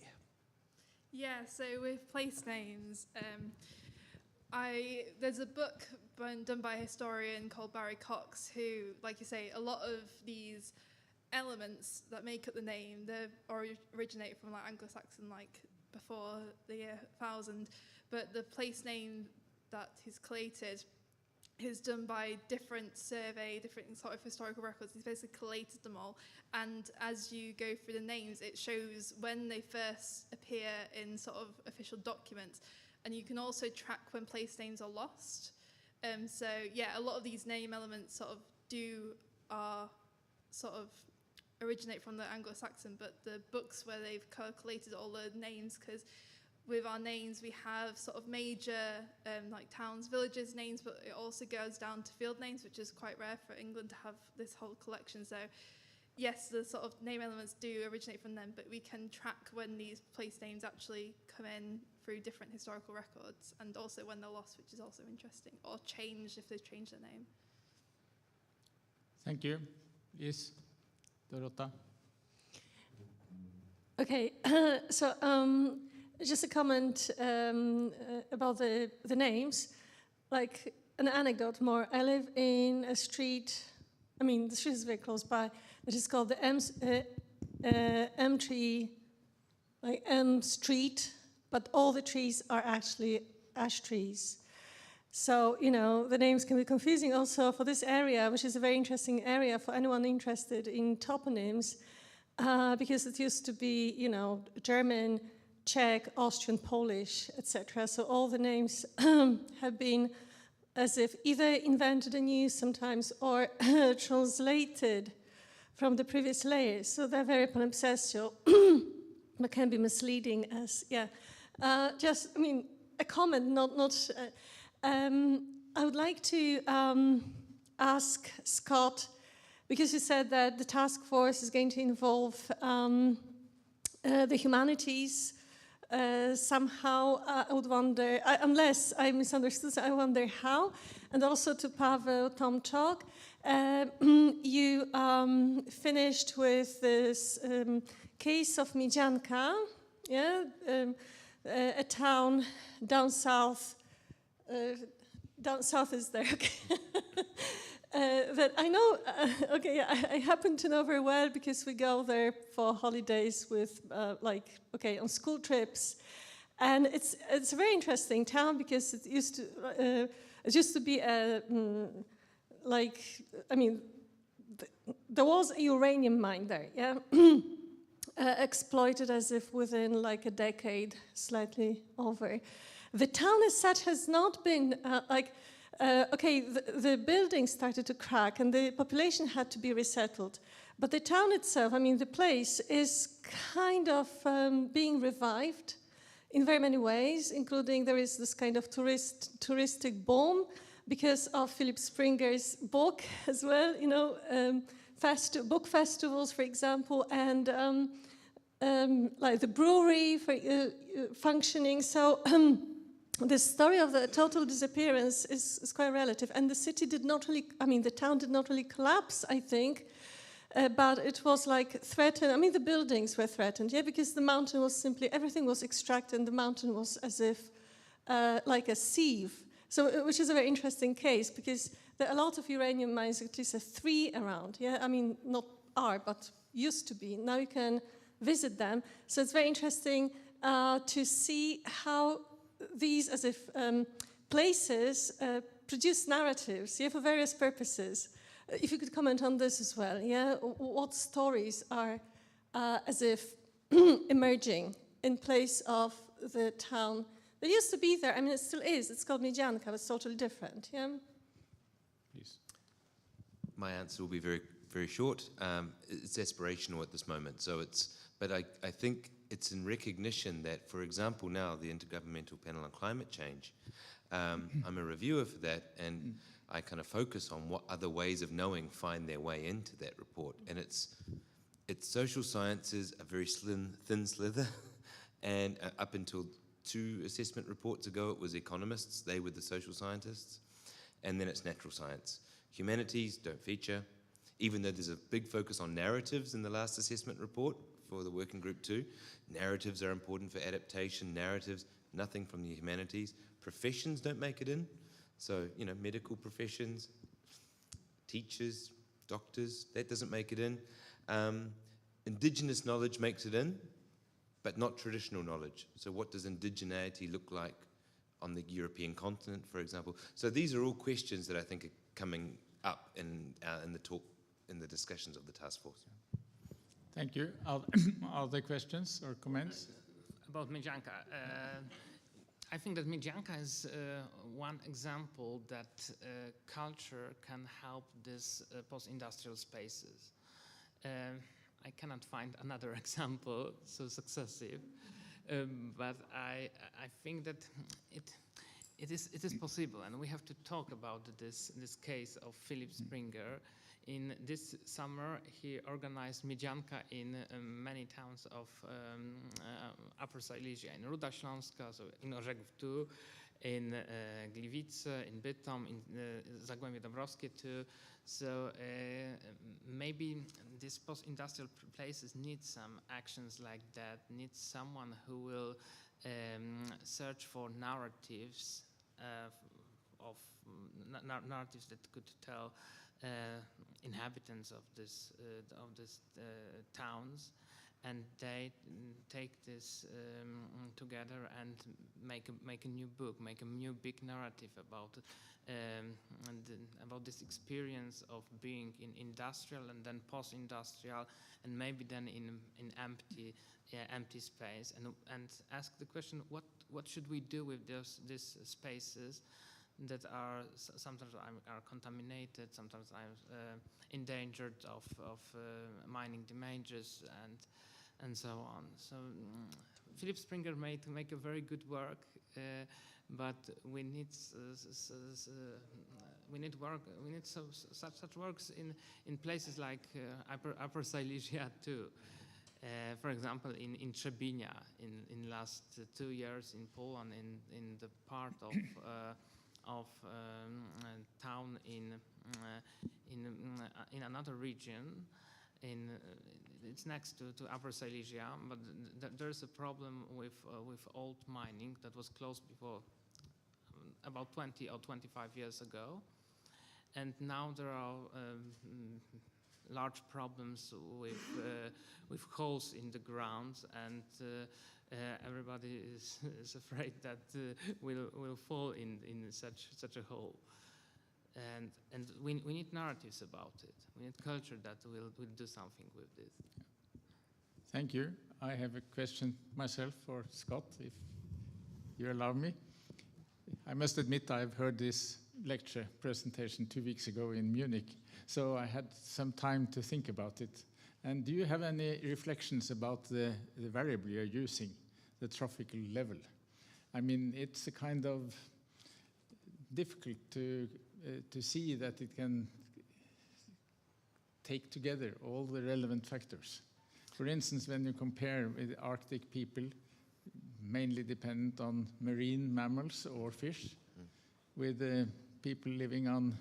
Yeah, so with place names, there's a book done by a historian called Barry Cox who, like you say, a lot of these elements that make up the name, they originate from like Anglo-Saxon, like before the year 1000, but the place name that he's collated is done by different survey, different sort of historical records. He's basically collated them all, and as you go through the names, it shows when they first appear in sort of official documents, and you can also track when place names are lost. So yeah, a lot of these name elements sort of originate from the Anglo-Saxon, but the books where they've collated all the names, because with our names we have sort of major like towns, villages names, but it also goes down to field names, which is quite rare for England to have this whole collection. So yes, the sort of name elements do originate from them, but we can track when these place names actually come in through different historical records, and also when they're lost, which is also interesting, or changed if they've changed their name. Thank you. Yes, Dorota. Okay, so just a comment about the names, like an anecdote more. I live in a street, I mean, the street is very close by, that is called the M tree, like M Street, but all the trees are actually ash trees. So, you know, the names can be confusing also for this area, which is a very interesting area for anyone interested in toponyms, because it used to be, you know, German, Czech, Austrian, Polish, etc. So all the names have been as if either invented anew sometimes or translated from the previous layers. So they're very palimpsestial, but can be misleading as, yeah. Just, I mean, a comment, not I would like to ask Scott, because you said that the task force is going to involve the humanities, somehow. I would wonder, unless I misunderstood, I wonder how. And also to Paweł Tomczak, you finished with this case of Miedzianka, yeah, a town down south. Down south is there, okay. That I know, okay, yeah, I happen to know very well because we go there for holidays with, on school trips. And it's a very interesting town because it used to be a, there was a uranium mine there, yeah? Exploited as if within like a decade, slightly over. The town as such has not been the buildings started to crack and the population had to be resettled. But the town itself, I mean, the place is kind of being revived in very many ways, including there is this kind of touristic boom because of Philip Springer's book as well, you know, book festivals, for example, and like the brewery functioning. So the story of the total disappearance is quite relative, and the city did not really, I mean, the town did not really collapse, I think, but it was like threatened. I mean, the buildings were threatened, yeah, because the mountain was simply, everything was extracted, and the mountain was as if like a sieve. So, which is a very interesting case, because there are a lot of uranium mines, at least 3 around, yeah, I mean, not are, but used to be. Now you can visit them. So it's very interesting to see how these, as if places, produce narratives, yeah, for various purposes. If you could comment on this as well, yeah, what stories are as if emerging in place of the town that used to be there? I mean, it still is. It's called Miedzianka, but it's totally different, yeah? Please. My answer will be very, very short. It's aspirational at this moment, so but I think it's in recognition that, for example, now the Intergovernmental Panel on Climate Change I'm a reviewer for that, and I kind of focus on what other ways of knowing find their way into that report. And it's social sciences, a very thin slither, and up until 2 assessment reports ago, it was economists. They were the social scientists. And then it's natural science. Humanities don't feature, even though there's a big focus on narratives in the last assessment report for the working group 2. Narratives are important for adaptation. Narratives, nothing from the humanities. Professions don't make it in. So, you know, medical professions, teachers, doctors, that doesn't make it in. Indigenous knowledge makes it in, but not traditional knowledge. So what does indigeneity look like on the European continent, for example? So these are all questions that I think are coming up in the talk, in the discussions of the task force. Thank you. Other questions or comments? About Mijanka. I think that Mijanka is one example that culture can help these post-industrial spaces. I cannot find another example so successive, but I think that it is possible, and we have to talk about this case of Philip Springer. In this summer, he organized Mijanka in many towns of Upper Silesia, in Ruda Śląska, so in Orzegów too, in Gliwice, in Bytom, in Zagłębie Dąbrowskie too. So maybe these post-industrial places need some actions like that, need someone who will search for narratives narratives that could tell inhabitants of this towns, and they take this together and make a new book, make a new big narrative about this experience of being in industrial and then post-industrial, and maybe then in empty space, and ask the question, what should we do with these spaces that are sometimes are contaminated, sometimes are endangered of mining damages and so on. So Philip Springer make a very good work, but we need such works in places like Upper Silesia too. For example, in Trzebinia, in last 2 years in Poland, in the part of town in another region. It's next to Upper Silesia, but there's a problem with old mining that was closed before about 20 or 25 years ago, and now there are large problems with holes in the ground, and everybody is afraid that will fall in such a hole. And we need narratives about it. We need culture that will do something with this. Thank you. I have a question myself for Scott, if you allow me. I must admit I've heard this lecture presentation 2 weeks ago in Munich, so I had some time to think about it. And do you have any reflections about the variable you're using, the trophical level? I mean, it's a kind of difficult to see that it can take together all the relevant factors. For instance, when you compare with Arctic people, mainly dependent on marine mammals or fish, with people living on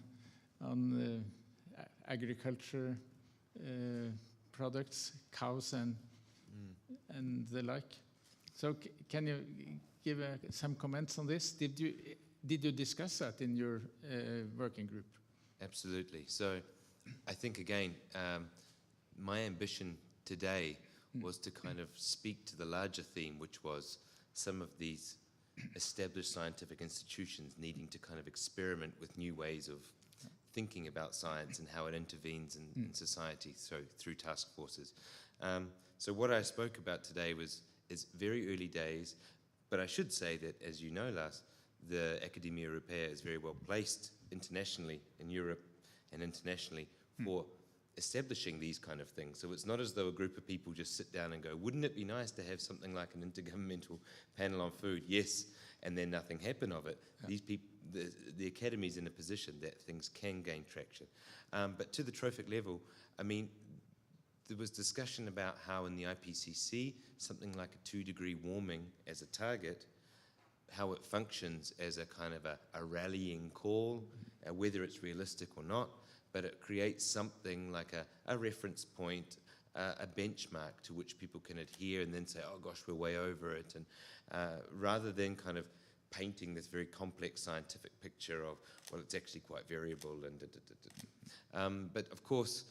agriculture products, cows and the like. So can you give some comments on this? Did you discuss that in your working group? Absolutely. So I think, again, my ambition today was to kind of speak to the larger theme, which was some of these established scientific institutions needing to kind of experiment with new ways of thinking about science and how it intervenes in society, so through task forces. So what I spoke about today is very early days, but I should say that, as you know, Lars, the Academia Europaea is very well placed internationally in Europe and internationally for establishing these kind of things. So it's not as though a group of people just sit down and go, wouldn't it be nice to have something like an intergovernmental panel on food? Yes, and then nothing happen of it. Yeah. These people, the academy's in a position that things can gain traction. But to the trophic level, I mean, there was discussion about how in the IPCC, something like a 2-degree warming as a target, how it functions as a kind of a rallying call, whether it's realistic or not, but it creates something like a reference point, a benchmark to which people can adhere and then say, oh gosh, we're way over it. And rather than kind of painting this very complex scientific picture of, well, it's actually quite variable. And but of course,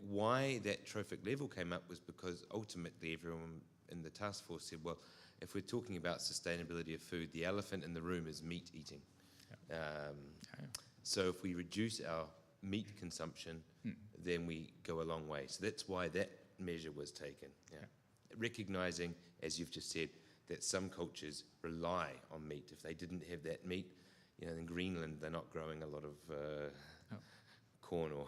why that trophic level came up was because ultimately everyone in the task force said, well, if we're talking about sustainability of food, the elephant in the room is meat eating. Yeah. So if we reduce our meat consumption, then we go a long way. So that's why that measure was taken. Yeah. Recognizing, as you've just said, that some cultures rely on meat. If they didn't have that meat, you know, in Greenland, they're not growing a lot of corn or...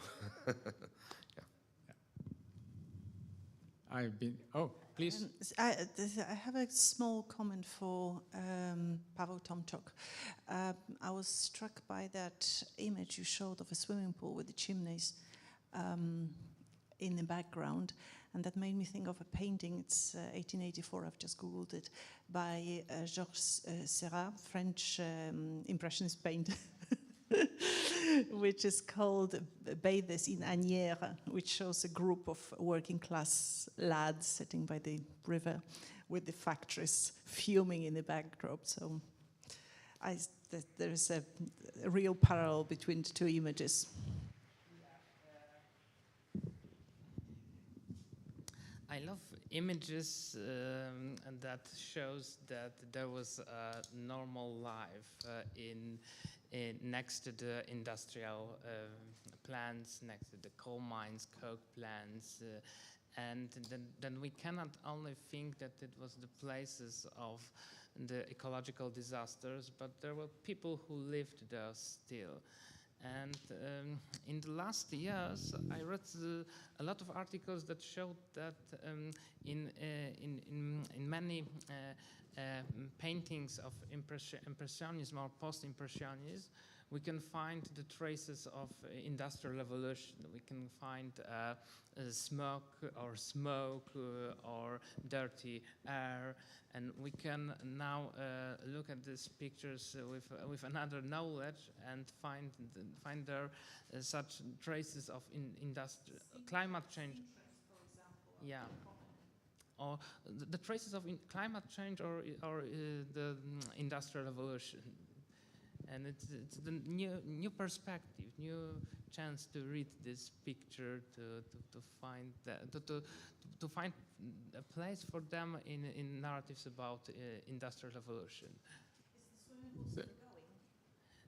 I've been, please. I have a small comment for Paweł Tomczuk. I was struck by that image you showed of a swimming pool with the chimneys in the background, and that made me think of a painting. It's 1884, I've just Googled it, by Georges Seurat, French Impressionist painter. Which is called Bathers in Agnières, which shows a group of working class lads sitting by the river with the factories fuming in the backdrop. So there is a real parallel between the two images. I love images and that shows that there was a normal life next to the industrial plants, next to the coal mines, coke plants, and then we cannot only think that it was the places of the ecological disasters, but there were people who lived there still. And in the last years, I read a lot of articles that showed that in many paintings of Impressionism or post-Impressionism, we can find the traces of industrial evolution. We can find smoke or dirty air, and we can now look at these pictures with another knowledge and find there such traces of climate change. Yeah. Or the traces of climate change or the industrial evolution. And it's the new perspective, new chance to read this picture, to find to find a place for them in narratives about industrial evolution. So,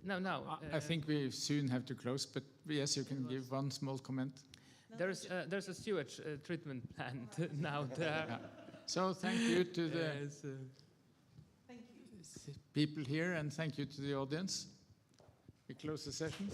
no. I think we soon have to close, but yes, you can give one small comment. There's a sewage treatment plant now there. Yeah. So thank you to the people here, and thank you to the audience. We close the session.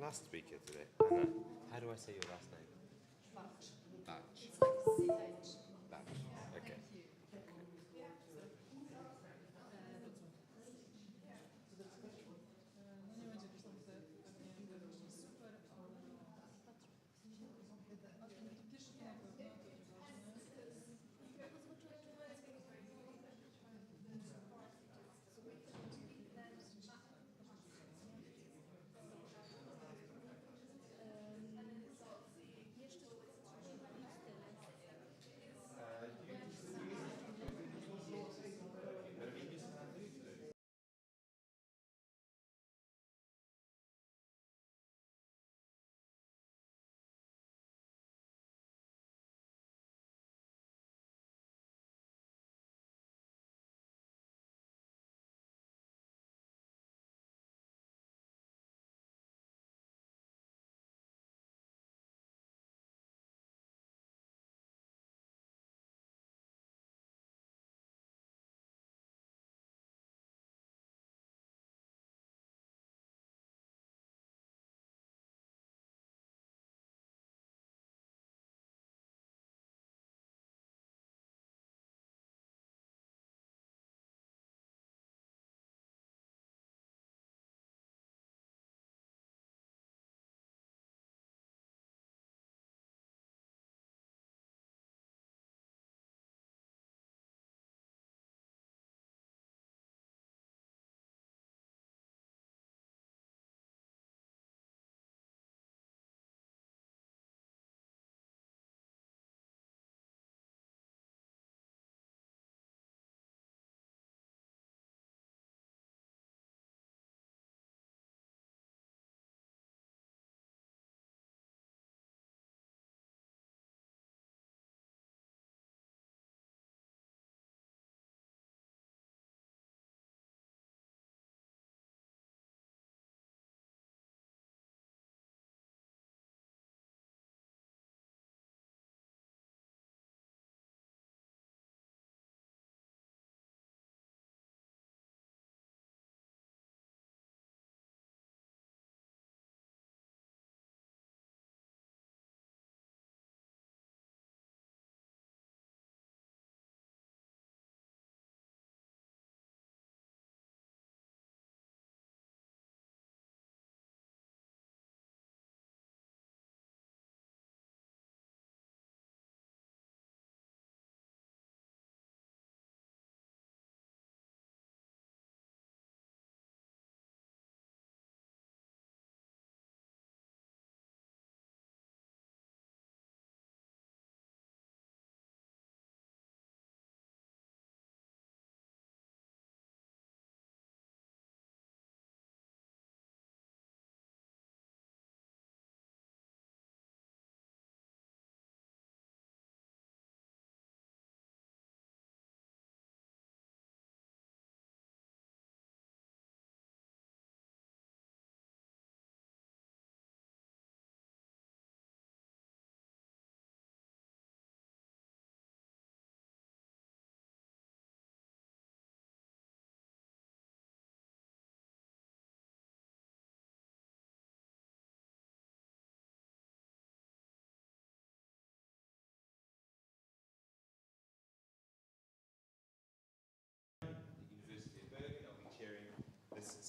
Last speaker today. Anna, how do I say your last name? Batch. Okay.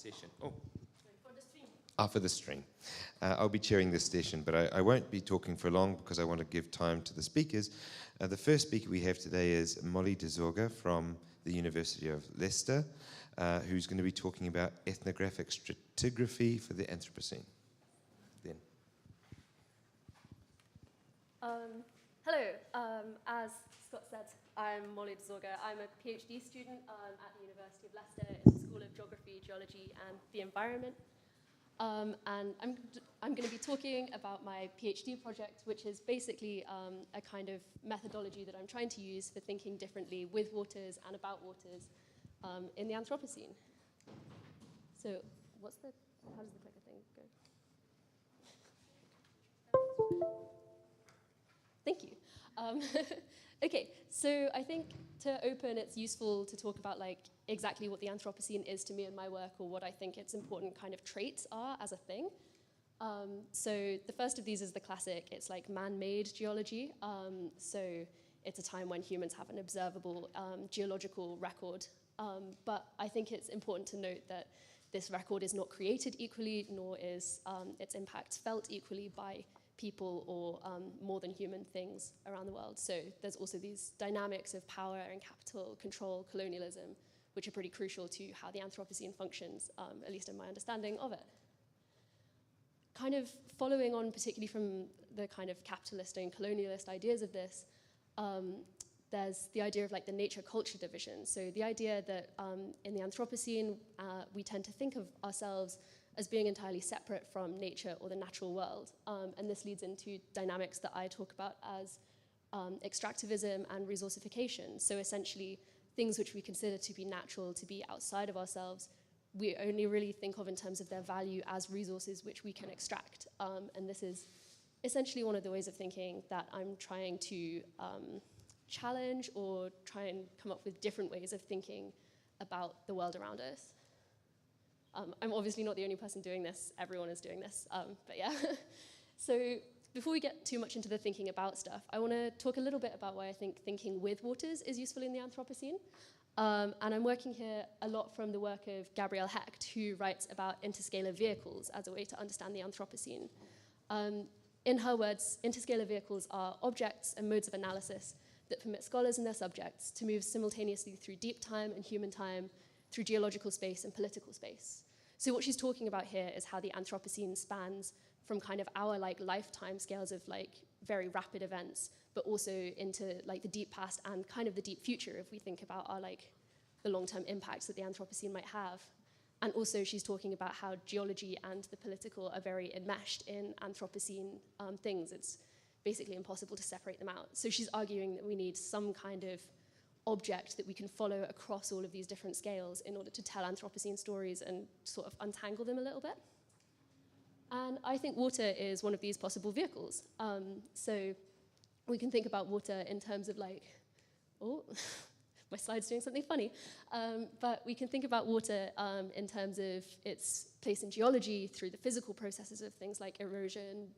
session. Oh. For the stream. I'll be chairing this session, but I won't be talking for long because I want to give time to the speakers. The first speaker we have today is Molly de Zorga from the University of Leicester, who's going to be talking about ethnographic stratigraphy for the Anthropocene. Then. Hello. As Scott said, I'm Molly de Zorga. I'm a PhD student at the University of Leicester in the School of Geography, Geology and the Environment. And I'm going to be talking about my PhD project, which is basically a kind of methodology that I'm trying to use for thinking differently with waters and about waters in the Anthropocene. So how does the clicker thing go? Thank you. Okay, so I think to open, it's useful to talk about exactly what the Anthropocene is to me in my work, or what I think its important kind of traits are as a thing. So the first of these is the classic, it's like man-made geology. So it's a time when humans have an observable geological record. But I think it's important to note that this record is not created equally, nor is its impact felt equally by people or more than human things around the world. So there's also these dynamics of power and capital, control, colonialism, which are pretty crucial to how the Anthropocene functions, at least in my understanding of it. Kind of following on particularly from the kind of capitalist and colonialist ideas of this, there's the idea of the nature-culture division. So the idea that in the Anthropocene, we tend to think of ourselves as being entirely separate from nature or the natural world. And this leads into dynamics that I talk about as extractivism and resourcification. So essentially, things which we consider to be natural, to be outside of ourselves, we only really think of in terms of their value as resources which we can extract. And this is essentially one of the ways of thinking that I'm trying to challenge or try and come up with different ways of thinking about the world around us. I'm obviously not the only person doing this, everyone is doing this, but yeah. So before we get too much into the thinking about stuff, I want to talk a little bit about why I think thinking with waters is useful in the Anthropocene. And I'm working here a lot from the work of Gabrielle Hecht, who writes about interscalar vehicles as a way to understand the Anthropocene. In her words, interscalar vehicles are objects and modes of analysis that permit scholars and their subjects to move simultaneously through deep time and human time, through geological space and political space. So what she's talking about here is how the Anthropocene spans from kind of our lifetime scales of very rapid events, but also into the deep past and kind of the deep future if we think about our the long-term impacts that the Anthropocene might have. And also she's talking about how geology and the political are very enmeshed in Anthropocene things. It's basically impossible to separate them out. So she's arguing that we need some kind of object that we can follow across all of these different scales in order to tell Anthropocene stories and sort of untangle them a little bit. And I think water is one of these possible vehicles. So we can think about water in terms of oh, my slide's doing something funny. But we can think about water in terms of its place in geology through the physical processes of things like erosion,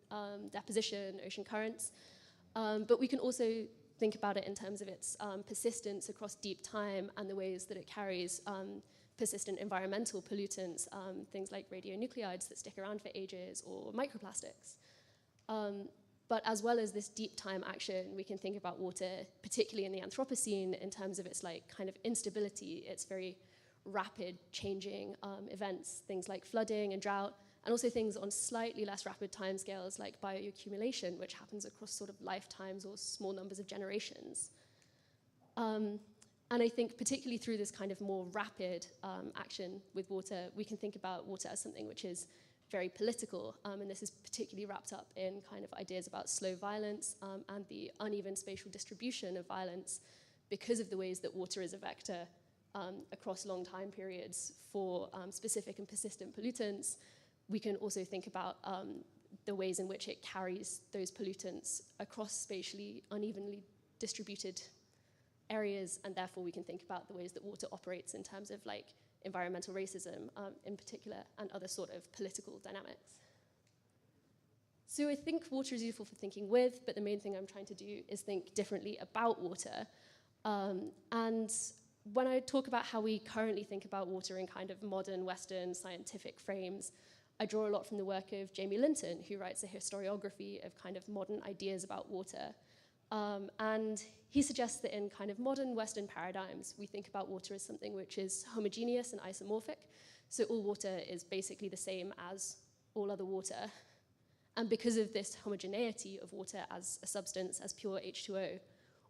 deposition, ocean currents. But we can also think about it in terms of its persistence across deep time and the ways that it carries persistent environmental pollutants, things like radionuclides that stick around for ages or microplastics. But as well as this deep time action, we can think about water, particularly in the Anthropocene, in terms of its kind of instability, its very rapid changing events, things like flooding and drought, and also things on slightly less rapid timescales like bioaccumulation, which happens across sort of lifetimes or small numbers of generations. And I think particularly through this kind of more rapid action with water, we can think about water as something which is very political, and this is particularly wrapped up in kind of ideas about slow violence and the uneven spatial distribution of violence because of the ways that water is a vector across long time periods for specific and persistent pollutants. We can also think about the ways in which it carries those pollutants across spatially unevenly distributed areas, and therefore we can think about the ways that water operates in terms of environmental racism in particular, and other sort of political dynamics. So I think water is useful for thinking with, but the main thing I'm trying to do is think differently about water. And when I talk about how we currently think about water in kind of modern Western scientific frames, I draw a lot from the work of Jamie Linton, who writes a historiography of kind of modern ideas about water. And he suggests that in kind of modern Western paradigms, we think about water as something which is homogeneous and isomorphic. So all water is basically the same as all other water. And because of this homogeneity of water as a substance, as pure H2O,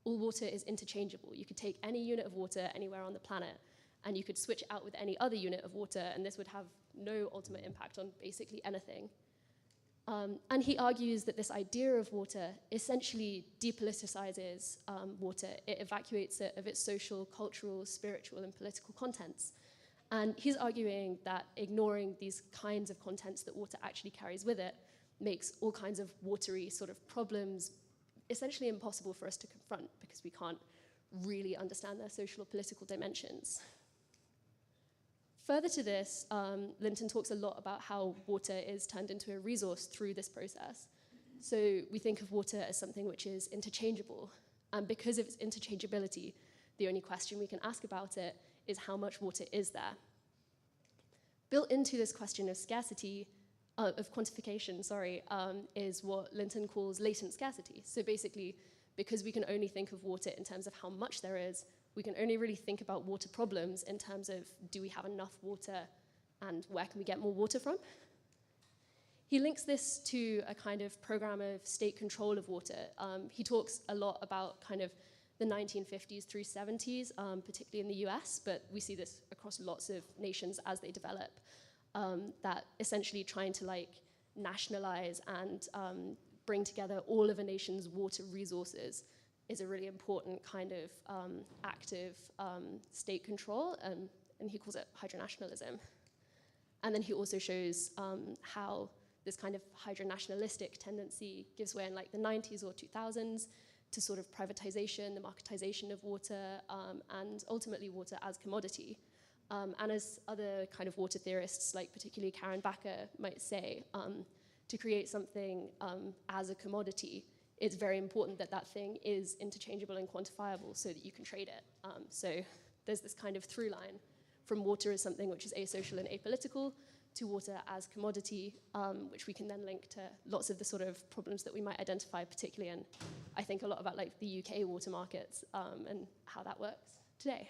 all water is interchangeable. You could take any unit of water anywhere on the planet, and you could switch it out with any other unit of water, and this would have no ultimate impact on basically anything. And he argues that this idea of water essentially depoliticizes water. It evacuates it of its social, cultural, spiritual, and political contents. And he's arguing that ignoring these kinds of contents that water actually carries with it makes all kinds of watery sort of problems essentially impossible for us to confront because we can't really understand their social or political dimensions. Further to this, Linton talks a lot about how water is turned into a resource through this process. So we think of water as something which is interchangeable. And because of its interchangeability, the only question we can ask about it is how much water is there. Built into this question of scarcity, of quantification, is what Linton calls latent scarcity. So basically, because we can only think of water in terms of how much there is, we can only really think about water problems in terms of do we have enough water and where can we get more water from? He links this to a kind of program of state control of water. He talks a lot about kind of the 1950s through 70s, particularly in the US, but we see this across lots of nations as they develop, that essentially trying to like nationalize and bring together all of a nation's water resources is a really important kind of active state control, and he calls it hydronationalism. And then he also shows how this kind of hydronationalistic tendency gives way in like the 90s or 2000s to sort of privatization, the marketization of water, and ultimately water as commodity. And as other kind of water theorists, like particularly Karen Backer might say, to create something as a commodity, it's very important that that thing is interchangeable and quantifiable so that you can trade it. So there's this kind of through line from water as something which is asocial and apolitical to water as commodity, which we can then link to lots of the sort of problems that we might identify, particularly in, I think a lot about like the UK water markets and how that works today.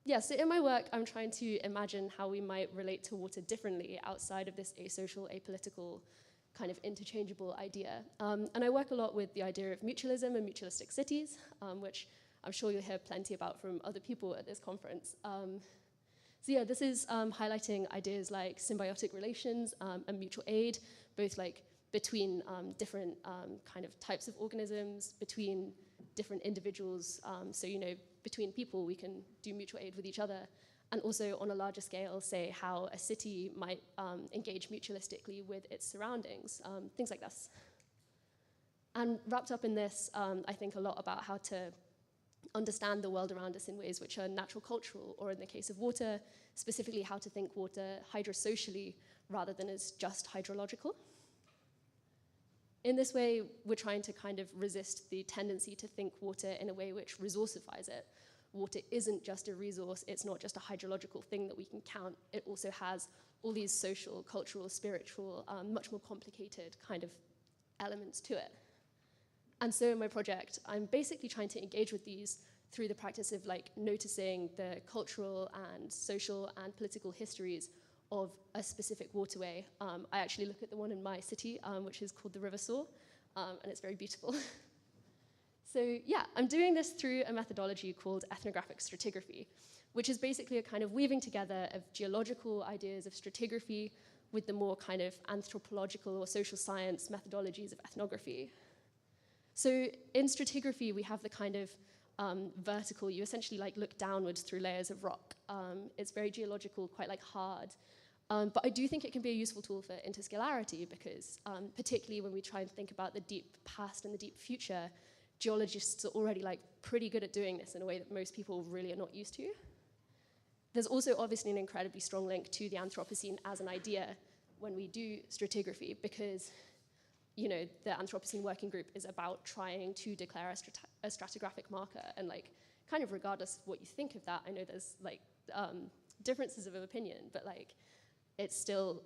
Yeah, so in my work, I'm trying to imagine how we might relate to water differently outside of this asocial, apolitical, kind of interchangeable idea. And I work a lot with the idea of mutualism and mutualistic cities, which I'm sure you'll hear plenty about from other people at this conference. So yeah, this is highlighting ideas like symbiotic relations and mutual aid, both like between different kind of types of organisms, between different individuals. So, you know, between people, we can do mutual aid with each other. And also on a larger scale, say how a city might engage mutualistically with its surroundings, things like this. And wrapped up in this, I think a lot about how to understand the world around us in ways which are natural cultural, or in the case of water, specifically how to think water hydrosocially rather than as just hydrological. In this way, we're trying to kind of resist the tendency to think water in a way which resourcifies it. Water isn't just a resource, it's not just a hydrological thing that we can count, it also has all these social, cultural, spiritual, much more complicated kind of elements to it. And so in my project, I'm basically trying to engage with these through the practice of like noticing the cultural and social and political histories of a specific waterway. I actually look at the one in my city, which is called the River Soar, and it's very beautiful. So yeah, I'm doing this through a methodology called ethnographic stratigraphy, which is basically a kind of weaving together of geological ideas of stratigraphy with the more kind of anthropological or social science methodologies of ethnography. So in stratigraphy, we have the kind of vertical, you essentially like look downwards through layers of rock. It's very geological, quite like hard. But I do think it can be a useful tool for interscalarity because particularly when we try and think about the deep past and the deep future, geologists are already like pretty good at doing this in a way that most people really are not used to. There's also obviously an incredibly strong link to the Anthropocene as an idea when we do stratigraphy because, you know, the Anthropocene working group is about trying to declare a stratigraphic marker and like kind of regardless of what you think of that, I know there's like differences of opinion, but like it's still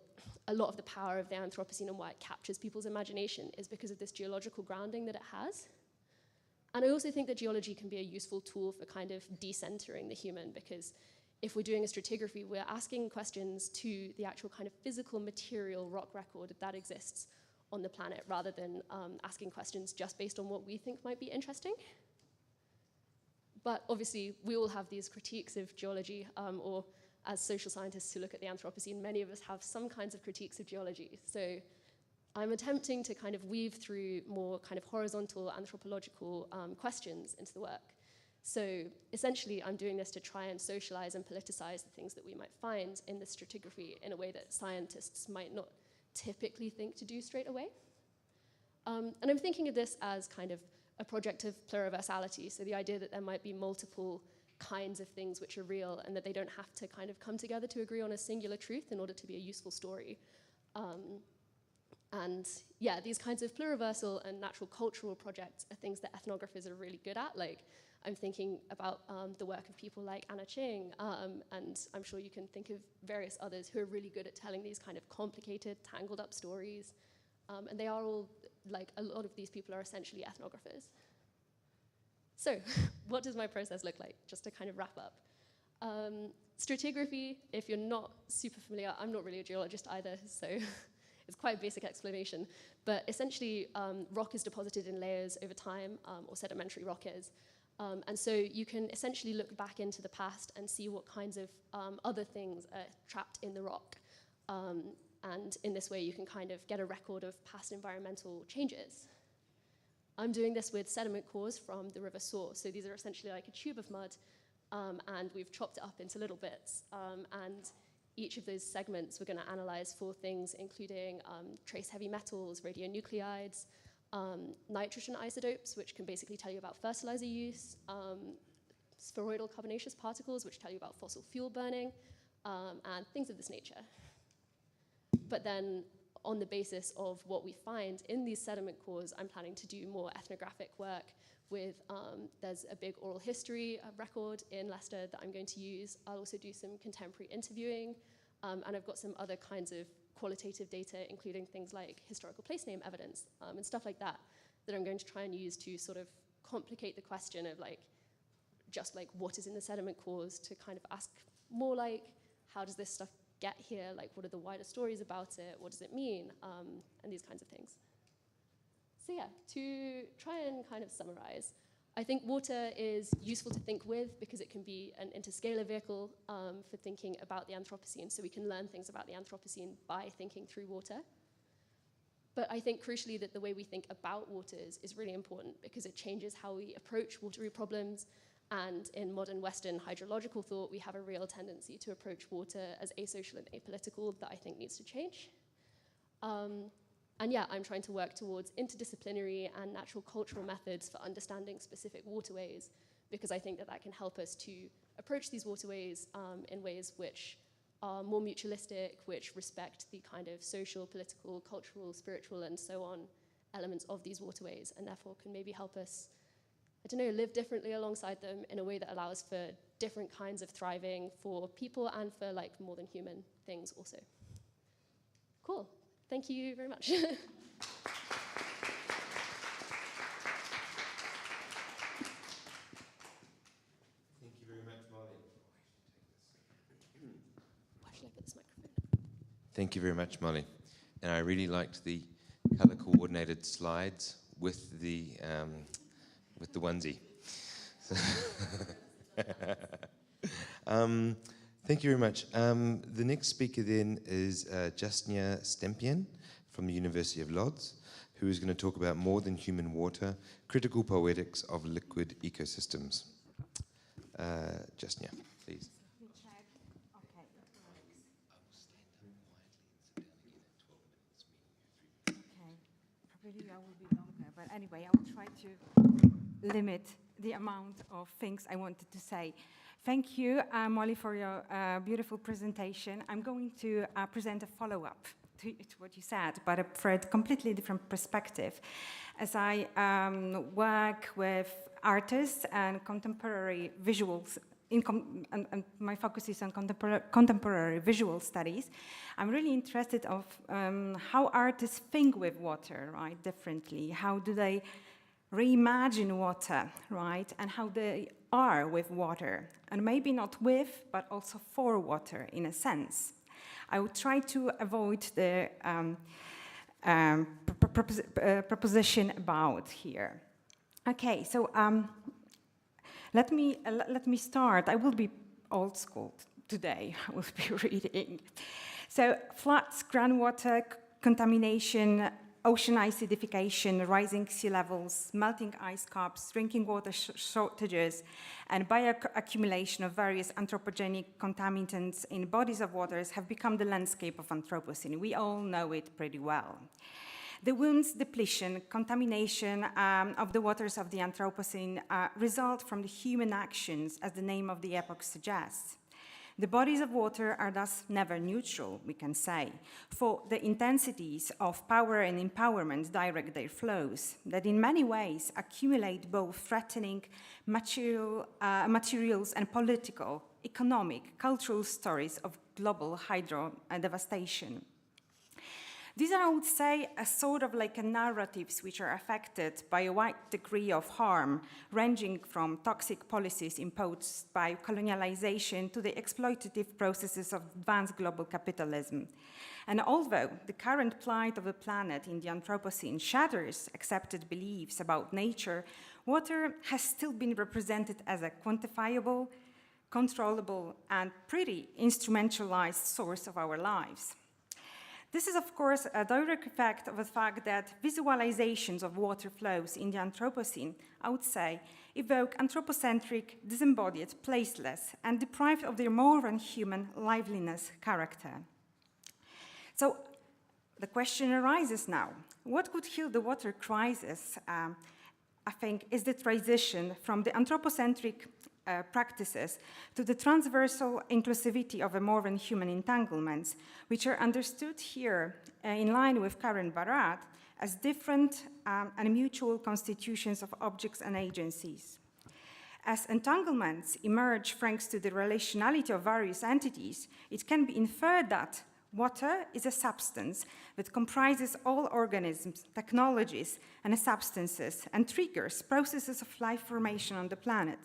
a lot of the power of the Anthropocene and why it captures people's imagination is because of this geological grounding that it has. And I also think that geology can be a useful tool for kind of decentering the human, because if we're doing a stratigraphy, we're asking questions to the actual kind of physical material rock record that exists on the planet, rather than asking questions just based on what we think might be interesting. But obviously, we all have these critiques of geology, or as social scientists who look at the Anthropocene, many of us have some kinds of critiques of geology. So I'm attempting to kind of weave through more kind of horizontal anthropological questions into the work. So essentially, I'm doing this to try and socialize and politicize the things that we might find in the stratigraphy in a way that scientists might not typically think to do straight away. And I'm thinking of this as kind of a project of pluriversality, so the idea that there might be multiple kinds of things which are real and that they don't have to kind of come together to agree on a singular truth in order to be a useful story. And yeah, these kinds of pluriversal and natural cultural projects are things that ethnographers are really good at. Like, I'm thinking about the work of people like Anna Ching, and I'm sure you can think of various others who are really good at telling these kind of complicated, tangled up stories. And they are all, like, a lot of these people are essentially ethnographers. So, what does my process look like, just to kind of wrap up? Stratigraphy, if you're not super familiar, I'm not really a geologist either, so it's quite a basic explanation. But essentially, rock is deposited in layers over time, or sedimentary rock is. And so you can essentially look back into the past and see what kinds of other things are trapped in the rock. And in this way, you can kind of get a record of past environmental changes. I'm doing this with sediment cores from the river Soar. So these are essentially like a tube of mud, and we've chopped it up into little bits. And each of those segments we're going to analyze for things including trace heavy metals, radionuclides, nitrogen isotopes, which can basically tell you about fertilizer use, spheroidal carbonaceous particles, which tell you about fossil fuel burning, and things of this nature. But then, on the basis of what we find in these sediment cores, I'm planning to do more ethnographic work with, there's a big oral history record in Leicester that I'm going to use. I'll also do some contemporary interviewing, and I've got some other kinds of qualitative data, including things like historical place name evidence and stuff like that, that I'm going to try and use to sort of complicate the question of like, just like what is in the sediment cores, to kind of ask more like, how does this stuff get here? Like, what are the wider stories about it? What does it mean? And these kinds of things. So yeah, to try and kind of summarize, I think water is useful to think with because it can be an interscalar vehicle for thinking about the Anthropocene, so we can learn things about the Anthropocene by thinking through water. But I think crucially that the way we think about waters is really important because it changes how we approach watery problems. And in modern Western hydrological thought, we have a real tendency to approach water as asocial and apolitical that I think needs to change. And yeah, I'm trying to work towards interdisciplinary and natural cultural methods for understanding specific waterways, because I think that that can help us to approach these waterways in ways which are more mutualistic, which respect the kind of social, political, cultural, spiritual, and so on elements of these waterways, and therefore can maybe help us, I don't know, live differently alongside them in a way that allows for different kinds of thriving for people and for like more than human things also. Cool. Thank you very much. Thank you very much, Molly. Why should I put this microphone? Thank you very much, Molly. And I really liked the color-coordinated slides with the onesie. Thank you very much. The next speaker then is Jasnia Stempian from the University of Lodz, who is going to talk about more than human water, critical poetics of liquid ecosystems. Jasnia, please. Probably I will be longer, but anyway, I will try to limit the amount of things I wanted to say. Thank you, Molly, for your beautiful presentation. I'm going to present a follow-up to what you said, but for a completely different perspective. As I work with artists and contemporary visuals, and my focus is on contemporary visual studies. I'm really interested of how artists think with water, right, differently. How do they reimagine water, right, and how they are with water, and maybe not with, but also for water in a sense. I would try to avoid the proposition about here. Okay, so let me start. I will be old school today. I will be reading. So floods, groundwater contamination, ocean acidification, rising sea levels, melting ice caps, drinking water shortages, and bioaccumulation of various anthropogenic contaminants in bodies of waters have become the landscape of Anthropocene. We all know it pretty well. The wounds, depletion, contamination of the waters of the Anthropocene result from the human actions, as the name of the epoch suggests. The bodies of water are thus never neutral, we can say, for the intensities of power and empowerment direct their flows, that in many ways accumulate both threatening materials and political, economic, cultural stories of global hydro devastation. These are, I would say, a sort of like narratives which are affected by a wide degree of harm, ranging from toxic policies imposed by colonialization to the exploitative processes of advanced global capitalism. And although the current plight of the planet in the Anthropocene shatters accepted beliefs about nature, water has still been represented as a quantifiable, controllable, and pretty instrumentalized source of our lives. This is, of course, a direct effect of the fact that visualizations of water flows in the Anthropocene, I would say, evoke anthropocentric, disembodied, placeless, and deprived of their more than human liveliness character. So the question arises now, what could heal the water crisis, I think, is the transition from the anthropocentric practices to the transversal inclusivity of a more than human entanglements, which are understood here in line with Karen Barat as different and mutual constitutions of objects and agencies. As entanglements emerge thanks to the relationality of various entities, it can be inferred that water is a substance that comprises all organisms, technologies, and substances, and triggers processes of life formation on the planet.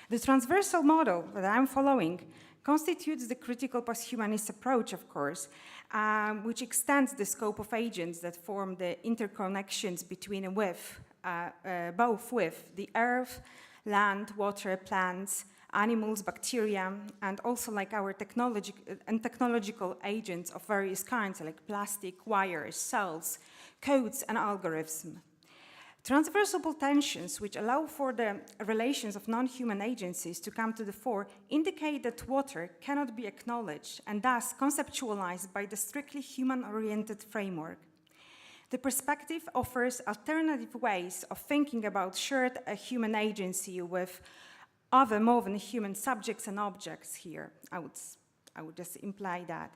The transversal model that I'm following constitutes the critical posthumanist approach, of course, which extends the scope of agents that form the interconnections between and with, both with the earth, land, water, plants, animals, bacteria, and also like our technological agents of various kinds, like plastic, wires, cells, codes, and algorithms. Transversal tensions, which allow for the relations of non-human agencies to come to the fore, indicate that water cannot be acknowledged and thus conceptualized by the strictly human-oriented framework. The perspective offers alternative ways of thinking about shared human agency with other more than human subjects and objects here. I would just imply that.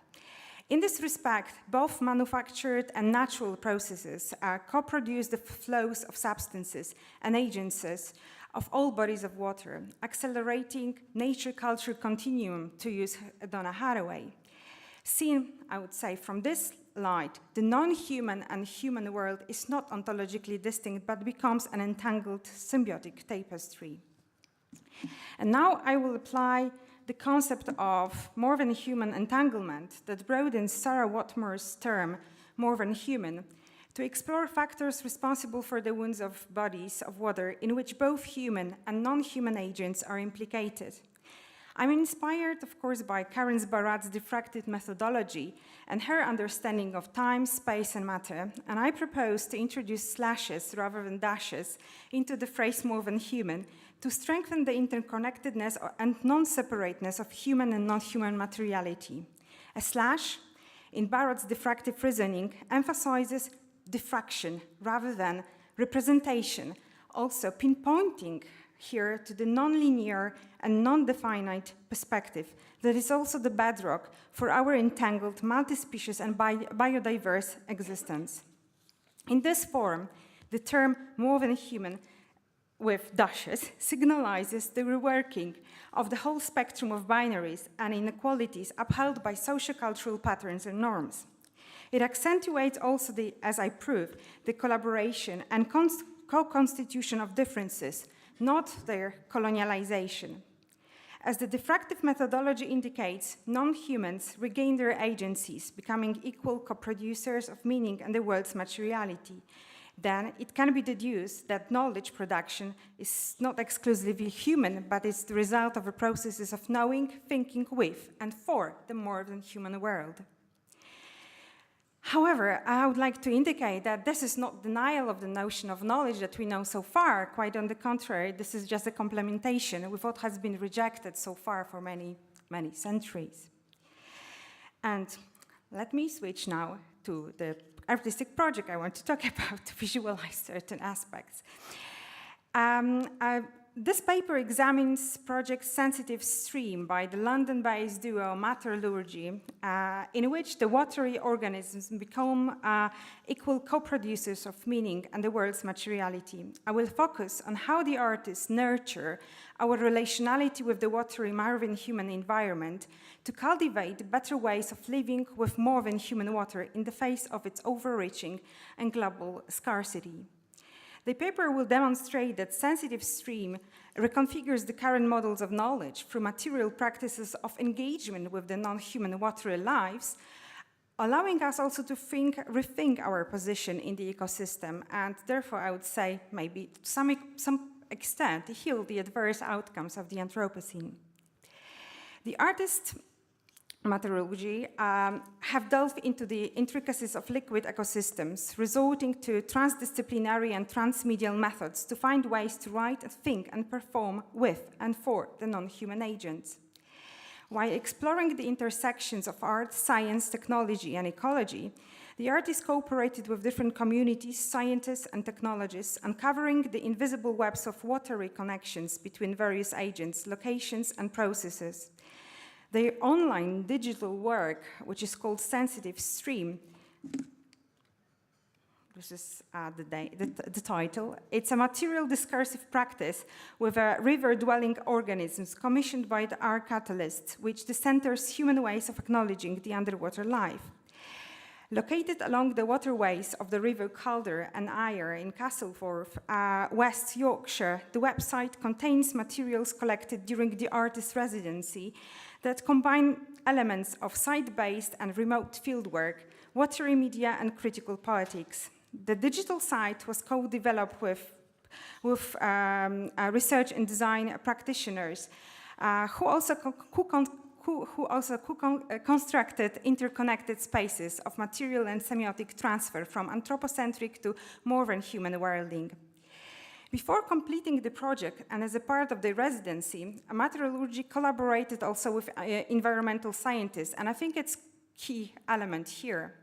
In this respect, both manufactured and natural processes co-produce the flows of substances and agencies of all bodies of water, accelerating nature-culture continuum, to use Donna Haraway. Seen, I would say, from this light, the non-human and human world is not ontologically distinct, but becomes an entangled symbiotic tapestry. And now I will apply the concept of more than human entanglement that broadens Sarah Watmore's term, more than human, to explore factors responsible for the wounds of bodies of water in which both human and non-human agents are implicated. I'm inspired, of course, by Karen Barat's diffracted methodology and her understanding of time, space, and matter, and I propose to introduce slashes rather than dashes into the phrase more than human to strengthen the interconnectedness and non-separateness of human and non-human materiality. A slash, in Barat's diffractive reasoning, emphasizes diffraction rather than representation, also pinpointing here to the non-linear and non-definite perspective that is also the bedrock for our entangled, multi-species and biodiverse existence. In this form, the term more than human with dashes signalizes the reworking of the whole spectrum of binaries and inequalities upheld by sociocultural patterns and norms. It accentuates also, as I proved, the collaboration and co-constitution of differences, not their colonialization. As the diffractive methodology indicates, non-humans regain their agencies, becoming equal co-producers of meaning and the world's materiality. Then it can be deduced that knowledge production is not exclusively human, but is the result of the processes of knowing, thinking with, and for the more than human world. However, I would like to indicate that this is not denial of the notion of knowledge that we know so far. Quite on the contrary, this is just a complementation with what has been rejected so far for many, many centuries. And let me switch now to the artistic project I want to talk about to visualize certain aspects. This paper examines project Sensitive Stream by the London-based duo Metallurgy, in which the watery organisms become equal co-producers of meaning and the world's materiality. I will focus on how the artists nurture our relationality with the watery Marvin human environment to cultivate better ways of living with more than human water in the face of its overreaching and global scarcity. The paper will demonstrate that Sensitive Stream reconfigures the current models of knowledge through material practices of engagement with the non-human watery lives, allowing us also to rethink our position in the ecosystem, and therefore I would say maybe to some extent heal the adverse outcomes of the Anthropocene. The artists Metallurgy have delved into the intricacies of liquid ecosystems, resorting to transdisciplinary and transmedial methods to find ways to write, think, and perform with and for the non-human agents. While exploring the intersections of art, science, technology, and ecology, the artists cooperated with different communities, scientists, and technologists, uncovering the invisible webs of watery connections between various agents, locations, and processes. Their online digital work, which is called Sensitive Stream, this is the title. It's a material discursive practice with river-dwelling organisms commissioned by the art catalysts, which centers human ways of acknowledging the underwater life. Located along the waterways of the River Calder and Ayr in Castleford, West Yorkshire, the website contains materials collected during the artist's residency that combine elements of site-based and remote fieldwork, watery media, and critical poetics. The digital site was co-developed with research and design practitioners who also constructed interconnected spaces of material and semiotic transfer from anthropocentric to more than human worlding. Before completing the project and as a part of the residency, Metallurgy collaborated also with environmental scientists, and I think it's a key element here,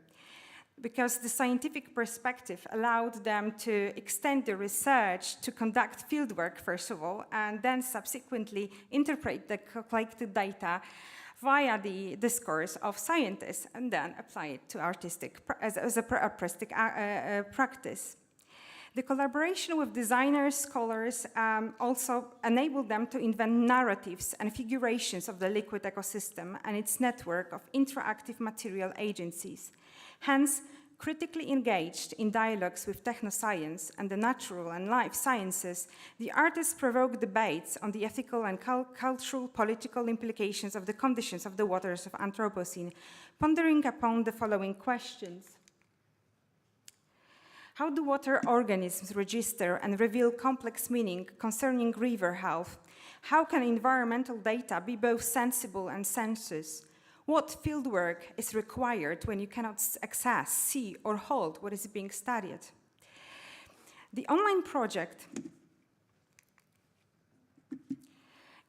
because the scientific perspective allowed them to extend the research to conduct fieldwork, first of all, and then subsequently interpret the collected data via the discourse of scientists, and then apply it to artistic as a artistic practice. The collaboration with designers, scholars also enabled them to invent narratives and figurations of the liquid ecosystem and its network of interactive material agencies. Hence, critically engaged in dialogues with technoscience and the natural and life sciences, the artists provoked debates on the ethical and cultural, political implications of the conditions of the waters of Anthropocene, pondering upon the following questions. How do water organisms register and reveal complex meaning concerning river health? How can environmental data be both sensible and sensuous? What fieldwork is required when you cannot access, see, or hold what is being studied? The online project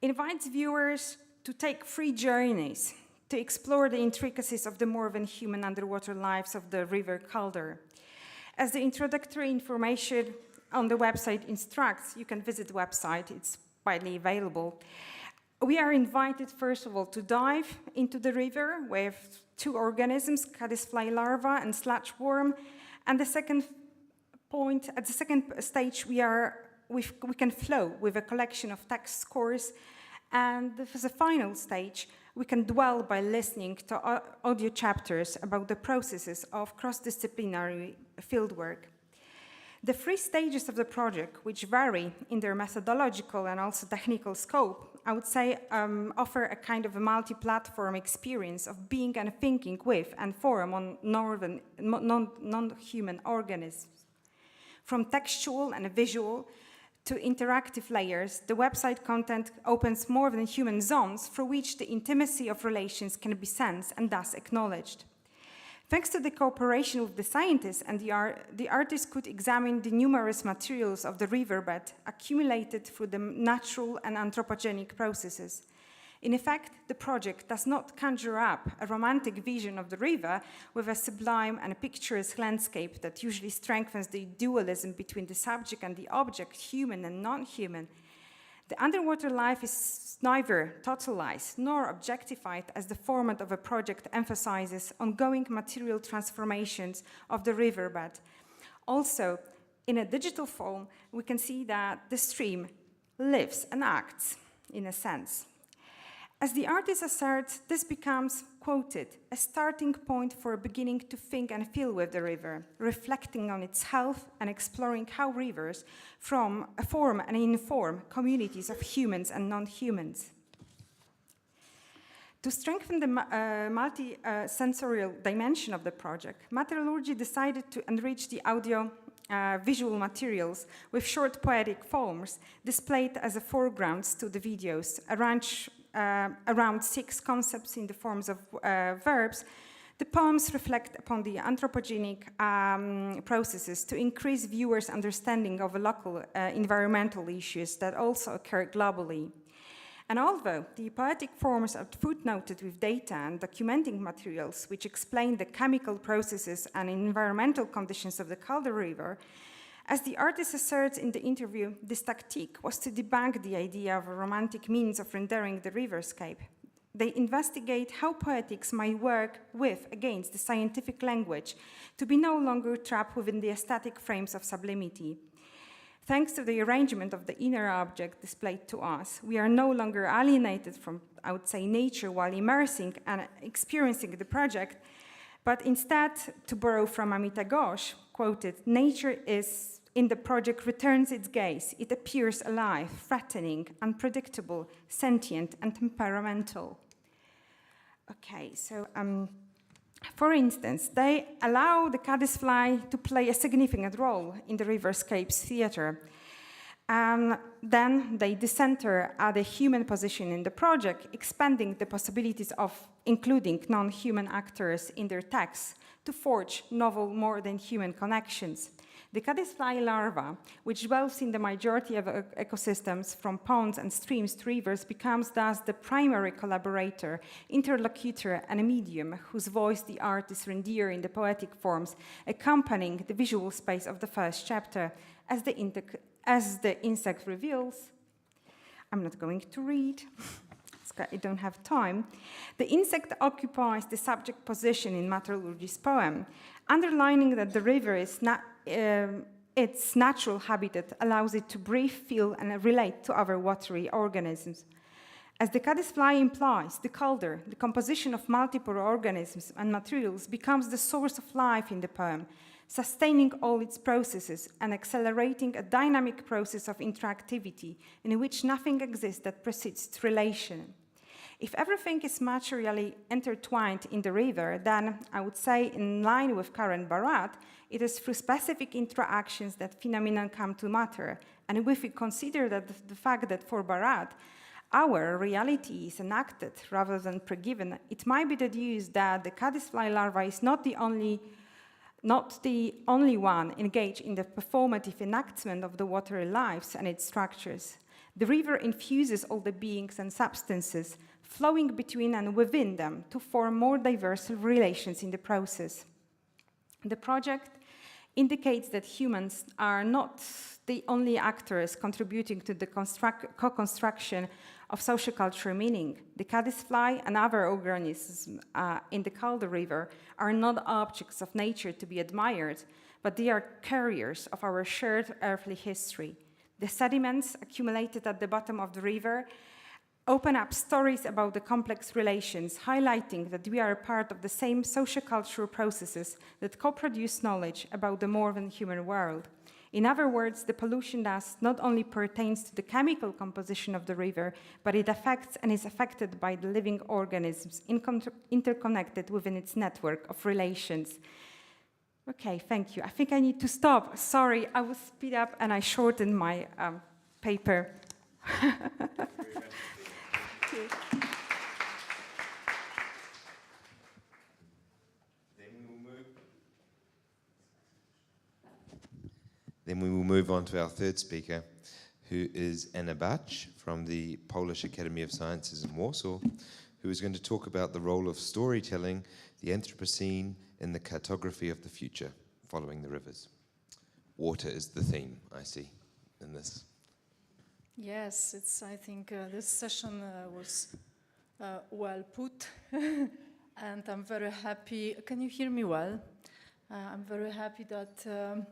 invites viewers to take free journeys to explore the intricacies of the more than human underwater lives of the River Calder. As the introductory information on the website instructs, you can visit the website, it's widely available. We are invited, first of all, to dive into the river with two organisms, caddisfly larva and sludge worm. And the second point, at the second stage, we are we can flow with a collection of text scores, and as a final stage, we can dwell by listening to audio chapters about the processes of cross-disciplinary fieldwork. The 3 stages of the project, which vary in their methodological and also technical scope, I would say offer a kind of a multi-platform experience of being and thinking with and for on non-human organisms. From textual and visual to interactive layers, the website content opens more than human zones through which the intimacy of relations can be sensed and thus acknowledged. Thanks to the cooperation with the scientists and the artists could examine the numerous materials of the riverbed accumulated through the natural and anthropogenic processes. In effect, the project does not conjure up a romantic vision of the river with a sublime and picturesque landscape that usually strengthens the dualism between the subject and the object, human and non-human. The underwater life is neither totalized nor objectified, as the format of a project emphasizes ongoing material transformations of the riverbed. Also, in a digital form, we can see that the stream lives and acts, in a sense. As the artist asserts, this becomes, quoted, a starting point for beginning to think and feel with the river, reflecting on its health and exploring how rivers form and inform communities of humans and non-humans. To strengthen the multi-sensorial dimension of the project, Metallurgy decided to enrich the audio visual materials with short poetic forms displayed as a foregrounds to the videos, around 6 concepts in the forms of verbs. The poems reflect upon the anthropogenic processes to increase viewers' understanding of local environmental issues that also occur globally. And although the poetic forms are footnoted with data and documenting materials which explain the chemical processes and environmental conditions of the Calder River, as the artist asserts in the interview, this tactique was to debunk the idea of a romantic means of rendering the riverscape. They investigate how poetics might work with against the scientific language to be no longer trapped within the aesthetic frames of sublimity. Thanks to the arrangement of the inner object displayed to us, we are no longer alienated from, I would say, nature while immersing and experiencing the project, but instead, to borrow from Amita Ghosh, quoted, nature is in the project returns its gaze. It appears alive, threatening, unpredictable, sentient, and temperamental. Okay, so for instance, they allow the caddisfly to play a significant role in the riverscapes theater. Then they decenter the human position in the project, expanding the possibilities of including non-human actors in their texts to forge novel, more than human connections. The caddisfly larva, which dwells in the majority of ecosystems from ponds and streams to rivers, becomes thus the primary collaborator, interlocutor, and a medium whose voice the artist renders in the poetic forms, accompanying the visual space of the first chapter. As the insect reveals, I'm not going to read, I don't have time. The insect occupies the subject position in Metallurgy's poem, underlining that the river is its natural habitat allows it to breathe, feel, and relate to other watery organisms. As the caddisfly implies, the Calder, the composition of multiple organisms and materials, becomes the source of life in the poem, sustaining all its processes and accelerating a dynamic process of interactivity in which nothing exists that precedes its relation. If everything is materially intertwined in the river, then I would say, in line with Karen Barat, it is through specific interactions that phenomena come to matter. And if we consider that the fact that for Barat, our reality is enacted rather than pre-given, it might be deduced that the caddisfly larva is not the only one engaged in the performative enactment of the watery lives and its structures. The river infuses all the beings and substances flowing between and within them to form more diverse relations in the process. The project indicates that humans are not the only actors contributing to the co-construction of sociocultural meaning. The caddisfly and other organisms in the Calder River are not objects of nature to be admired, but they are carriers of our shared earthly history. The sediments accumulated at the bottom of the river open up stories about the complex relations, highlighting that we are a part of the same sociocultural processes that co-produce knowledge about the more than human world. In other words, the pollution dust not only pertains to the chemical composition of the river, but it affects and is affected by the living organisms interconnected within its network of relations. Okay, thank you. I think I need to stop. Sorry, I will speed up and I shortened my paper. Then we will move on to our third speaker, who is Anna Bach from the Polish Academy of Sciences in Warsaw, who is going to talk about the role of storytelling, the Anthropocene, in the cartography of the future, following the rivers. Water is the theme, I see, in this. Yes, I think this session was well put, and I'm very happy. Can you hear me well? I'm very happy that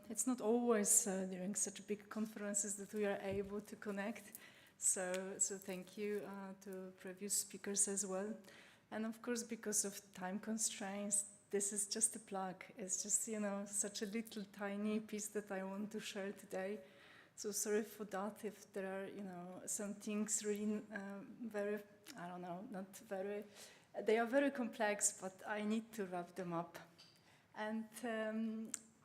it's not always during such big conferences that we are able to connect. So thank you to previous speakers as well. And of course, because of time constraints, this is just a plug. It's just, such a little tiny piece that I want to share today. So sorry for that if there are, some things really very, they are very complex, but I need to wrap them up. And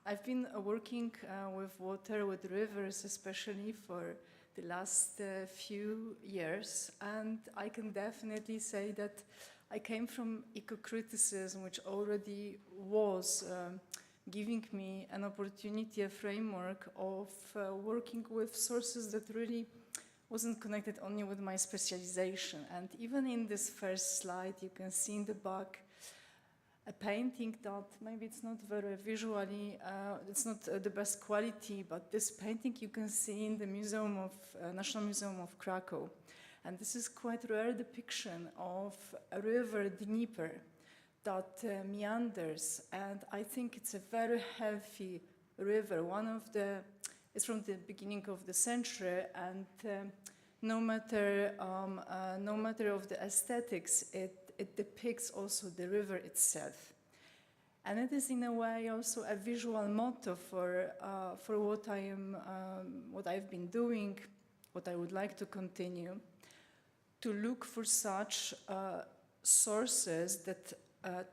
I've been working with water, with rivers, especially for the last few years. And I can definitely say that I came from eco-criticism, which already was giving me an opportunity, a framework of working with sources that really wasn't connected only with my specialization. And even in this first slide, you can see in the back a painting that maybe it's not very visually, it's not the best quality, but this painting you can see in the National Museum of Krakow. And this is quite rare depiction of a river, Dnieper, that meanders. And I think it's a very healthy river. It's from the beginning of the century, and no matter of the aesthetics, it depicts also the river itself. And it is in a way also a visual motto for what I've been doing, what I would like to continue, to look for such sources that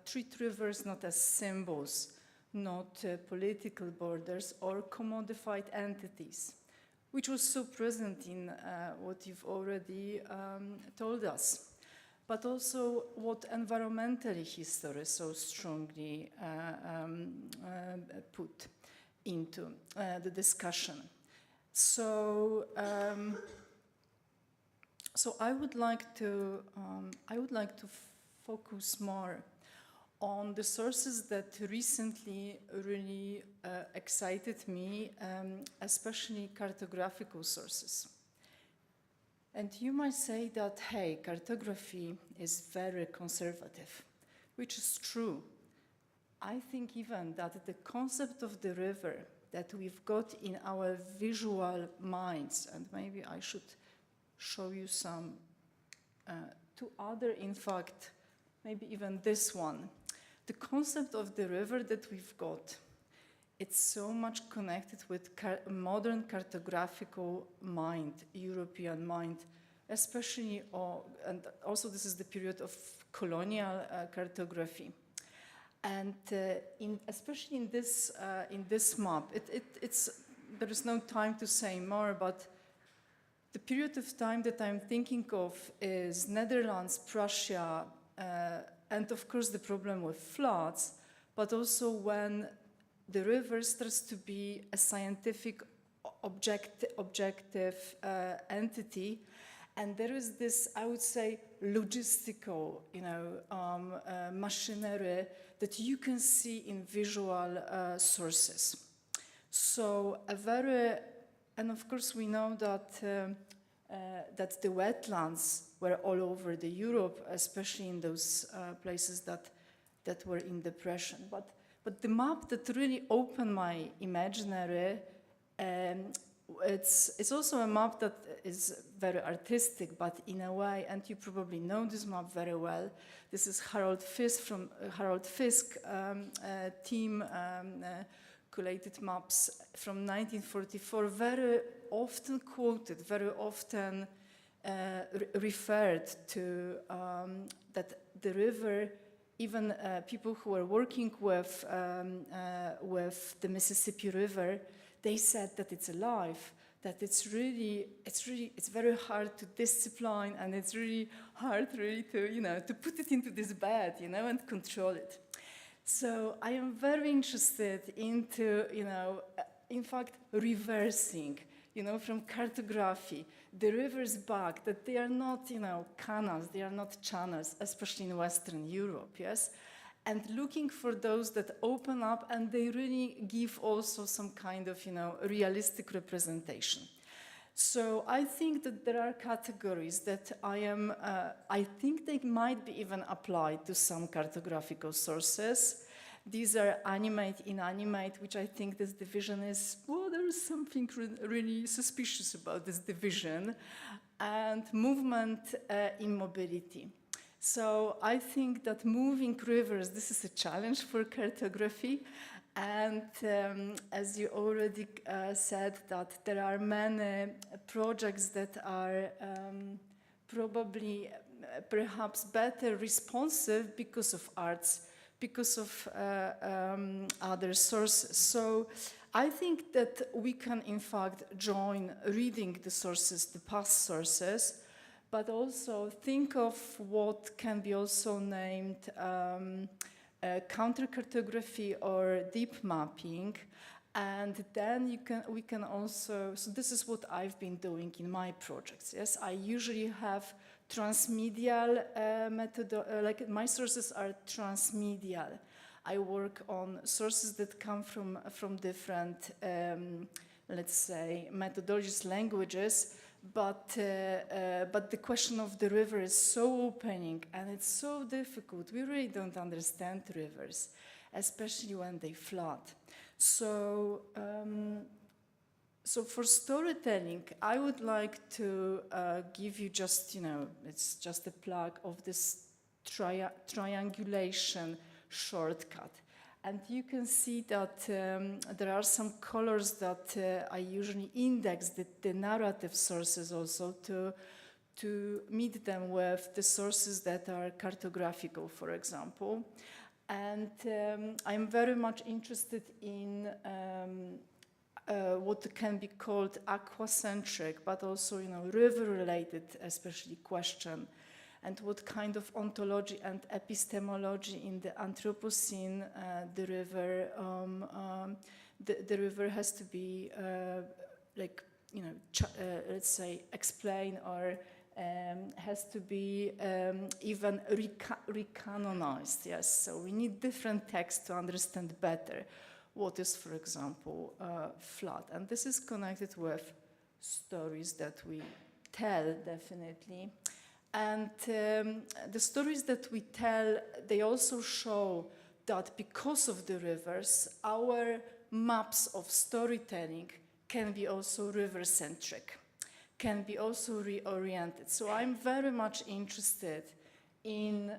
treat rivers not as symbols, not political borders or commodified entities, which was so present in what you've already told us, but also what environmental history so strongly put into the discussion. So I would like to focus more on the sources that recently really excited me, especially cartographical sources. And you might say that, hey, cartography is very conservative, which is true. I think even that the concept of the river that we've got in our visual minds, and maybe I should show you some, two other, in fact, maybe even this one. The concept of the river that we've got, it's so much connected with modern cartographical mind, European mind, especially, and also this is the period of colonial cartography. And especially in this map, there is no time to say more, but the period of time that I'm thinking of is Netherlands, Prussia, and of course the problem with floods, but also when the river starts to be a scientific objective entity, and there is this, I would say, logistical, machinery that you can see in visual sources. So and of course we know that the wetlands were all over the Europe, especially in those places that were in depression. But the map that really opened my imaginary it's also a map that is very artistic, but in a way, and you probably know this map very well. This is Harold Fisk from Harold Fisk team collated maps from 1944, very often quoted, very often referred to that the river. Even people who were working with the Mississippi River, they said that it's alive, that it's very hard to discipline, and it's really hard to put it into this bed, and control it. So I am very interested into, in fact, reversing, from cartography, the rivers back, that they are not, canals, they are not channels, especially in Western Europe, yes? And looking for those that open up, and they really give also some kind of, realistic representation. So I think that there are categories that I think they might be even applied to some cartographical sources. These are animate, inanimate, which I think this division is, well, there is something really suspicious about this division, and movement, immobility. So I think that moving rivers, this is a challenge for cartography. And as you already said, that there are many projects that are probably perhaps better responsive because of arts, because of other sources. So I think that we can, in fact, join reading the sources, the past sources, but also think of what can be also named counter-cartography or deep mapping. And then we can also, so this is what I've been doing in my projects. Yes, I usually have transmedial method, like my sources are transmedial. I work on sources that come from different, let's say, methodologies, languages, but the question of the river is so opening, and it's so difficult. We really don't understand rivers, especially when they flood. So, so for storytelling, I would like to give you just, it's just a plug of this triangulation shortcut. And you can see that there are some colors that I usually index the narrative sources also to meet them with the sources that are cartographical, for example. And I'm very much interested in what can be called aquacentric, but also, river-related, especially question, and what kind of ontology and epistemology in the Anthropocene the river has to be, let's say, explained, or has to be even recanonized. Yes, so we need different texts to understand better what is, for example, flood. And this is connected with stories that we tell, definitely. And the stories that we tell, they also show that because of the rivers, our maps of storytelling can be also river-centric, can be also reoriented. So I'm very much interested in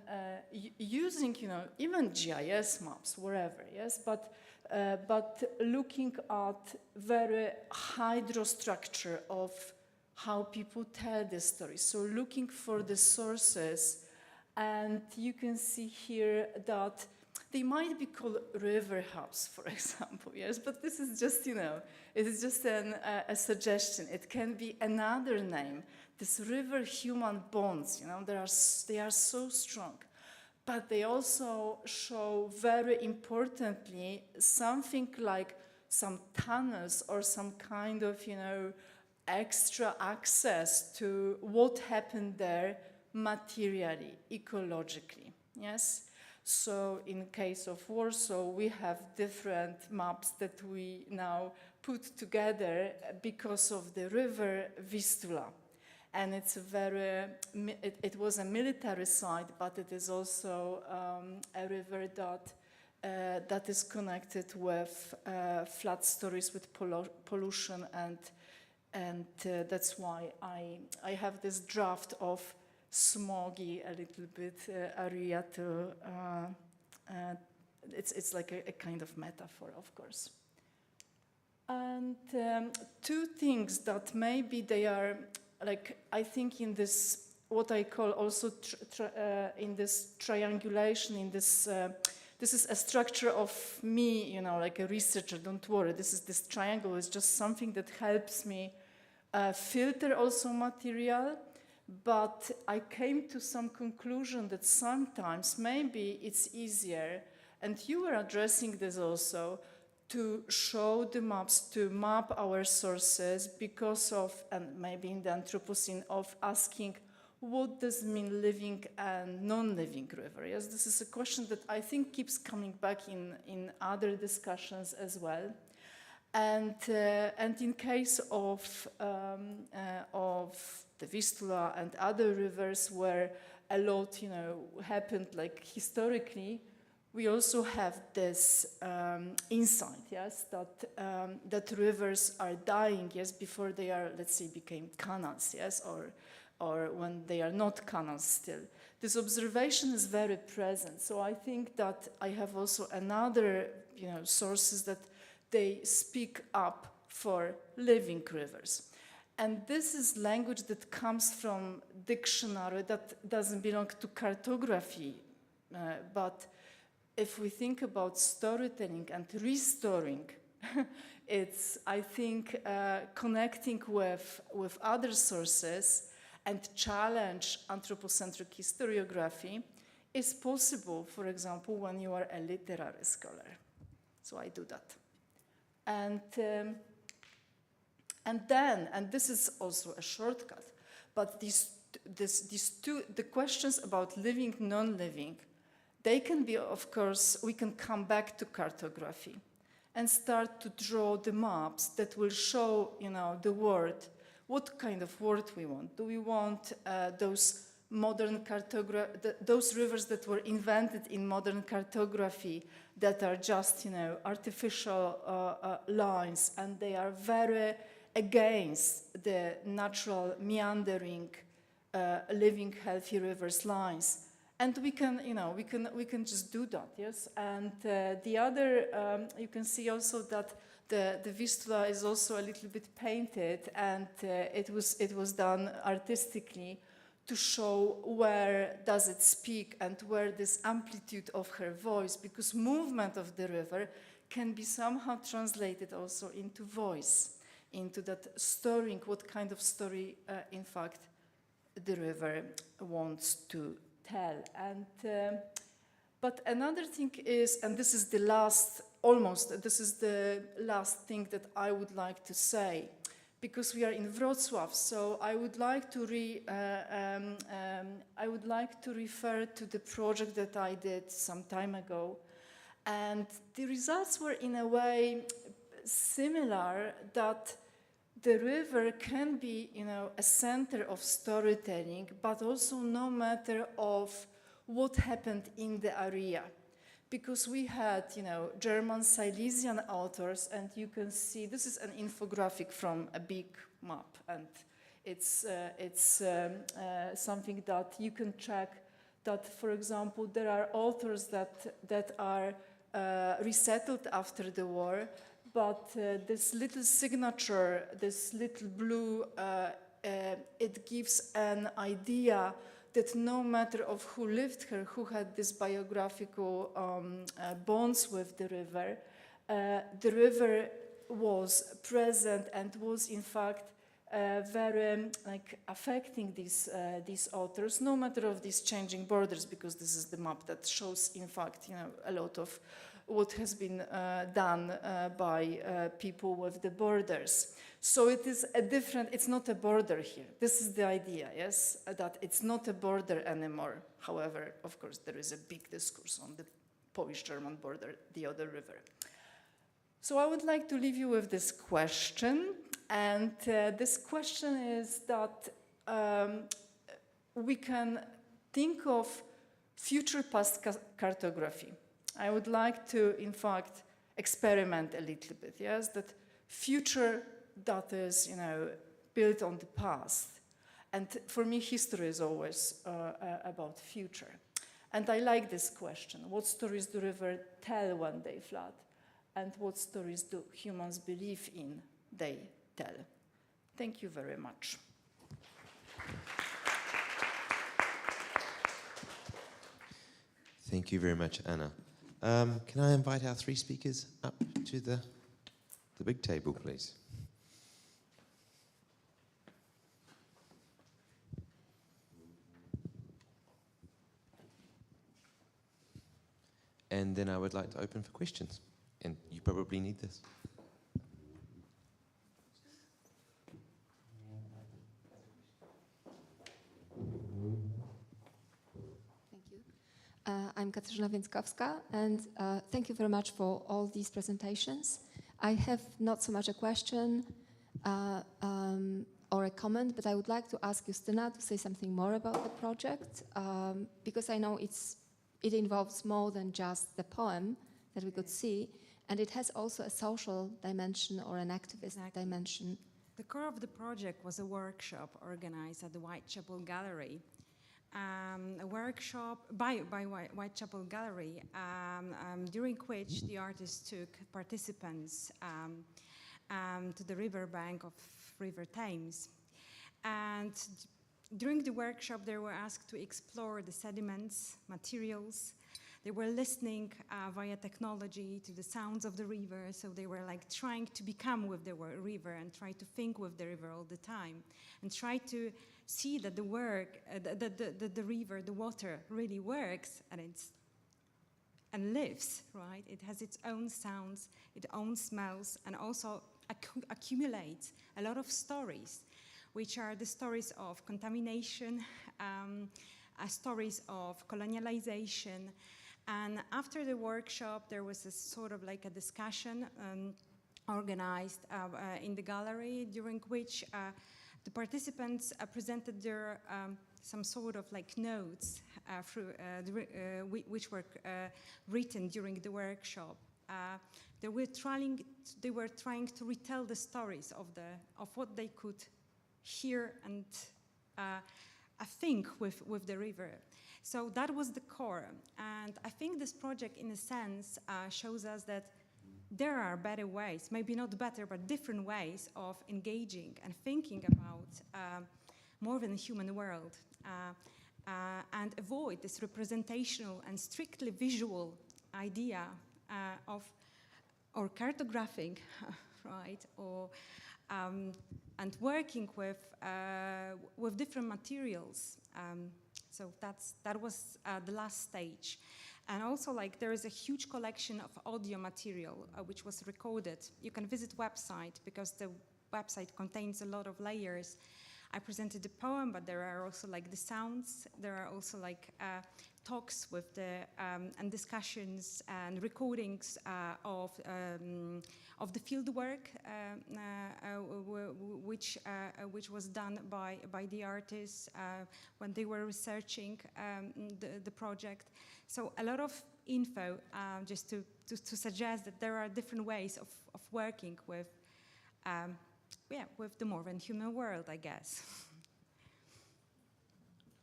using, even GIS maps, wherever, yes, but looking at very hydrostructure of how people tell the stories. So looking for the sources, and you can see here that they might be called river hubs, for example, yes, but this is just, it is just a suggestion. It can be another name. This river-human bonds, they are so strong. But they also show, very importantly, something like some tunnels or some kind of, extra access to what happened there materially, ecologically, yes? So in case of Warsaw, we have different maps that we now put together because of the river Vistula. And it's it was a military site, but it is also a river that is connected with flood stories, with pollution and And that's why I have this draft of smoggy a little bit area to, it's like a kind of metaphor, of course. And two things that maybe they are, like, I think in this, what I call also in this triangulation, in this, this is a structure of me, you know, like a researcher, don't worry, this triangle is just something that helps me filter also material, but I came to some conclusion that sometimes maybe it's easier, and you were addressing this also, to show the maps, to map our sources because of, and maybe in the Anthropocene, of asking what does mean living and non-living river? Yes, this is a question that I think keeps coming back in other discussions as well. And in case of the Vistula and other rivers where a lot, you know, happened like historically, we also have this insight, yes, that rivers are dying, yes, before they are, let's say, became canals, yes, or when they are not canals still. This observation is very present. So I think that I have also another, you know, sources that they speak up for living rivers. And this is language that comes from dictionary that doesn't belong to cartography, but if we think about storytelling and restoring, it's, I think, connecting with other sources and challenge anthropocentric historiography is possible, for example, when you are a literary scholar. So I do that. And this is also a shortcut, but these two, the questions about living, non-living, they can be, of course, we can come back to cartography and start to draw the maps that will show, you know, the world, what kind of world we want. Do we want those modern those rivers that were invented in modern cartography that are just, you know, artificial lines, and they are very against the natural meandering, living, healthy rivers lines. And we can, you know, we can just do that, yes. And the other, you can see also that the Vistula is also a little bit painted, and it was done artistically to show where does it speak and where this amplitude of her voice, because movement of the river can be somehow translated also into voice, into that storying, what kind of story, in fact, the river wants to tell. And but another thing is, and this is the last, this is the last thing that I would like to say, because we are in Wrocław, so I would like to refer to the project that I did some time ago, and the results were in a way similar, that the river can be, you know, a center of storytelling, but also no matter of what happened in the area. Because we had, you know, German Silesian authors, and you can see, this is an infographic from a big map, and it's something that you can check, that, for example, there are authors that are resettled after the war, but this little signature, this little blue, it gives an idea that no matter of who lived here, who had this biographical bonds with the river was present and was in fact very like affecting these authors, no matter of these changing borders, because this is the map that shows in fact, you know, a lot of what has been done by people with the borders. So it is a different, it's not a border here. This is the idea, yes, that it's not a border anymore. However, of course, there is a big discourse on the Polish-German border, the other river. So I would like to leave you with this question, and this question is that we can think of future past cartography. I would like to, in fact, experiment a little bit, yes, that future that is, built on the past. And for me, history is always about future. And I like this question. What stories do rivers tell when they flood? And what stories do humans believe in they tell? Thank you very much. Thank you very much, Anna. Can I invite our three speakers up to the big table, please? And then I would like to open for questions. And you probably need this. Thank you. I'm Katarzyna Więckowska, and thank you very much for all these presentations. I have not so much a question or a comment, but I would like to ask Justyna to say something more about the project, because I know it involves more than just the poem that we could see, and it has also a social dimension or an activist dimension. The core of the project was a workshop organized at the Whitechapel Gallery. A workshop by Whitechapel Gallery, during which the artist took participants to the riverbank of River Thames. And during the workshop, they were asked to explore the sediments, materials. They were listening via technology to the sounds of the river, so they were like trying to become with the river and try to think with the river all the time, and try to see that the river, the water really works and lives, right? It has its own sounds, its own smells, and also accumulates a lot of stories, which are the stories of contamination, stories of colonialization. And after the workshop, there was a sort of like a discussion organized in the gallery, during which the participants presented their some sort of like notes which were written during the workshop. They were trying to retell the stories of what they could hear and think with the river. So that was the core. And I think this project, in a sense, shows us that there are better ways, maybe not better, but different ways of engaging and thinking about more than a human world, and avoid this representational and strictly visual idea of or cartographing, right, or and working with different materials. So that was the last stage. And also, like, there is a huge collection of audio material which was recorded. You can visit website because the website contains a lot of layers. I presented the poem, but there are also like the sounds. There are also like talks with the and discussions and recordings of the field work which was done by the artists when they were researching the project. So a lot of info just to suggest that there are different ways of working with with the more than human world, I guess.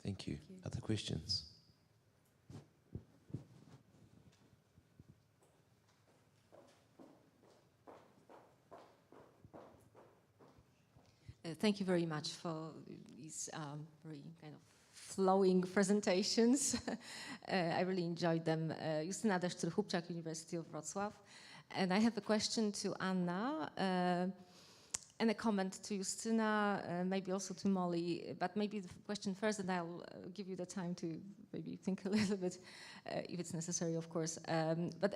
Thank you. Other questions? Thank you very much for these very kind of flowing presentations. I really enjoyed them. Justyna Deszcz-Hubczak, University of Wrocław. And I have a question to Anna and a comment to Justyna, maybe also to Molly, but maybe the question first, and I'll give you the time to maybe think a little bit, if it's necessary, of course. But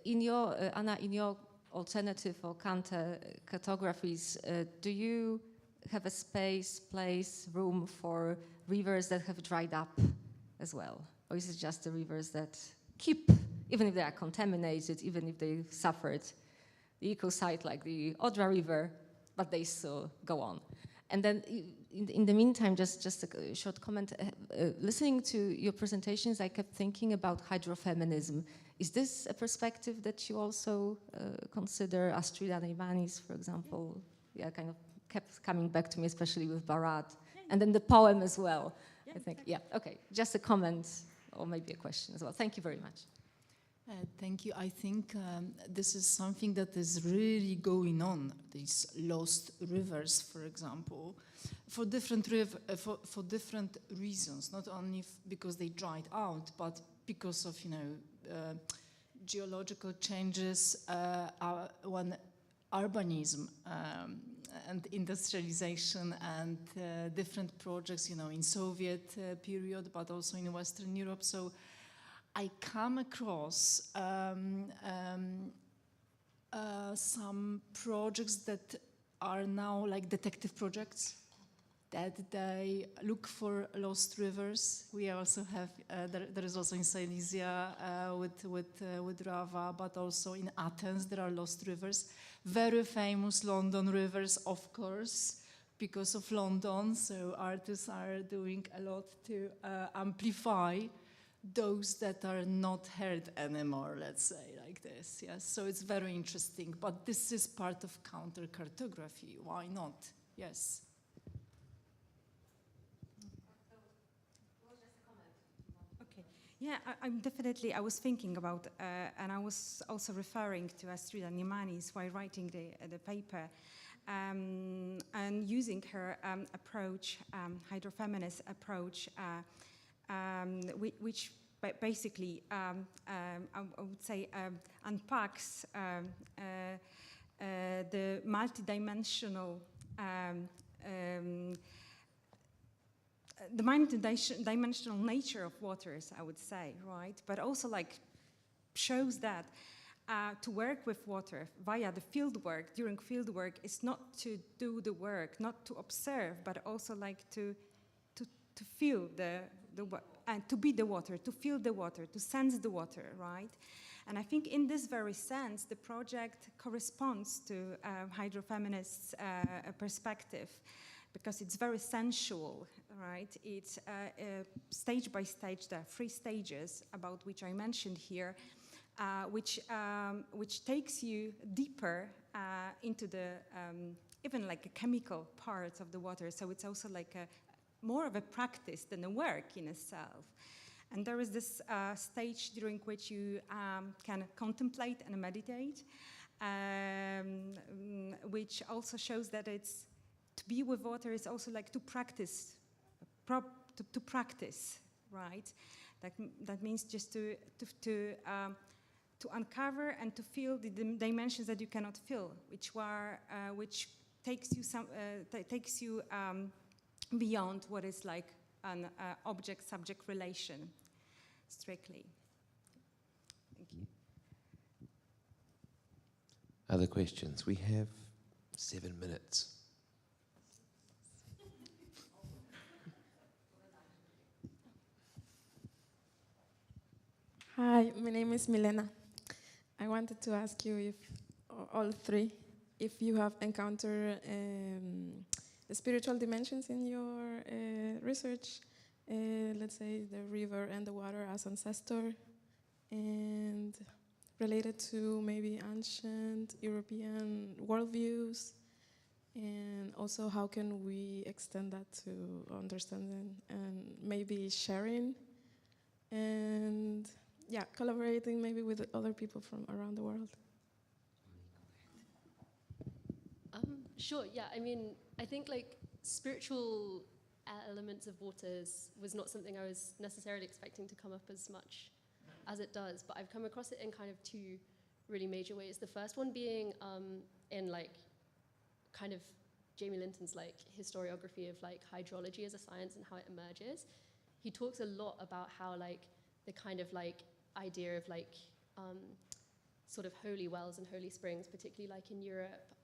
in your, Anna, in your alternative or counter cartographies, do you have a space, place, room for rivers that have dried up as well? Or is it just the rivers that keep, even if they are contaminated, even if they suffered the ecocide like the Odra River, but they still go on? And then in the meantime, just a short comment. Listening to your presentations, I kept thinking about hydrofeminism. Is this a perspective that you also consider, Astrid Adeimanis, for example? kind of kept coming back to me, especially with Barat, and then the poem as well. I think, okay, just a comment or maybe a question as well. Thank you very much. Thank you. I think this is something that is really going on. These lost rivers, for example, for different for different reasons. Not only because they dried out, but because of geological changes, when urbanism and industrialization and different projects, in Soviet period, but also in Western Europe. So I come across some projects that are now like detective projects, that they look for lost rivers. We also have, there is also in Silesia with Rava, but also in Athens there are lost rivers. Very famous London rivers, of course, because of London. So artists are doing a lot to amplify those that are not heard anymore, let's say, like this. Yes, so it's very interesting. But this is part of counter-cartography. Why not? Yes. Okay. Yeah, I was thinking about, and I was also referring to Astrid Nimani's while writing the paper, and using her approach, hydrofeminist approach, which basically, I would say, unpacks the multidimensional nature of waters, I would say, right? But also like shows that to work with water via the field work, during field work, is not to do the work, not to observe, but also like to feel and to be the water, to feel the water, to sense the water, right? And I think in this very sense, the project corresponds to hydrofeminists' perspective, because it's very sensual, right? It's stage by stage, there are 3 stages about which I mentioned here, which takes you deeper into the even like a chemical parts of the water. So it's also like more of a practice than a work in itself. And there is this stage during which you can contemplate and meditate, which also shows that it's to be with water is also like to practice, to practice, right? That means just to uncover and to feel the dimensions that you cannot feel, which takes you beyond what is like an object-subject relation, strictly. Thank you. Other questions? We have 7 minutes. Hi, my name is Milena. I wanted to ask you if, all 3, if you have encountered the spiritual dimensions in your research, let's say the river and the water as ancestor, and related to maybe ancient European worldviews, and also how can we extend that to understanding and maybe sharing, and yeah, collaborating maybe with other people from around the world. Sure, yeah, I mean, I think like spiritual elements of waters was not something I was necessarily expecting to come up as much as it does, but I've come across it in kind of 2 really major ways. The first one being in like kind of Jamie Linton's like historiography of like hydrology as a science and how it emerges. He talks a lot about how like the kind of like idea of like sort of holy wells and holy springs, particularly like in Europe,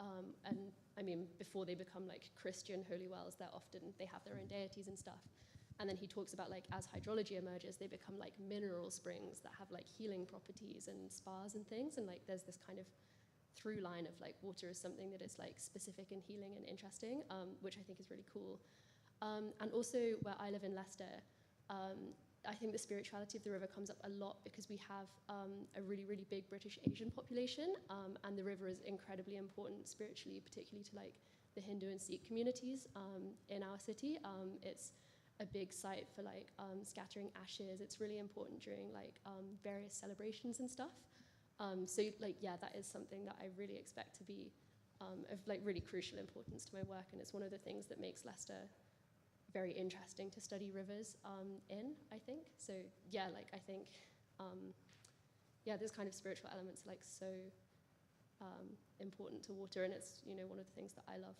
and I mean before they become like Christian holy wells, they have their own deities and stuff. And then he talks about like as hydrology emerges, they become like mineral springs that have like healing properties and spas and things, and like there's this kind of through line of like water is something that is like specific and healing and interesting, which I think is really cool. And also where I live in Leicester, I think the spirituality of the river comes up a lot because we have a really, really big British Asian population, and the river is incredibly important spiritually, particularly to like the Hindu and Sikh communities in our city. It's a big site for like scattering ashes. It's really important during like various celebrations and stuff. So like, yeah, that is something that I really expect to be of like really crucial importance to my work, and it's one of the things that makes Leicester very interesting to study rivers in, I think. So yeah, like I think, yeah, this kind of spiritual elements are like so important to water, and it's, you know, one of the things that I love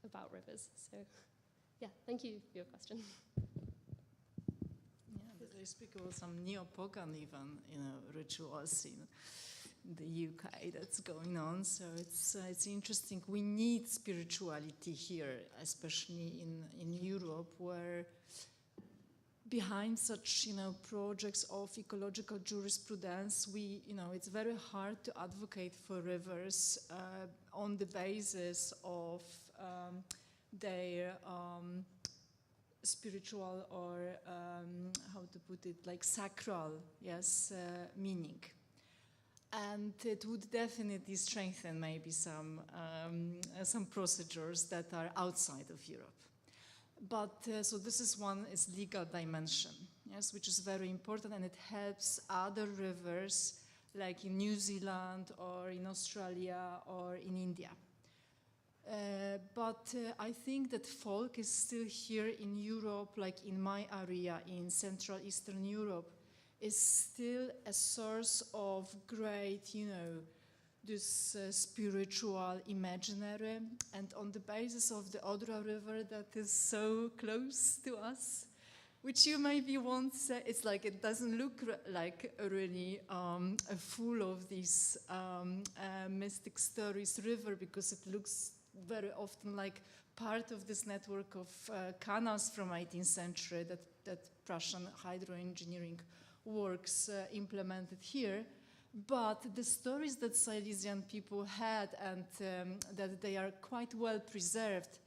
about rivers. So yeah, thank you for your question. Yeah, but I speak about some neo-pagan even, you know, rituals in the UK that's going on. So it's interesting. We need spirituality here, especially in Europe, where behind such, you know, projects of ecological jurisprudence, we, you know, it's very hard to advocate for rivers on the basis of their spiritual or how to put it, like sacral, yes, meaning. And it would definitely strengthen maybe some procedures that are outside of Europe. But so this is one, is legal dimension, yes, which is very important, and it helps other rivers like in New Zealand or in Australia or in India. But I think that folk is still here in Europe, like in my area in Central Eastern Europe, is still a source of great, you know, this spiritual imaginary, and on the basis of the Odra River that is so close to us, which you maybe won't say, it's like it doesn't look like really full of these mystic stories river, because it looks very often like part of this network of canals from 18th century that Prussian hydroengineering works implemented here. But the stories that Silesian people had, and that they are quite well preserved,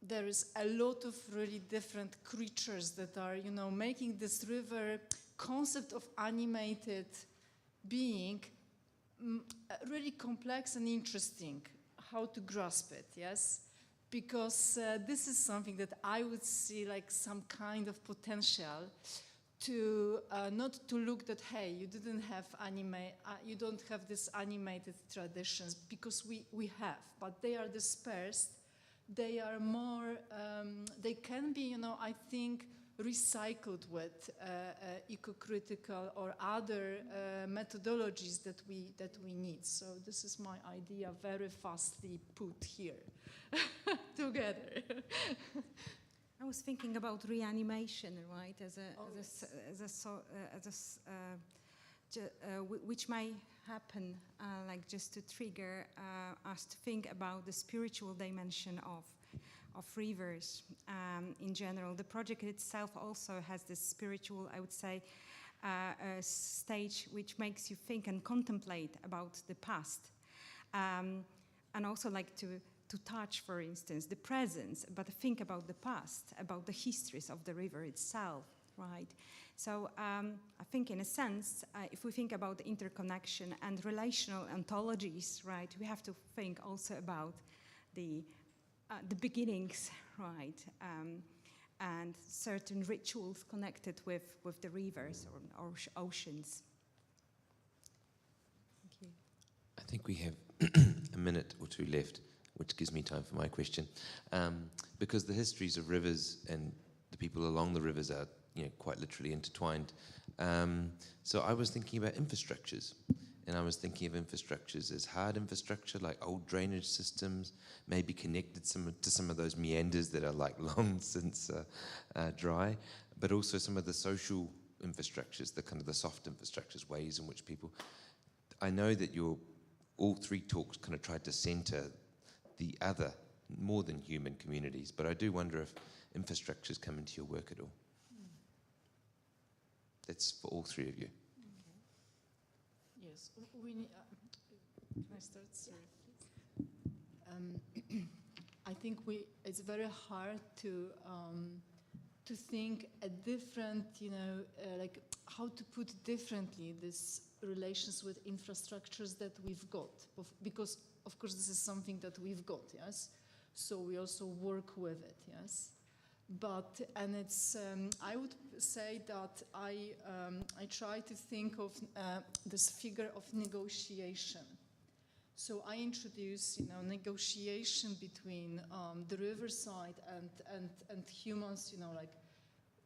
there is a lot of really different creatures that are, you know, making this river concept of animated being really complex and interesting, how to grasp it, yes? Because this is something that I would see like some kind of potential to not to look that, hey, you didn't have you don't have these animated traditions, because we have, but they are dispersed. They are more, they can be, you know, I think, recycled with eco-critical or other methodologies that we need. So this is my idea, very fastly put here together. I was thinking about reanimation, right, which might happen, like just to trigger us to think about the spiritual dimension of rivers in general. The project itself also has this spiritual, I would say, stage which makes you think and contemplate about the past, and also like to touch, for instance, the present, but think about the past, about the histories of the river itself, right? So I think in a sense, if we think about the interconnection and relational ontologies, right, we have to think also about the beginnings, right, and certain rituals connected with the rivers or oceans. Thank you. I think we have a minute or two left, which gives me time for my question, because the histories of rivers and the people along the rivers are, you know, quite literally intertwined. So I was thinking about infrastructures, and I was thinking of infrastructures as hard infrastructure, like old drainage systems, maybe connected to some of those meanders that are like long since dry, but also some of the social infrastructures, the kind of the soft infrastructures, ways in which people. I know that all three talks kind of tried to center the other, more than human communities, but I do wonder if infrastructures come into your work at all. That's for all three of you. Yes, we need, can I start? Sorry, please. I think it's very hard to think a different, you know, like how to put differently these relations with infrastructures that we've got, because of course this is something that we've got, yes, So we also work with it, yes. But, and it's, I would say that I try to think of this figure of negotiation. So I introduce, negotiation between the riverside and humans, like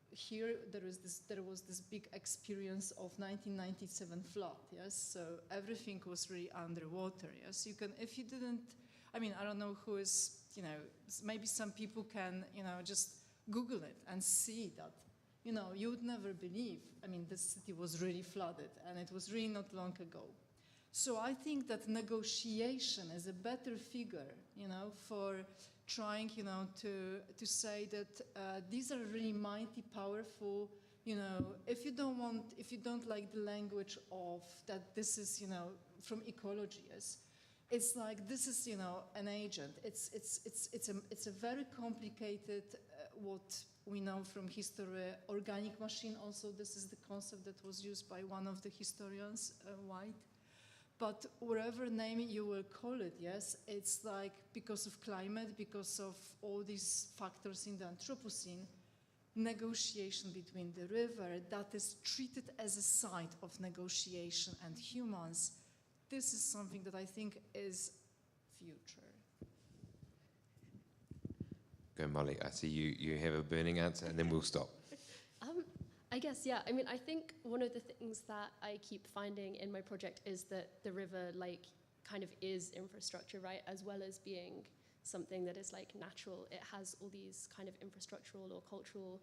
here there was this big experience of 1997 flood, yes? So everything was really underwater, yes? You can, if you didn't, I mean, I don't know who is, maybe some people can, just Google it and see that, you would never believe, I mean, the city was really flooded and it was really not long ago. So I think that negotiation is a better figure, for trying, to say that these are really mighty, powerful, if you don't like the language of that this is, from ecology, yes, it's like this is, an agent. It's a very complicated, what we know from history, organic machine. Also, this is the concept that was used by one of the historians, White. But whatever name you will call it, yes, it's like because of climate, because of all these factors in the Anthropocene, negotiation between the river that is treated as a site of negotiation and humans. This is something that I think is future. Go, Molly. I see you have a burning answer, and then we'll stop. I guess, yeah. I mean, I think one of the things that I keep finding in my project is that the river, kind of is infrastructure, right? As well as being something that is, natural. It has all these kind of infrastructural or cultural,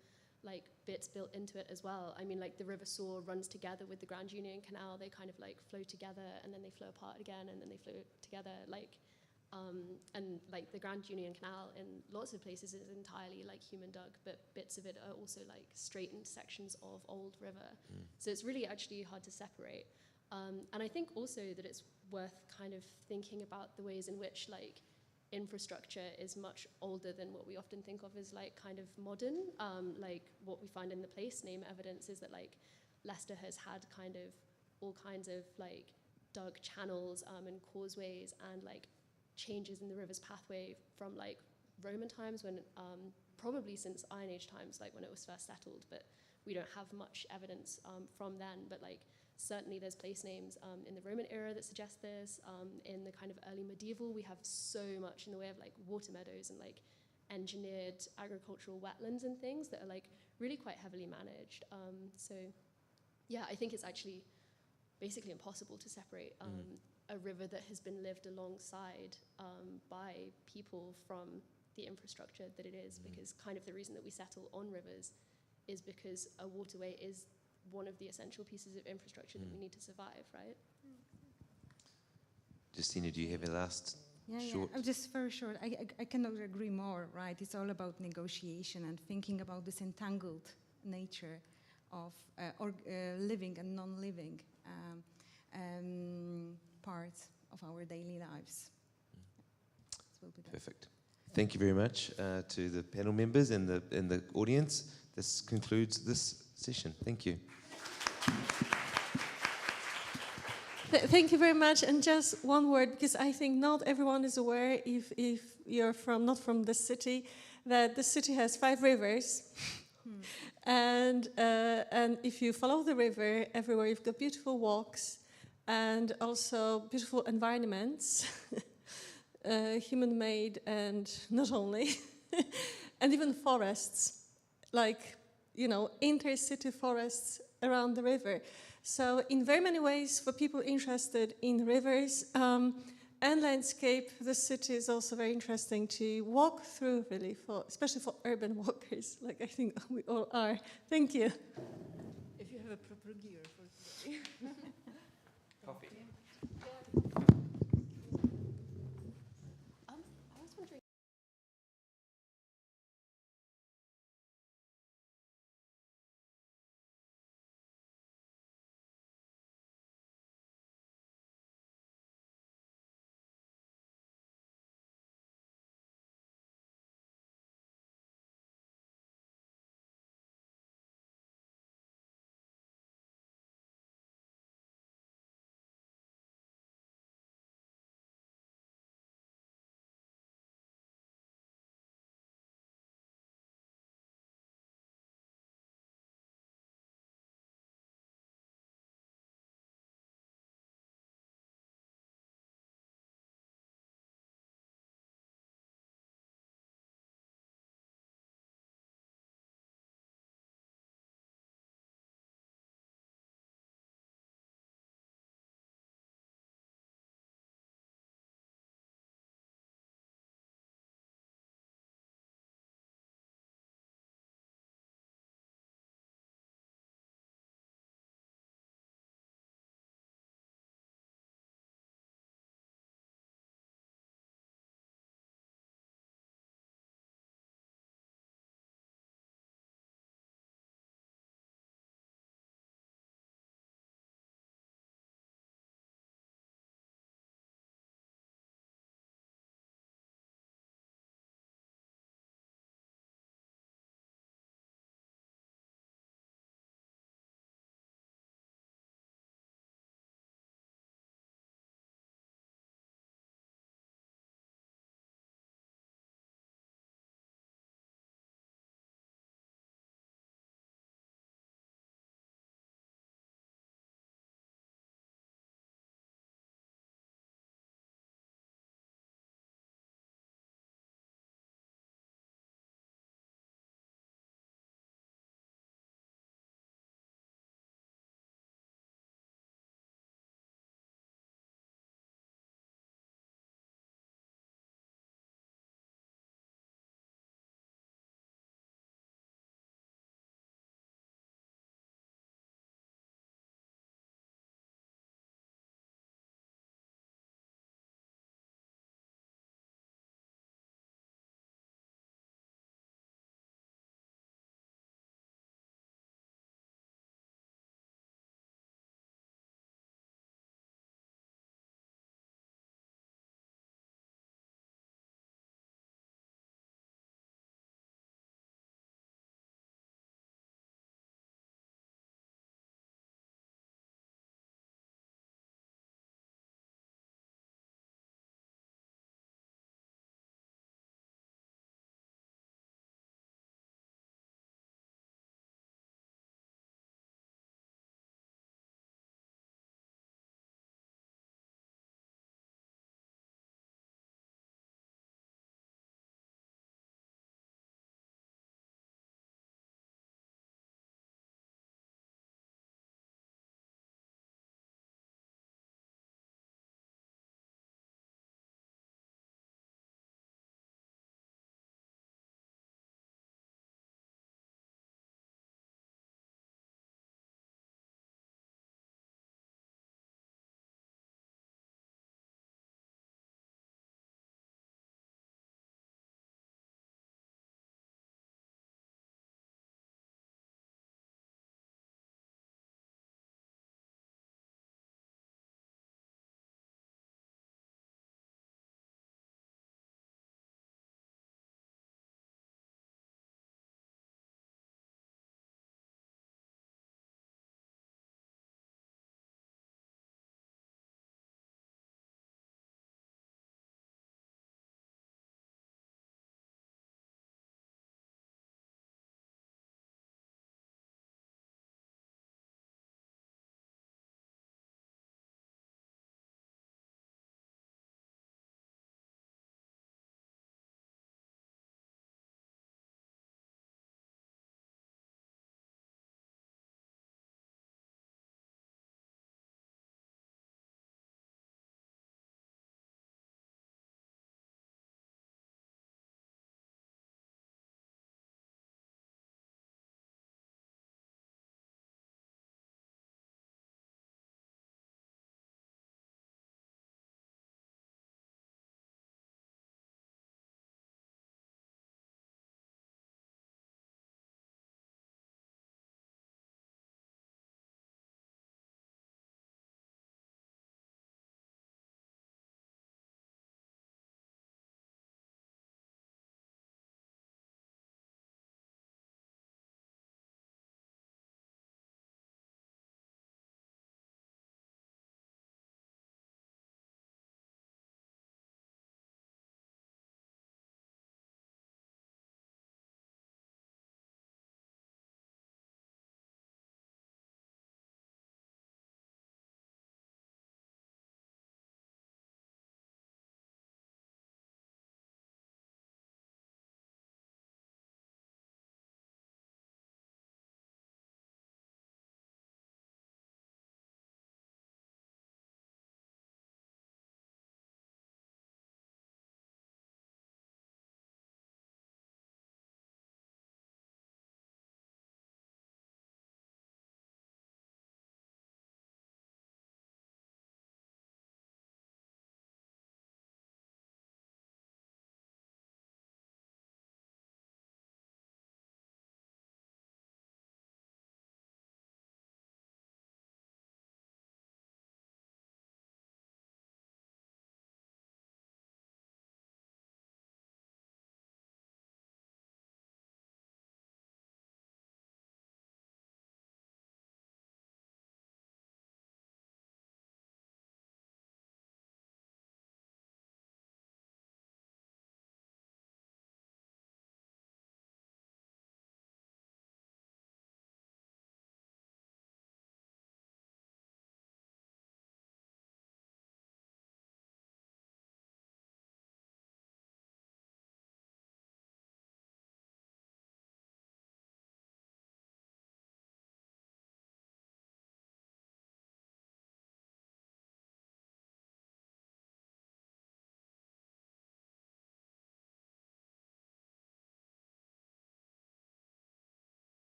bits built into it as well. I mean, the River Soar runs together with the Grand Union Canal. They kind of, flow together, and then they flow apart again, and then they flow together, and the Grand Union Canal in lots of places is entirely human dug, but bits of it are also straightened sections of old river. So it's really actually hard to separate. And I think also that it's worth kind of thinking about the ways in which infrastructure is much older than what we often think of as kind of modern. What we find in the place name evidence is that Leicester has had kind of all kinds of dug channels and causeways and changes in the river's pathway from Roman times, when probably since Iron Age times, when it was first settled, but we don't have much evidence from then. But certainly there's place names in the Roman era that suggest this. In the kind of early medieval, we have so much in the way of water meadows and engineered agricultural wetlands and things that are really quite heavily managed. So yeah, I think it's actually basically impossible to separate a river that has been lived alongside by people from the infrastructure that it is, because kind of the reason that we settle on rivers is because a waterway is one of the essential pieces of infrastructure that we need to survive, right? Justina, do you have a last short? Yeah, just very short. I cannot agree more, right? It's all about negotiation and thinking about this entangled nature of living and non-living parts of our daily lives. Perfect. Thank you very much to the panel members and the audience. This concludes this session. Thank you. Thank you very much. And just one word, because I think not everyone is aware, if you're not from the city, that the city has 5 rivers. And if you follow the river everywhere, you've got beautiful walks and also beautiful environments, human-made and not only, and even forests, intercity forests around the river. So in very many ways, for people interested in rivers and landscape, the city is also very interesting to walk through, really, especially for urban walkers, I think we all are. Thank you. If you have a proper gear for today. Coffee.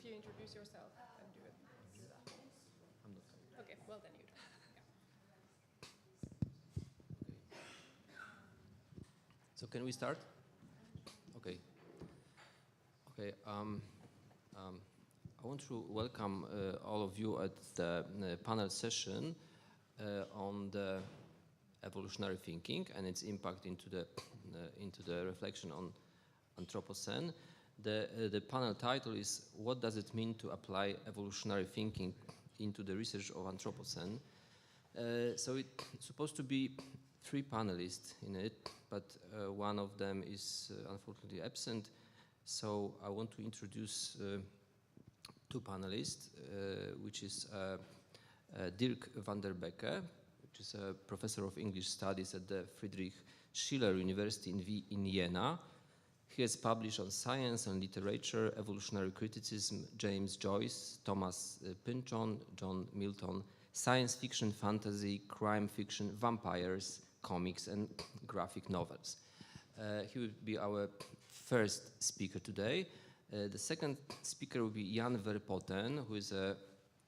if you introduce yourself and do it. Okay, well then you don't. So can we start? Okay. Okay. I want to welcome all of you at the panel session on the evolutionary thinking and its impact into the reflection on Anthropocene. The panel title is "What does it mean to apply evolutionary thinking into the research of Anthropocene?" So it's supposed to be 3 panelists in it, but one of them is unfortunately absent. So I want to introduce 2 panelists, which is Dirk van der Becke, which is a professor of English studies at the Friedrich Schiller University in Jena. He has published on science and literature, evolutionary criticism, James Joyce, Thomas Pynchon, John Milton, science fiction, fantasy, crime fiction, vampires, comics, and graphic novels. He will be our first speaker today. The second speaker will be Jan Verpoten, who is a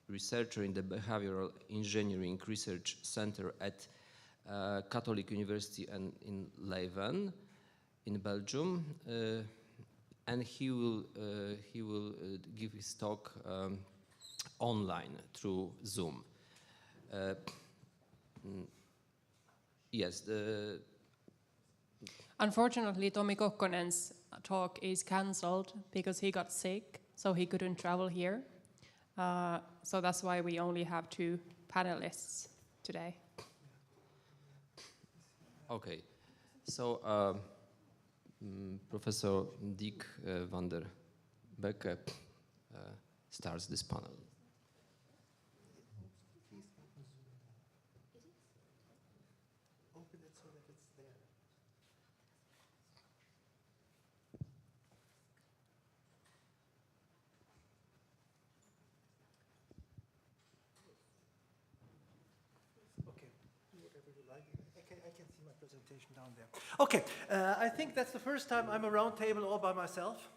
researcher in the Behavioral Engineering Research Center at Catholic University and in Leuven, in Belgium, and he will give his talk online through Zoom. Yes. Unfortunately, Tommi Kokkonen's talk is cancelled because he got sick, so he couldn't travel here. So that's why we only have 2 panelists today. Okay, so Professor Dirk van der Becke starts this panel. Open it so that it's there. Okay, do whatever you like. I can see my presentation down there. Okay, I think that's the first time I'm around table all by myself.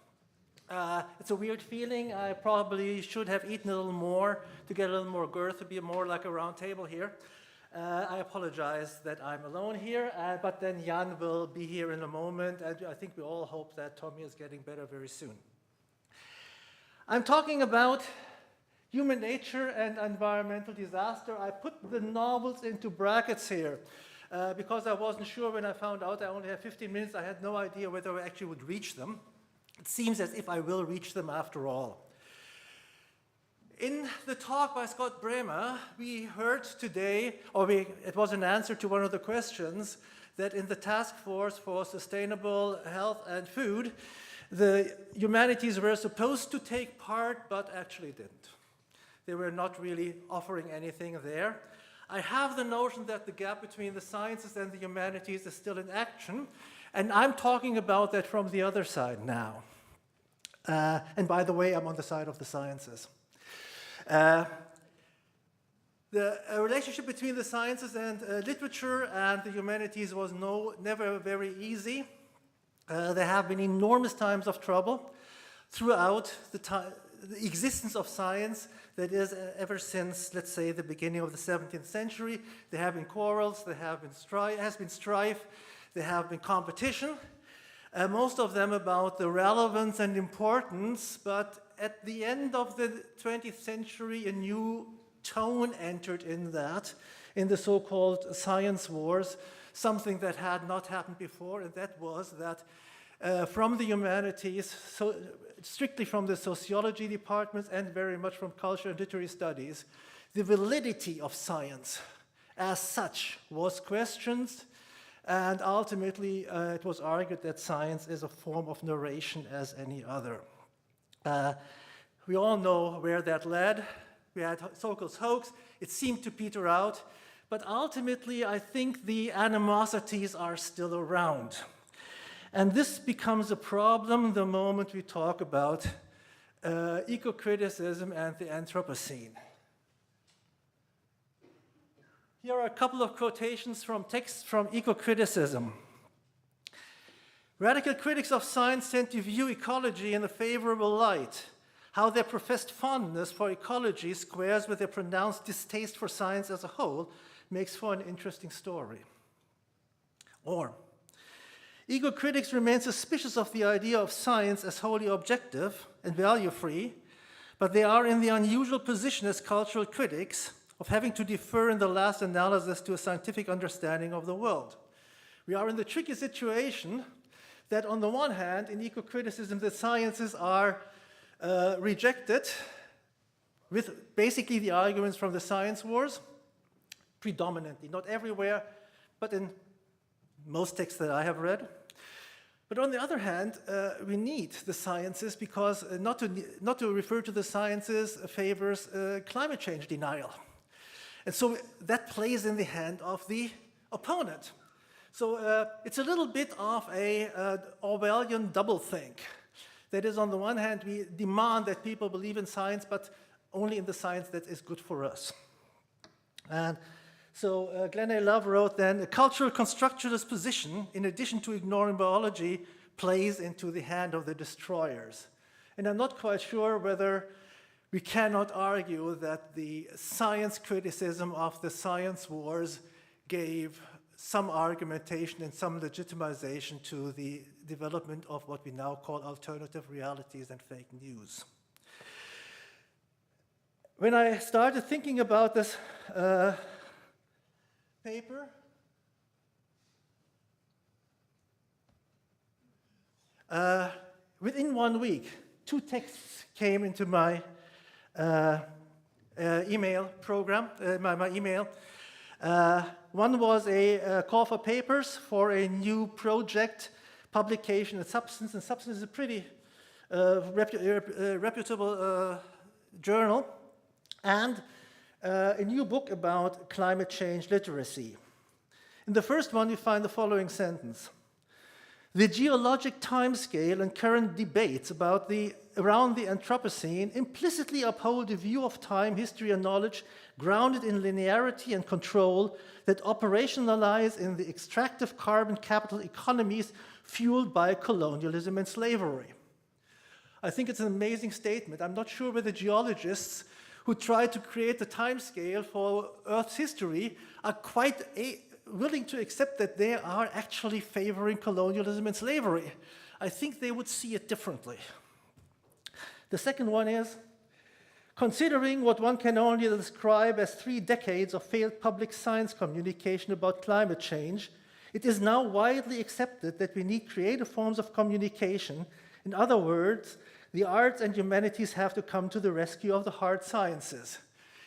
It's a weird feeling. I probably should have eaten a little more to get a little more girth, to be more like a round table here. I apologize that I'm alone here, but then Jan will be here in a moment, and I think we all hope that Tommi is getting better very soon. I'm talking about human nature and environmental disaster. I put the novels into brackets here because I wasn't sure when I found out I only have 15 minutes. I had no idea whether I actually would reach them. It seems as if I will reach them after all. In the talk by Scott Bremer, we heard today, it was an answer to one of the questions, that in the Task Force for Sustainable Health and Food, the humanities were supposed to take part, but actually didn't. They were not really offering anything there. I have the notion that the gap between the sciences and the humanities is still in action, and I'm talking about that from the other side now. And by the way, I'm on the side of the sciences. The relationship between the sciences and literature and the humanities was never very easy. There have been enormous times of trouble throughout the existence of science, that is, ever since, let's say, the beginning of the 17th century. There have been quarrels, there have been strife, there have been competition, most of them about the relevance and importance, but at the end of the 20th century, a new tone entered in the so-called science wars, something that had not happened before, and that was that from the humanities, so strictly from the sociology departments and very much from culture and literary studies, the validity of science as such was questioned, and ultimately it was argued that science is a form of narration as any other. We all know where that led. We had so-called hoax. It seemed to peter out. But ultimately, I think the animosities are still around. And this becomes a problem the moment we talk about eco-criticism and the Anthropocene. Here are a couple of quotations from texts from eco-criticism. Radical critics of science tend to view ecology in a favorable light. how their professed fondness for ecology squares with their pronounced distaste for science as a whole makes for an interesting story. Or, ego-critics remain suspicious of the idea of science as wholly objective and value-free, but they are in the unusual position as cultural critics of having to defer in the last analysis to a scientific understanding of the world. We are in the tricky situation that on the one hand, in eco-criticism, the sciences are rejected with basically the arguments from the science wars, predominantly, not everywhere, but in most texts that I have read. But on the other hand, we need the sciences because not to refer to the sciences favors climate change denial. And so that plays in the hand of the opponent. So it's a little bit of a Orwellian doublethink. That is, on the one hand, we demand that people believe in science, but only in the science that is good for us. And so Glenn A. Love wrote then, a cultural constructionist position, in addition to ignoring biology, plays into the hand of the destroyers. And I'm not quite sure whether we cannot argue that the science criticism of the science wars gave some argumentation and some legitimization to the development of what we now call alternative realities and fake news. When I started thinking about this paper, within 1 week, 2 texts came into my email program, my email. One was a call for papers for a new project publication in Substance, and Substance is a pretty reputable journal, and a new book about climate change literacy. In the first one, you find the following sentence. The geologic timescale and current debates around the Anthropocene implicitly uphold a view of time, history, and knowledge grounded in linearity and control that operationalize in the extractive carbon capital economies fueled by colonialism and slavery. I think it's an amazing statement. I'm not sure whether geologists who try to create the timescale for Earth's history are quite willing to accept that they are actually favoring colonialism and slavery. I think they would see it differently. The second one is, considering what one can only describe as 3 decades of failed public science communication about climate change, it is now widely accepted that we need creative forms of communication. In other words, the arts and humanities have to come to the rescue of the hard sciences.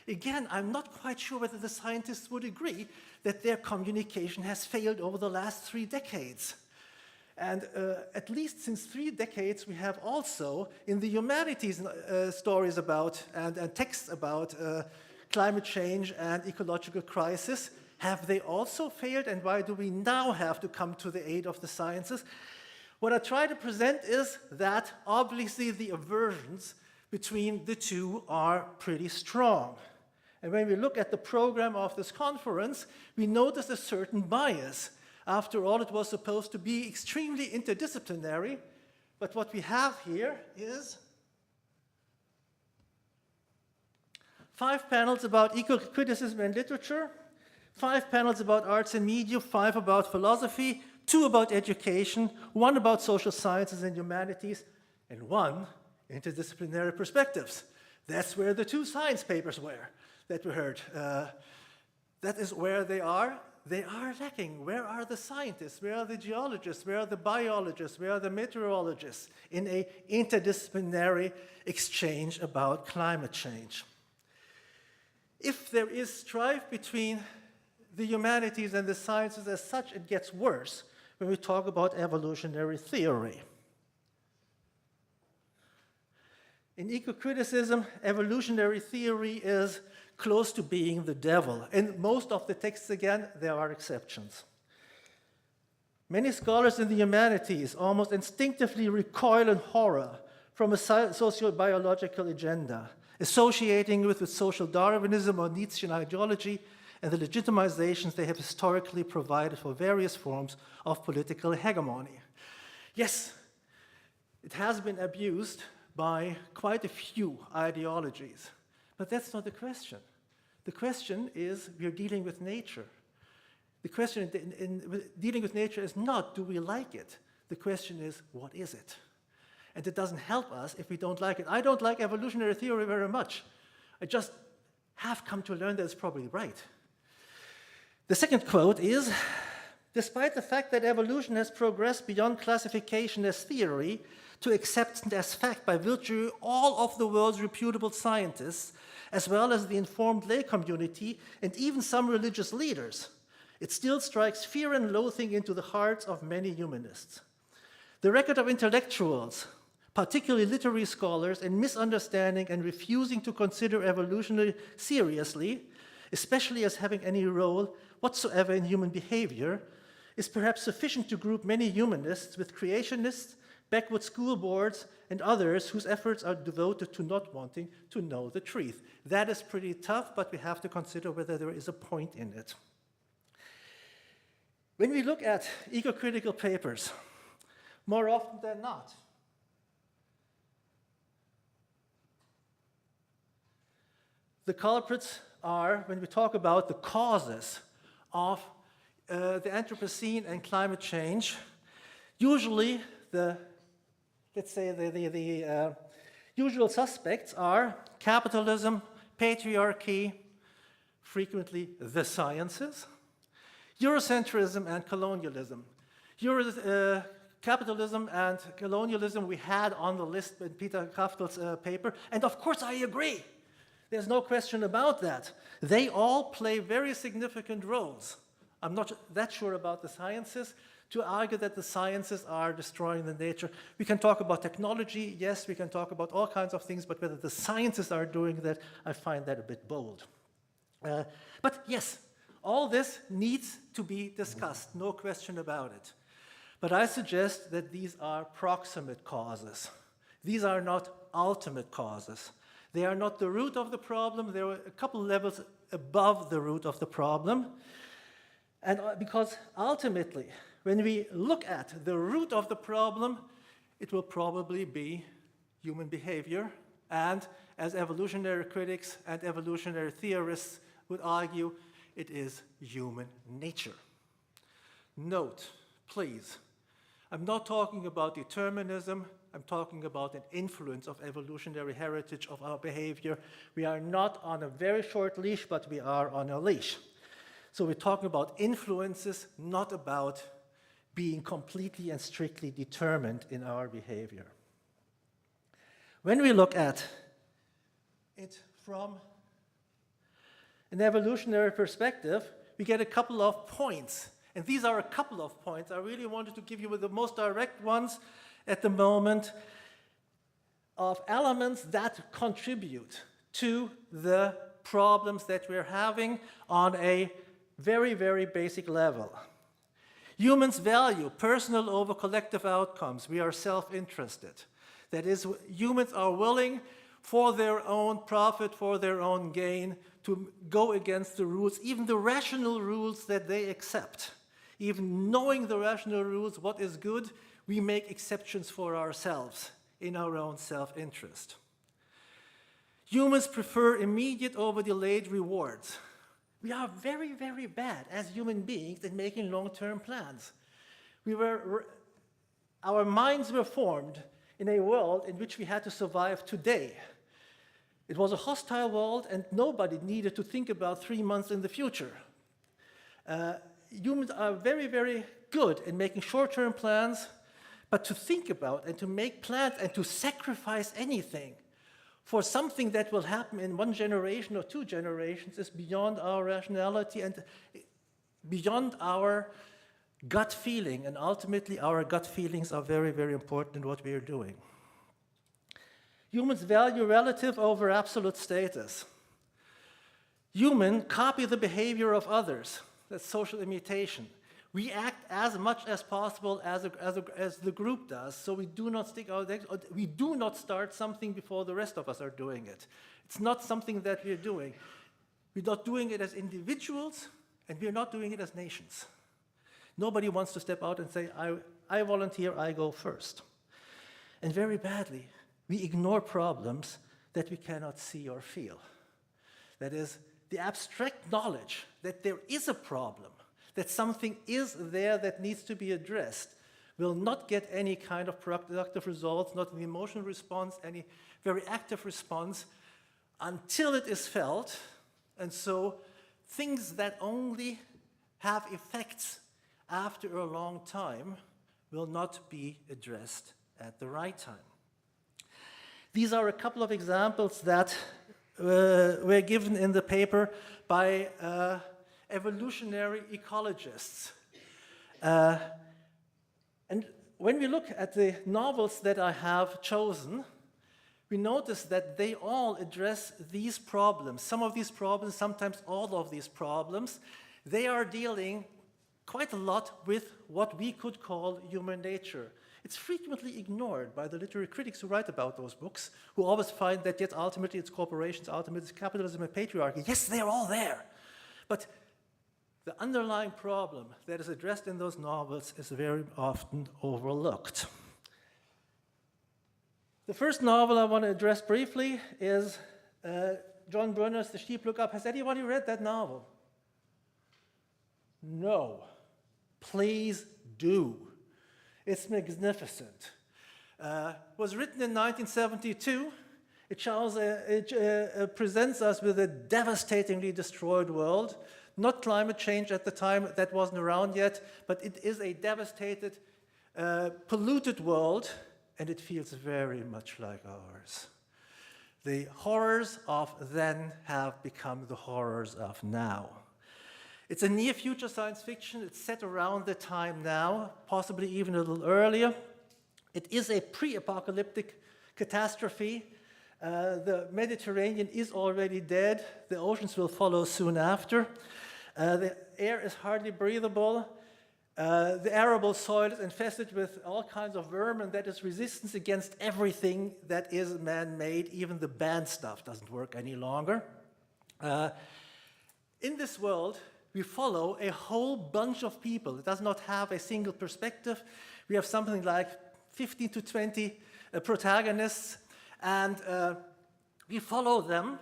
Again, I'm not quite sure whether the scientists would agree that their communication has failed over the last 3 decades. And at least since 3 decades, we have also, in the humanities stories about and texts about climate change and ecological crisis, have they also failed? And why do we now have to come to the aid of the sciences? What I try to present is that obviously the aversions between the two are pretty strong. And when we look at the program of this conference, we notice a certain bias. After all, it was supposed to be extremely interdisciplinary, but what we have here is 5 panels about eco-criticism and literature, 5 panels about arts and media, 5 about philosophy, 2 about education, 1 about social sciences and humanities, and 1 interdisciplinary perspectives. That's where the 2 science papers were that we heard. That is where they are. They are lacking. Where are the scientists? Where are the geologists? Where are the biologists? Where are the meteorologists in an interdisciplinary exchange about climate change? If there is strife between the humanities and the sciences as such, it gets worse when we talk about evolutionary theory. In eco-criticism, evolutionary theory is close to being the devil. In most of the texts, again, there are exceptions. Many scholars in the humanities almost instinctively recoil in horror from a socio-biological agenda, associating with social Darwinism or Nietzschean ideology and the legitimizations they have historically provided for various forms of political hegemony. Yes, it has been abused by quite a few ideologies. But that's not the question. The question is, we're dealing with nature. The question in dealing with nature is not, do we like it? The question is, what is it? And it doesn't help us if we don't like it. I don't like evolutionary theory very much. I just have come to learn that it's probably right. The second quote is, despite the fact that evolution has progressed beyond classification as theory to acceptance as fact by virtue of all of the world's reputable scientists, as well as the informed lay community and even some religious leaders, it still strikes fear and loathing into the hearts of many humanists. The record of intellectuals, particularly literary scholars, in misunderstanding and refusing to consider evolution seriously, especially as having any role whatsoever in human behavior, is perhaps sufficient to group many humanists with creationists, backward school boards, and others whose efforts are devoted to not wanting to know the truth. That is pretty tough, but we have to consider whether there is a point in it. When we look at eco-critical papers, more often than not, the culprits are, when we talk about the causes of the Anthropocene and climate change, usually the usual suspects are capitalism, patriarchy, frequently the sciences, Eurocentrism and colonialism. Capitalism and colonialism we had on the list in Peter Kaftel's paper, and of course I agree. There's no question about that. They all play very significant roles. I'm not that sure about the sciences. To argue that the sciences are destroying the nature. We can talk about technology, yes, we can talk about all kinds of things, but whether the sciences are doing that, I find that a bit bold. But yes, all this needs to be discussed, no question about it. But I suggest that these are proximate causes. These are not ultimate causes. They are not the root of the problem. They are a couple levels above the root of the problem. And because ultimately, when we look at the root of the problem, it will probably be human behavior. And as evolutionary critics and evolutionary theorists would argue, it is human nature. Note, please, I'm not talking about determinism. I'm talking about an influence of evolutionary heritage of our behavior. We are not on a very short leash, but we are on a leash. So we're talking about influences, not about being completely and strictly determined in our behavior. When we look at it from an evolutionary perspective, we get a couple of points. And these are a couple of points. I really wanted to give you the most direct ones at the moment of elements that contribute to the problems that we're having on a very, very basic level. Humans value personal over collective outcomes. We are self-interested. That is, humans are willing for their own profit, for their own gain, to go against the rules, even the rational rules that they accept. Even knowing the rational rules, what is good, we make exceptions for ourselves in our own self-interest. Humans prefer immediate over delayed rewards. We are very, very bad as human beings at making long-term plans. Our minds were formed in a world in which we had to survive today. It was a hostile world, and nobody needed to think about 3 months in the future. Humans are very, very good in making short-term plans, but to think about and to make plans and to sacrifice anything for something that will happen in 1 generation or 2 generations is beyond our rationality and beyond our gut feeling. And ultimately, our gut feelings are very, very important in what we are doing. Humans value relative over absolute status. Humans copy the behavior of others. That's social imitation. We act as much as possible as the group does, so we do not stick out. We do not start something before the rest of us are doing it. It's not something that we're doing. We're not doing it as individuals, and we're not doing it as nations. Nobody wants to step out and say, I volunteer, I go first. And very badly, we ignore problems that we cannot see or feel. That is, the abstract knowledge that there is a problem, that something is there that needs to be addressed, will not get any kind of productive results, not an emotional response, any very active response, until it is felt. And so things that only have effects after a long time will not be addressed at the right time. These are a couple of examples that were given in the paper by evolutionary ecologists. And when we look at the novels that I have chosen, we notice that they all address these problems. Some of these problems, sometimes all of these problems, they are dealing quite a lot with what we could call human nature. It's frequently ignored by the literary critics who write about those books, who always find that, yes, ultimately it's corporations, ultimately it's capitalism and patriarchy. Yes, they're all there. But the underlying problem that is addressed in those novels is very often overlooked. The first novel I want to address briefly is John Brunner's The Sheep Look Up. Has anybody read that novel? No. Please do. It's magnificent. It was written in 1972. It presents us with a devastatingly destroyed world. Not climate change at the time, that wasn't around yet, but it is a devastated, polluted world, and it feels very much like ours. The horrors of then have become the horrors of now. It's a near-future science fiction. It's set around the time now, possibly even a little earlier. It is a pre-apocalyptic catastrophe. The Mediterranean is already dead. The oceans will follow soon after. The air is hardly breathable. The arable soil is infested with all kinds of vermin. That is resistance against everything that is man-made. Even the banned stuff doesn't work any longer. In this world, we follow a whole bunch of people. It does not have a single perspective. We have something like 15 to 20 protagonists, and we follow them.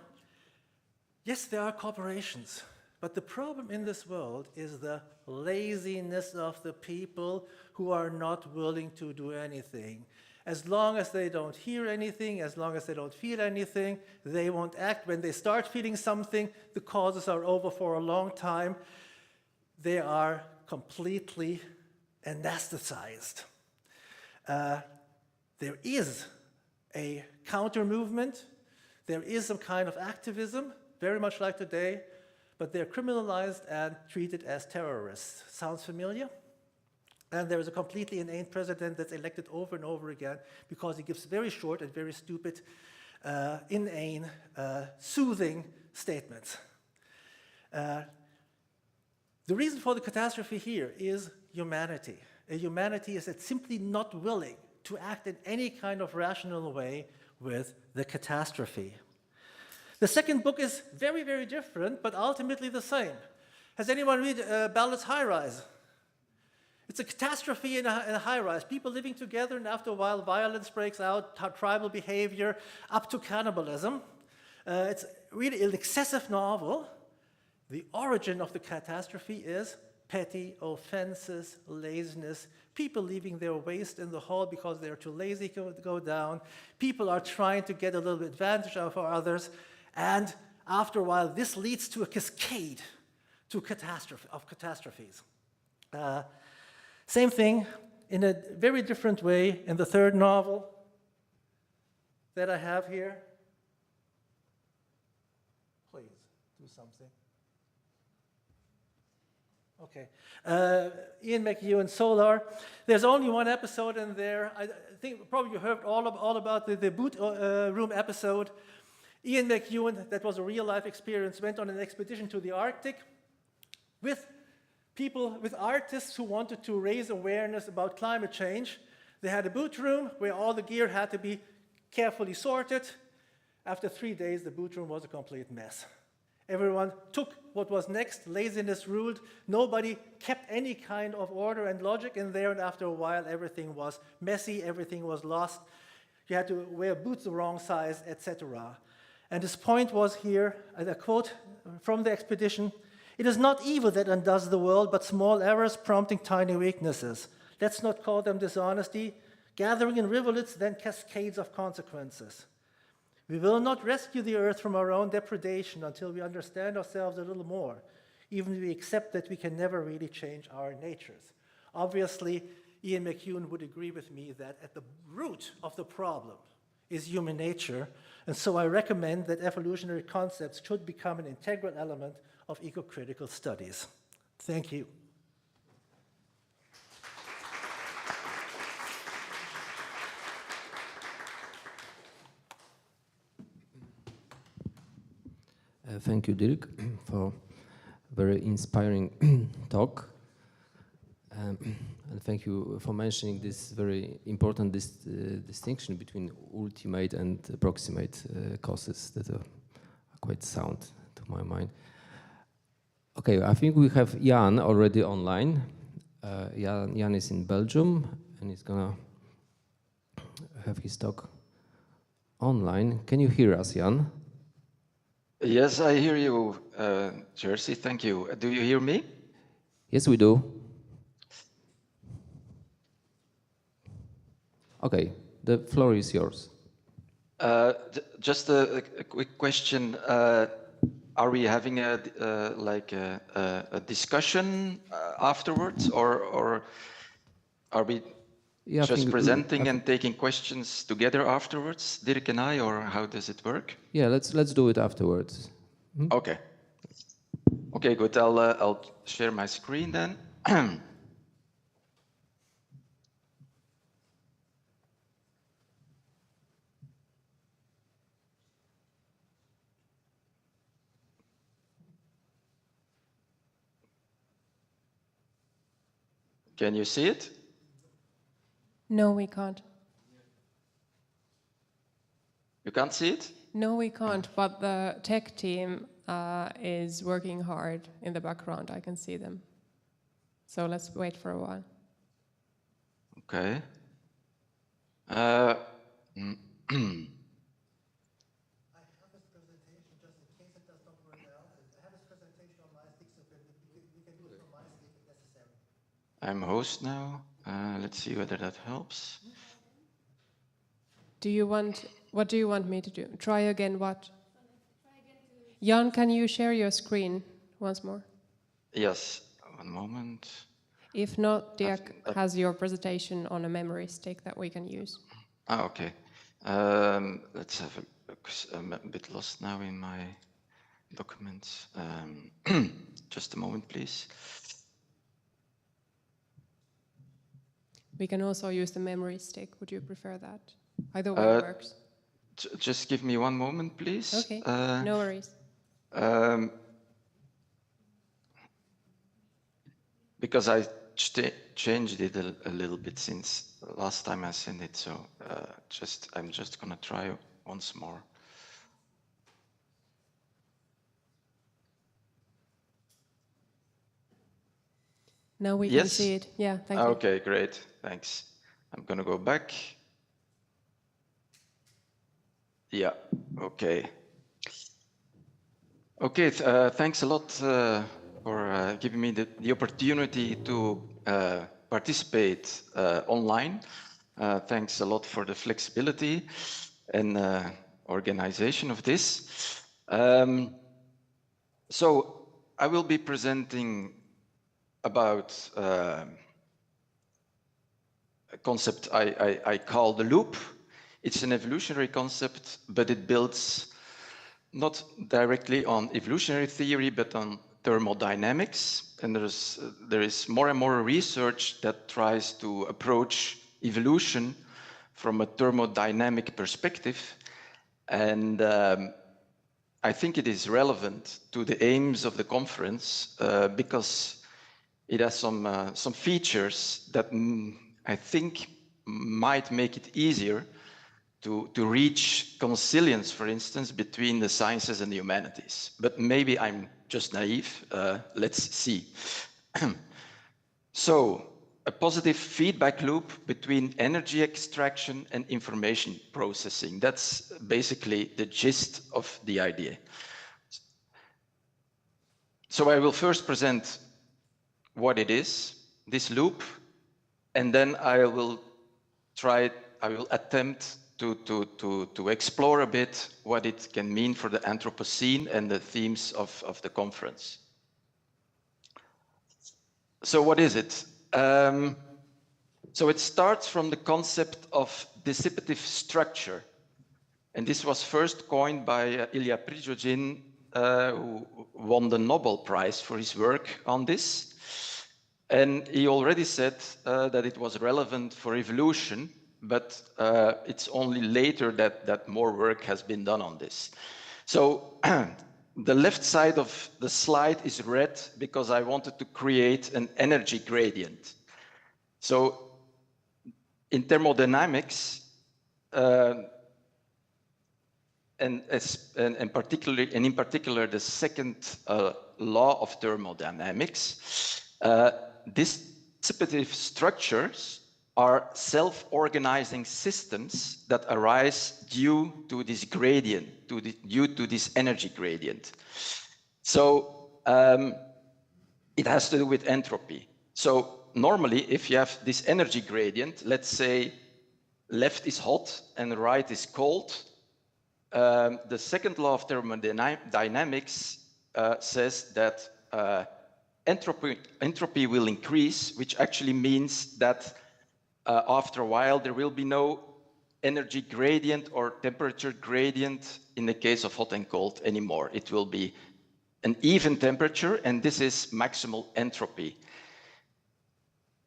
Yes, there are corporations, but the problem in this world is the laziness of the people who are not willing to do anything. As long as they don't hear anything, as long as they don't feel anything, they won't act. When they start feeling something, the causes are over for a long time. They are completely anesthetized. There is a counter movement. There is some kind of activism, very much like today, but they're criminalized and treated as terrorists. Sounds familiar? And there is a completely inane president that's elected over and over again because he gives very short and very stupid, inane, soothing statements. The reason for the catastrophe here is humanity. Humanity is simply not willing to act in any kind of rational way with the catastrophe. The second book is very, very different, but ultimately the same. Has anyone read Ballard's High Rise? It's a catastrophe in a high-rise. People living together, and after a while, violence breaks out, tribal behavior, up to cannibalism. It's really an excessive novel. The origin of the catastrophe is petty offenses, laziness, people leaving their waste in the hall because they're too lazy to go down. People are trying to get a little advantage of others, and after a while, this leads to a cascade of catastrophes. Same thing in a very different way in the third novel that I have here. Please do something. Okay. Ian McEwan, Solar. There's only one episode in there. I think probably you heard all about the boot room episode. Ian McEwan, that was a real-life experience, went on an expedition to the Arctic with artists who wanted to raise awareness about climate change. They had a boot room where all the gear had to be carefully sorted. After 3 days, the boot room was a complete mess. Everyone took what was next, laziness ruled. Nobody kept any kind of order and logic in there, and after a while, everything was messy, everything was lost. you had to wear boots the wrong size, etc. And his point was here, and a quote from the expedition, "It is not evil that undoes the world, but small errors prompting tiny weaknesses. Let's not call them dishonesty. Gathering in rivulets, then cascades of consequences. We will not rescue the earth from our own depredation until we understand ourselves a little more, even if we accept that we can never really change our natures." Obviously, Ian McEwan would agree with me that at the root of the problem is human nature, and so I recommend that evolutionary concepts should become an integral element of eco-critical studies. Thank you. Thank you, Dirk, for very inspiring talk. And thank you for mentioning this very important distinction between ultimate and approximate causes that are quite sound to my mind. Okay, I think we have Jan already online. Jan is in Belgium and he's gonna have his talk online. Can you hear us, Jan? Yes, I hear you, Jersey. Thank you. Do you hear me? Yes, we do. Okay, the floor is yours. Just a quick question. Are we having a discussion afterwards, or are we just presenting and taking questions together afterwards, Dirk and I, or how does it work? Yeah, let's do it afterwards. Okay. Okay, good. I'll share my screen then. Can you see it? No, we can't. You can't see it? No, we can't, but the tech team is working hard in the background. I can see them. So let's wait for a while. Okay. I'm host now. Let's see whether that helps. What do you want me to do? Try again what? Jan, can you share your screen once more? Yes, one moment. If not, Dirk has your presentation on a memory stick that we can use. Ah, okay. Let's have a look. I'm a bit lost now in my documents. Just a moment, please. We can also use the memory stick. Would you prefer that? Either way works. Just give me one moment, please. Okay, no worries. Because I changed it a little bit since last time I sent it, so I'm just gonna try once more. Now we can see it. Yeah, thank you. Okay, great. Thanks. I'm gonna go back. Yeah, okay. Okay, thanks a lot for giving me the opportunity to participate online. Thanks a lot for the flexibility and organization of this. So I will be presenting about a concept I call the loop. It's an evolutionary concept, but it builds not directly on evolutionary theory, but on thermodynamics. And there is more and more research that tries to approach evolution from a thermodynamic perspective. And I think it is relevant to the aims of the conference because it has some features that I think might make it easier to reach consilience, for instance, between the sciences and the humanities. But maybe I'm just naive. Let's see. So a positive feedback loop between energy extraction and information processing. That's basically the gist of the idea. So I will first present what it is, this loop, and then I will attempt to explore a bit what it can mean for the Anthropocene and the themes of the conference. So what is it? So it starts from the concept of dissipative structure. And this was first coined by Ilya Prigogine, who won the Nobel Prize for his work on this. And he already said that it was relevant for evolution, but it's only later that more work has been done on this. So the left side of the slide is red because I wanted to create an energy gradient. So in thermodynamics, and in particular the second law of thermodynamics, dissipative structures are self-organizing systems that arise due to this gradient, due to this energy gradient. So it has to do with entropy. So normally, if you have this energy gradient, let's say left is hot and right is cold, the second law of thermodynamics says that entropy will increase, which actually means that after a while there will be no energy gradient or temperature gradient in the case of hot and cold anymore. It will be an even temperature, and this is maximal entropy.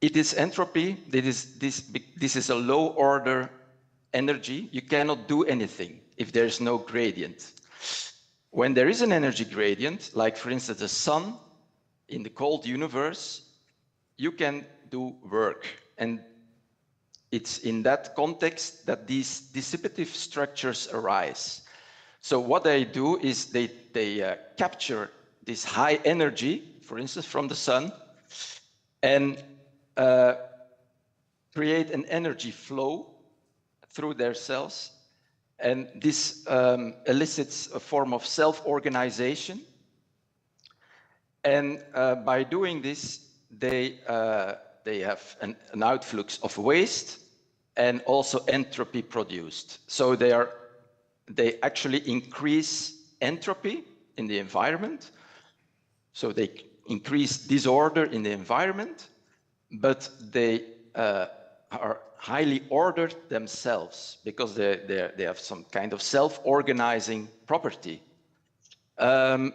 It is entropy, this is a low order energy. You cannot do anything if there's no gradient. When there is an energy gradient, like for instance the sun in the cold universe, you can do work. And it's in that context that these dissipative structures arise. So what they do is they capture this high energy, for instance, from the sun, and create an energy flow through their cells. And this elicits a form of self-organization. And by doing this, they have an outflux of waste and also entropy produced. So they actually increase entropy in the environment. So they increase disorder in the environment, but they are highly ordered themselves because they have some kind of self-organizing property. And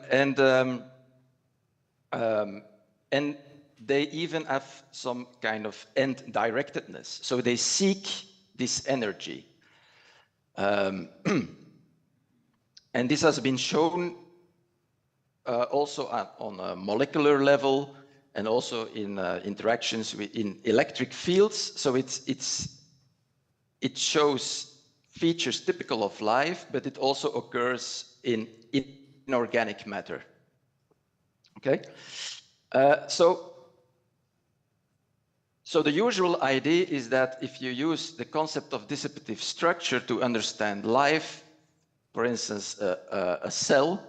they even have some kind of end-directedness. So they seek this energy. And this has been shown also on a molecular level and also in interactions in electric fields. So it shows features typical of life, but it also occurs in inorganic matter. Okay, so the usual idea is that if you use the concept of dissipative structure to understand life, for instance, a cell,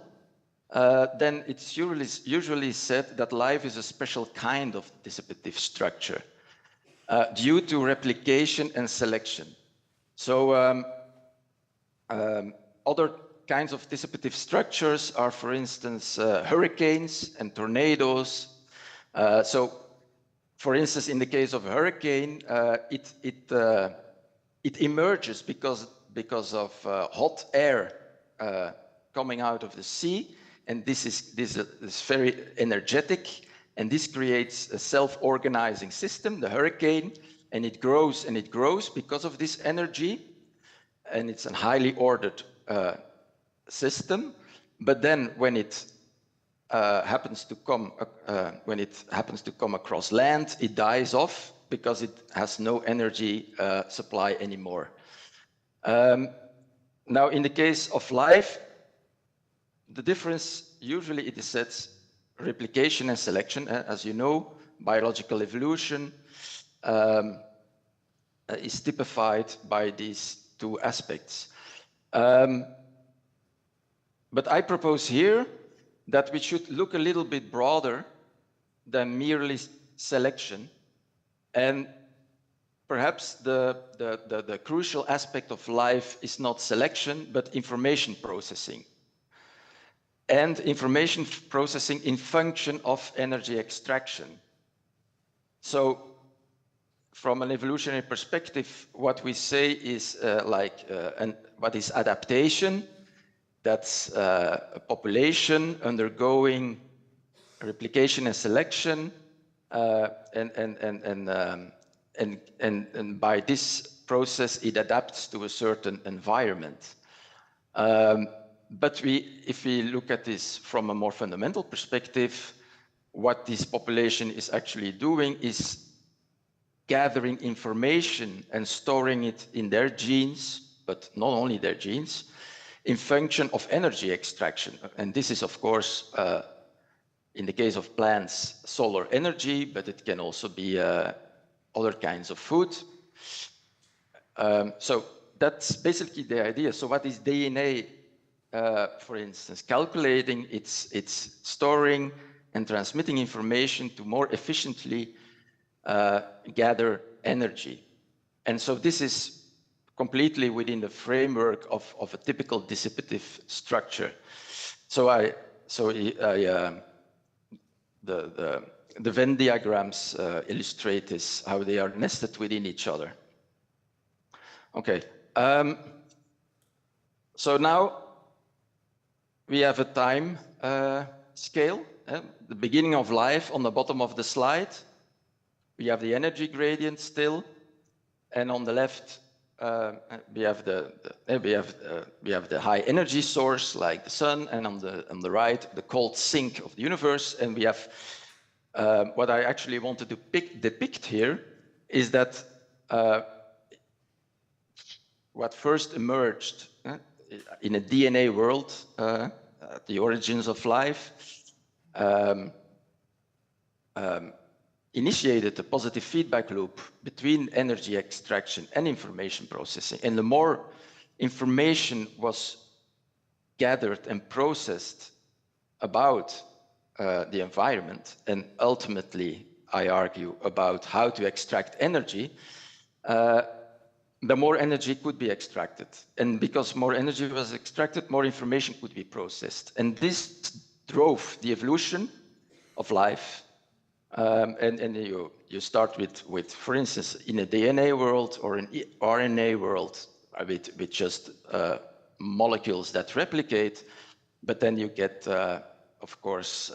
then it's usually said that life is a special kind of dissipative structure due to replication and selection. So other kinds of dissipative structures are, for instance, hurricanes and tornadoes. So, for instance, in the case of a hurricane, it emerges because of hot air coming out of the sea, and this is very energetic, and this creates a self-organizing system, the hurricane, and it grows because of this energy, and it's a highly ordered system. But then when it happens to come across land, it dies off because it has no energy supply anymore. Now, in the case of life, the difference usually it is said replication and selection. As you know, biological evolution, is typified by these two aspects. But I propose here that we should look a little bit broader than merely selection, and perhaps the crucial aspect of life is not selection, but information processing. And information processing in function of energy extraction. So from an evolutionary perspective, what we say is what is adaptation? That's a population undergoing replication and selection, and by this process, it adapts to a certain environment. But if we look at this from a more fundamental perspective, what this population is actually doing is gathering information and storing it in their genes, but not only their genes, in function of energy extraction. And this is, of course, in the case of plants, solar energy, but it can also be other kinds of food. So that's basically the idea. So what is DNA, for instance? Calculating, it's storing and transmitting information to more efficiently gather energy. And so this is completely within the framework of a typical dissipative structure. So the Venn diagrams illustrate this, how they are nested within each other. Okay, so now we have a time scale. The beginning of life on the bottom of the slide. We have the energy gradient still, and on the left we have the high energy source like the sun, and on the right the cold sink of the universe. And we have what I actually wanted to depict here is that what first emerged in a DNA world, the origins of life, initiated a positive feedback loop between energy extraction and information processing. And the more information was gathered and processed about the environment, and ultimately, I argue, about how to extract energy, the more energy could be extracted. And because more energy was extracted, more information could be processed. And this drove the evolution of life. And you start with, for instance, in a DNA world or an RNA world, with just molecules that replicate, but then you get, of course,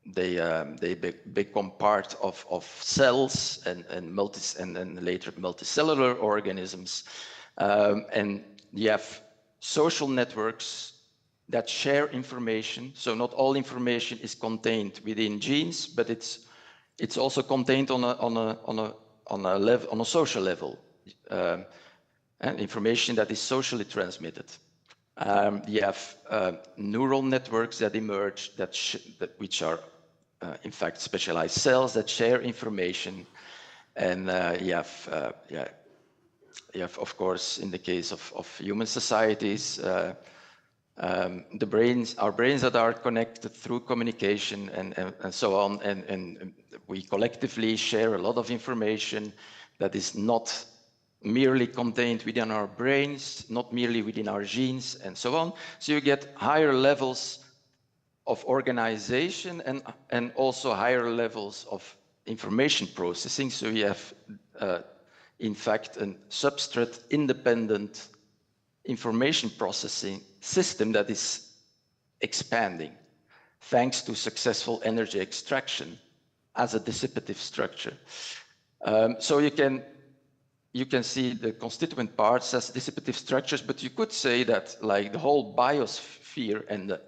they become part of cells and later multicellular organisms, and you have social networks that share information. So not all information is contained within genes, but it's also contained on a social level, and information that is socially transmitted. You have neural networks that emerge which are in fact specialized cells that share information, and you have of course, in the case of human societies, our brains that are connected through communication and so on, and we collectively share a lot of information that is not merely contained within our brains, not merely within our genes, and so on. So you get higher levels of organization and also higher levels of information processing. So you have, in fact, a substrate-independent information processing system that is expanding thanks to successful energy extraction as a dissipative structure. So you can see the constituent parts as dissipative structures, but you could say that like the whole biosphere and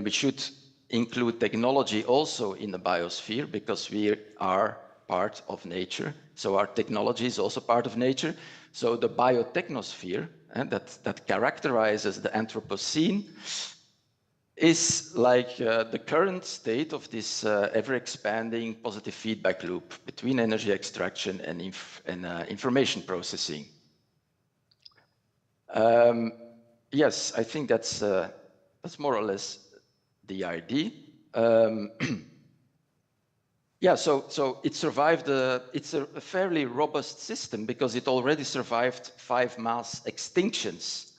we should include technology also in the biosphere, because we are part of nature. So our technology is also part of nature. So the biotechnosphere that characterizes the Anthropocene is like the current state of this ever-expanding positive feedback loop between energy extraction and information processing. Yes, I think that's more or less the idea. Yeah, so it survived. It's a fairly robust system because it already survived 5 mass extinctions,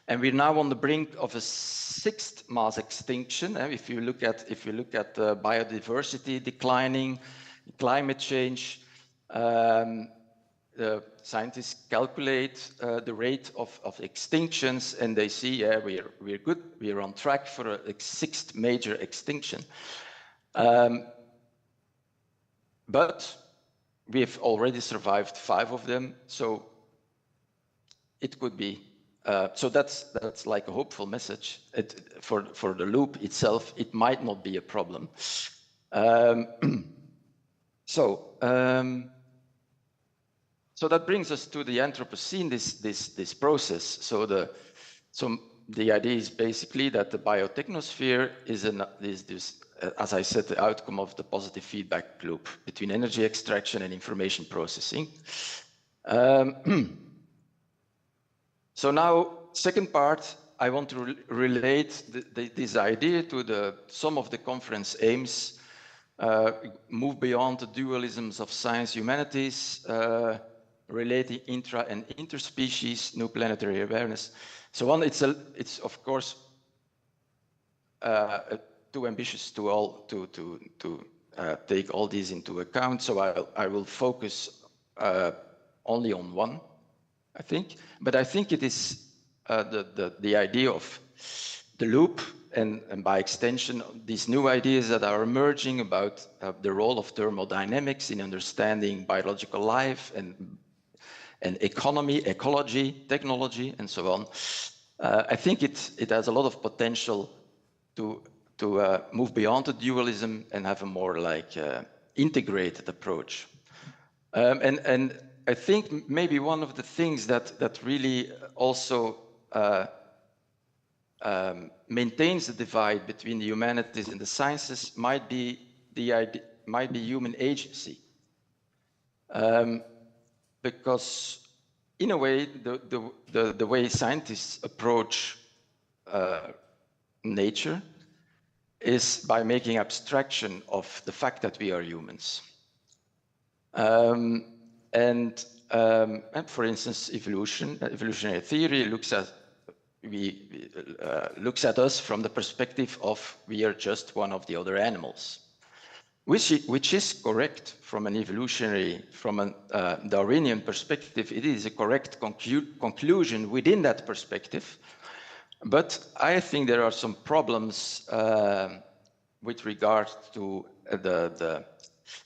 and we're now on the brink of a 6th mass extinction. If you look at biodiversity declining, climate change, the scientists calculate the rate of extinctions, and they see, yeah, we're good. We're on track for a 6th major extinction. But we've already survived 5 of them, so it could be. So that's like a hopeful message. For the loop itself, it might not be a problem. So that brings us to the Anthropocene, this process. So the idea is basically that the biotechnosphere is this, as I said, the outcome of the positive feedback loop between energy extraction and information processing. So now, second part, I want to relate this idea to some of the conference aims, move beyond the dualisms of science humanities, relating intra and interspecies, new planetary awareness. So on, it's of course too ambitious to take all these into account. So I will focus only on one, I think. But I think it is the idea of the loop, and by extension, these new ideas that are emerging about the role of thermodynamics in understanding biological life and economy, ecology, technology, and so on. I think it has a lot of potential to move beyond the dualism and have a more like integrated approach. And I think maybe one of the things that really also maintains the divide between the humanities and the sciences might be human agency. Because in a way, the way scientists approach nature is by making abstraction of the fact that we are humans. And for instance, evolutionary theory looks at us from the perspective of we are just one of the other animals, which is correct from an evolutionary, from a Darwinian perspective. It is a correct conclusion within that perspective. But I think there are some problems with regard to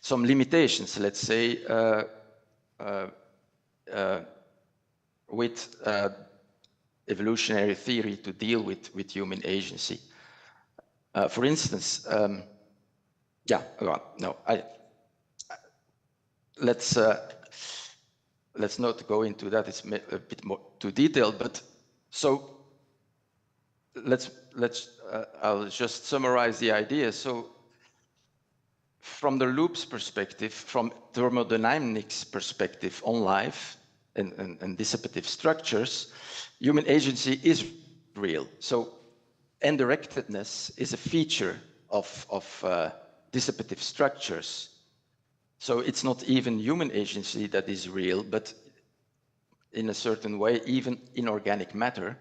some limitations, let's say, with evolutionary theory to deal with human agency. For instance, let's not go into that. It's a bit more too detailed, but so I'll just summarize the idea. So from the loop's perspective, from thermodynamics perspective on life and dissipative structures, human agency is real. So indirectedness is a feature of dissipative structures. So it's not even human agency that is real, but in a certain way, even inorganic matter.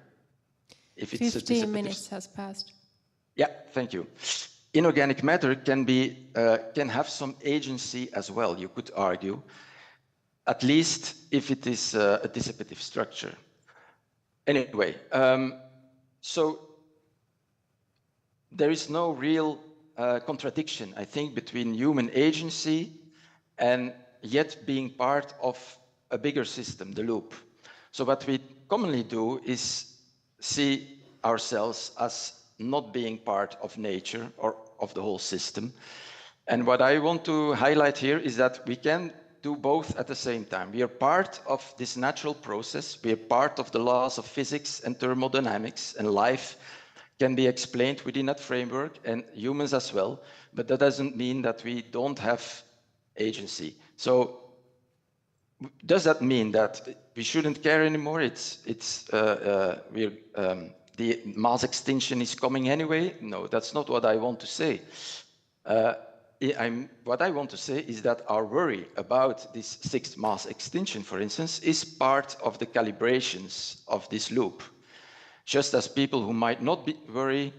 If it's 15 minutes has passed. Yeah, thank you. Inorganic matter can have some agency as well, you could argue, at least if it is a dissipative structure. Anyway, so there is no real contradiction, I think, between human agency and yet being part of a bigger system, the loop. So what we commonly do is see ourselves as not being part of nature or of the whole system. And what I want to highlight here is that we can do both at the same time. We are part of this natural process. We are part of the laws of physics and thermodynamics and life can be explained within that framework, and humans as well, but that doesn't mean that we don't have agency. So does that mean that we shouldn't care anymore? The mass extinction is coming anyway? No, that's not what I want to say. What I want to say is that our worry about this sixth mass extinction, for instance, is part of the calibrations of this loop. Just as people who might not be worried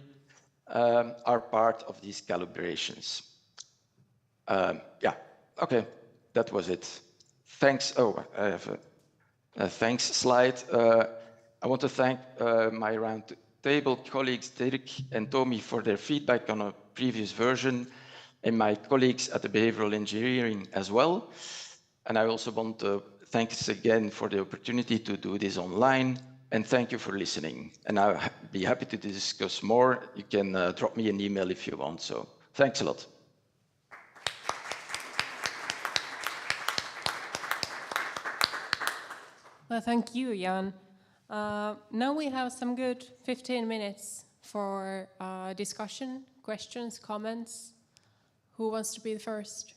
are part of these calibrations. Yeah, okay, that was it. Thanks. Oh, I have a thanks slide. I want to thank my round table colleagues, Dirk and Tommy, for their feedback on a previous version, and my colleagues at the Behavioral Engineering as well. And I also want to thanks again for the opportunity to do this online, and thank you for listening. And I'll be happy to discuss more. You can drop me an email if you want. So thanks a lot. Well, thank you, Jan. Now we have some good 15 minutes for discussion, questions, comments. Who wants to be the first?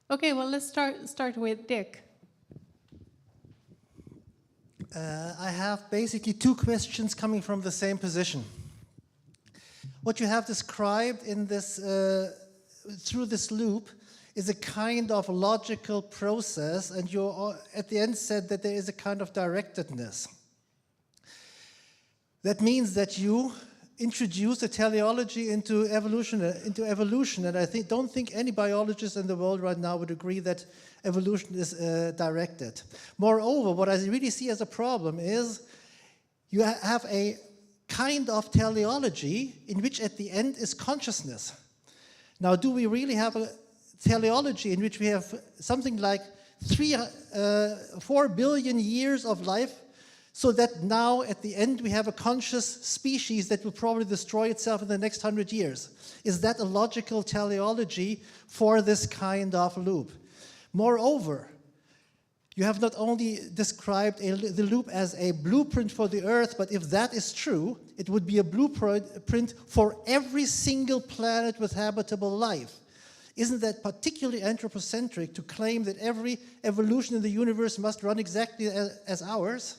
Okay, well, let's start with Dick. I have basically two questions coming from the same position. What you have described in this, through this loop is a kind of logical process, and you at the end said that there is a kind of directedness. That means that you introduce a teleology into evolution, and I don't think any biologist in the world right now would agree that evolution is directed. Moreover, what I really see as a problem is you have a kind of teleology in which at the end is consciousness. Now, do we really have a teleology in which we have something like 4 billion years of life, so that now at the end we have a conscious species that will probably destroy itself in the next 100 years? Is that a logical teleology for this kind of loop? Moreover, you have not only described the loop as a blueprint for the Earth, but if that is true, it would be a blueprint for every single planet with habitable life. Isn't that particularly anthropocentric to claim that every evolution in the universe must run exactly as ours?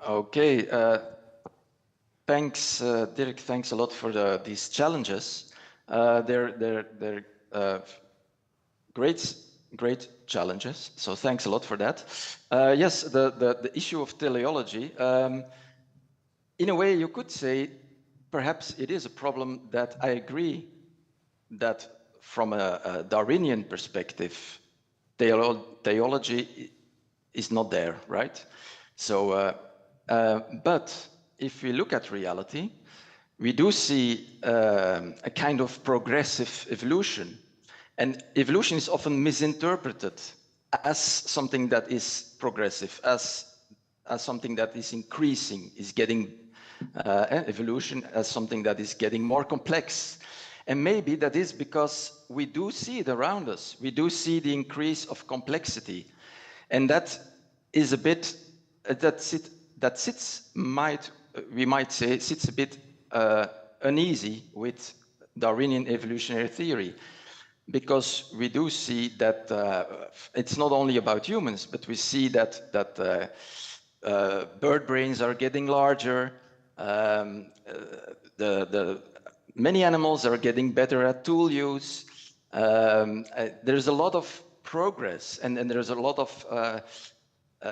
Okay, thanks, Dirk. Thanks a lot for these challenges. They're great challenges. So thanks a lot for that. Yes, the issue of teleology. In a way, you could say perhaps it is a problem that I agree that from a Darwinian perspective, teleology is not there, right? So, but if we look at reality, we do see a kind of progressive evolution. And evolution is often misinterpreted as something that is progressive, as something that is increasing, is getting evolution as something that is getting more complex. And maybe that is because we do see it around us. We do see the increase of complexity. And that is a bit, we might say, sits a bit uneasy with Darwinian evolutionary theory. Because we do see that it's not only about humans, but we see that bird brains are getting larger. Many animals are getting better at tool use. There's a lot of progress, and there's a lot of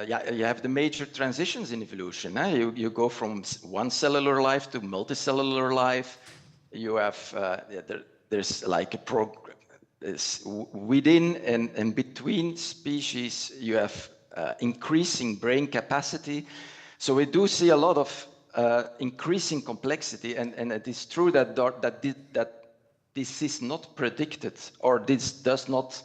you have the major transitions in evolution. You go from one cellular life to multicellular life. You have there's like a progress within and between species. You have increasing brain capacity. So we do see a lot of increasing complexity, and it is true that this is not predicted, or this does not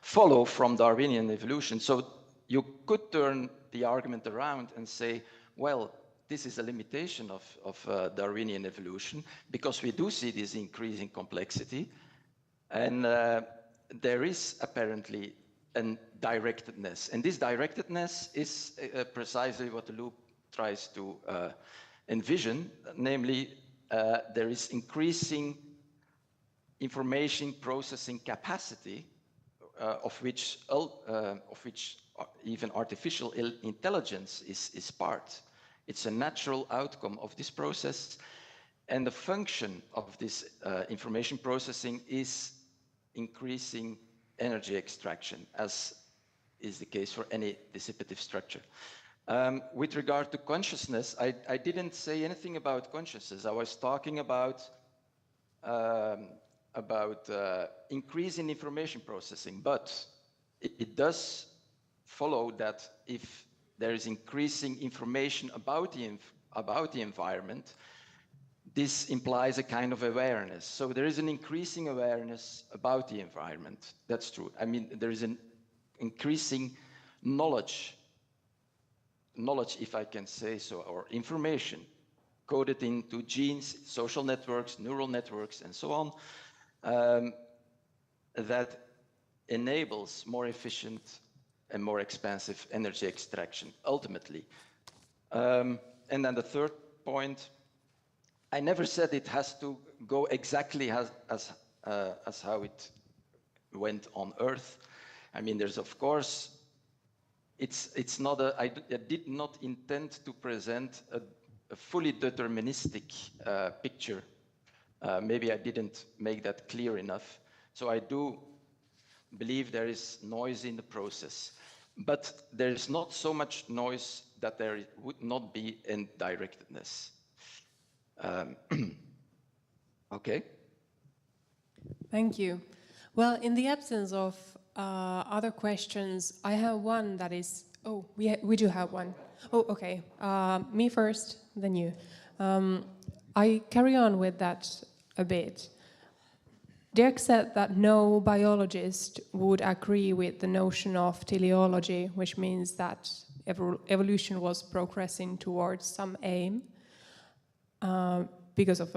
follow from Darwinian evolution. So you could turn the argument around and say, well, this is a limitation of Darwinian evolution, because we do see this increasing complexity, and there is apparently and directedness. And this directedness is precisely what the loop tries to envision, namely there is increasing information processing capacity of which even artificial intelligence is part. It's a natural outcome of this process, and the function of this information processing is increasing energy extraction, as is the case for any dissipative structure. With regard to consciousness, I didn't say anything about consciousness. I was talking about increase in information processing, but it does follow that if there is increasing information about the environment, this implies a kind of awareness. So there is an increasing awareness about the environment. That's true. I mean, there is an increasing knowledge, if I can say so, or information coded into genes, social networks, neural networks, and so on, that enables more efficient and more expansive energy extraction, ultimately. And then the third point, I never said it has to go exactly as how it went on Earth. I mean, there's of course, it's not I did not intend to present a fully deterministic picture. Maybe I didn't make that clear enough. So I do believe there is noise in the process, but there is not so much noise that there would not be indirectedness. Okay. Thank you. Well, in the absence of other questions, I have one that is, oh, we do have one. Oh, okay. Me first, then you. I carry on with that a bit. Dirk said that no biologist would agree with the notion of teleology, which means that evolution was progressing towards some aim, because of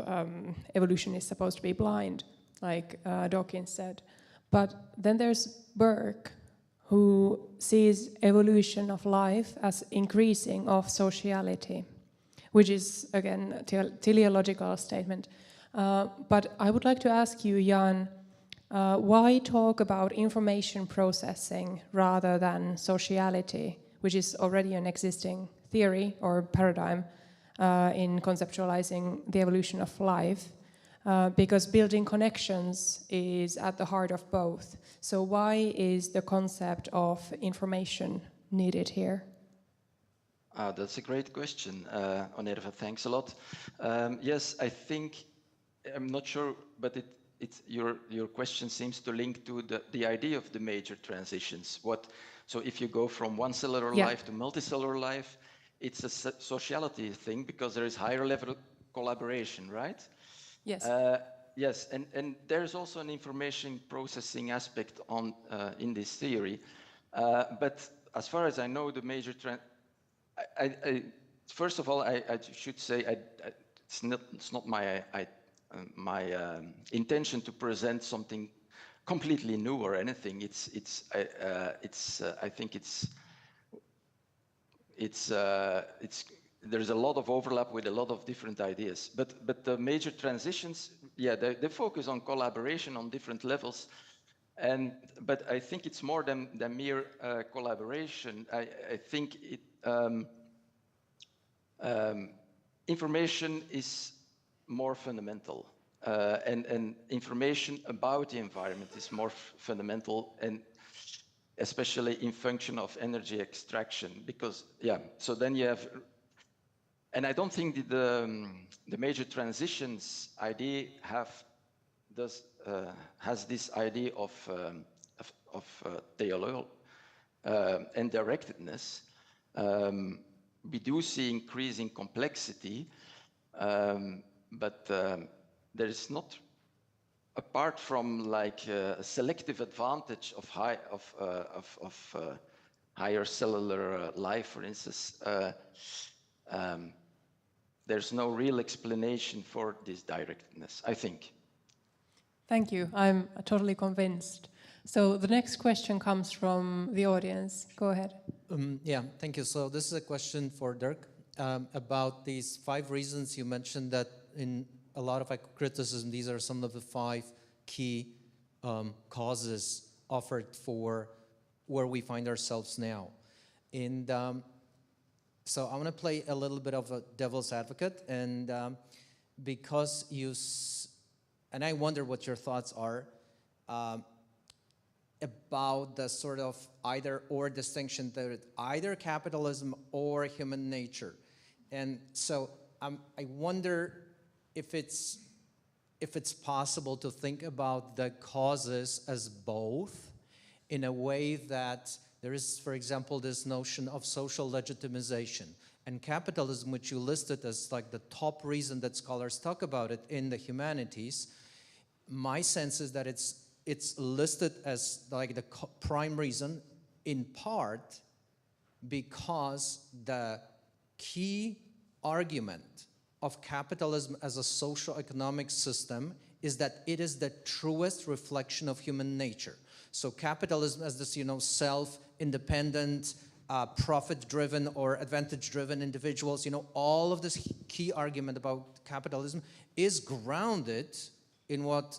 evolution is supposed to be blind, like Dawkins said. But then there's Burke, who sees evolution of life as increasing of sociality, which is, again, a teleological statement. But I would like to ask you, Jan, why talk about information processing rather than sociality, which is already an existing theory or paradigm in conceptualizing the evolution of life? Because building connections is at the heart of both. So why is the concept of information needed here? That's a great question, Onerva. Thanks a lot. Yes, I think, I'm not sure, but your question seems to link to the idea of the major transitions. So if you go from one cellular life to multicellular life, it's a sociality thing because there is higher level collaboration, right? Yes. Yes, and there's also an information processing aspect in this theory. But as far as I know, the major first of all, I should say it's not my intention to present something completely new or anything. I think there's a lot of overlap with a lot of different ideas. But the major transitions, yeah, they focus on collaboration on different levels. But I think it's more than mere collaboration. I think information is more fundamental, and information about the environment is more fundamental, and especially in function of energy extraction. Because so then you have, and I don't think the major transitions idea has this idea of teleology and directedness. We do see increasing complexity, but there is not, apart from like a selective advantage of higher cellular life, for instance. There's no real explanation for this directedness, I think. Thank you. I'm totally convinced. So the next question comes from the audience. Go ahead. Yeah, thank you. So this is a question for Dirk about these 5 reasons. You mentioned that in a lot of criticism, these are some of the 5 key causes offered for where we find ourselves now. And so I want to play a little bit of a devil's advocate, and because and I wonder what your thoughts are about the sort of either or distinction that either capitalism or human nature. And so I wonder if it's possible to think about the causes as both in a way that there is, for example, this notion of social legitimization. And capitalism, which you listed as like the top reason that scholars talk about it in the humanities, my sense is that it's listed as like the prime reason, in part because the key argument of capitalism as a socio-economic system is that it is the truest reflection of human nature. So capitalism as this, self-independent, profit-driven or advantage-driven individuals, all of this key argument about capitalism is grounded in what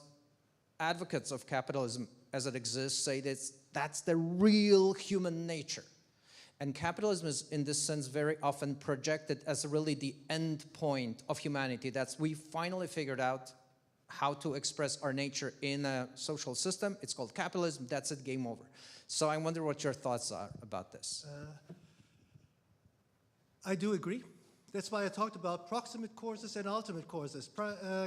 advocates of capitalism as it exists say that's the real human nature. And capitalism is, in this sense, very often projected as really the end point of humanity. That's we finally figured out how to express our nature in a social system. It's called capitalism. That's it, game over. So I wonder what your thoughts are about this. I do agree. That's why I talked about proximate causes and ultimate causes.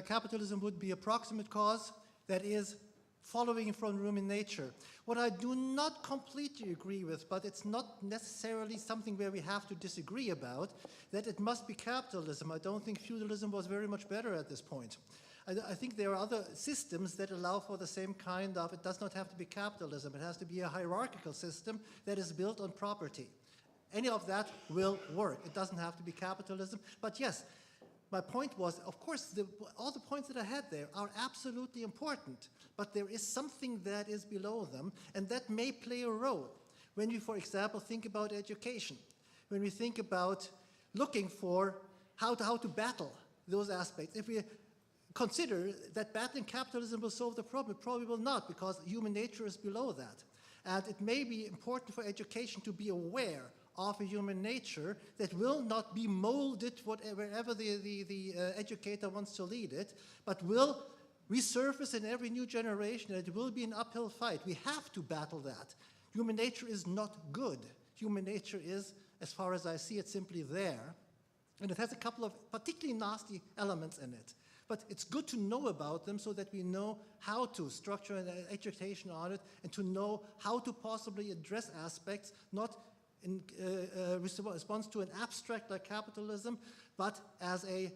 Capitalism would be a proximate cause that is following from human nature. What I do not completely agree with, but it's not necessarily something where we have to disagree about, that it must be capitalism. I don't think feudalism was very much better at this point. I think there are other systems that allow for the same kind of, it does not have to be capitalism, it has to be a hierarchical system that is built on property. Any of that will work. It doesn't have to be capitalism. But yes, my point was, of course, all the points that I had there are absolutely important, but there is something that is below them, and that may play a role. When we, for example, think about education, when we think about looking for how to battle those aspects, if we consider that battling capitalism will solve the problem, it probably will not, because human nature is below that. And it may be important for education to be aware of a human nature that will not be molded wherever the educator wants to lead it, but will resurface in every new generation, and it will be an uphill fight. We have to battle that. Human nature is not good. Human nature is, as far as I see it, simply there. And it has a couple of particularly nasty elements in it. But it's good to know about them so that we know how to structure an education on it and to know how to possibly address aspects, not in response to an abstract like capitalism, but as a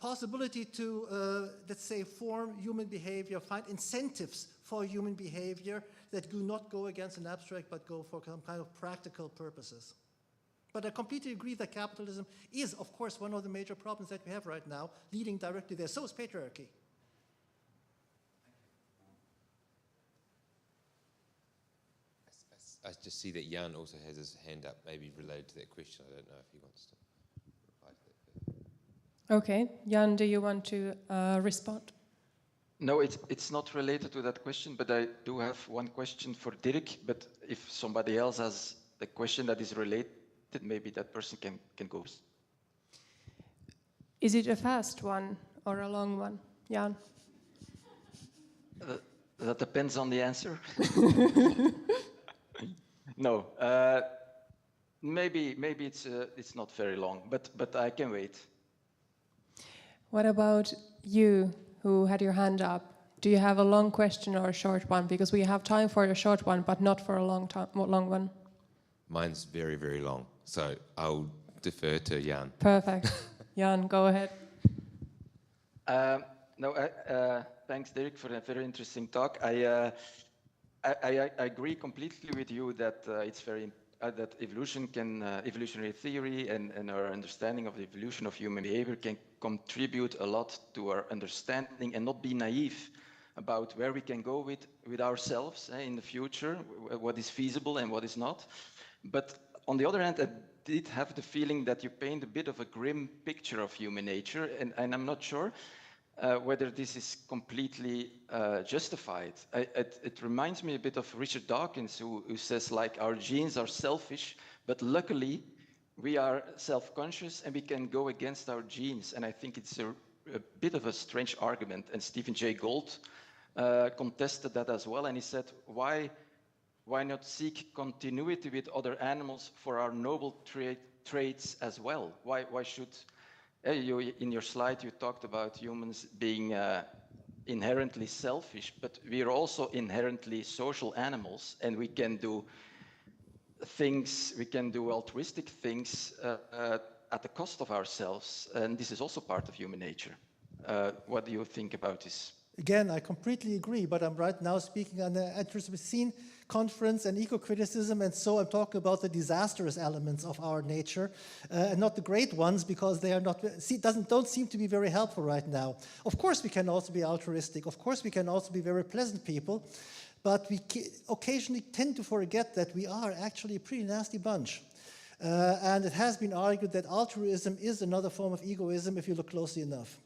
possibility to, let's say, form human behavior, find incentives for human behavior that do not go against an abstract but go for some kind of practical purposes. But I completely agree that capitalism is, of course, one of the major problems that we have right now, leading directly there. So is patriarchy. I just see that Jan also has his hand up, maybe related to that question. I don't know if he wants to reply to that. Okay, Jan, do you want to respond? No, it's not related to that question, but I do have one question for Dirk. But if somebody else has a question that is related, maybe that person can go. Is it a fast one or a long one, Jan? That depends on the answer. No, maybe it's not very long, but I can wait. What about you, who had your hand up? Do you have a long question or a short one? Because we have time for a short one, but not for a long one. Mine's very, very long, so I'll defer to Jan. Perfect. Jan, go ahead. Thanks, Dirk, for a very interesting talk. I agree completely with you that it's very that evolutionary theory and our understanding of the evolution of human behavior can contribute a lot to our understanding and not be naive about where we can go with ourselves in the future, what is feasible and what is not. But on the other hand, I did have the feeling that you paint a bit of a grim picture of human nature, and I'm not sure whether this is completely justified. It reminds me a bit of Richard Dawkins, who says, like, our genes are selfish, but luckily we are self-conscious and we can go against our genes. And I think it's a bit of a strange argument. And Stephen Jay Gould contested that as well, and he said, why not seek continuity with other animals for our noble traits as well? Why should... in your slide, you talked about humans being inherently selfish, but we are also inherently social animals, and we can do things, we can do altruistic things at the cost of ourselves, and this is also part of human nature. What do you think about this? Again, I completely agree, but I'm right now speaking on the Anthropocene conference and eco-criticism, and so I'm talking about the disastrous elements of our nature, and not the great ones, because they are not, don't seem to be very helpful right now. Of course, we can also be altruistic. Of course, we can also be very pleasant people, but we occasionally tend to forget that we are actually a pretty nasty bunch. And it has been argued that altruism is another form of egoism if you look closely enough.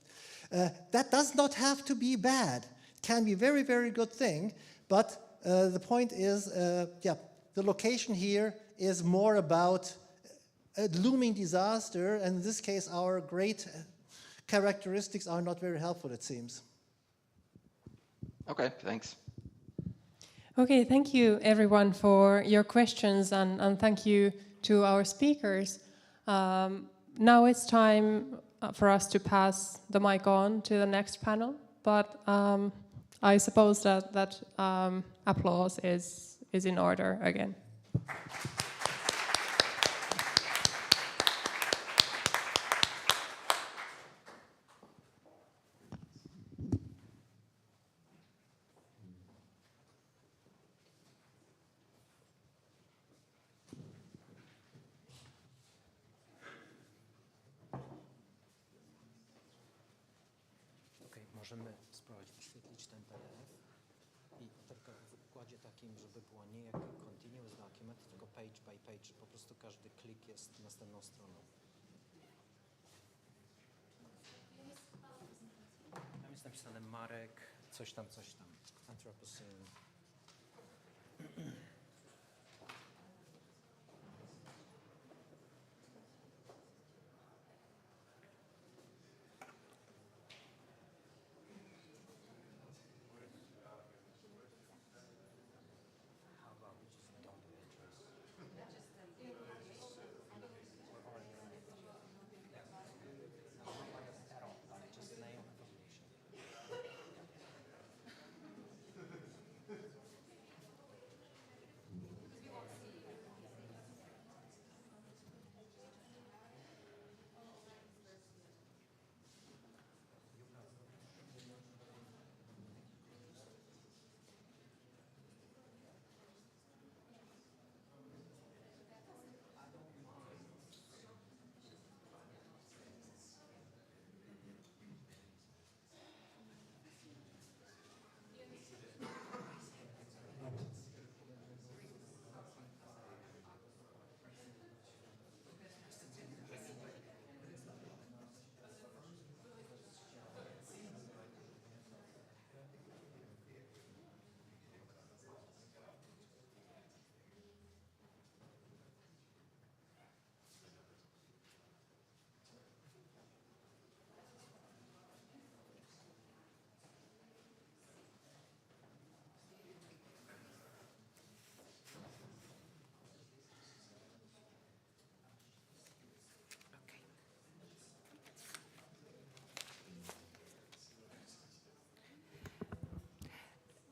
That does not have to be bad. It can be a very, very good thing, but the point is, the location here is more about a looming disaster, and in this case, our great characteristics are not very helpful, it seems. Okay, thanks. Okay, thank you everyone for your questions, and thank you to our speakers. Now it's time for us to pass the mic on to the next panel, but I suppose that applause is in order again. Możemy spróbować wyświetlić ten PDF i tylko w układzie takim, żeby było nie jak continuous document, tylko page by page. Po prostu każdy klik jest następną stroną. Tam jest napisane Marek, coś tam, Anthropocene.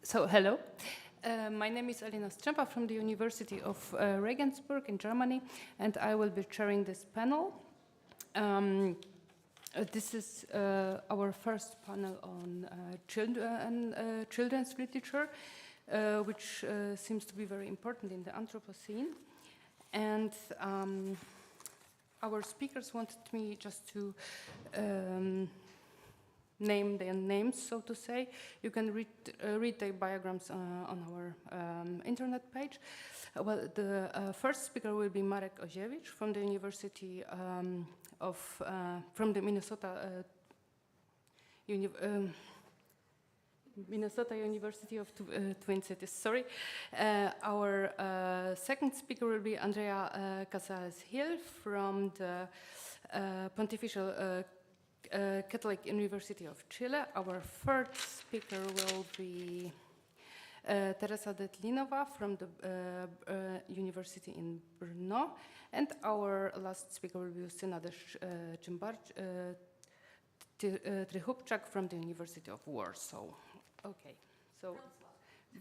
So, hello. My name is Alina Strzempa from the University of Regensburg in Germany, and I will be chairing this panel. This is our first panel on children's literature, which seems to be very important in the Anthropocene. And our speakers wanted me just to name their names, so to say. You can read their biograms on our internet page. Well, the first speaker will be Marek Oziewicz from the University from the Minnesota University of Twin Cities. Sorry. Our second speaker will be Andrea Casales-Hill from the Pontifical Catholic University of Chile. Our third speaker will be Teresa Detlinova from the University in Brno. And our last speaker will be Justyna Trychupczak from the University of Warsaw. Okay, so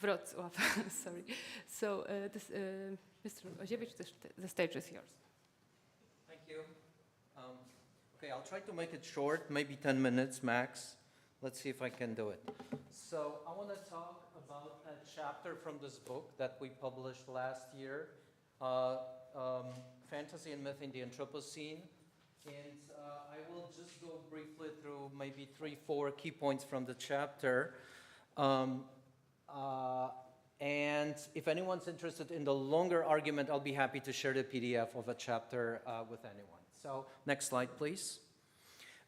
Wrocław, sorry. So, Mr. Oziewicz, the stage is yours. Thank you. Okay, I'll try to make it short, maybe 10 minutes max. Let's see if I can do it. So I want to talk about a chapter from this book that we published last year, Fantasy and Myth in the Anthropocene. And I will just go briefly through maybe 3-4 key points from the chapter. And if anyone's interested in the longer argument, I'll be happy to share the PDF of a chapter with anyone. So next slide, please.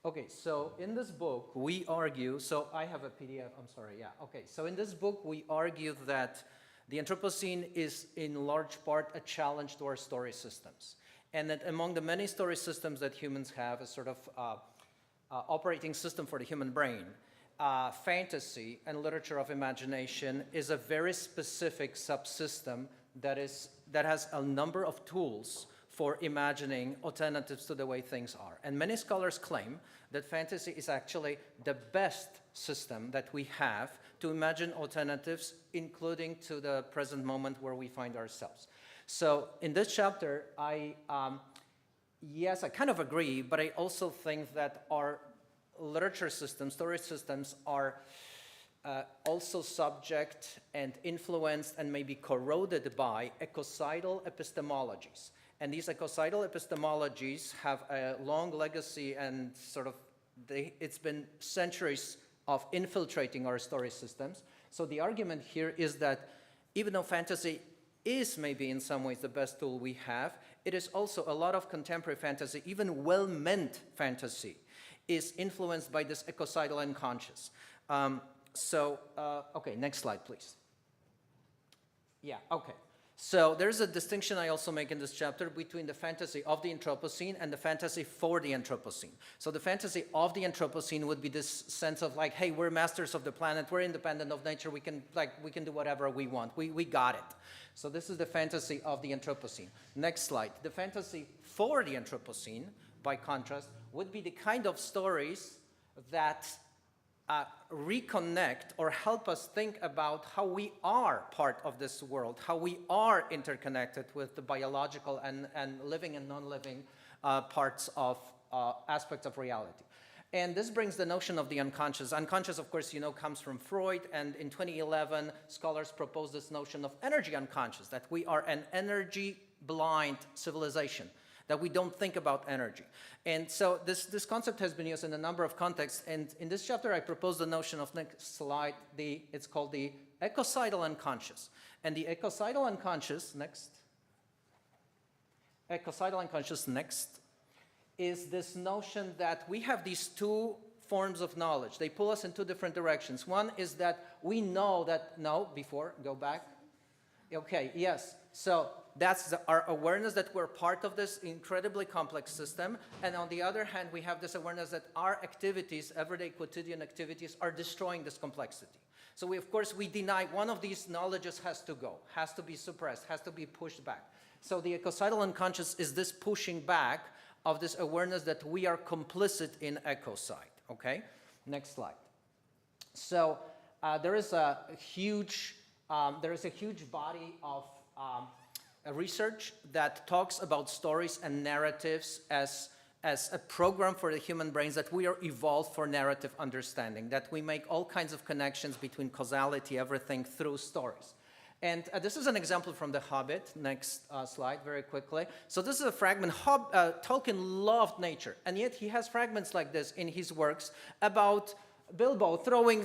Okay, so in this book, we argue, so I have a PDF, I'm sorry, yeah. Okay, so in this book, we argue that the Anthropocene is in large part a challenge to our story systems. And that among the many story systems that humans have, a sort of operating system for the human brain, fantasy and literature of imagination is a very specific subsystem that has a number of tools for imagining alternatives to the way things are. And many scholars claim that fantasy is actually the best system that we have to imagine alternatives, including to the present moment where we find ourselves. So in this chapter, yes, I kind of agree, but I also think that our literature systems, story systems, are also subject and influenced and maybe corroded by ecocidal epistemologies. And these ecocidal epistemologies have a long legacy and sort of, it's been centuries of infiltrating our story systems. So the argument here is that even though fantasy is maybe in some ways the best tool we have, it is also a lot of contemporary fantasy, even well-meant fantasy, is influenced by this ecocidal unconscious. Okay, next slide, please. Yeah, okay. So there's a distinction I also make in this chapter between the fantasy of the Anthropocene and the fantasy for the Anthropocene. So the fantasy of the Anthropocene would be this sense of like, hey, we're masters of the planet, we're independent of nature, we can do whatever we want, we got it. So this is the fantasy of the Anthropocene. Next slide. The fantasy for the Anthropocene, by contrast, would be the kind of stories that reconnect or help us think about how we are part of this world, how we are interconnected with the biological and living and non-living parts of aspects of reality. And this brings the notion of the unconscious. Unconscious, of course, you know, comes from Freud, and in 2011, scholars proposed this notion of energy unconscious, that we are an energy-blind civilization, that we don't think about energy. And so this concept has been used in a number of contexts, and in this chapter I propose the notion of, next slide, it's called the ecocidal unconscious. And the ecocidal unconscious, next, is this notion that we have these two forms of knowledge. They pull us in two different directions. One is that we know that, go back. Okay, yes. So that's our awareness that we're part of this incredibly complex system. And on the other hand, we have this awareness that our activities, everyday quotidian activities, are destroying this complexity. So of course, we deny one of these knowledges has to go, has to be suppressed, has to be pushed back. So the ecocidal unconscious is this pushing back of this awareness that we are complicit in ecocide, okay? Next slide. So there is a huge body of research that talks about stories and narratives as a program for the human brains, that we are evolved for narrative understanding, that we make all kinds of connections between causality, everything through stories. And this is an example from The Hobbit. Next slide, very quickly. So this is a fragment. Tolkien loved nature, and yet he has fragments like this in his works about Bilbo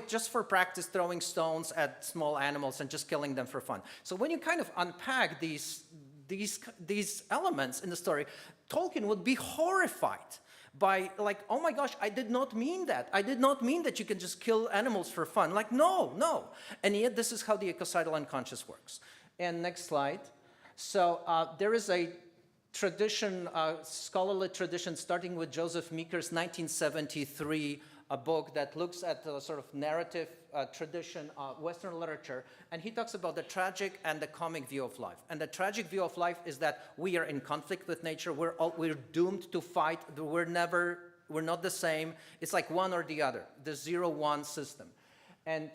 just for practice, throwing stones at small animals and just killing them for fun. So when you kind of unpack these elements in the story, Tolkien would be horrified by like, oh my gosh, I did not mean that. I did not mean that you can just kill animals for fun. Like, no. And yet this is how the ecocidal unconscious works. And next slide. So there is a tradition, scholarly tradition, starting with Joseph Meeker's 1973 a book that looks at the sort of narrative tradition of Western literature, and he talks about the tragic and the comic view of life. And the tragic view of life is that we are in conflict with nature. We're doomed to fight. We're not the same. It's like one or the other, the 0-1 system. And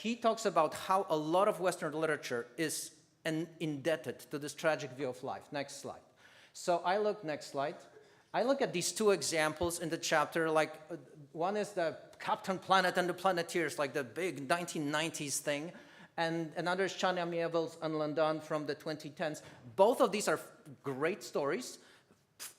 he talks about how a lot of Western literature is indebted to this tragic view of life. Next slide. So next slide. I look at these two examples in the chapter, like one is the Captain Planet and the Planeteers, like the big 1990s thing, and another is Chania Mieville's and London from the 2010s. Both of these are great stories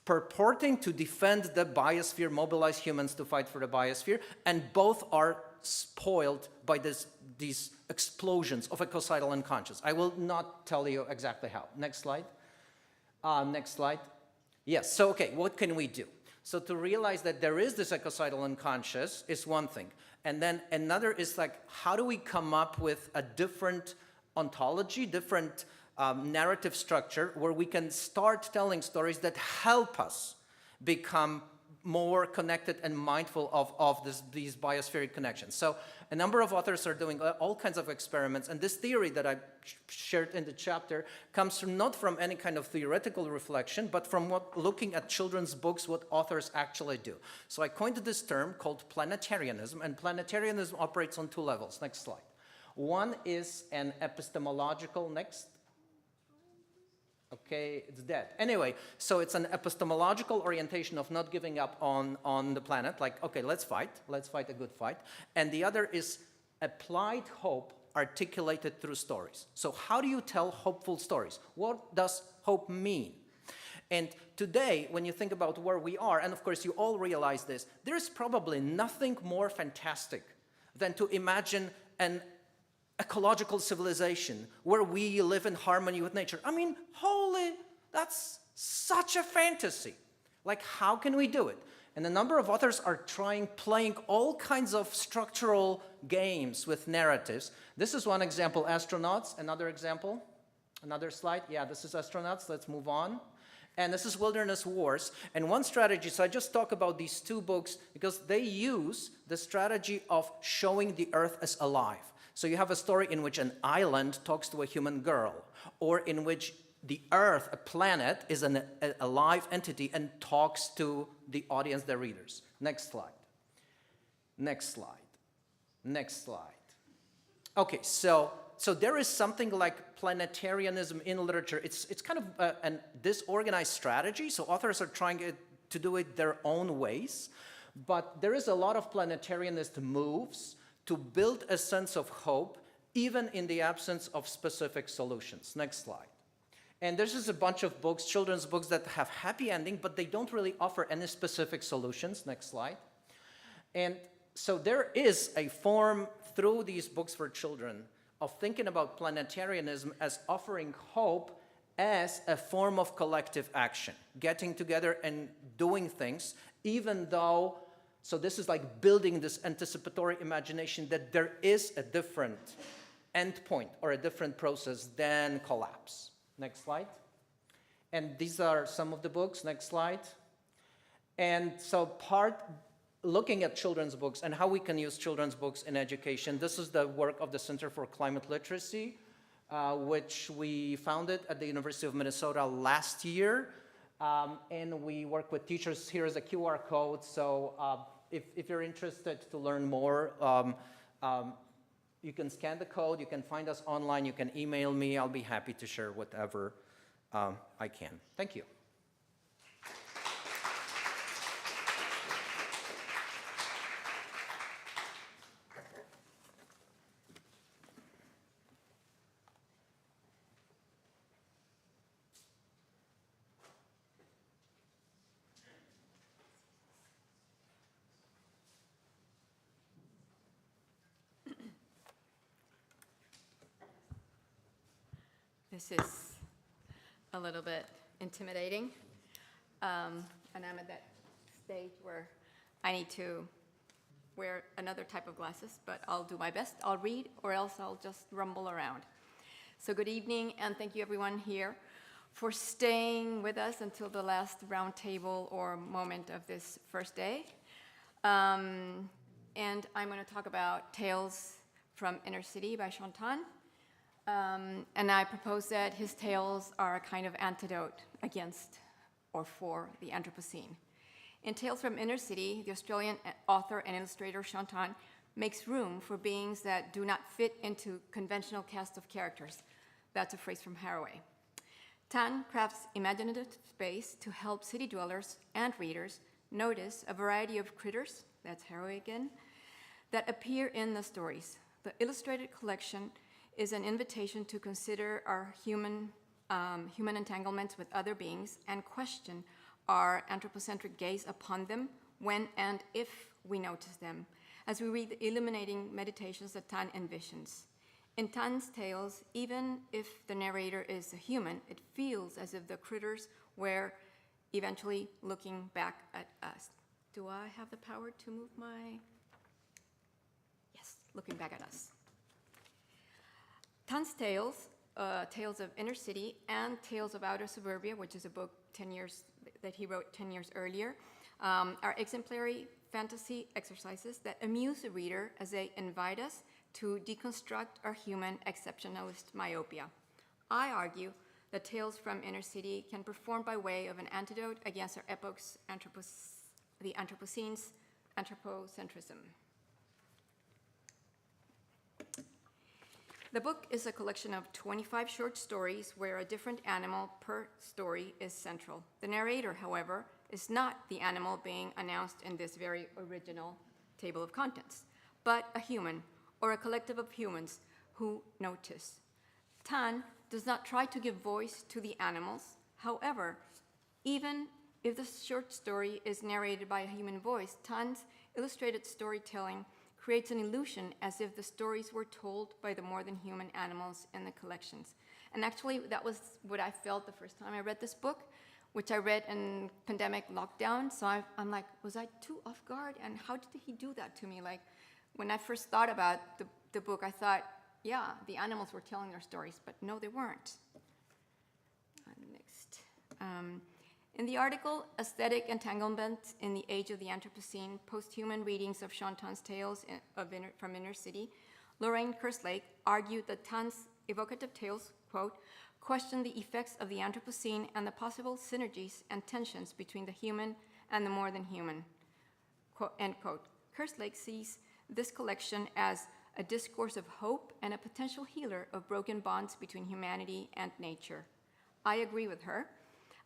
purporting to defend the biosphere, mobilize humans to fight for the biosphere, and both are spoiled by these explosions of ecocidal unconscious. I will not tell you exactly how. Next slide. Next slide. Yes, so okay, what can we do? So to realize that there is this ecocidal unconscious is one thing. And then another is like, how do we come up with a different ontology, different narrative structure where we can start telling stories that help us become more connected and mindful of these biospheric connections. So a number of authors are doing all kinds of experiments, and this theory that I shared in the chapter comes not from any kind of theoretical reflection, but from looking at children's books, what authors actually do. So I coined this term called planetarianism, and planetarianism operates on two levels. Next slide. One is an epistemological, next. Okay, it's dead. Anyway, so it's an epistemological orientation of not giving up on the planet, like, okay, let's fight a good fight. And the other is applied hope articulated through stories. So how do you tell hopeful stories? What does hope mean? And today, when you think about where we are, and of course you all realize this, there's probably nothing more fantastic than to imagine an ecological civilization where we live in harmony with nature. I mean, that's such a fantasy. Like, how can we do it? And a number of authors are playing all kinds of structural games with narratives. This is one example, astronauts. Another example, another slide. Yeah, this is astronauts. Let's move on. And this is Wilderness Wars. And one strategy, so I just talk about these two books because they use the strategy of showing the Earth as alive. So you have a story in which an island talks to a human girl, or in which the Earth, a planet, is a live entity and talks to the audience, the readers. Next slide. Next slide. Next slide. Okay, so there is something like planetarianism in literature. It's kind of a disorganized strategy, so authors are trying to do it their own ways, but there is a lot of planetarianist moves to build a sense of hope, even in the absence of specific solutions. Next slide. And there's just a bunch of books, children's books, that have happy ending, but they don't really offer any specific solutions. Next slide. And so there is a form through these books for children of thinking about planetarianism as offering hope as a form of collective action, getting together and doing things, even though, so this is like building this anticipatory imagination that there is a different endpoint or a different process than collapse. Next slide. And these are some of the books. Next slide. And so looking at children's books and how we can use children's books in education, this is the work of the Center for Climate Literacy, which we founded at the University of Minnesota last year. And we work with teachers. Here is a QR code. So if you're interested to learn more, you can scan the code, you can find us online, you can email me. I'll be happy to share whatever I can. Thank you. this is a little bit intimidating. And I'm at that stage where I need to wear another type of glasses, but I'll do my best. I'll read, or else I'll just rumble around. So good evening, and thank you everyone here for staying with us until the last round table or moment of this first day. And I'm going to talk about Tales from Inner City by Chantan. And I propose that his tales are a kind of antidote against or for the Anthropocene. In Tales from Inner City, the Australian author and illustrator Chantan makes room for beings that do not fit into conventional cast of characters. That's a phrase from Haraway. Tan crafts imaginative space to help city dwellers and readers notice a variety of critters, that's Haraway again, that appear in the stories. The illustrated collection is an invitation to consider our human entanglements with other beings and question our anthropocentric gaze upon them when and if we notice them, as we read the illuminating meditations that Tan envisions. In Tan's tales, even if the narrator is a human, it feels as if the critters were eventually looking back at us. Do I have the power to move my... Yes, looking back at us. Tan's tales, Tales of Inner City and Tales of Outer Suburbia, which is a book that he wrote 10 years earlier, are exemplary fantasy exercises that amuse the reader as they invite us to deconstruct our human exceptionalist myopia. I argue that Tales from Inner City can perform by way of an antidote against our epoch's the Anthropocene's anthropocentrism. The book is a collection of 25 short stories where a different animal per story is central. The narrator, however, is not the animal being announced in this very original table of contents, but a human or a collective of humans who notice. Tan does not try to give voice to the animals. However, even if the short story is narrated by a human voice, Tan's illustrated storytelling creates an illusion as if the stories were told by the more than human animals in the collections. And actually, that was what I felt the first time I read this book, which I read in pandemic lockdown. So I'm like, was I too off guard? And how did he do that to me? Like, when I first thought about the book, I thought, yeah, the animals were telling their stories, but no, they weren't. Next. In the article, Aesthetic Entanglement in the Age of the Anthropocene, Post-Human Readings of Chantan's Tales from Inner City, Lorraine Kerslake argued that Tan's evocative tales, quote, question the effects of the Anthropocene and the possible synergies and tensions between the human and the more than human, quote, end quote. Kerslake sees this collection as a discourse of hope and a potential healer of broken bonds between humanity and nature. I agree with her.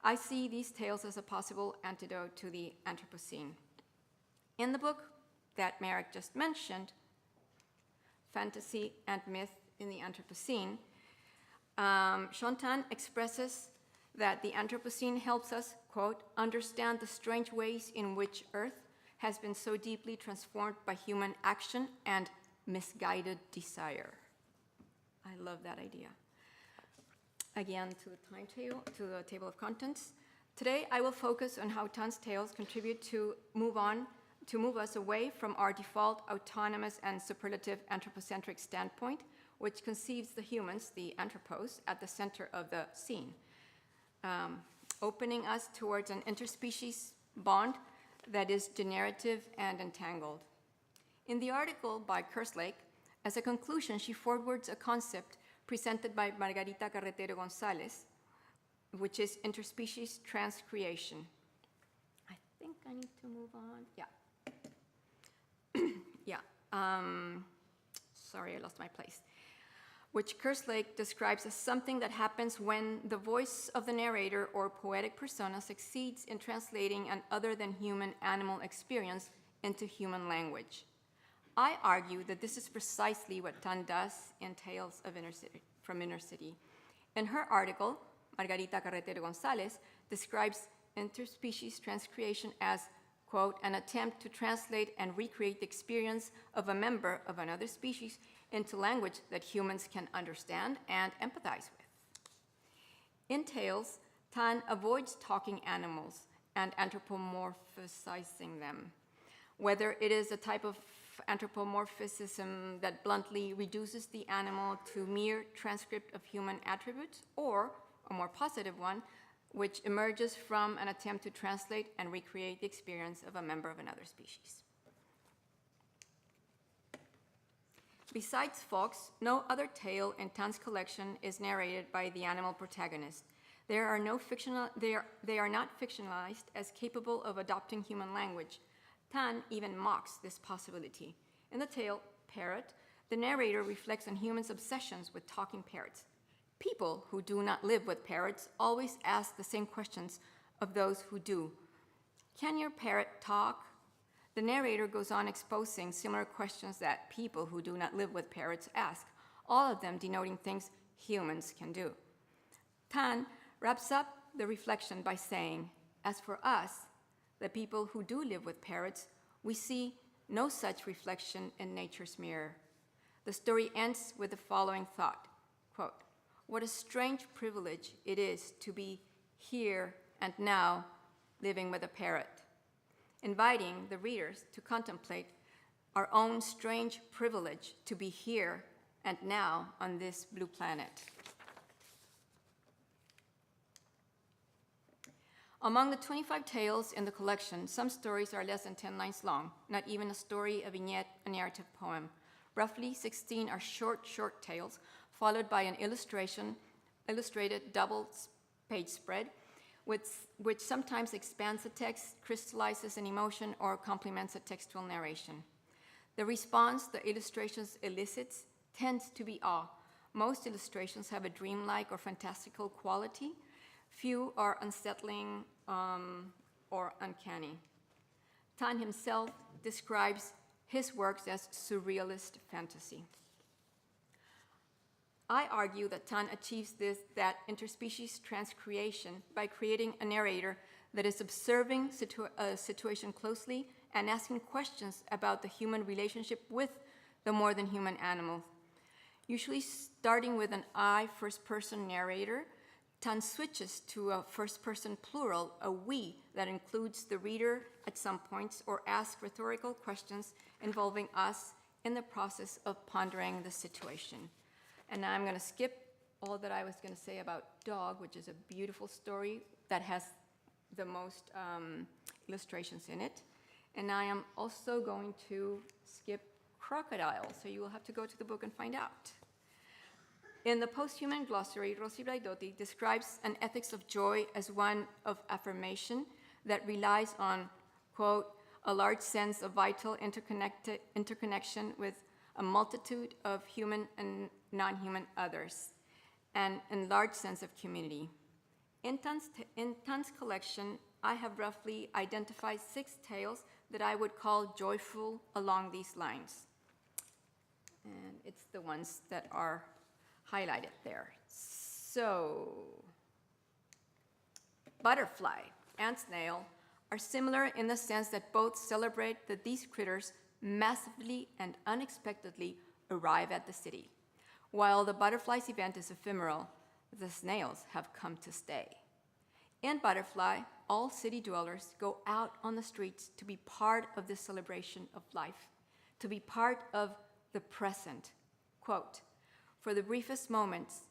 I see these tales as a possible antidote to the Anthropocene. In the book that Marek just mentioned, Fantasy and Myth in the Anthropocene, Chantan expresses that the Anthropocene helps us, quote, understand the strange ways in which Earth has been so deeply transformed by human action and misguided desire. I love that idea. Again, to the table of contents. Today, I will focus on how Tan's tales contribute to move us away from our default autonomous and superlative anthropocentric standpoint, which conceives the humans, the anthropos, at the center of the scene, opening us towards an interspecies bond that is generative and entangled. In the article by Kerslake, as a conclusion, she forwards a concept presented by Margarita Carretero González, which is interspecies transcreation. I think I need to move on. Sorry, I lost my place. Which Kerslake describes as something that happens when the voice of the narrator or poetic persona succeeds in translating an other than human animal experience into human language. I argue that this is precisely what Tan does in Tales of from Inner City. In her article, Margarita Carretero González describes interspecies transcreation as, quote, an attempt to translate and recreate the experience of a member of another species into language that humans can understand and empathize with. In Tales, Tan avoids talking animals and anthropomorphizing them. Whether it is a type of anthropomorphism that bluntly reduces the animal to mere transcript of human attributes, or a more positive one, which emerges from an attempt to translate and recreate the experience of a member of another species. Besides fox, no other tale in Tan's collection is narrated by the animal protagonist. They are not fictionalized as capable of adopting human language. Tan even mocks this possibility. In the tale, Parrot, the narrator reflects on humans' obsessions with talking parrots. People who do not live with parrots always ask the same questions of those who do. Can your parrot talk? The narrator goes on exposing similar questions that people who do not live with parrots ask, all of them denoting things humans can do. Tan wraps up the reflection by saying, as for us, the people who do live with parrots, we see no such reflection in nature's mirror. The story ends with the following thought, quote, "What a strange privilege it is to be here and now living with a parrot," inviting the readers to contemplate our own strange privilege to be here and now on this blue planet. Among the 25 tales in the collection, some stories are less than 10 lines long, not even a story, a vignette, a narrative poem. Roughly 16 are short tales, followed by an illustrated double-page spread, which sometimes expands the text, crystallizes an emotion, or complements a textual narration. The response the illustrations elicits tends to be awe. Most illustrations have a dreamlike or fantastical quality. Few are unsettling or uncanny. Tan himself describes his works as surrealist fantasy. I argue that Tan achieves that interspecies transcreation by creating a narrator that is observing a situation closely and asking questions about the human relationship with the more than human animals. Usually starting with an I first-person narrator, Tan switches to a first-person plural, a we, that includes the reader at some points or asks rhetorical questions involving us in the process of pondering the situation. And now I'm going to skip all that I was going to say about Dog, which is a beautiful story that has the most illustrations in it. And I am also going to skip Crocodile, so you will have to go to the book and find out. In the Post-Human Glossary, Rossi Braidotti describes an ethics of joy as one of affirmation that relies on, quote, a large sense of vital interconnection with a multitude of human and non-human others, and a large sense of community. In Tan's collection, I have roughly identified 6 tales that I would call joyful along these lines. And it's the ones that are highlighted there. So, butterfly and snail are similar in the sense that both celebrate that these critters massively and unexpectedly arrive at the city. While the butterfly's event is ephemeral, the snails have come to stay. In Butterfly, all city dwellers go out on the streets to be part of this celebration of life, to be part of the present. Quote, for the briefest moments,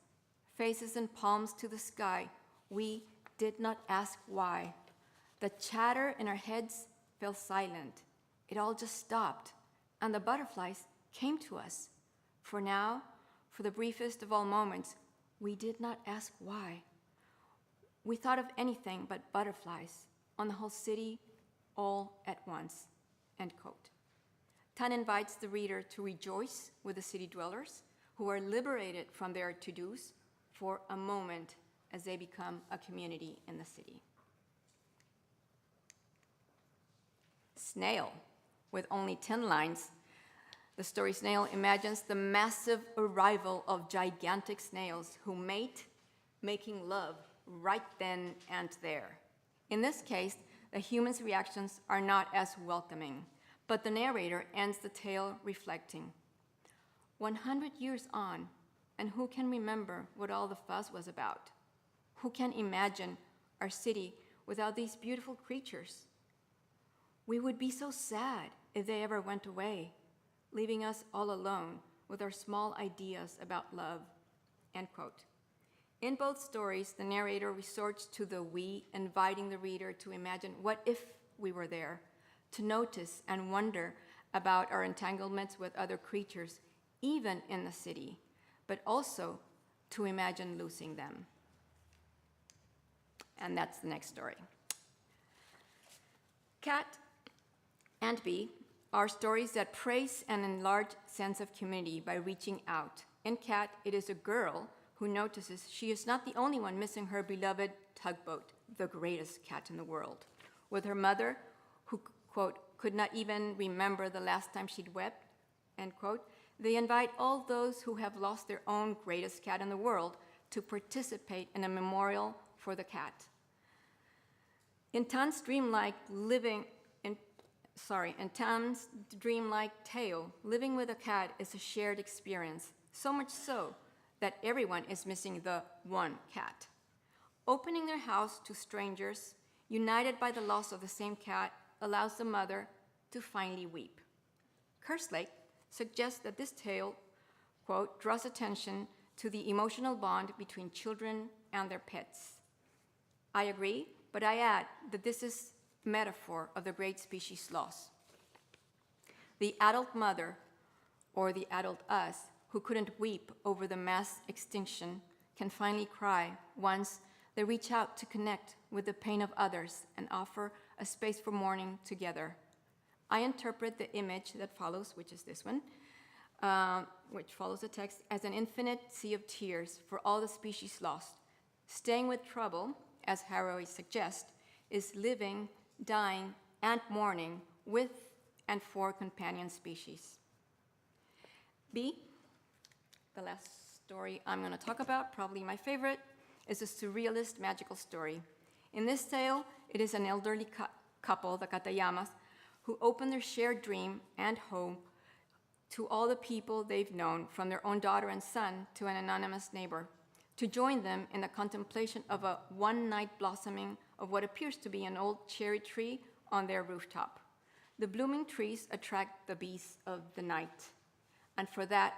faces and palms to the sky, we did not ask why. The chatter in our heads fell silent. It all just stopped, and the butterflies came to us. For now, for the briefest of all moments, we did not ask why. We thought of anything but butterflies on the whole city all at once, end quote. Tan invites the reader to rejoice with the city dwellers who are liberated from their to-dos for a moment as they become a community in the city. Snail, with only 10 lines, the story Snail imagines the massive arrival of gigantic snails who mate, making love right then and there. In this case, the humans' reactions are not as welcoming, but the narrator ends the tale reflecting, 100 years on, and who can remember what all the fuss was about? Who can imagine our city without these beautiful creatures? We would be so sad if they ever went away, leaving us all alone with our small ideas about love, end quote. In both stories, the narrator resorts to the we, inviting the reader to imagine what if we were there, to notice and wonder about our entanglements with other creatures, even in the city, but also to imagine losing them. And that's the next story. Cat and Bee are stories that praise an enlarged sense of community by reaching out. In Cat, it is a girl who notices she is not the only one missing her beloved tugboat, the greatest cat in the world. With her mother, who, quote, could not even remember the last time she'd wept, end quote, they invite all those who have lost their own greatest cat in the world to participate in a memorial for the cat. In Tan's dreamlike tale, living with a cat is a shared experience, so much so that everyone is missing the one cat. Opening their house to strangers, united by the loss of the same cat, allows the mother to finally weep. Kerslake suggests that this tale, quote, draws attention to the emotional bond between children and their pets. I agree, but I add that this is a metaphor of the great species loss. The adult mother, or the adult us, who couldn't weep over the mass extinction, can finally cry once they reach out to connect with the pain of others and offer a space for mourning together. I interpret the image that follows, which is this one, which follows the text, as an infinite sea of tears for all the species lost. Staying with trouble, as Haraway suggests, is living, dying, and mourning with and for companion species. B, the last story I'm going to talk about, probably my favorite, is a surrealist magical story. In this tale, it is an elderly couple, the Katayamas, who open their shared dream and hope to all the people they've known, from their own daughter and son to an anonymous neighbor, to join them in the contemplation of a one-night blossoming of what appears to be an old cherry tree on their rooftop. The blooming trees attract the bees of the night, and for that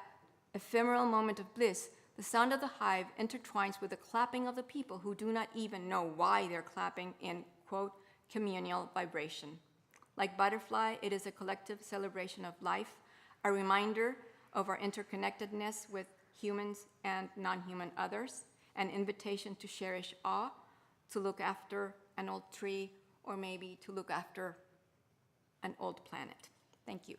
ephemeral moment of bliss, the sound of the hive intertwines with the clapping of the people who do not even know why they're clapping in, quote, communal vibration. Like butterfly, it is a collective celebration of life, a reminder of our interconnectedness with humans and non-human others, an invitation to cherish awe, to look after an old tree, or maybe to look after an old planet. Thank you.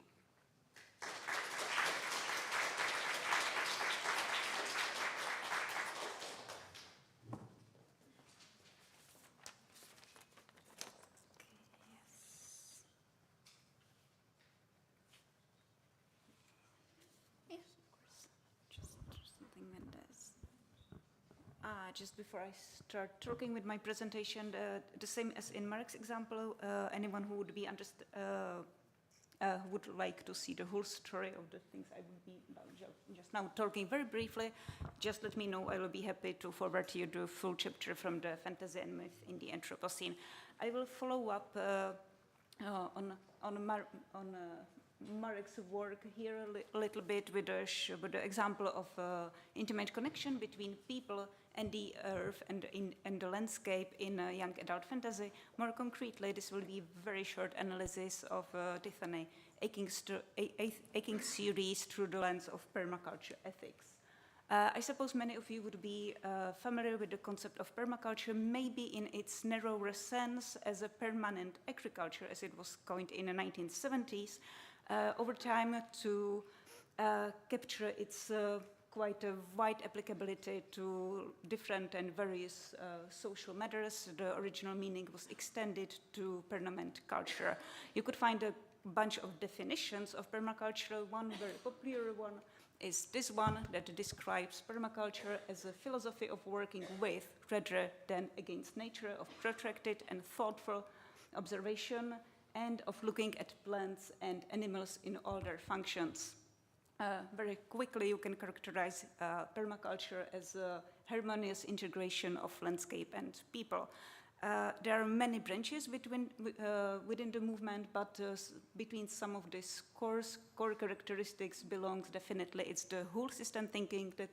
Just before I start talking with my presentation, the same as in Mark's example, anyone who would be would like to see the whole story of the things I would be just now talking very briefly, just let me know. I will be happy to forward you the full chapter from the Fantasy and Myth in the Anthropocene. I will follow up on Mark's work here a little bit with the example of intimate connection between people and the earth and the landscape in young adult fantasy. More concretely, this will be a very short analysis of Tiffany Aching's series through the lens of permaculture ethics. I suppose many of you would be familiar with the concept of permaculture, maybe in its narrower sense as a permanent agriculture, as it was coined in the 1970s, over time to capture its quite a wide applicability to different and various social matters. The original meaning was extended to permanent culture. You could find a bunch of definitions of permaculture. One very popular one is this one that describes permaculture as a philosophy of working with rather than against nature, of protracted and thoughtful observation, and of looking at plants and animals in all their functions. very quickly you can characterize permaculture as a harmonious integration of landscape and people. There are many branches within the movement, but between some of these core characteristics belongs definitely, it's the whole system thinking that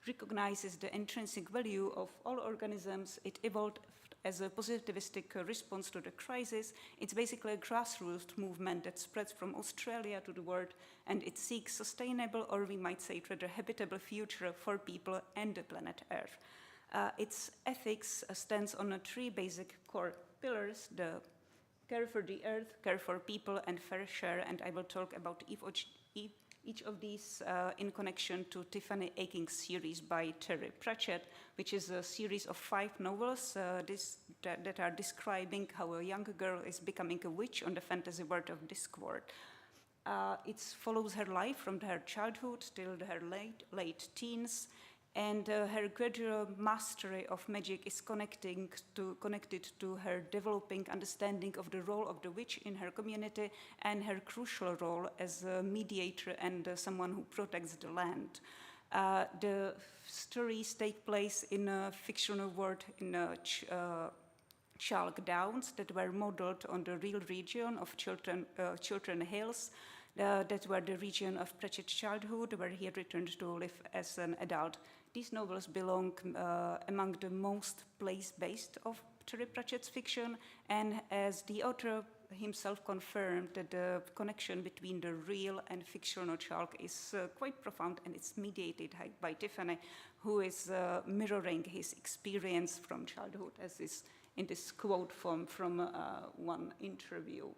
recognizes the intrinsic value of all organisms. It evolved as a positivistic response to the crisis. It's basically a grassroots movement that spreads from Australia to the world, and it seeks sustainable, or we might say rather habitable future for people and the planet Earth. Its ethics stands on 3 basic core pillars: the care for the earth, care for people, and fair share. And I will talk about each of these in connection to Tiffany Acking's series by Terry Pratchett, which is a series of 5 novels that are describing how a young girl is becoming a witch on the fantasy world of Discworld. It follows her life from her childhood till her late teens, and her gradual mastery of magic is connected to her developing understanding of the role of the witch in her community and her crucial role as a mediator and someone who protects the land. The stories take place in a fictional world in Chalk Downs that were modeled on the real region of Chiltern Hills. That were the region of Pratchett's childhood, where he returned to live as an adult. These novels belong among the most place-based of Terry Pratchett's fiction, and as the author himself confirmed, that the connection between the real and fictional Chalk is quite profound, and it's mediated by Tiffany, who is mirroring his experience from childhood, as is in this quote from one interview.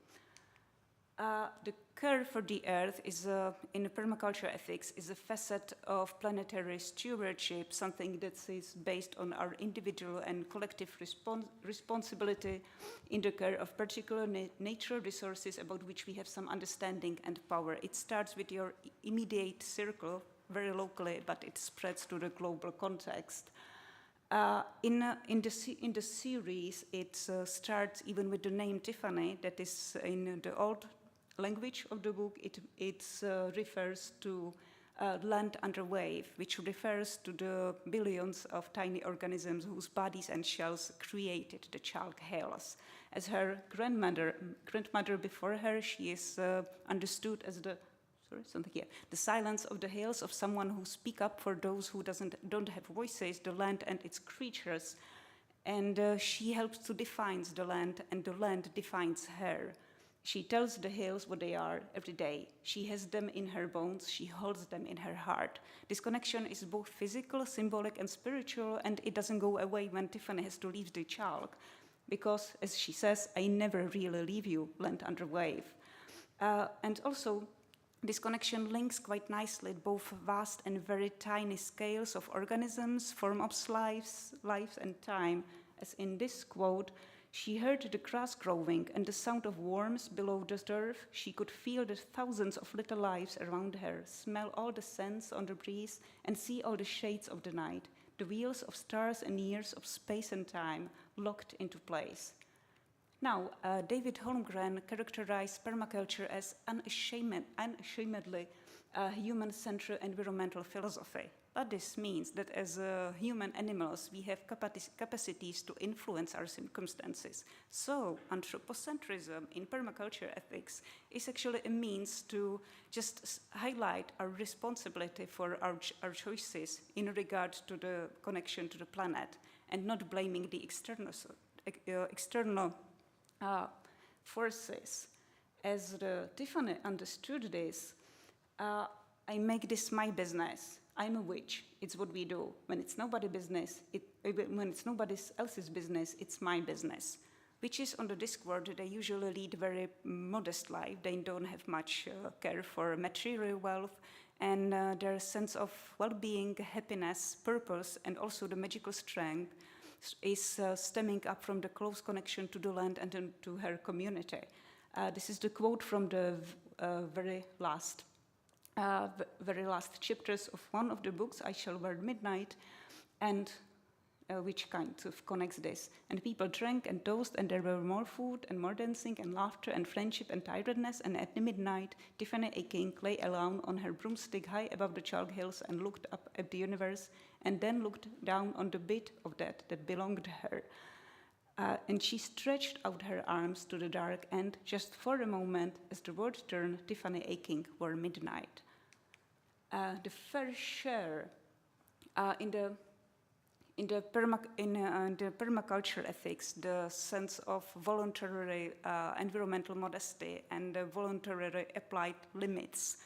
The care for the earth is, in permaculture ethics, is a facet of planetary stewardship, something that is based on our individual and collective responsibility in the care of particular natural resources about which we have some understanding and power. It starts with your immediate circle, very locally, but it spreads to the global context. In the series, it starts even with the name Tiffany, that is in the old language of the book. It refers to land under wave, which refers to the billions of tiny organisms whose bodies and shells created the Chalk Hills. As her grandmother before her, she is understood as the silence of the hills, of someone who speaks up for those who don't have voices, the land and its creatures. And she helps to define the land, and the land defines her. She tells the hills what they are every day. She has them in her bones, she holds them in her heart. This connection is both physical, symbolic, and spiritual, and it doesn't go away when Tiffany has to leave the Chalk, because, as she says, I never really leave you, land under wave. And also, this connection links quite nicely both vast and very tiny scales of organisms, form of lives, and time. As in this quote, she heard the grass growing and the sound of worms below the turf. She could feel the thousands of little lives around her, smell all the scents on the breeze, and see all the shades of the night, the wheels of stars and years of space and time locked into place. Now, David Holmgren characterized permaculture as unashamedly human-centered environmental philosophy. But this means that as human animals, we have capacities to influence our circumstances. So anthropocentrism in permaculture ethics is actually a means to just highlight our responsibility for our choices in regard to the connection to the planet, and not blaming the external forces. As Tiffany understood this, I make this my business. I'm a witch. It's what we do. When it's nobody's business, when it's nobody else's business, it's my business. Witches on the Discworld, they usually lead very modest life. They don't have much care for material wealth, and their sense of well-being, happiness, purpose, and also the magical strength is stemming up from the close connection to the land and to her community. This is the quote from the very last chapters of one of the books, I Shall Wear Midnight, and which kind of connects this. And people drank and toast, and there were more food and more dancing and laughter and friendship and tiredness. And at midnight, Tiffany A. King lay alone on her broomstick high above the chalk hills and looked up at the universe, and then looked down on the bit of that belonged to her. And she stretched out her arms to the dark, and just for a moment, as the world turned, Tiffany A. King were midnight. The first share in the permaculture ethics, the sense of voluntary environmental modesty and voluntarily applied limits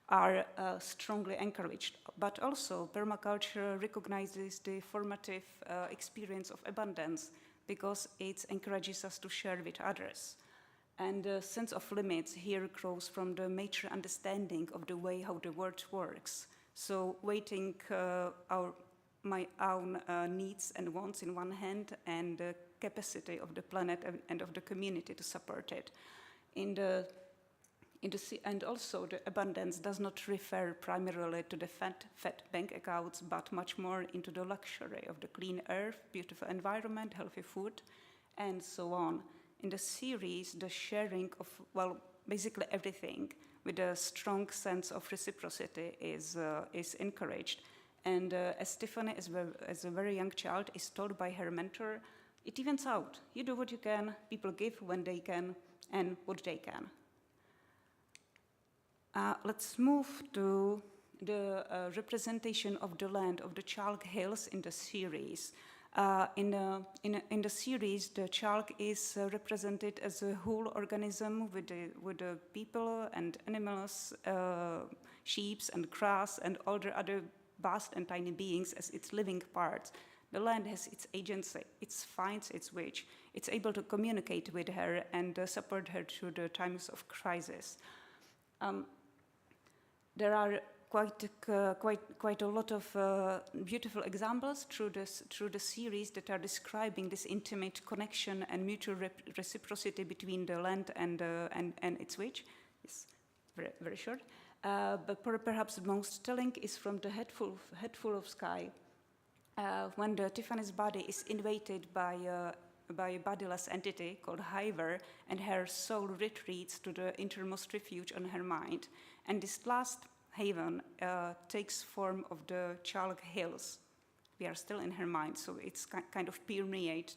are strongly encouraged. But also, permaculture recognizes the formative experience of abundance because it encourages us to share with others. And the sense of limits here grows from the mature understanding of the way how the world works. So weighting my own needs and wants in one hand, and the capacity of the planet and of the community to support it. And also the abundance does not refer primarily to the fat bank accounts, but much more into the luxury of the clean earth, beautiful environment, healthy food, and so on. In the series, the sharing of, well, basically everything with a strong sense of reciprocity is encouraged. And as Tiffany, as a very young child, is told by her mentor, it evens out. You do what you can, people give when they can, and what they can. Let's move to the representation of the land of the chalk hills in the series. In the series, the chalk is represented as a whole organism with the people and animals, sheep and grass, and all the other vast and tiny beings as its living parts. The land has its agency, it finds its way, it's able to communicate with her and support her through the times of crisis. There are quite a lot of beautiful examples through the series that are describing this intimate connection and mutual reciprocity between the land and its witch. It's very, very short. But perhaps the most telling is from the head full of sky, when Tiffany's body is invaded by a bodiless entity called Hiver, and her soul retreats to the innermost refuge on her mind. And this last haven takes form of the chalk hills. We are still in her mind, so it's kind of permeate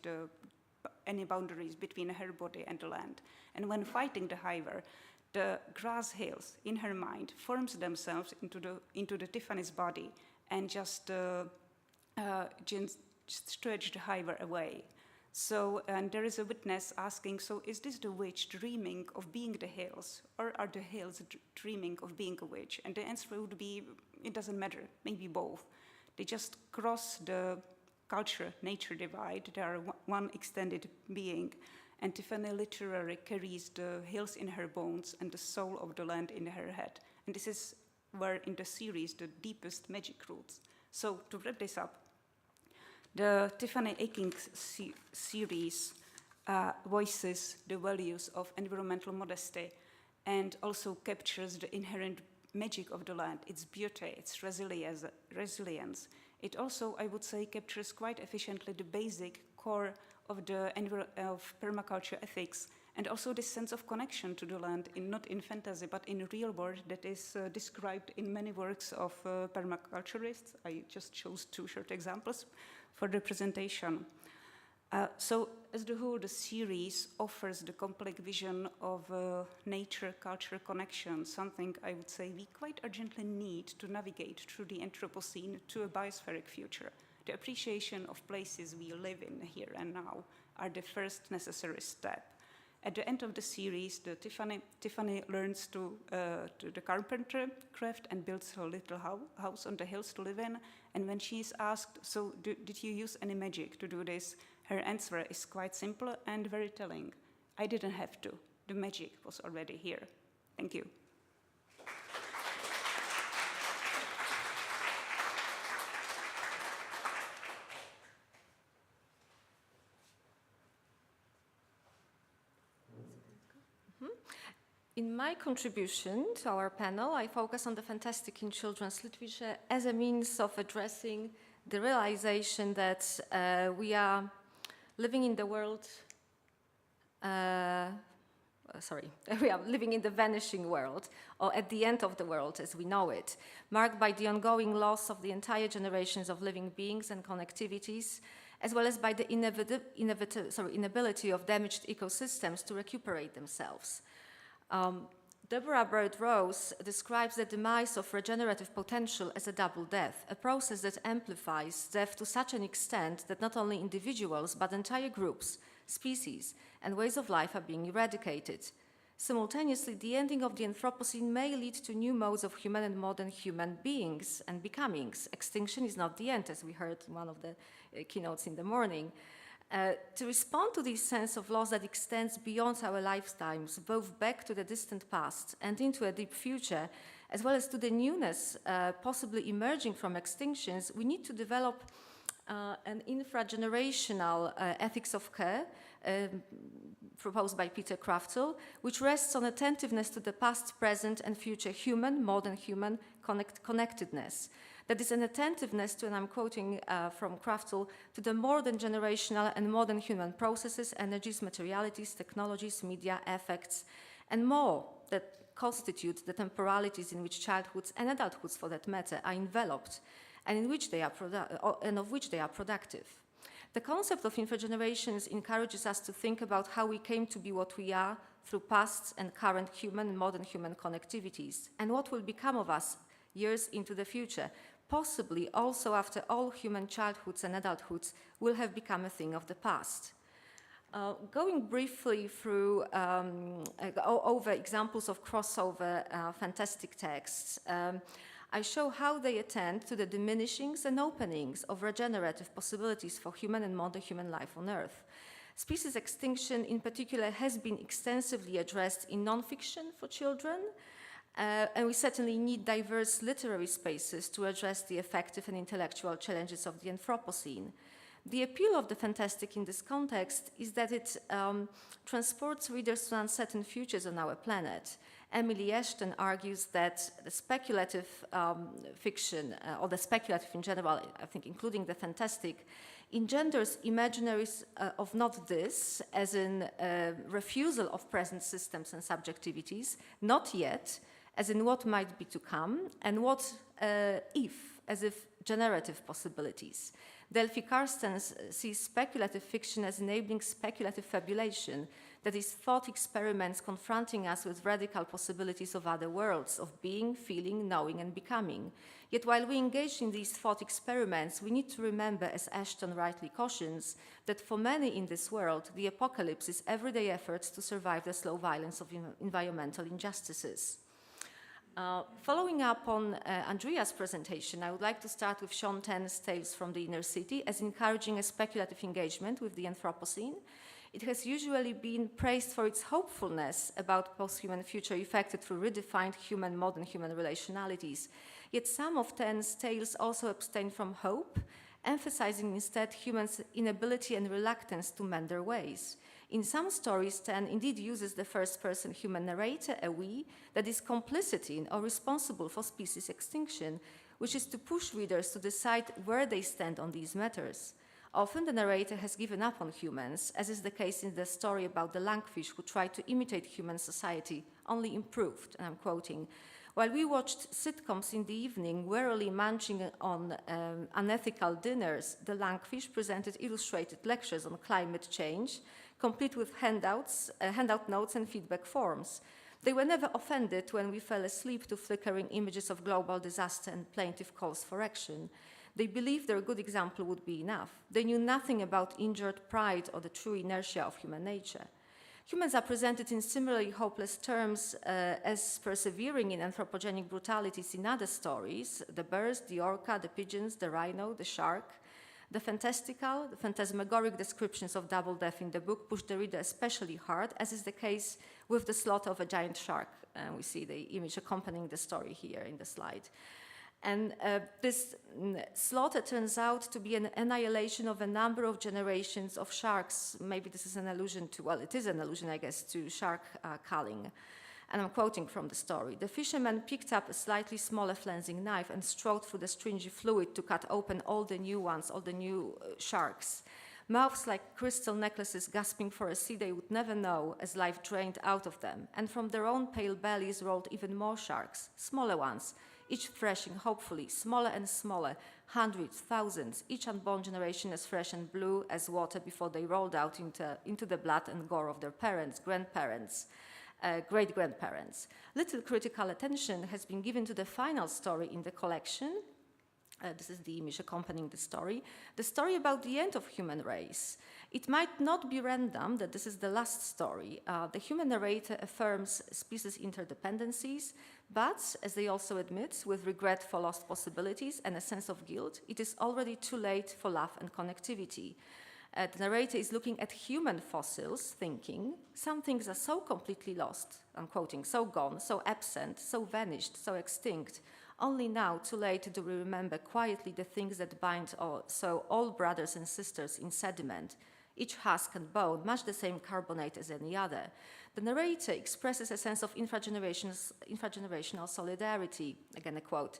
any boundaries between her body and the land. And when fighting the Hiver, the grass hills in her mind forms themselves into the Tiffany's body and just stretch the Hiver away. So, and there is a witness asking, so is this the witch dreaming of being the hills, or are the hills dreaming of being a witch? And the answer would be, it doesn't matter, maybe both. They just cross the culture-nature divide. They are one extended being, and Tiffany literally carries the hills in her bones and the soul of the land in her head. And this is where, in the series, the deepest magic roots. So, to wrap this up, the Tiffany A. King series voices the values of environmental modesty and also captures the inherent magic of the land, its beauty, its resilience. It also, I would say, captures quite efficiently the basic core of permaculture ethics, and also this sense of connection to the land, not in fantasy, but in real world that is described in many works of permaculturists. I just chose 2 short examples for the presentation. So as the whole, the series offers the complex vision of nature-culture connection, something I would say we quite urgently need to navigate through the Anthropocene to a biospheric future. The appreciation of places we live in here and now are the first necessary step. At the end of the series, Tiffany learns to the carpentry craft and builds her little house on the hills to live in. And when she is asked, so did you use any magic to do this? Her answer is quite simple and very telling. I didn't have to. The magic was already here. Thank you. In my contribution to our panel, I focus on the fantastic in children's literature as a means of addressing the realization that we are living in the world, we are living in the vanishing world, or at the end of the world as we know it, marked by the ongoing loss of the entire generations of living beings and connectivities, as well as by the inability of damaged ecosystems to recuperate themselves. Deborah Bird-Rose describes the demise of regenerative potential as a double death, a process that amplifies death to such an extent that not only individuals, but entire groups, species, and ways of life are being eradicated. Simultaneously, the ending of the Anthropocene may lead to new modes of human and modern human beings and becomings. Extinction is not the end, as we heard in one of the keynotes in the morning. To respond to this sense of loss that extends beyond our lifetimes, both back to the distant past and into a deep future, as well as to the newness possibly emerging from extinctions, we need to develop an infragenerational ethics of care proposed by Peter Kraftl, which rests on attentiveness to the past, present, and future human, modern human connectedness. That is an attentiveness to, and I'm quoting from Kraftl, to the more than generational and modern human processes, energies, materialities, technologies, media, affects, and more that constitute the temporalities in which childhoods and adulthoods, for that matter, are enveloped, and in which they are of which they are productive. The concept of infragenerations encourages us to think about how we came to be what we are through past and current human and modern human connectivities, and what will become of us years into the future, possibly also after all human childhoods and adulthoods will have become a thing of the past. Going briefly through over examples of crossover fantastic texts, I show how they attend to the diminishings and openings of regenerative possibilities for human and modern human life on Earth. Species extinction in particular has been extensively addressed in nonfiction for children, and we certainly need diverse literary spaces to address the effective and intellectual challenges of the Anthropocene. The appeal of the fantastic in this context is that it transports readers to uncertain futures on our planet. Emily Ashton argues that the speculative fiction, or the speculative in general, I think including the fantastic, engenders imaginaries of not this, as in refusal of present systems and subjectivities, not yet, as in what might be to come, and what if, as if generative possibilities. Delphi Carstens sees speculative fiction as enabling speculative fabulation, that is, thought experiments confronting us with radical possibilities of other worlds, of being, feeling, knowing, and becoming. Yet while we engage in these thought experiments, we need to remember, as Ashton rightly cautions, that for many in this world, the apocalypse is everyday efforts to survive the slow violence of environmental injustices. Following up on Andrea's presentation, I would like to start with Sean Tenn's Tales from the Inner City as encouraging a speculative engagement with the Anthropocene. It has usually been praised for its hopefulness about post-human future effected through redefined human, modern human relationalities. Yet some of Tenn's tales also abstain from hope, emphasizing instead humans' inability and reluctance to mend their ways. In some stories, Ten indeed uses the first-person human narrator, a we, that is complicit in or responsible for species extinction, which is to push readers to decide where they stand on these matters. Often the narrator has given up on humans, as is the case in the story about the lungfish who tried to imitate human society, only improved, and I'm quoting, "While we watched sitcoms in the evening, warily munching on unethical dinners, the lungfish presented illustrated lectures on climate change, complete with handout notes and feedback forms. They were never offended when we fell asleep to flickering images of global disaster and plaintive calls for action. They believed their good example would be enough. They knew nothing about injured pride or the true inertia of human nature." Humans are presented in similarly hopeless terms as persevering in anthropogenic brutalities in other stories: the birds, the orca, the pigeons, the rhino, the shark. The fantastical, the phantasmagoric descriptions of double death in the book push the reader especially hard, as is the case with the slaughter of a giant shark. We see the image accompanying the story here in the slide. And this slaughter turns out to be an annihilation of a number of generations of sharks. Maybe this is an allusion to, well, it is an allusion, I guess, to shark culling. And I'm quoting from the story. "The fisherman picked up a slightly smaller flensing knife and strode through the stringy fluid to cut open all the new ones, all the new sharks. Mouths like crystal necklaces gasping for a sea they would never know as life drained out of them. And from their own pale bellies rolled even more sharks, smaller ones, each threshing hopefully, smaller and smaller, hundreds, thousands, each unborn generation as fresh and blue as water before they rolled out into the blood and gore of their parents, grandparents, great-grandparents. Little critical attention has been given to the final story in the collection. This is the image accompanying the story about the end of human race. It might not be random that this is the last story. The human narrator affirms species interdependencies, but, as they also admit, with regret for lost possibilities and a sense of guilt, it is already too late for love and connectivity. The narrator is looking at human fossils, thinking, some things are so completely lost, I'm quoting, so gone, so absent, so vanished, so extinct. Only now, too late, do we remember quietly the things that bind all brothers and sisters in sediment, each husk and bone, much the same carbonate as any other. The narrator expresses a sense of infragenerational solidarity, again a quote.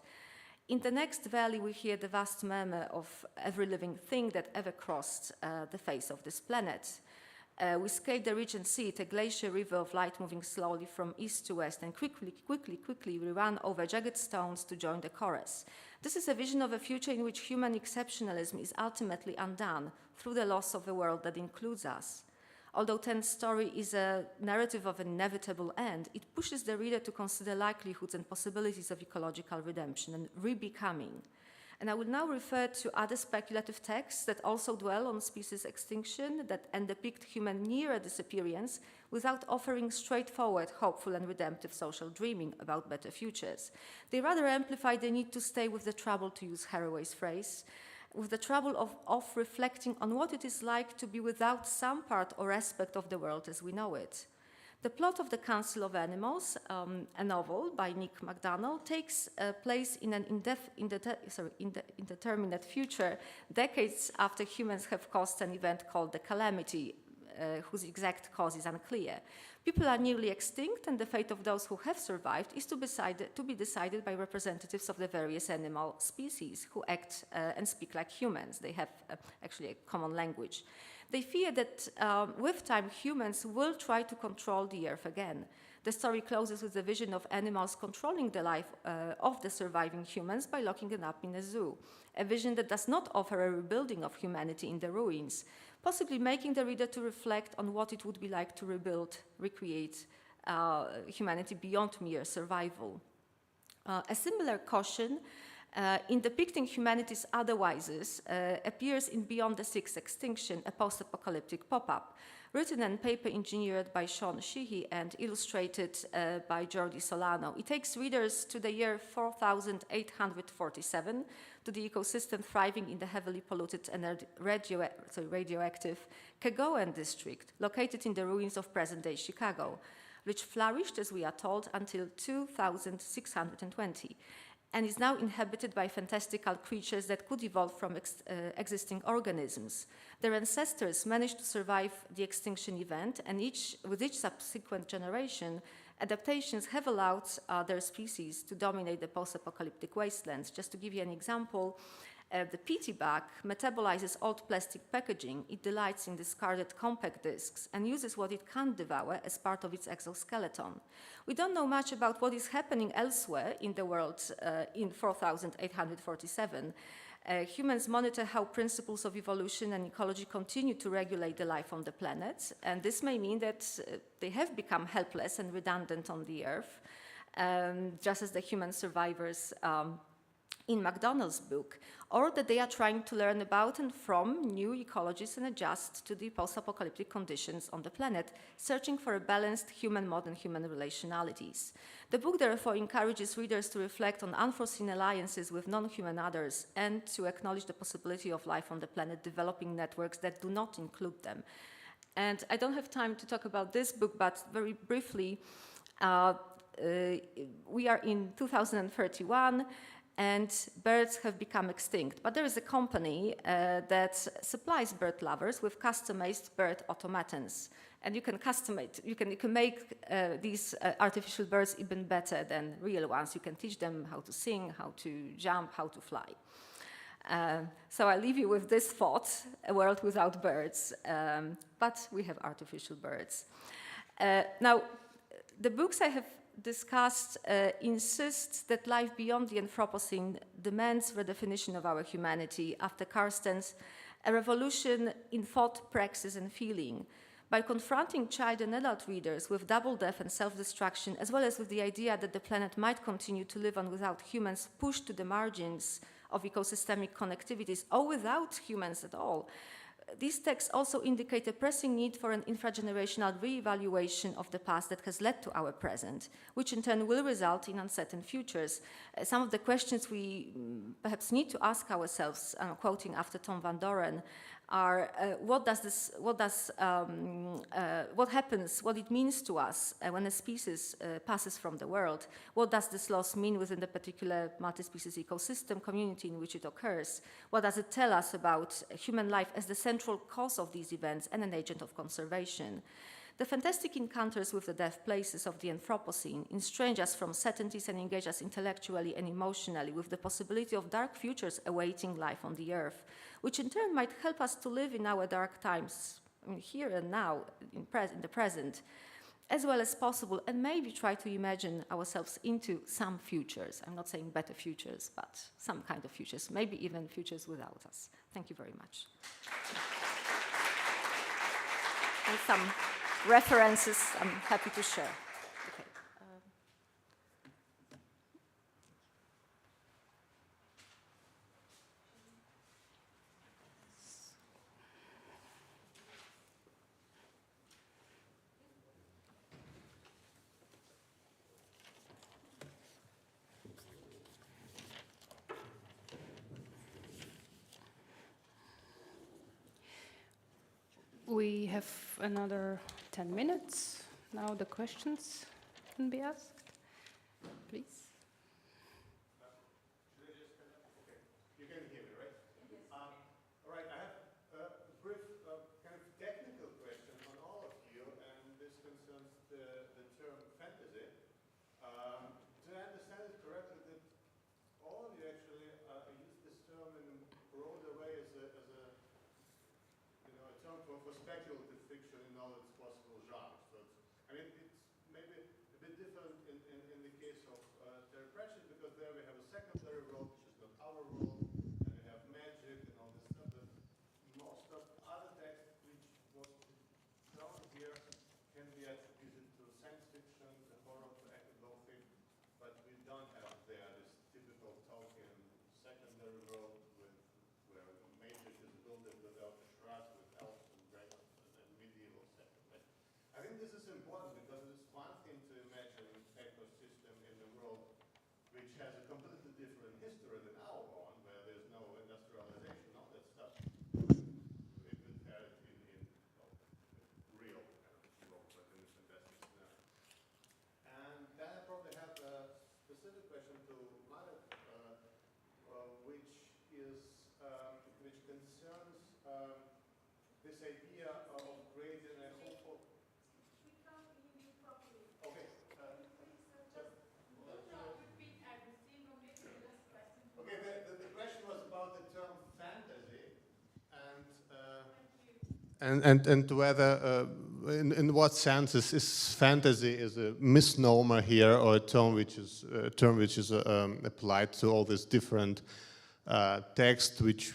"In the next valley we hear the vast murmur of every living thing that ever crossed the face of this planet. We scale the ridge and see it, a glacier river of light moving slowly from east to west, and quickly we run over jagged stones to join the chorus. This is a vision of a future in which human exceptionalism is ultimately undone through the loss of a world that includes us. Although Ten's story is a narrative of an inevitable end, it pushes the reader to consider likelihoods and possibilities of ecological redemption and rebecoming. And I will now refer to other speculative texts that also dwell on species extinction and depict human nearer disappearance without offering straightforward, hopeful and redemptive social dreaming about better futures. They rather amplify the need to stay with the trouble, to use Haraway's phrase, with the trouble of reflecting on what it is like to be without some part or aspect of the world as we know it. The plot of The Council of Animals, a novel by Nick McDonald, takes place in an indeterminate future, decades after humans have caused an event called the Calamity, whose exact cause is unclear. People are nearly extinct, and the fate of those who have survived is to be decided by representatives of the various animal species who act and speak like humans. They have actually a common language. They fear that with time, humans will try to control the earth again. The story closes with the vision of animals controlling the life of the surviving humans by locking them up in a zoo, a vision that does not offer a rebuilding of humanity in the ruins, possibly making the reader to reflect on what it would be like to recreate humanity beyond mere survival. A similar caution in depicting humanity's otherwises appears in Beyond the Sixth Extinction, a post-apocalyptic pop-up, written and paper engineered by Sean Sheehy and illustrated by Jordi Solano. It takes readers to the year 4847, to the ecosystem thriving in the heavily polluted and radioactive Kegoan district, located in the ruins of present-day Chicago, which flourished, as we are told, until 2620. And is now inhabited by fantastical creatures that could evolve from existing organisms. Their ancestors managed to survive the extinction event, and with each subsequent generation, adaptations have allowed their species to dominate the post-apocalyptic wastelands. Just to give you an example, the PT bug metabolizes old plastic packaging. It delights in discarded compact discs and uses what it can't devour as part of its exoskeleton. We don't know much about what is happening elsewhere in the world in 4847. Humans monitor how principles of evolution and ecology continue to regulate the life on the planet, and this may mean that they have become helpless and redundant on the Earth, just as the human survivors in McDonald's book, or that they are trying to learn about and from new ecologies and adjust to the post-apocalyptic conditions on the planet, searching for a balanced modern human relationalities. The book therefore encourages readers to reflect on unforeseen alliances with non-human others and to acknowledge the possibility of life on the planet developing networks that do not include them. And I don't have time to talk about this book, but very briefly, we are in 2031, and birds have become extinct. But there is a company that supplies bird lovers with customized bird automatons. And you can customize, you can make these artificial birds even better than real ones. You can teach them how to sing, how to jump, how to fly. So I leave you with this thought, a world without birds, but we have artificial birds. Now, the books I have discussed insist that life beyond the Anthropocene demands redefinition of our humanity after Carsten's A Revolution in Thought, Praxis and Feeling, by confronting child and adult readers with double death and self-destruction, as well as with the idea that the planet might continue to live on without humans pushed to the margins of ecosystemic connectivities, or without humans at all. These texts also indicate a pressing need for an infragenerational re-evaluation of the past that has led to our present, which in turn will result in uncertain futures. Some of the questions we perhaps need to ask ourselves, quoting after Tom van Doren, are what happens, what it means to us when a species passes from the world? What does this loss mean within the particular multi-species ecosystem community in which it occurs? What does it tell us about human life as the central cause of these events and an agent of conservation? The fantastic encounters with the death places of the Anthropocene estrange us from certainties and engage us intellectually and emotionally with the possibility of dark futures awaiting life on the Earth, which in turn might help us to live in our dark times, here and now, in the present, as well as possible, and maybe try to imagine ourselves into some futures. I'm not saying better futures, but some kind of futures, maybe even futures without us. Thank you very much. And some references I'm happy to share. Okay. We have another 10 minutes. Now the questions can be asked. Please. You can hear me, right? Yes. All right, I have a brief kind of technical question on all of you, and this concerns the term fantasy. Do I understand it correctly that all of you actually use this term in a broader way as a term for speculative fiction in all its possible genres? So it's maybe a bit different in the case of Terry Pratchett, because there we have a secondary world, which is not our world, and we have magic and all this stuff. But most of other texts which was shown here can be attributed to science fiction, to horror, to epic gothic, but we don't have there this typical Tolkien secondary world where magic is built without a shroud, with elves and dragons and medieval setting. I think this is important because it's one thing to imagine an ecosystem in the world which has a completely different history than our own, where there's no industrialization, all that stuff. We could have it in real kind of world, but in a fantastic scenario. And then I probably have a specific question to Marek, which concerns this idea of creating a hopeful. We can't hear you properly. Okay. Repeat everything, or maybe just question. Okay. The question was about the term fantasy, and whether in what sense is fantasy is a misnomer here, or a term which is applied to all these different text, which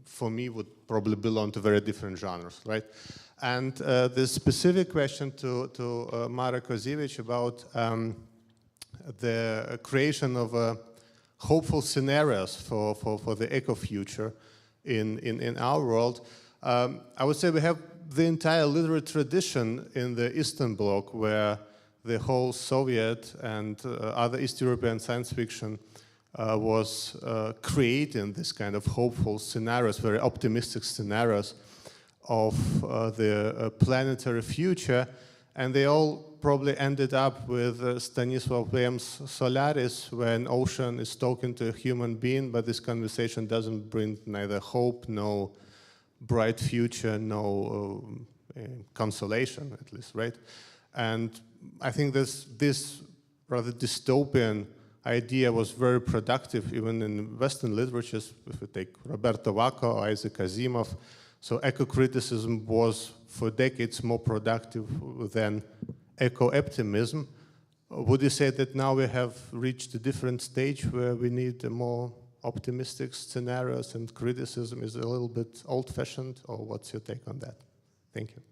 for me would probably belong to very different genres, right? And the specific question to Marek Koziewicz's about the creation of hopeful scenarios for the eco-future in our world. I would say we have the entire literary tradition in the Eastern Bloc, where the whole Soviet and other East European science fiction was creating this kind of hopeful scenarios, very optimistic scenarios of the planetary future, and they all probably ended up with Stanisław Lem's Solaris, when ocean is talking to a human being, but this conversation doesn't bring neither hope, no bright future, no consolation, at least, right? And I think this rather dystopian idea was very productive even in Western literatures. If you take Roberto Vacco, Isaac Asimov, so eco-criticism was for decades more productive than eco-optimism. Would you say that now we have reached a different stage where we need a more optimistic scenarios and criticism is a little bit old-fashioned, or what's your take on that? Thank you.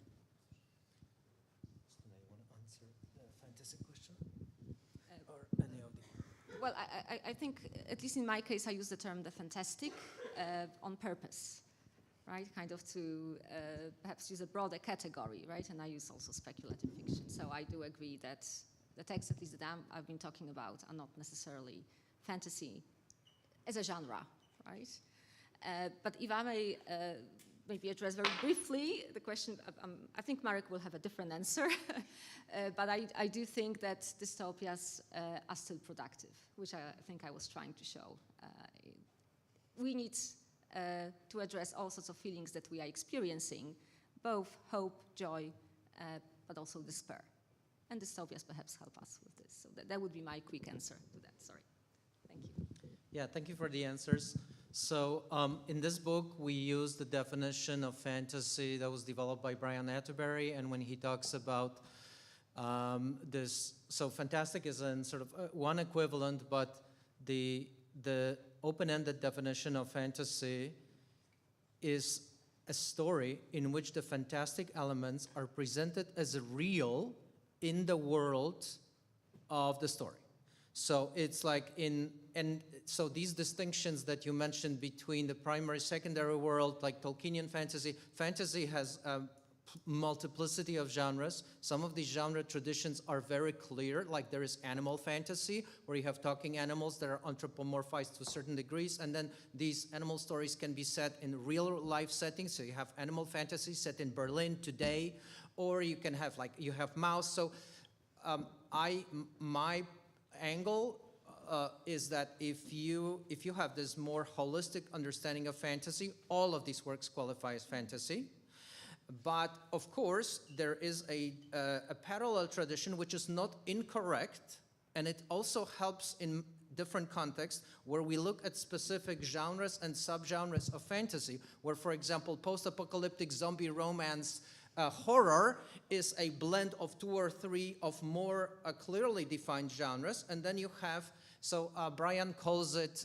Well, I think, at least in my case, I use the term the fantastic on purpose, right? Kind of to perhaps use a broader category, right? And I use also speculative fiction. So I do agree that the texts, at least that I've been talking about, are not necessarily fantasy as a genre, right? But if I may maybe address very briefly the question, I think Marek will have a different answer, but I do think that dystopias are still productive, which I think I was trying to show. We need to address all sorts of feelings that we are experiencing, both hope, joy, but also despair. And dystopias perhaps help us with this. So that would be my quick answer to that, sorry. Thank you. Yeah, thank you for the answers. So in this book, we use the definition of fantasy that was developed by Brian Atterbury, and when he talks about this, so fantastic is in sort of one equivalent, but the open-ended definition of fantasy is a story in which the fantastic elements are presented as real in the world of the story. So it's like and so these distinctions that you mentioned between the primary, secondary world, like Tolkienian fantasy has a multiplicity of genres. Some of these genre traditions are very clear, like there is animal fantasy, where you have talking animals that are anthropomorphized to certain degrees, and then these animal stories can be set in real life settings. So you have animal fantasy set in Berlin today, or you can have like, you have mouse. So my angle is that if you have this more holistic understanding of fantasy, all of these works qualify as fantasy. But of course, there is a parallel tradition which is not incorrect, and it also helps in different contexts where we look at specific genres and subgenres of fantasy, where, for example, post-apocalyptic zombie romance horror is a blend of 2 or 3 of more clearly defined genres, and then you have, so Brian calls it,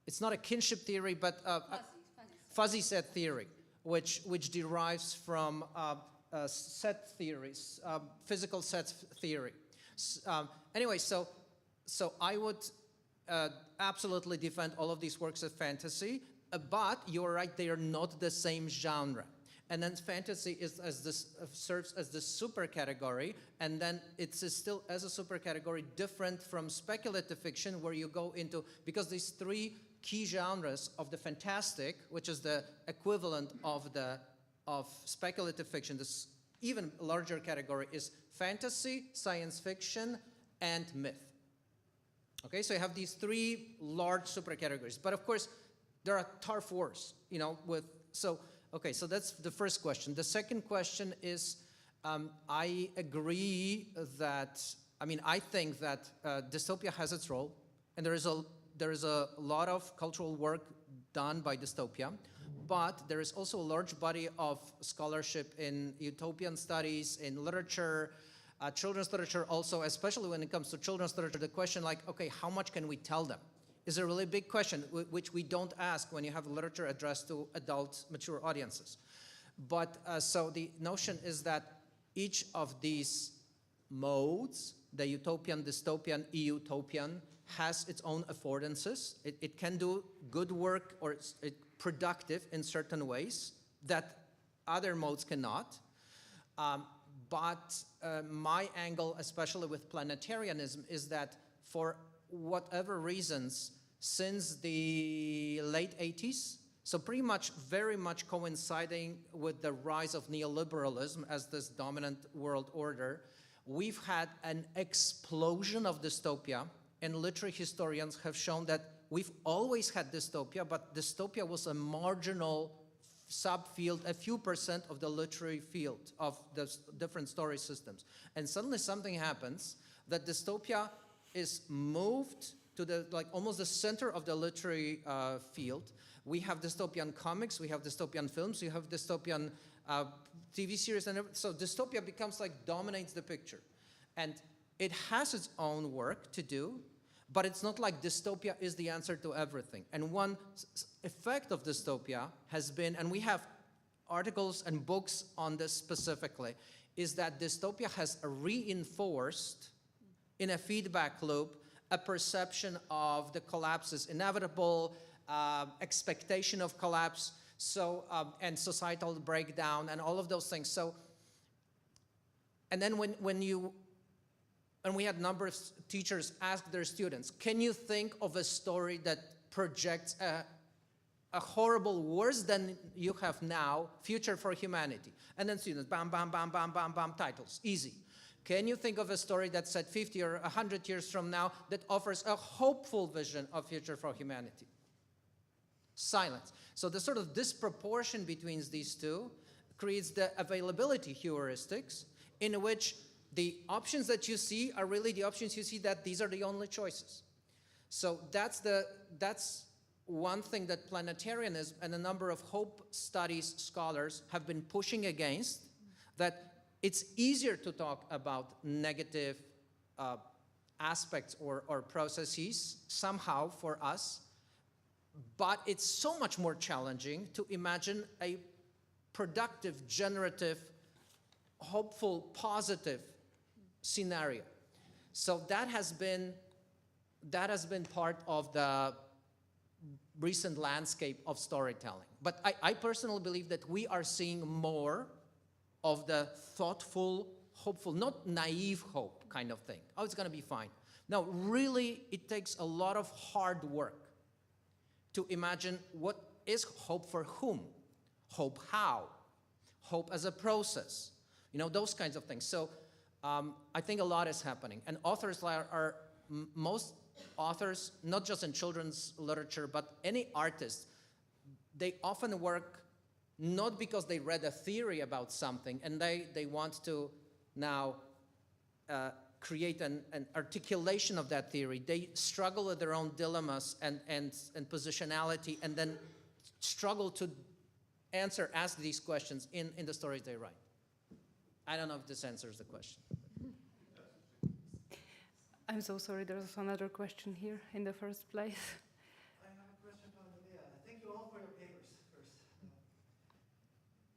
it's not a kinship theory, but fuzzy set theory, which derives from set theories, physical sets theory. Anyway, so I would absolutely defend all of these works as fantasy, but you're right, they are not the same genre. And then fantasy serves as the super category, and then it's still as a super category different from speculative fiction, where you go into, because these 3 key genres of the fantastic, which is the equivalent of speculative fiction, this even larger category is fantasy, science fiction, and myth. Okay, so you have these 3 large super categories, but of course there are turf wars, you know, okay, so that's the first question. The second question is, I agree that, I think that dystopia has its role, and there is a lot of cultural work done by dystopia, but there is also a large body of scholarship in utopian studies, in literature, children's literature also, especially when it comes to children's literature, the question like, okay, how much can we tell them? Is a really big question, which we don't ask when you have literature addressed to adult, mature audiences. But so the notion is that each of these modes, the utopian, dystopian, e-utopian, has its own affordances. It can do good work or it's productive in certain ways that other modes cannot. But my angle, especially with planetarianism, is that for whatever reasons, since the late 80s, So pretty much, very much coinciding with the rise of neoliberalism as this dominant world order, we've had an explosion of dystopia, and literary historians have shown that we've always had dystopia, but dystopia was a marginal subfield, a few percent of the literary field of the different story systems. And suddenly something happens that dystopia is moved to the, like, almost the center of the literary field. We have dystopian comics, we have dystopian films, we have dystopian TV series, and so dystopia becomes like dominates the picture. And it has its own work to do, but it's not like dystopia is the answer to everything. And one effect of dystopia has been, and we have articles and books on this specifically, is that dystopia has reinforced in a feedback loop a perception of the collapse is inevitable, expectation of collapse, so and societal breakdown and all of those things. So, and then when we had a number of teachers ask their students, can you think of a story that projects a horrible, worse than you have now, future for humanity? And then students, bam, bam, bam, bam, bam, bam, titles, easy. Can you think of a story that's set 50 or 100 years from now that offers a hopeful vision of future for humanity? Silence. So the sort of disproportion between these two creates the availability heuristics in which the options that you see are really the options you see that these are the only choices. So that's one thing that planetarianism and a number of hope studies scholars have been pushing against, that it's easier to talk about negative aspects or processes somehow for us, but it's so much more challenging to imagine a productive, generative, hopeful, positive scenario. So that has been part of the recent landscape of storytelling. But I personally believe that we are seeing more of the thoughtful, hopeful, not naive hope kind of thing. Oh, it's going to be fine. No, really, it takes a lot of hard work to imagine what is hope for whom, hope how, hope as a process, those kinds of things. So I think a lot is happening. And authors most authors, not just in children's literature, but any artist, they often work not because they read a theory about something and they want to now create an articulation of that theory. They struggle with their own dilemmas and positionality, and then struggle to ask these questions in the stories they write. I don't know if this answers the question. I'm so sorry, there's another question here in the first place. I have a question for Andrea. Thank you all for your papers first.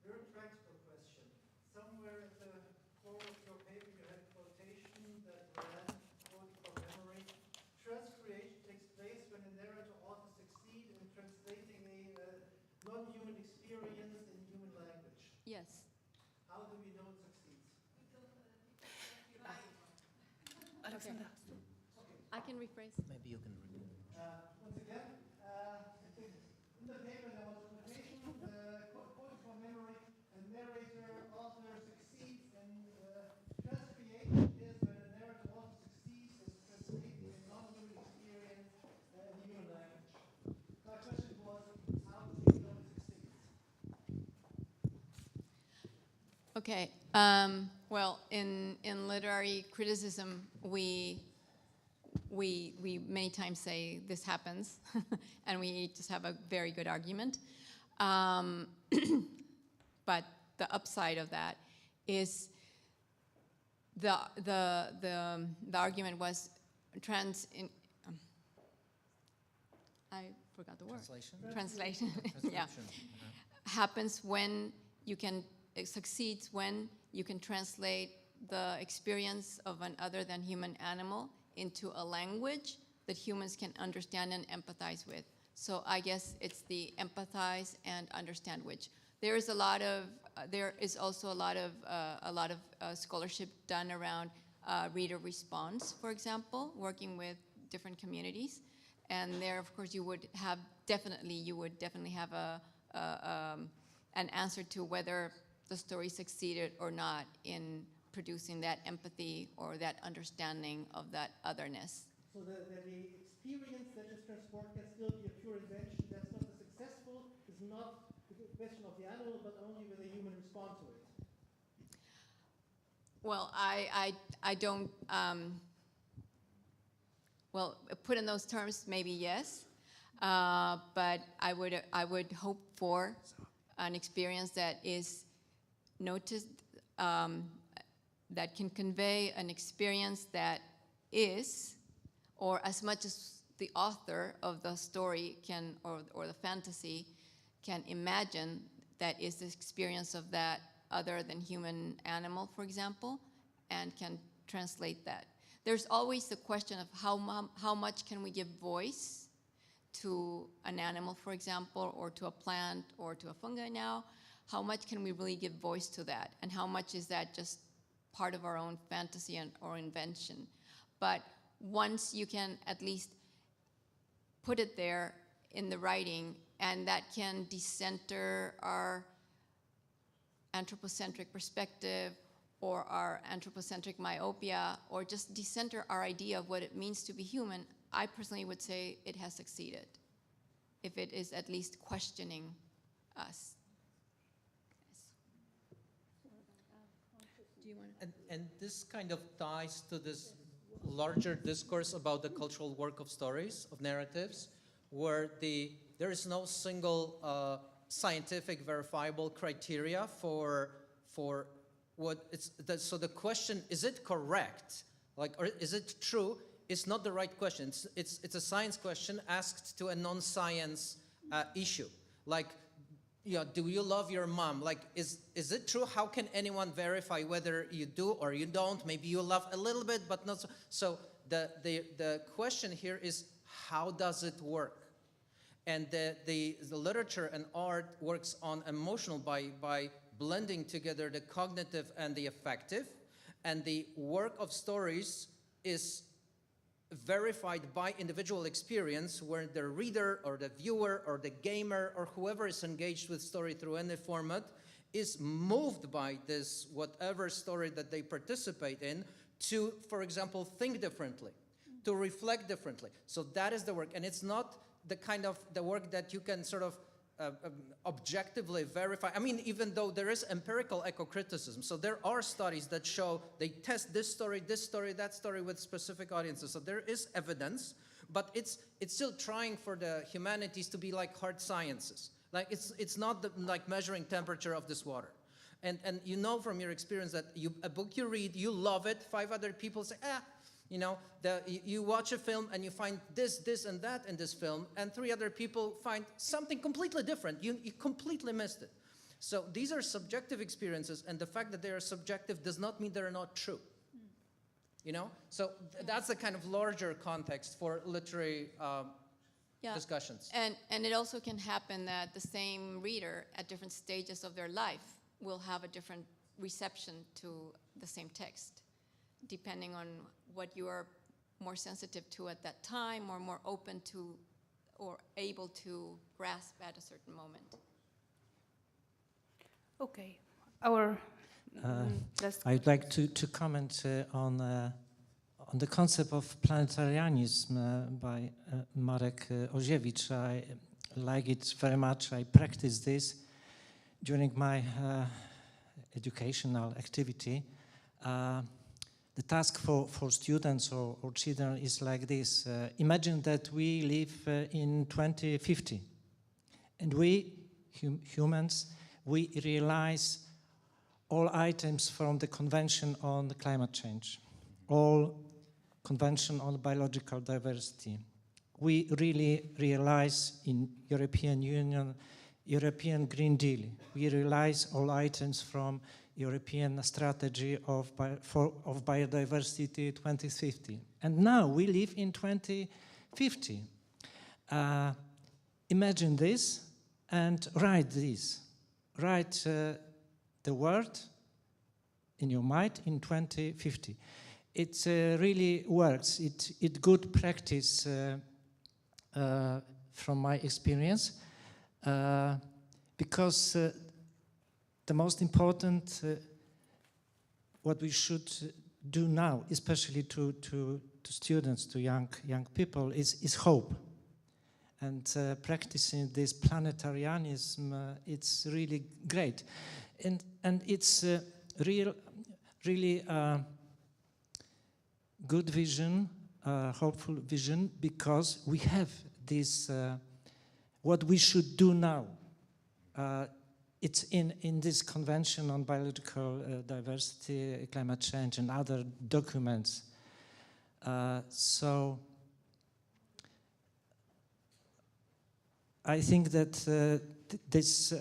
Very practical question. Somewhere at the core of your paper you had a quotation that ran, quote from memory, transcreation takes place when a narrator author succeeds in translating a non-human experience in human language. Yes. How do we know it succeeds? Okay. I can rephrase. Maybe you can repeat. Once again, in the paper there was a quotation, quote from memory, a narrator author succeeds in transcreation is when a narrator author succeeds in translating a non-human experience in human language. My question was, how do we know it succeeds? Okay. Well, in literary criticism, we many times say this happens, and we just have a very good argument. But the upside of that is the argument was I forgot the word. Translation. Yeah. Happens when you can. It succeeds when you can translate the experience of an other than human animal into a language that humans can understand and empathize with. So I guess it's the empathize and understand which. There is also a lot of scholarship done around reader response, for example, working with different communities. And there, of course, you would definitely have an answer to whether the story succeeded or not in producing that empathy or that understanding of that otherness. So the experience that is transported can still be a pure invention. That's not successful. It's not the question of the animal, but only whether the human respond to it. Well, I don't. Well, put in those terms, maybe yes, but I would hope for an experience that is noticed, that can convey an experience that is, or as much as the author of the story can, or the fantasy can imagine, that is the experience of that other than human animal, for example, and can translate that. There's always the question of how much can we give voice to an animal, for example, or to a plant, or to a fungi now. How much can we really give voice to that? And how much is that just part of our own fantasy or invention? But once you can at least put it there in the writing, and that can decenter our anthropocentric perspective or our anthropocentric myopia, or just decenter our idea of what it means to be human, I personally would say it has succeeded, if it is at least questioning us. Do you want to? And this kind of ties to this larger discourse about the cultural work of stories, of narratives, where there is no single scientific verifiable criteria for what it's. So the question, is it correct? Like, or is it true? It's not the right question. It's a science question asked to a non-science issue. Like, do you love your mom? Like, is it true? How can anyone verify whether you do or you don't? Maybe you love a little bit, but not so. So the question here is, how does it work? And the literature and art works on emotional by blending together the cognitive and the affective. And the work of stories is verified by individual experience, where the reader or the viewer or the gamer or whoever is engaged with story through any format is moved by this whatever story that they participate in to, for example, think differently, to reflect differently. So that is the work, and it's not the kind of the work that you can sort of objectively verify. I mean, even though there is empirical eco-criticism, so there are studies that show they test this story, that story with specific audiences. So there is evidence, but it's still trying for the humanities to be like hard sciences. Like it's not like measuring temperature of this water. And you know from your experience that a book you read, you love it, 5 other people say, you watch a film and you find this, and that in this film, and 3 other people find something completely different. You completely missed it. So these are subjective experiences, and the fact that they are subjective does not mean they're not true. So that's the kind of larger context for literary discussions. And it also can happen that the same reader at different stages of their life will have a different reception to the same text, depending on what you are more sensitive to at that time, or more open to or able to grasp at a certain moment. Okay, I'd like to comment on the concept of planetarianism by Marek Oziewicz. I like it very much. I practice this during my educational activity. The task for students or children is like this. Imagine that we live in 2050, and we, humans, we realize all items from the Convention on Climate Change, all Convention on Biological Diversity. We really realize in European Union, European Green Deal, we realize all items from European Strategy of Biodiversity 2050. And now we live in 2050. Imagine this and write this. Write the word in your mind in 2050. It really works. It good practice from my experience, because the most important, what we should do now, especially to students, to young people, is hope. And practicing this planetarianism, it's really great, and it's really good vision, hopeful vision, because we have this what we should do now. It's in this Convention on Biological Diversity, Climate Change, and other documents. So I think that this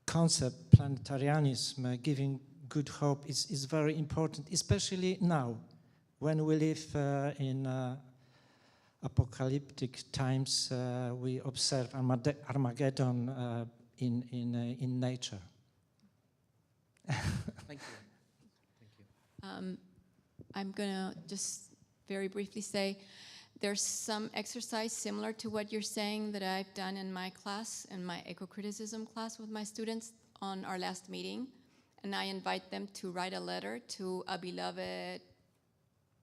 concept, planetarianism, giving good hope, is very important, especially now, when we live in apocalyptic times. We observe Armageddon in nature. Thank you. I'm going to just very briefly say there's some exercise similar to what you're saying that I've done in my class, in my eco-criticism class with my students on our last meeting. And I invite them to write a letter to a beloved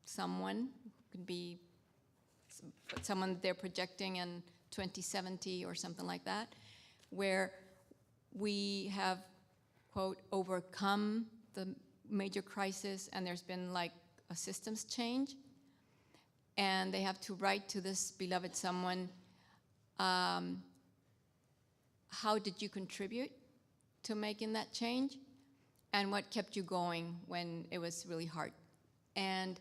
someone, could be someone they're projecting in 2070 or something like that, where we have, quote, overcome the major crisis and there's been like a systems change. And they have to write to this beloved someone, how did you contribute to making that change? And what kept you going when it was really hard? And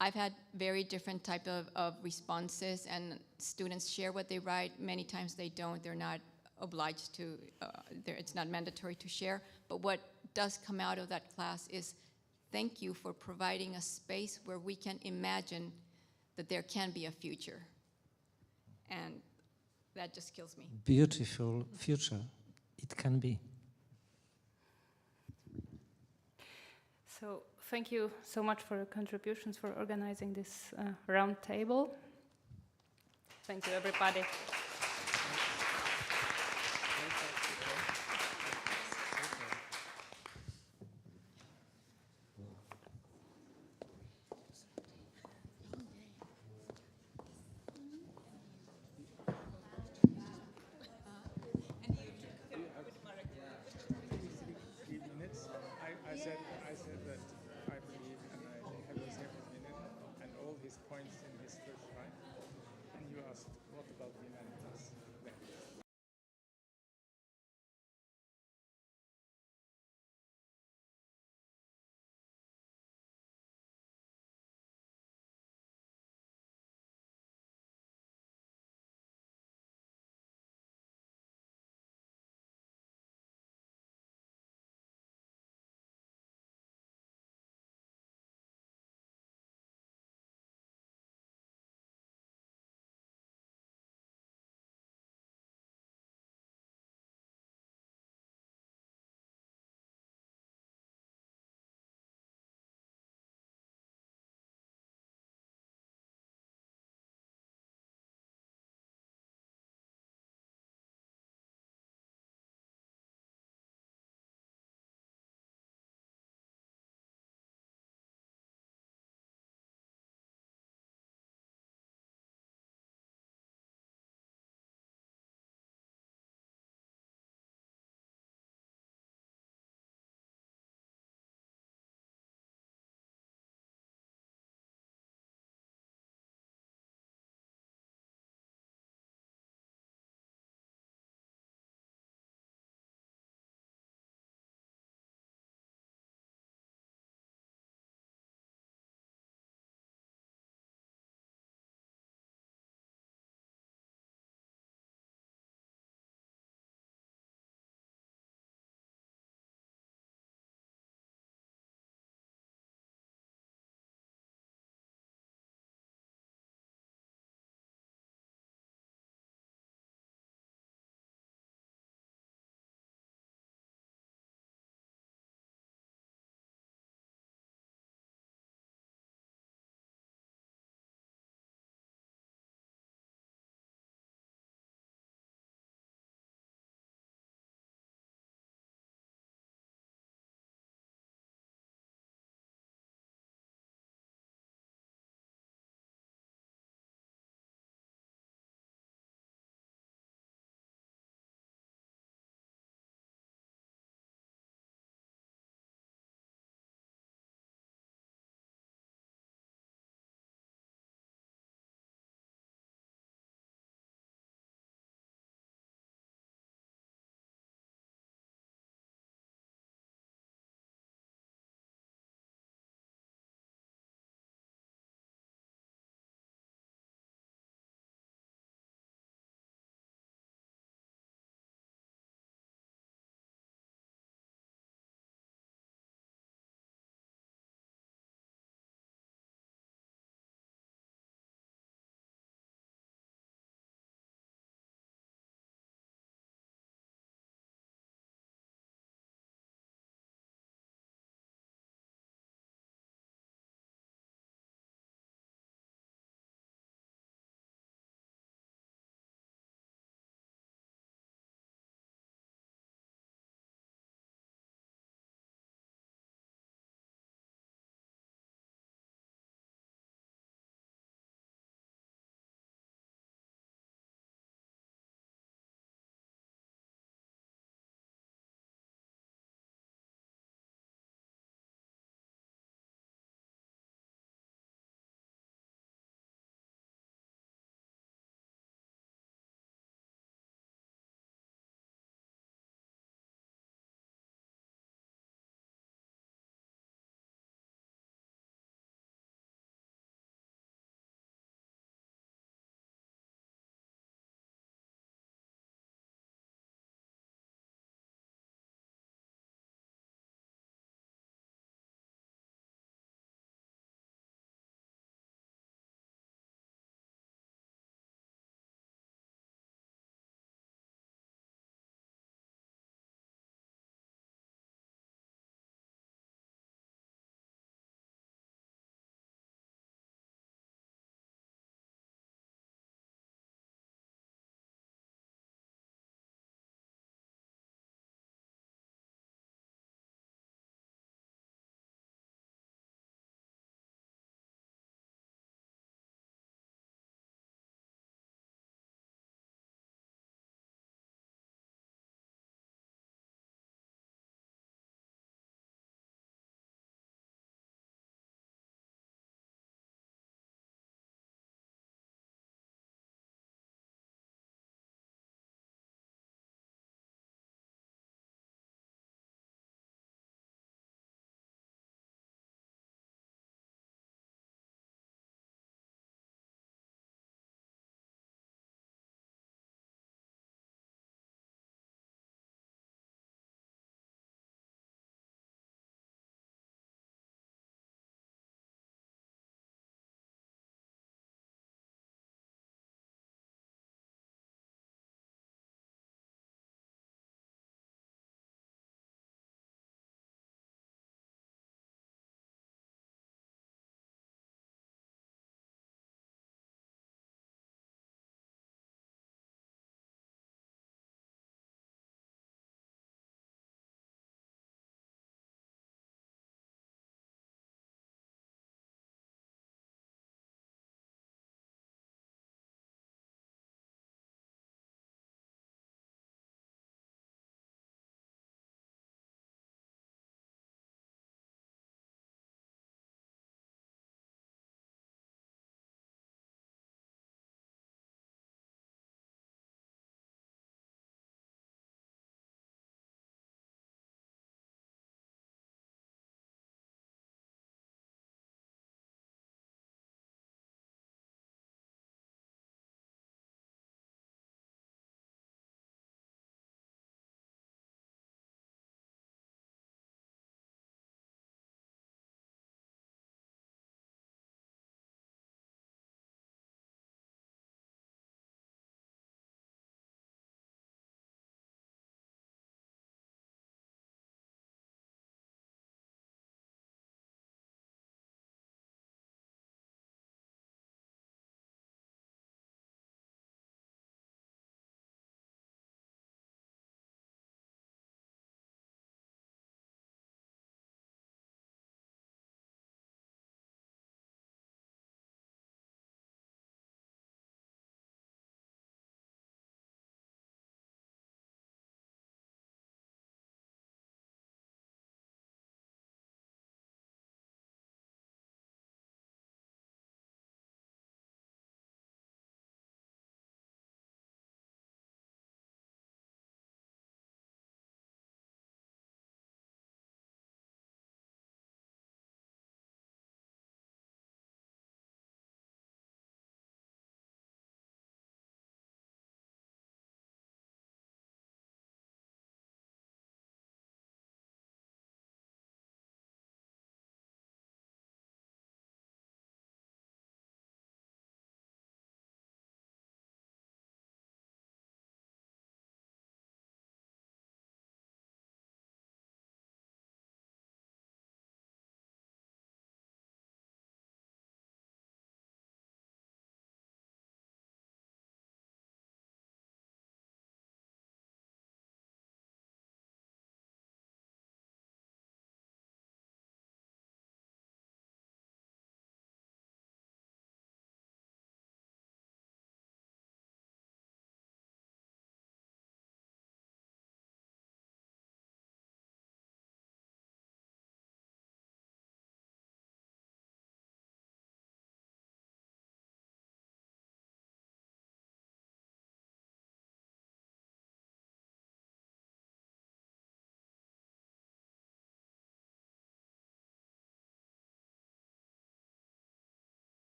I've had very different type of responses, and students share what they write. Many times they don't. They're not obliged to, it's not mandatory to share. But what does come out of that class is thank you for providing a space where we can imagine that there can be a future. And that just kills me. Beautiful future, it can be. So thank you so much for your contributions, for organizing this round table. Thank you, everybody.